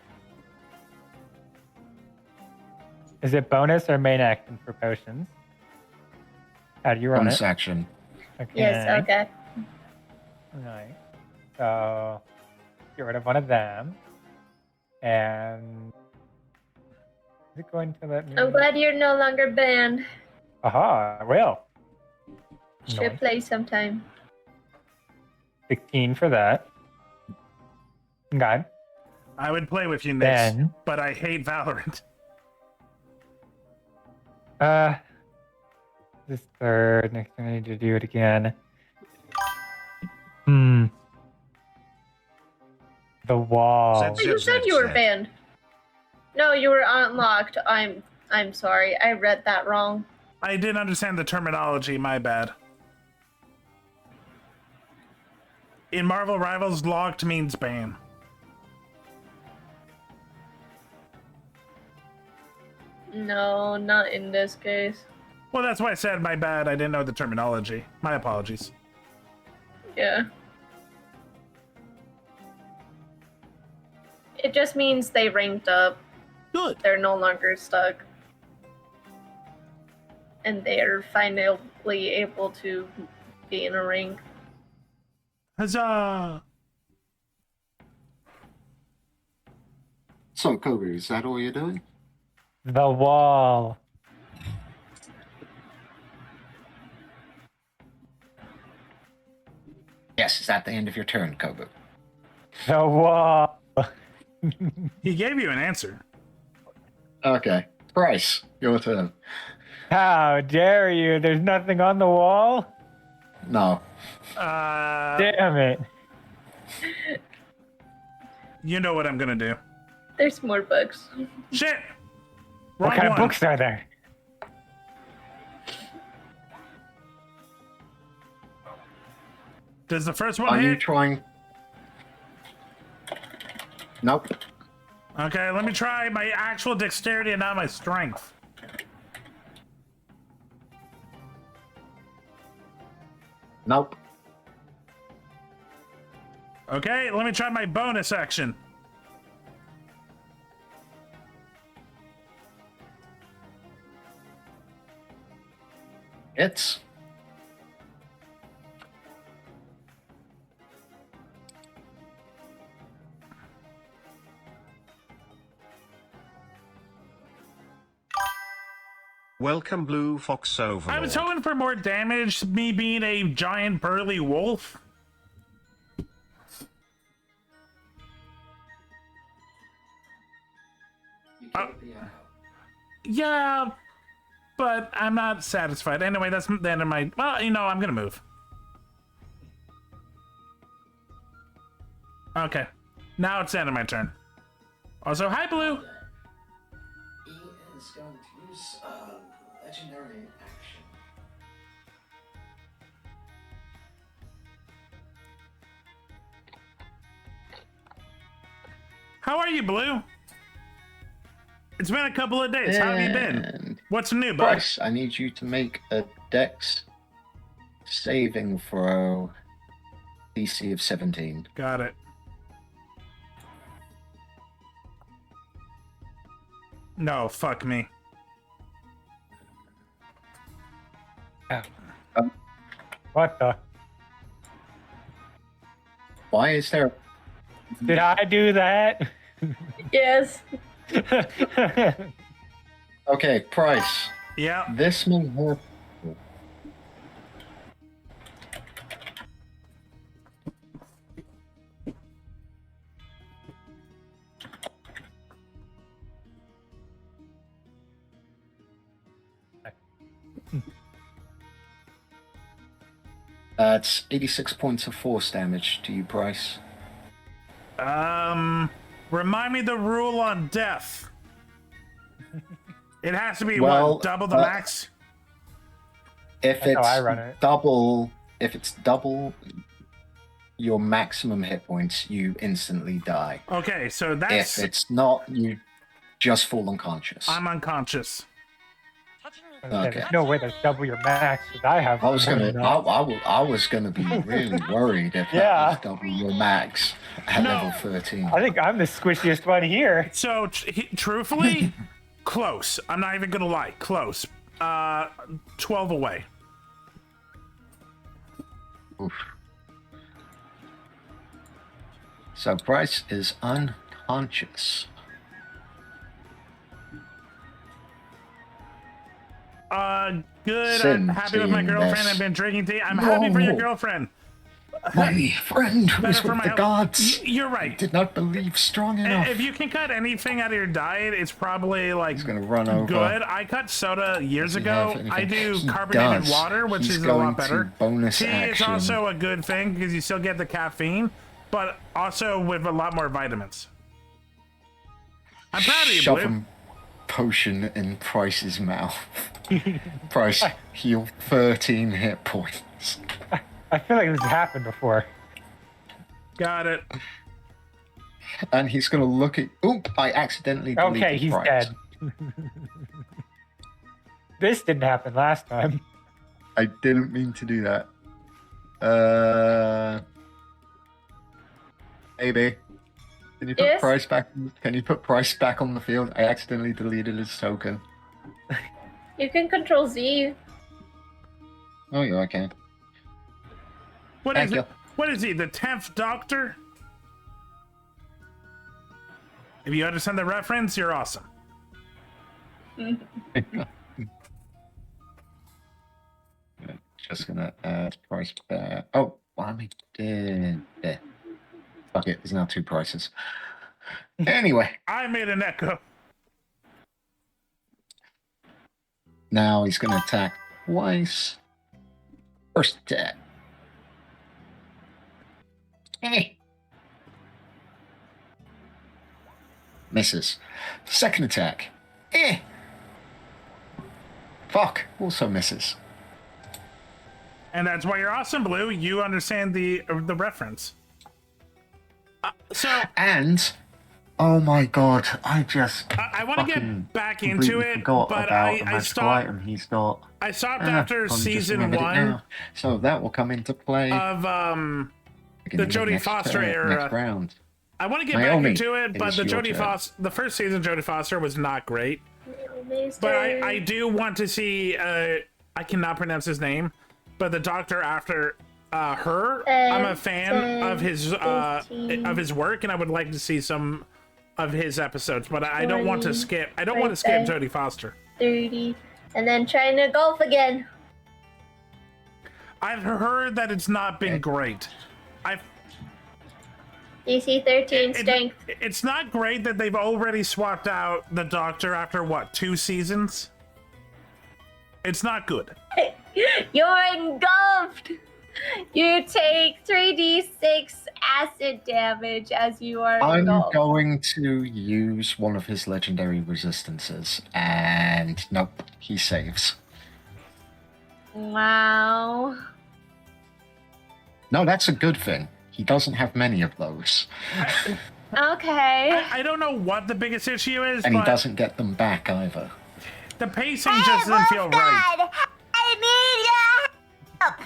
Is it bonus or main action for potions? How do you run Bonus it? action. Okay. Yes, okay. Nice. So, get rid of one of them. And is it going to let me? I'm glad you're no longer banned. Aha, I will. Should Nice. play sometime. 16 for that. Okay. I would play with you, Nix, Then- but I hate Valorant. This third. Next thing I need to do it again. The wall. Oh, you said you were banned. No, you were unlocked. I'm sorry. I read that wrong. I didn't understand the terminology, my bad. In Marvel Rivals, locked means ban. No, not in this case. Well, that's why I said my bad. I didn't know the terminology. My apologies. Yeah. It just means they ranked up. Good. They're no longer stuck. And they're finally able to be in a ring. Huzzah! So, Kobe, is that all you're doing? The wall. Yes, is that the end of your turn, Kobu? The wall. He gave you an answer. Okay. Bryce, your turn. How dare you? There's nothing on the wall? No. Damn it. You know what I'm gonna do. There's more books. Shit! What Wrong kind one. of books are there? Does the first one Are you hit? trying? Nope. Okay, let me try my actual dexterity and not my strength. Nope. Okay, let me try my bonus action. It's. Welcome, Blue Fox Overlord. I was hoping for more damage, me being a giant burly wolf. Yeah, but I'm not satisfied. Anyway, that's the end of my... Well, you know, I'm gonna move. Okay. Now it's the end of my turn. Also, hi, Blue! He is going to use legendary action. How are you, Blue? It's been a couple of days. How have you been? What's new, bud? Bryce, I need you to make a Dex saving throw DC of 17. Got it. No, fuck me. What the? Why is there... Did I do that? Yes. Okay, Price. Yeah. This may hurt. That's 86 points of force damage to you, Price. Remind me the rule on death. It has to be Well, double the max? If That's how I it's run it. double, if it's double your maximum hit points, you instantly die. Okay, so that's... If it's not, you just fall unconscious. I'm unconscious. Okay. There's no way to double your max because I have. I was more gonna, than that. I was gonna be really worried if Yeah. that was double your max at No. level 13. I think I'm the squishiest one here. So, truthfully, close. I'm not even gonna lie. Close. 12 away. Oof. So Bryce is unconscious. Good. Sin I'm happy with my seeing girlfriend. this. I've been drinking tea. I'm happy for your No. girlfriend. My friend Better was for with my the health. gods. You're right. Did not believe strong enough. If you can cut anything out of your diet, it's probably like He's gonna run over. good. I cut soda years Does he have ago. anything? I do He carbonated does. water, which He's is a going lot better. to bonus Tea is action. also a good thing because you still get the caffeine, but also with a lot more vitamins. I'm proud of you, Shove Blue. him potion in Price's mouth. Price, heal 13 hit points. I feel like this has happened before. Got it. And he's gonna look at. Oop! I accidentally deleted Okay, he's Price. dead. This didn't happen last time. I didn't mean to do that. Maybe. Can you put Yes? Price back? Can you put Price back on the field? I accidentally deleted his token. You can control Z. Oh yeah, I can. What Thank is you. it? What is he? The 10th Doctor? If you understand the reference, you're awesome. Just gonna add Price back. Oh, why am I dead? There. Fuck it. There's now 2 prices. Anyway, I made an echo. now he's gonna attack twice. First attack. Misses. Second attack. Fuck. Also misses. And that's why you're awesome, Blue. You understand the reference. And oh my god, I want to get back into it, forgot but about I the magical stopped. item he's got. I stopped after I'm just season remembered it 1 now. So that will come into play of the beginning of Jodie next Foster turn, era. next round. I want to get Naomi, back into it, but is the your Jodie turn. Foster, the first season of Jodie Foster was not great. But I do want to see. I cannot pronounce his name, but the doctor after her. I'm a fan of his work, and I would like to see some of his episodes. But I don't want to skip. I don't want to skip Jodie Foster. 30, and then trying to golf again. I've heard that it's not been great. DC 13 strength. It's not great that they've already swapped out the Doctor after what, 2 seasons? It's not good. You're engulfed. You take 3d6 acid damage as you are I'm engulfed. going to use one of his legendary resistances, and nope, he saves. Wow. No, that's a good thing. He doesn't have many of those. Okay. I don't know what the biggest issue is, And but he doesn't get them back either. the pacing just doesn't feel right. I need your help.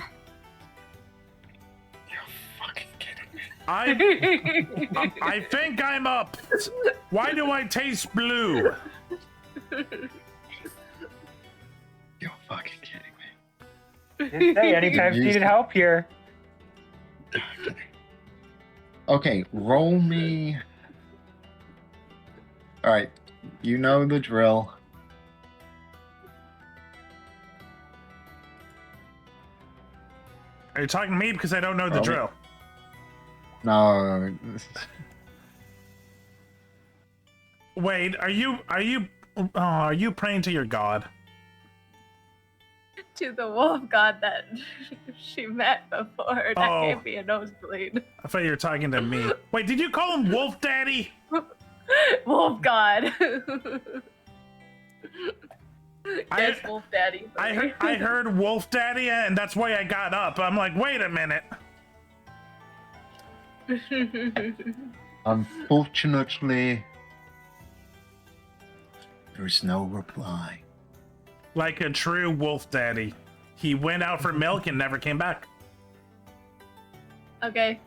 I think I'm up. Why do I taste blue? You're fucking kidding Just say anytime you needed help here. Okay, roll me. Alright, you know the drill. Are you talking to me because I don't know the Roll me. drill? No. Wait, are you praying to your god? To the wolf god that she met before. That Oh. can't be a nosebleed. I thought you were talking to me. Wait, did you call him Wolf Daddy? Wolf god. Yes, wolf daddy. I heard Wolf Daddy, and that's why I got up. I'm like, wait a minute. Unfortunately, there's no reply. Like a true Wolf Daddy. He went out for milk and never came back. Okay.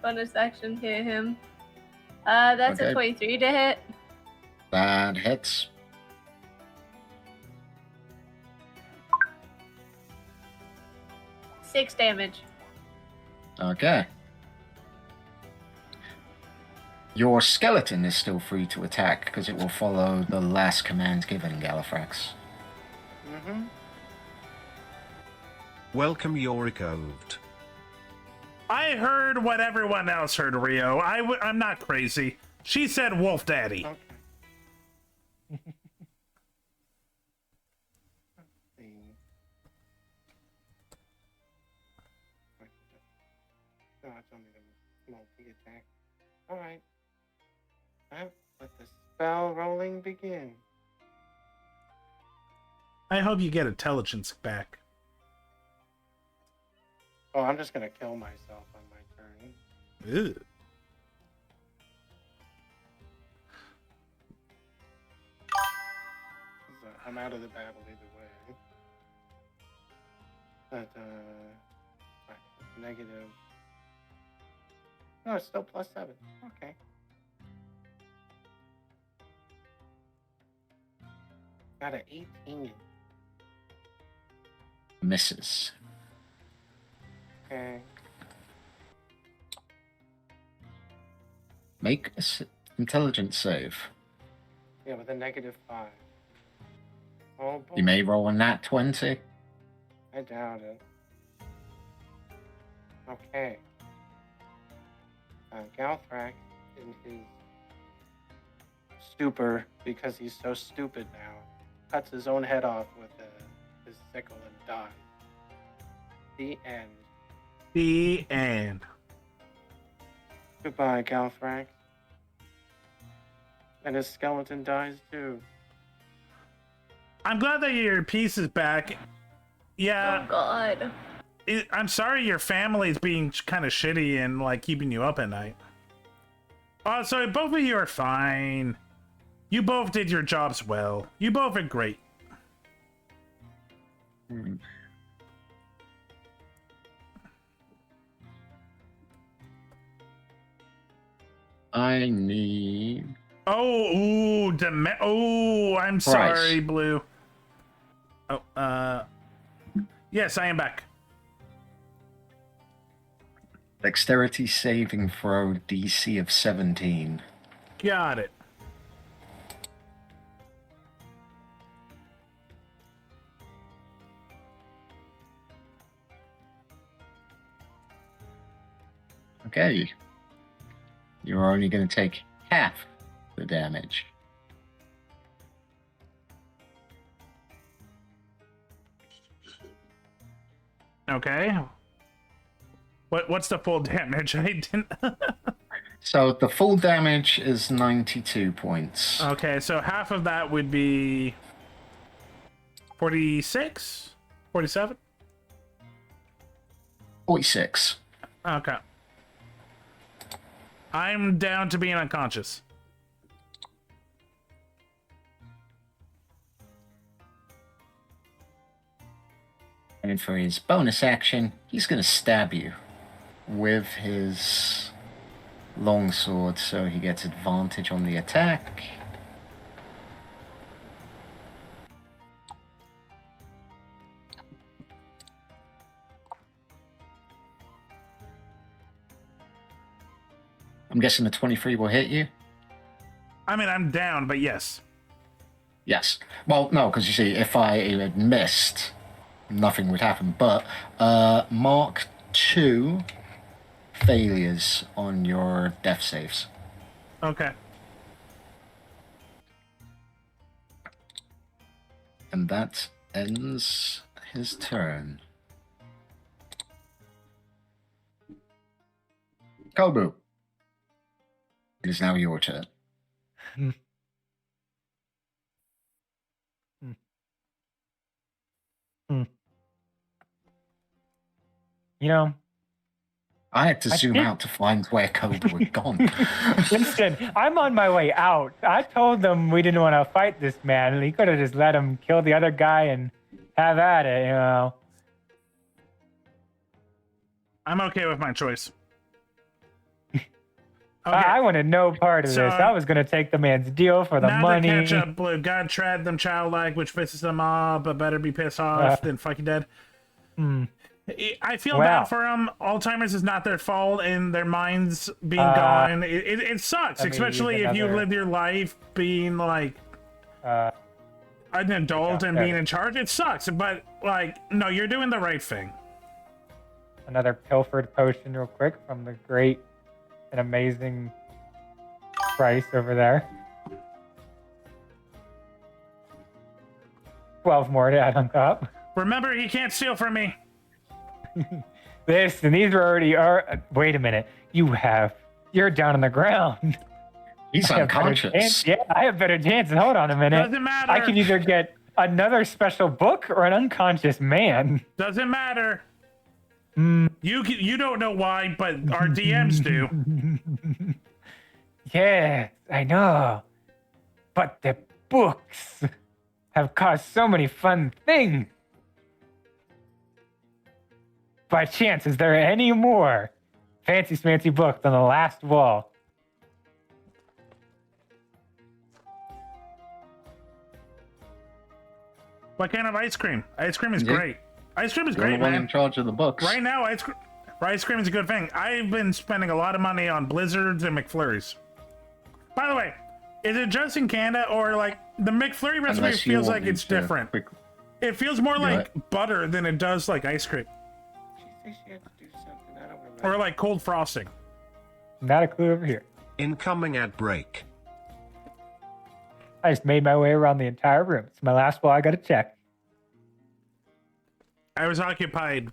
Bonus action hit him. That's Okay. a 23 to hit. That hits. Six damage. Okay. Your skeleton is still free to attack because it will follow the last command given, Gallifrax. Mm-hmm. Welcome, Yorick Oved. I heard what everyone else heard, Rio. I'm not crazy. She said Wolf Daddy. No, it's only the multi-attack. Alright. Let the spell rolling begin. I hope you get intelligence back. Oh, I'm just gonna kill myself on my turn. Ew. So I'm out of the battle either way. But, right, negative. No, it's still +7. Okay. Got an 18. Misses. Okay. Make an intelligence save. Yeah, with a -5. Oh boy. You may roll a nat 20. I doubt it. Okay. Galthrak, in his stupor, because he's so stupid now, cuts his own head off with his sickle and dies. The end. The end. Goodbye, Galthrak. And his skeleton dies too. I'm glad that your piece is back. Yeah. Oh god. I'm sorry your family's being kind of shitty and like keeping you up at night. So both of you are fine. You both did your jobs well. You both are great. I need. Oh, I'm sorry, Blue. Oh, yes, I am back. Dexterity saving throw DC of 17. Got it. Okay. You're only going to take half the damage. Okay. What's the full damage? I didn't. So the full damage is 92 points. Okay, so half of that would be 46? 47? 46. Okay. I'm down to being unconscious. And for his bonus action, he's going to stab you with his longsword, so he gets advantage on the attack. I'm guessing the 23 will hit you? I mean, I'm down, but yes. Yes. Well, no, because you see, if I had missed, nothing would happen. But mark 2 failures on your death saves. Okay. And that ends his turn. Kobu. It is now your turn. You know, I had to zoom out to find where Kobu had gone. listen, I'm on my way out. I told them we didn't want to fight this man, and he could have just let him kill the other guy and have at it, you know. I'm okay with my choice. Okay. I wanted no part of So, this. I was going to take the man's deal for the now money. to catch up, Blue. God trad them childlike, which pisses them off, but better be pissed off than fucking dead. I feel bad for them. Alzheimer's is not their fault, and their minds being gone. It sucks, especially if you live your life being like an adult and being in charge. It sucks, but like, no, you're doing the right thing. Another pilfered potion real quick from the great and amazing Price over there. 12 more to add on top. Remember, he can't steal from me. This and these are already wait a minute. You're down on the ground. He's unconscious. Yeah, I have better chances. Hold on a minute. Doesn't matter. I can either get another special book or an unconscious man. Doesn't matter. You don't know why, but our DMs do. Yes, I know. But the books have caused so many fun things. By chance, is there any more fancy smancy books on the last wall? What kind of ice cream? Ice cream is great. Ice cream is You're great, the one man. in charge of the books. Right now, ice cream is a good thing. I've been spending a lot of money on Blizzards and McFlurries. By the way, is it just in Canada, or like the McFlurry recipe feels like it's different? It feels more like butter than it does like ice cream. She had to do something. I don't remember. Or like cold frosting. Not a clue over here. Incoming ad break. I just made my way around the entire room. It's my last wall I gotta check. I was occupied,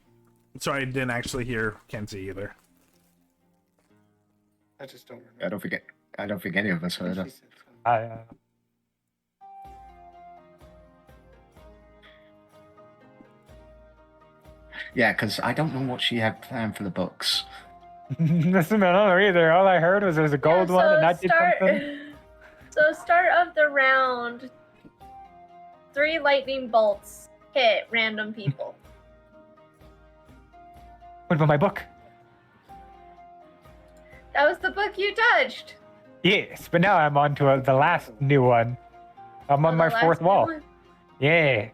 so I didn't actually hear Kenzie either. I just don't remember. I don't think any of us heard her. Yeah, because I don't know what she had planned for the books. Listen, I don't know either. All I heard was there was a gold one and I did something. So start of the round, 3 lightning bolts hit random people. What about my book? That was the book you touched. Yes, but now I'm on to the last new one. I'm on my The 4th last wall. one? Yes.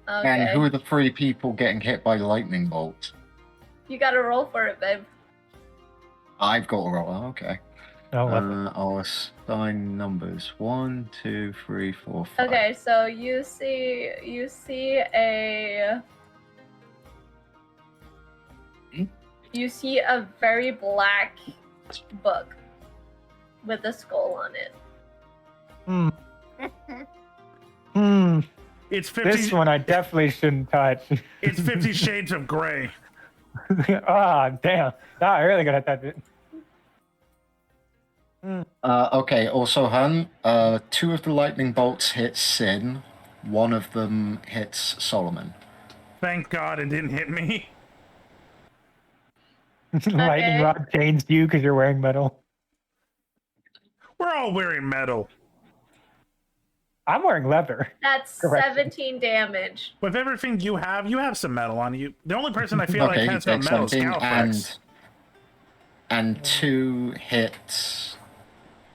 Okay. And who are the 3 people getting hit by lightning bolts? You gotta roll for it, babe. I've got a roll. Oh, okay. Oh, I'll assign numbers 1, 2, 3, 4, 5. Okay, so you see a you see a very black book with a skull on it. It's 50. This one I definitely shouldn't touch. It's 50 Shades of Grey. Ah, damn. Nah, I really gotta touch it. Okay, also, Hun, 2 of the lightning bolts hit Sin, 1 of them hits Solomon. Thank God it didn't hit me. Lightning rod changed you because you're wearing metal. We're all wearing metal. I'm wearing leather. That's Correction. 17 damage. With everything you have some metal on you. The only person I feel Okay, like has no takes metal is 17 Calfrex. and 2 hits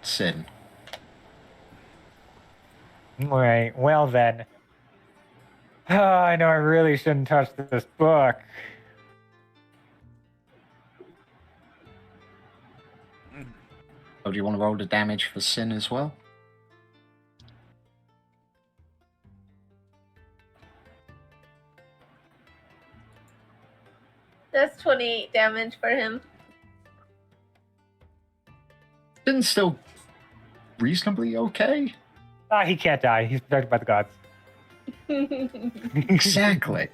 Sin. Alright, well then. I know I really shouldn't touch this book. Oh, do you want to roll the damage for Sin as well? That's 28 damage for him. Sin's still reasonably okay. Ah, he can't die. He's protected by the gods. Exactly.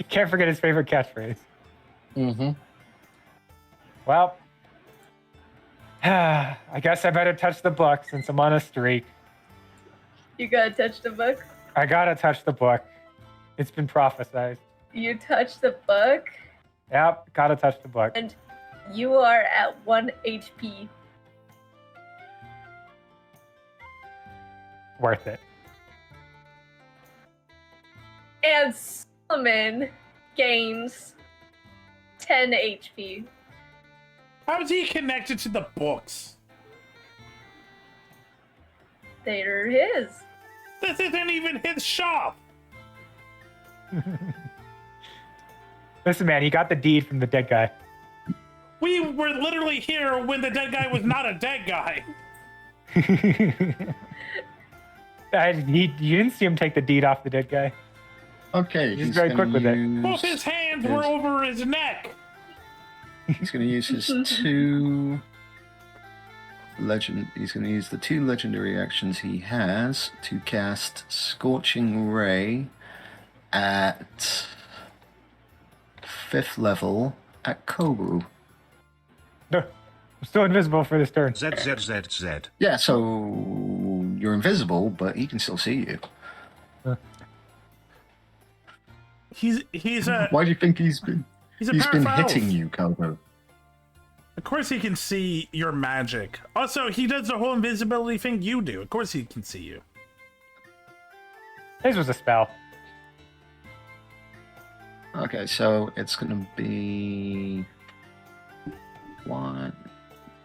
Can't forget his favorite catchphrase. Mm-hmm. Well, I guess I better touch the book since I'm on a streak. You gotta touch the book. I gotta touch the book. It's been prophesized. You touch the book, Yep, gotta touch the book. and you are at 1 HP. Worth it. And Solomon gains 10 HP. How is he connected to the books? They're his. This isn't even his shop. Listen, man, he got the deed from the dead guy. We were literally here when the dead guy was not a dead guy. You didn't see him take the deed off the dead guy. Okay, He's very quick with it. Both his hands were over his neck. He's going to use his 2 He's going to use the 2 legendary actions he has to cast Scorching Ray at 5th level at Kobu. No, I'm still invisible for this turn. ZZZZ. Yeah, so you're invisible, but he can still see you. He's a. Why do you think he's been powerful elf. hitting you, Kobu? Of course he can see your magic. Also, he does the whole invisibility thing you do. Of course he can see you. His was a spell. Okay, so it's going to be 1,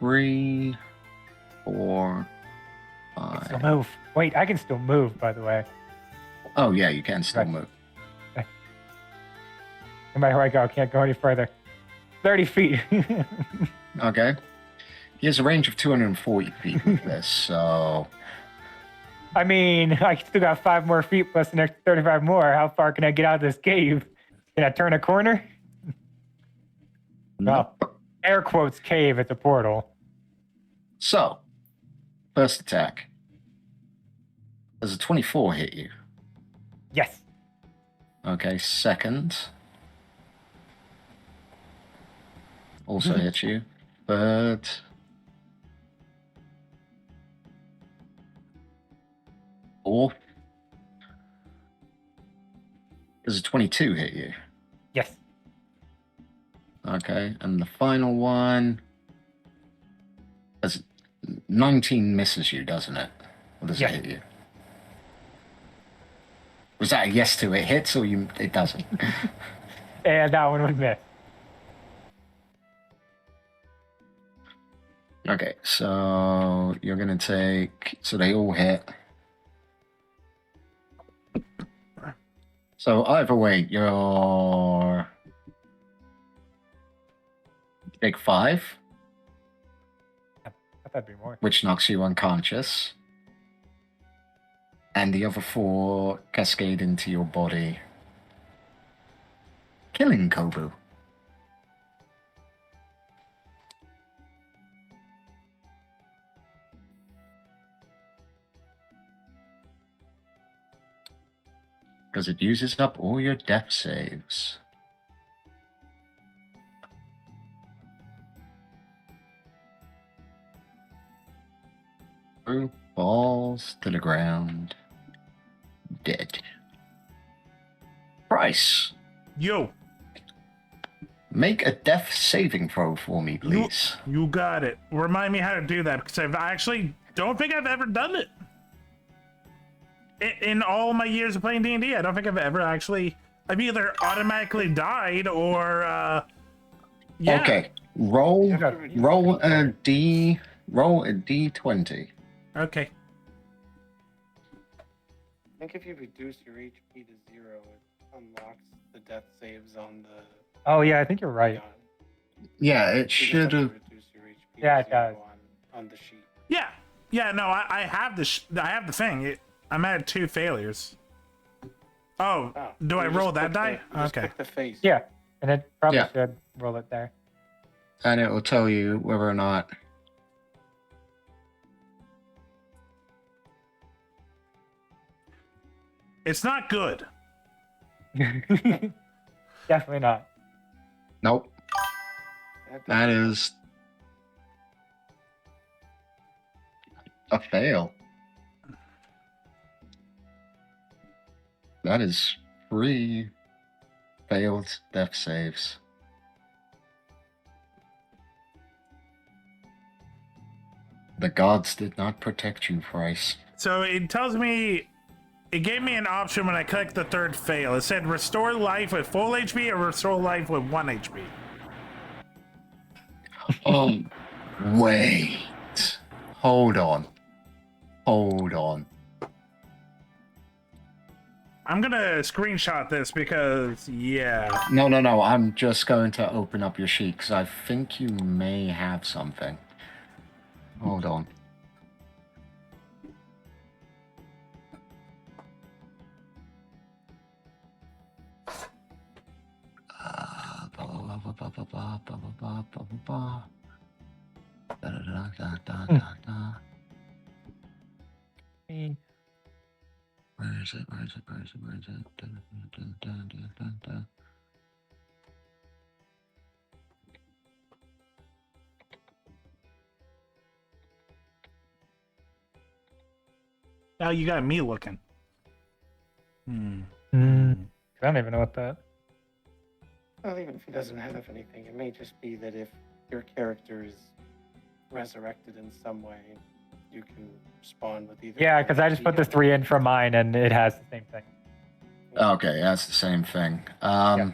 3, 4, 5. Still move. Wait, I can still move, by the way. Oh yeah, you can still move. No matter where I go, I can't go any further. 30 feet. Okay. He has a range of 240 feet with this, so... I mean, I still got 5 more feet plus the next 35 more. How far can I get out of this cave? Can I turn a corner? No. Air quotes cave, it's a portal. So, first attack. Does a 24 hit you? Yes. Okay, second. Also hit you. Third. Fourth. Does a 22 hit you? Yes. Okay, and the final one. 19 misses you, doesn't it? Or does Yeah. it hit you? Was that a yes to it hits or it doesn't? And that one would miss. Okay, so you're gonna take. So they all hit. So either way, you're. Take 5. I thought that'd be more. Which knocks you unconscious. And the other 4 cascade into your body, killing Kobu. Because it uses up all your death saves. Kobu falls to the ground, dead. Price. Yo. Make a death saving throw for me, please. You got it. Remind me how to do that, because I actually don't think I've ever done it. In all my years of playing D&D, I don't think I've ever actually... I've either automatically died or... yeah. Okay. Roll a D20. Okay. I think if you reduce your HP to 0, it unlocks the death saves on the. Oh yeah, I think you're right. Yeah, it should have. Yeah, it does. On the sheet. Yeah. Yeah, no, I have I have the thing. I'm at 2 failures. Oh, do I roll that die? Okay. The face. Yeah, and it probably Yeah. should roll it there. And it will tell you whether or not. It's not good. Definitely not. Nope. That is a fail. That is 3 failed death saves. The gods did not protect you, Price. So it tells me... It gave me an option when I clicked the 3rd fail. It said restore life with full HP or restore life with 1 HP. Oh, wait. Hold on. Hold on. I'm gonna screenshot this because, yeah. No. I'm just going to open up your sheet because I think you may have something. Hold on. Where is it? Now you got me looking. I don't even know what that. Well, even if he doesn't have anything, it may just be that if your character is resurrected in some way, you can spawn with either. Yeah, because I just put the 3 in for mine, and it has the same thing. Okay, that's the same thing. A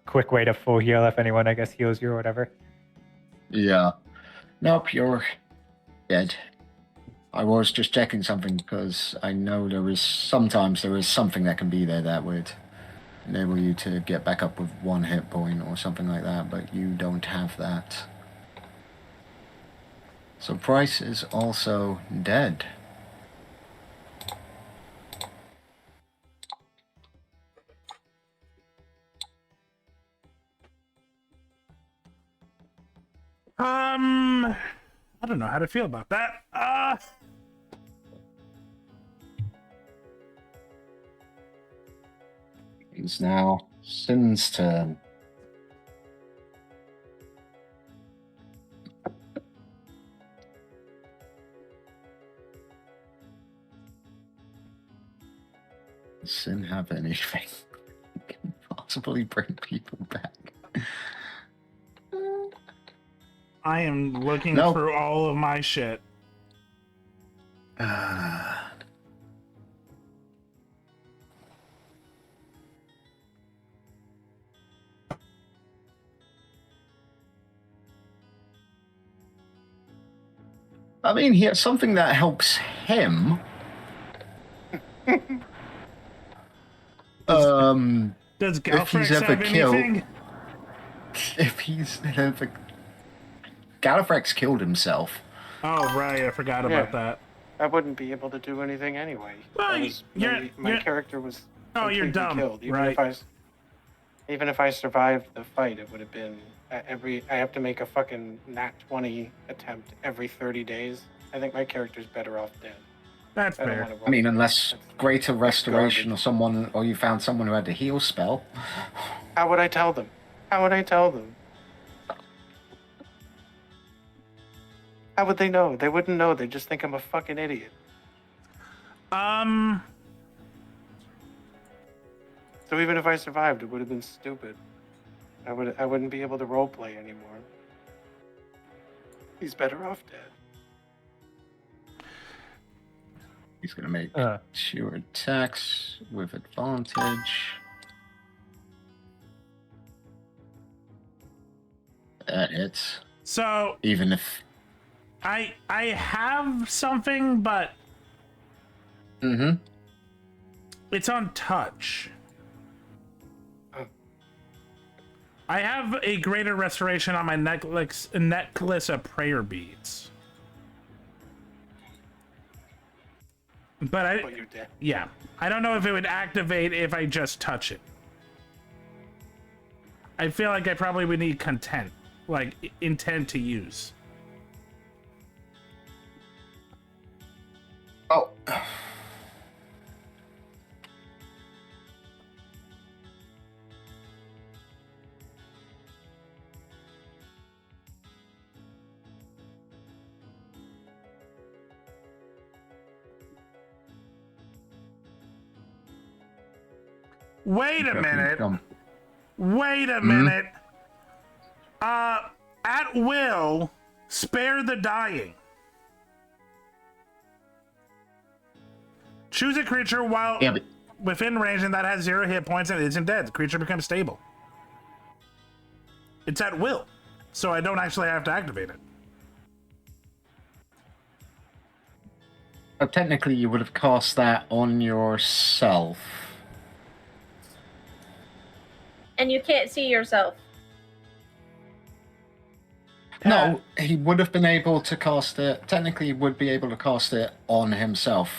quick way to full heal if anyone, I guess, heals you or whatever. Yeah. Nope, you're dead. I was just checking something because I know sometimes there is something that can be there that would enable you to get back up with 1 hit point or something like that, but you don't have that. So Price is also dead. I don't know how to feel about that. It's now Sin's turn. Sin have anything that can possibly bring people back? I am looking Nope. through all of my shit. I mean, he has something that helps him. Does if he's Galfrex ever have killed, anything? if he's ever, Gallifrex killed himself. Oh right, I forgot about that. I wouldn't be able to do anything anyway. Well, My character was Oh, you're completely dumb, killed. right? Even if I survived the fight, it would have been I have to make a fucking nat 20 attempt every 30 days. I think my character's better off dead. That's I don't fair. wanna I mean, unless greater restoration garbage. or someone, or you found someone who had a heal spell. How would I tell them? How would I tell them? How would they know? They wouldn't know. They just think I'm a fucking idiot. So even if I survived, it would have been stupid. I wouldn't be able to roleplay anymore. He's better off dead. He's gonna make 2 attacks with advantage. That hits. So even if I have something, but it's on touch. I have a greater restoration on my necklace of prayer beads. But you're dead. Yeah, I don't know if it would activate if I just touch it. I feel like I probably would need content, like intent to use. Oh. Wait a minute. Wait a minute. At will, spare the dying. Choose a creature while within range and that has 0 hit points and isn't dead. The creature becomes stable. It's at will, so I don't actually have to activate it. But technically, you would have cast that on yourself. And you can't see yourself. No, he would have been able to cast it. Technically, he would be able to cast it on himself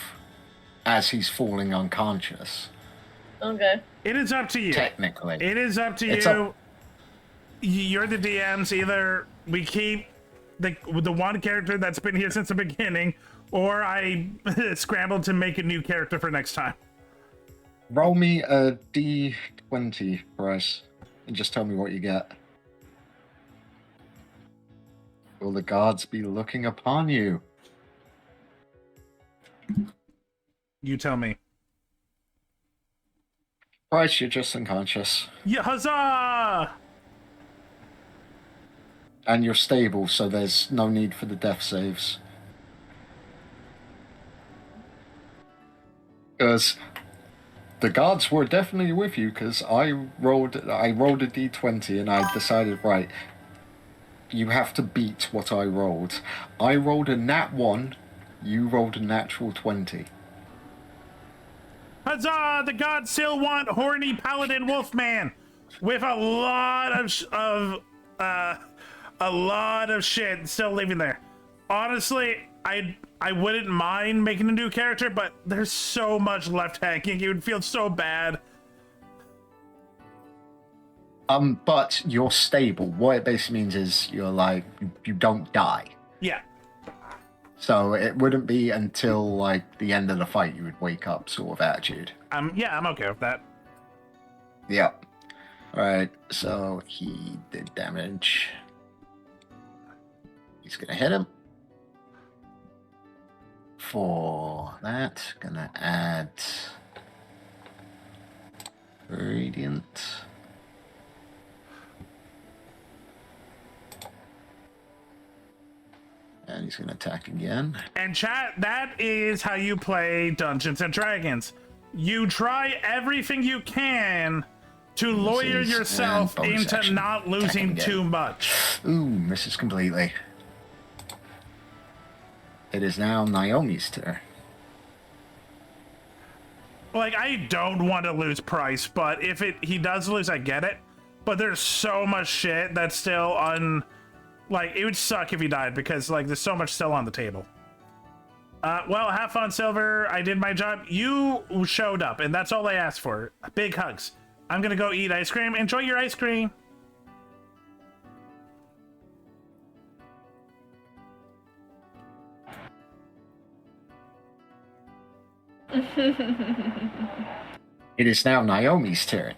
as he's falling unconscious. Okay. It is up to you. Technically. It is up to It's you. You're the DMs. Either we keep the one character that's been here since the beginning, or I scramble to make a new character for next time. Roll me a d20, Bryce, and just tell me what you get. Will the gods be looking upon you? You tell me. Bryce, you're just unconscious. Yeah, huzzah! And you're stable, so there's no need for the death saves. Because the gods were definitely with you, because I rolled a d20 and I decided, right, you have to beat what I rolled. I rolled a nat 1, you rolled a natural 20. Huzzah! The gods still want horny paladin wolfman with a lot of shit still living there. Honestly, I wouldn't mind making a new character, but there's so much left hanging. It would feel so bad. But you're stable. What it basically means is you're like, you don't die. Yeah. So it wouldn't be until like the end of the fight you would wake up sort of attitude. Yeah, I'm okay with that. Yep. Alright, so he did damage. He's gonna hit him. For that, gonna add Radiant. And he's going to attack again. And chat, that is how you play Dungeons and Dragons. You try everything you can to lawyer Misses, yourself and bonus into action. not losing Attacking too again. much. Ooh, misses completely. It is now Naomi's turn. Like, I don't want to lose Price, but if he does lose, I get it. But there's so much shit that's still like, it would suck if he died because, like, there's so much still on the table. Well, have fun, Silver. I did my job. You showed up, and that's all I asked for. Big hugs. I'm gonna go eat ice cream. Enjoy your ice cream. It is now Naomi's turn.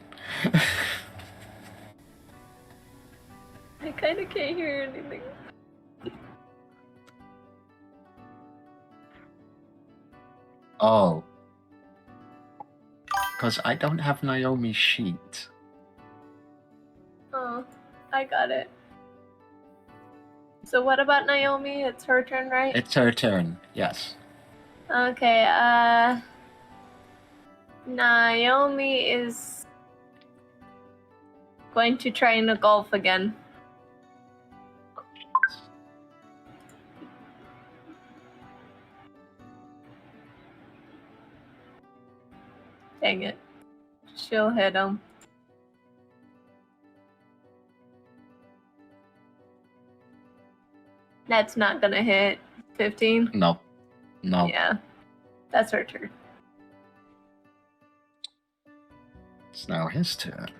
I kind of can't hear anything. Oh. Because I don't have Naomi's sheet. Oh, I got it. So what about Naomi? It's her turn, right? It's her turn, yes. Okay, Naomi is going to try and golf again. Dang it. She'll hit him. That's not gonna hit. 15? No. No. Yeah. That's her turn. It's now his turn.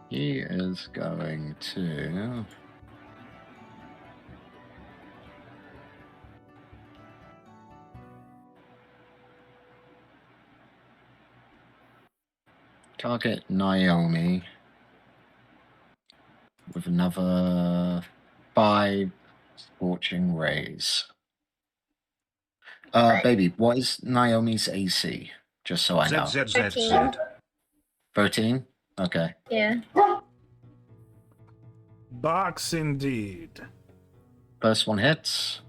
He is going to... target Naomi with another 5 scorching rays. Baby, what is Naomi's AC? Just so I know. ZZZZ. 13? Okay. Yeah. Box indeed. First one hits.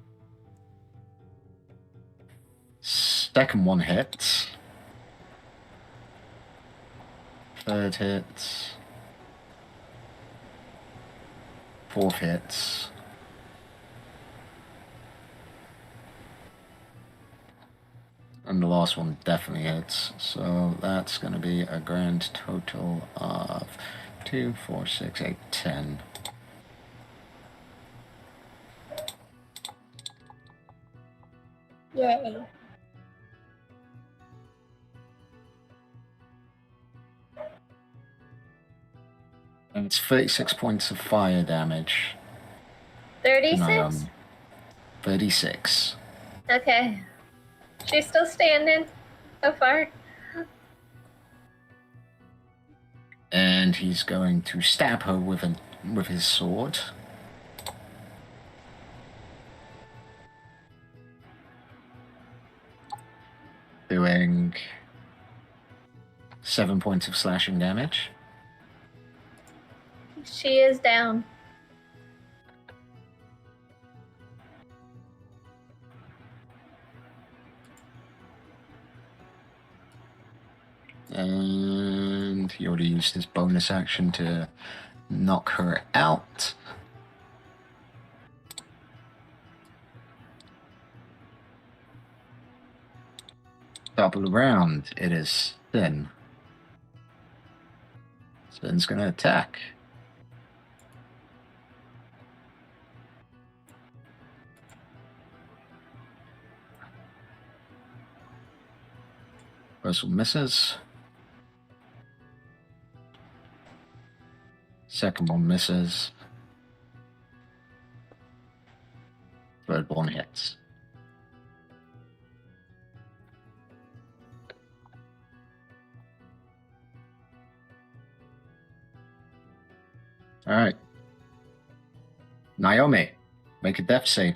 Second one hits. Third hits. Fourth hits. And the last one definitely hits. So that's going to be a grand total of 2, 4, 6, 8, 10. Yay. And it's 36 points of fire damage. 36? 36. Okay. She's still standing. So far. And he's going to stab her with his sword. Doing 7 points of slashing damage. She is down. And he already used his bonus action to knock her out. Double around, it is Sin. Sin's gonna attack. First one misses. Second one misses. Third one hits. Alright. Naomi, make a death save.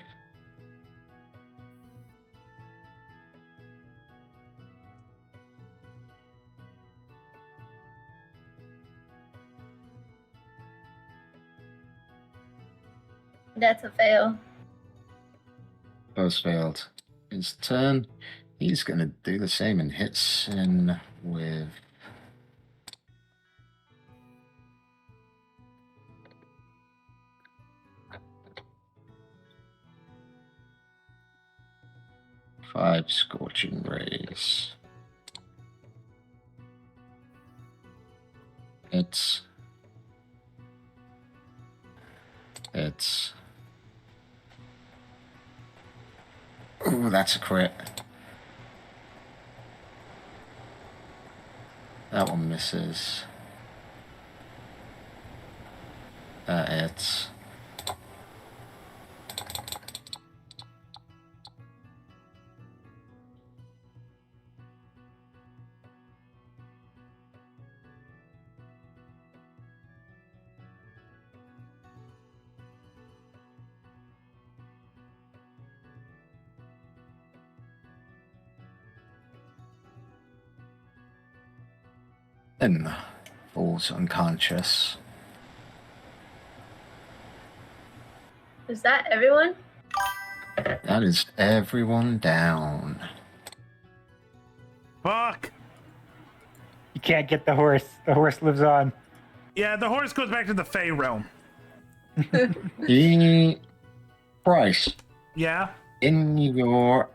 That's a fail. Both failed. His turn. He's gonna do the same and hit Sin with. Five scorching rays. It's. Ooh, that's a crit. That one misses. That hits. Then falls unconscious. Is that everyone? That is everyone down. Fuck. You can't get the horse. The horse lives on. Yeah, the horse goes back to the Fey realm. Bryce. Yeah? In your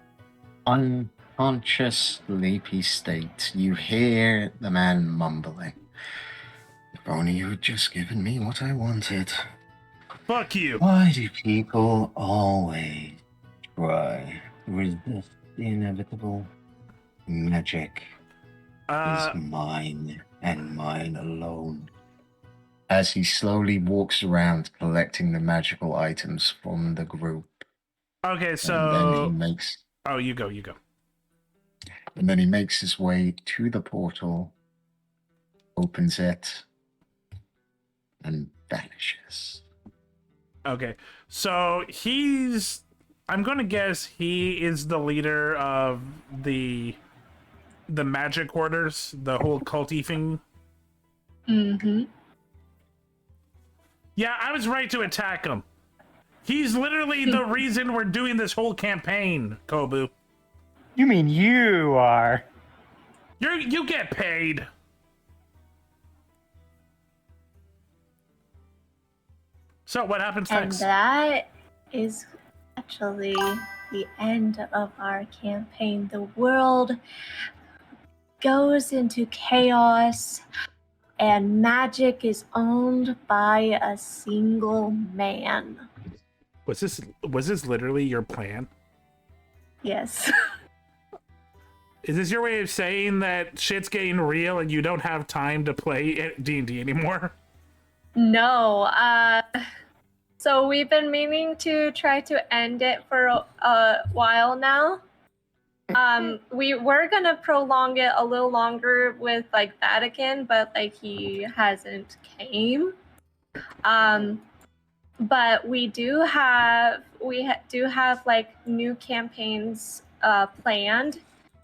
unconscious, sleepy state, you hear the man mumbling. If only you had just given me what I wanted. Fuck you. Why do people always try to resist the inevitable? Magic is mine and mine alone. As he slowly walks around collecting the magical items from the group. Okay, so... And then he makes... Oh, you go. And then he makes his way to the portal, opens it, and vanishes. Okay, so he's... I'm going to guess he is the leader of the magic orders, the whole culty thing. Mm-hmm. Yeah, I was right to attack him. He's literally the reason we're doing this whole campaign, Kobu. You mean you are? You get paid. So what happens And next? that is actually the end of our campaign. The world goes into chaos, and magic is owned by a single man. Was this literally your plan? Yes. Is this your way of saying that shit's getting real and you don't have time to play D&D anymore? No. So we've been meaning to try to end it for a while now. We were gonna prolong it a little longer with like Vatican, but like he hasn't came. But we do have like new campaigns planned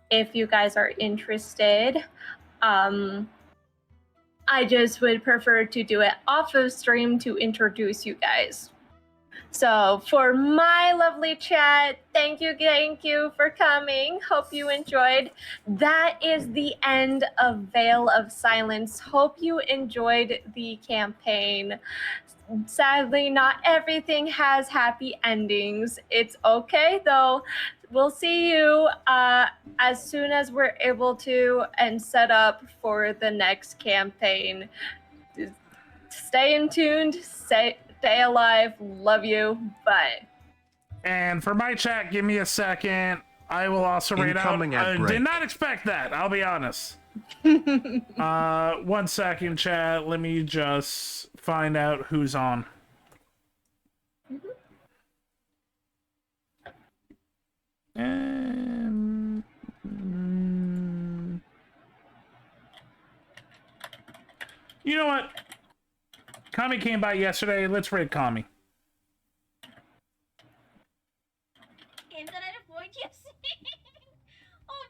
if you guys are interested. I just would prefer to do it off of stream to introduce you guys. So for my lovely chat, thank you for coming. Hope you enjoyed. That is the end of Veil of Silence. Hope you enjoyed the campaign. Sadly, not everything has happy endings. It's okay though. We'll see you as soon as we're able to and set up for the next campaign. Stay in tuned. Stay alive. Love you. Bye. And for my chat, give me a second. I will also read out. Incoming ad I break. did not expect that. I'll be honest. 1 second, chat. Let me just find out who's on. You know what? Kami came by yesterday. Let's raid Kami. Games that I'd avoid you seeing. Oh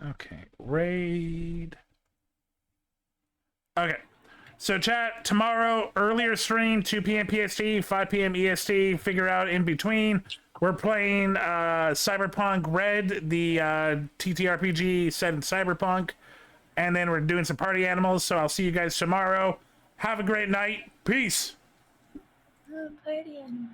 no! Okay, raid. Okay, So chat, tomorrow, earlier stream, 2 p.m. PST, 5 p.m. EST, figure out in between. We're playing Cyberpunk Red, the TTRPG set in Cyberpunk. And then we're doing some party animals, so I'll see you guys tomorrow. Have a great night. Peace. Party animals.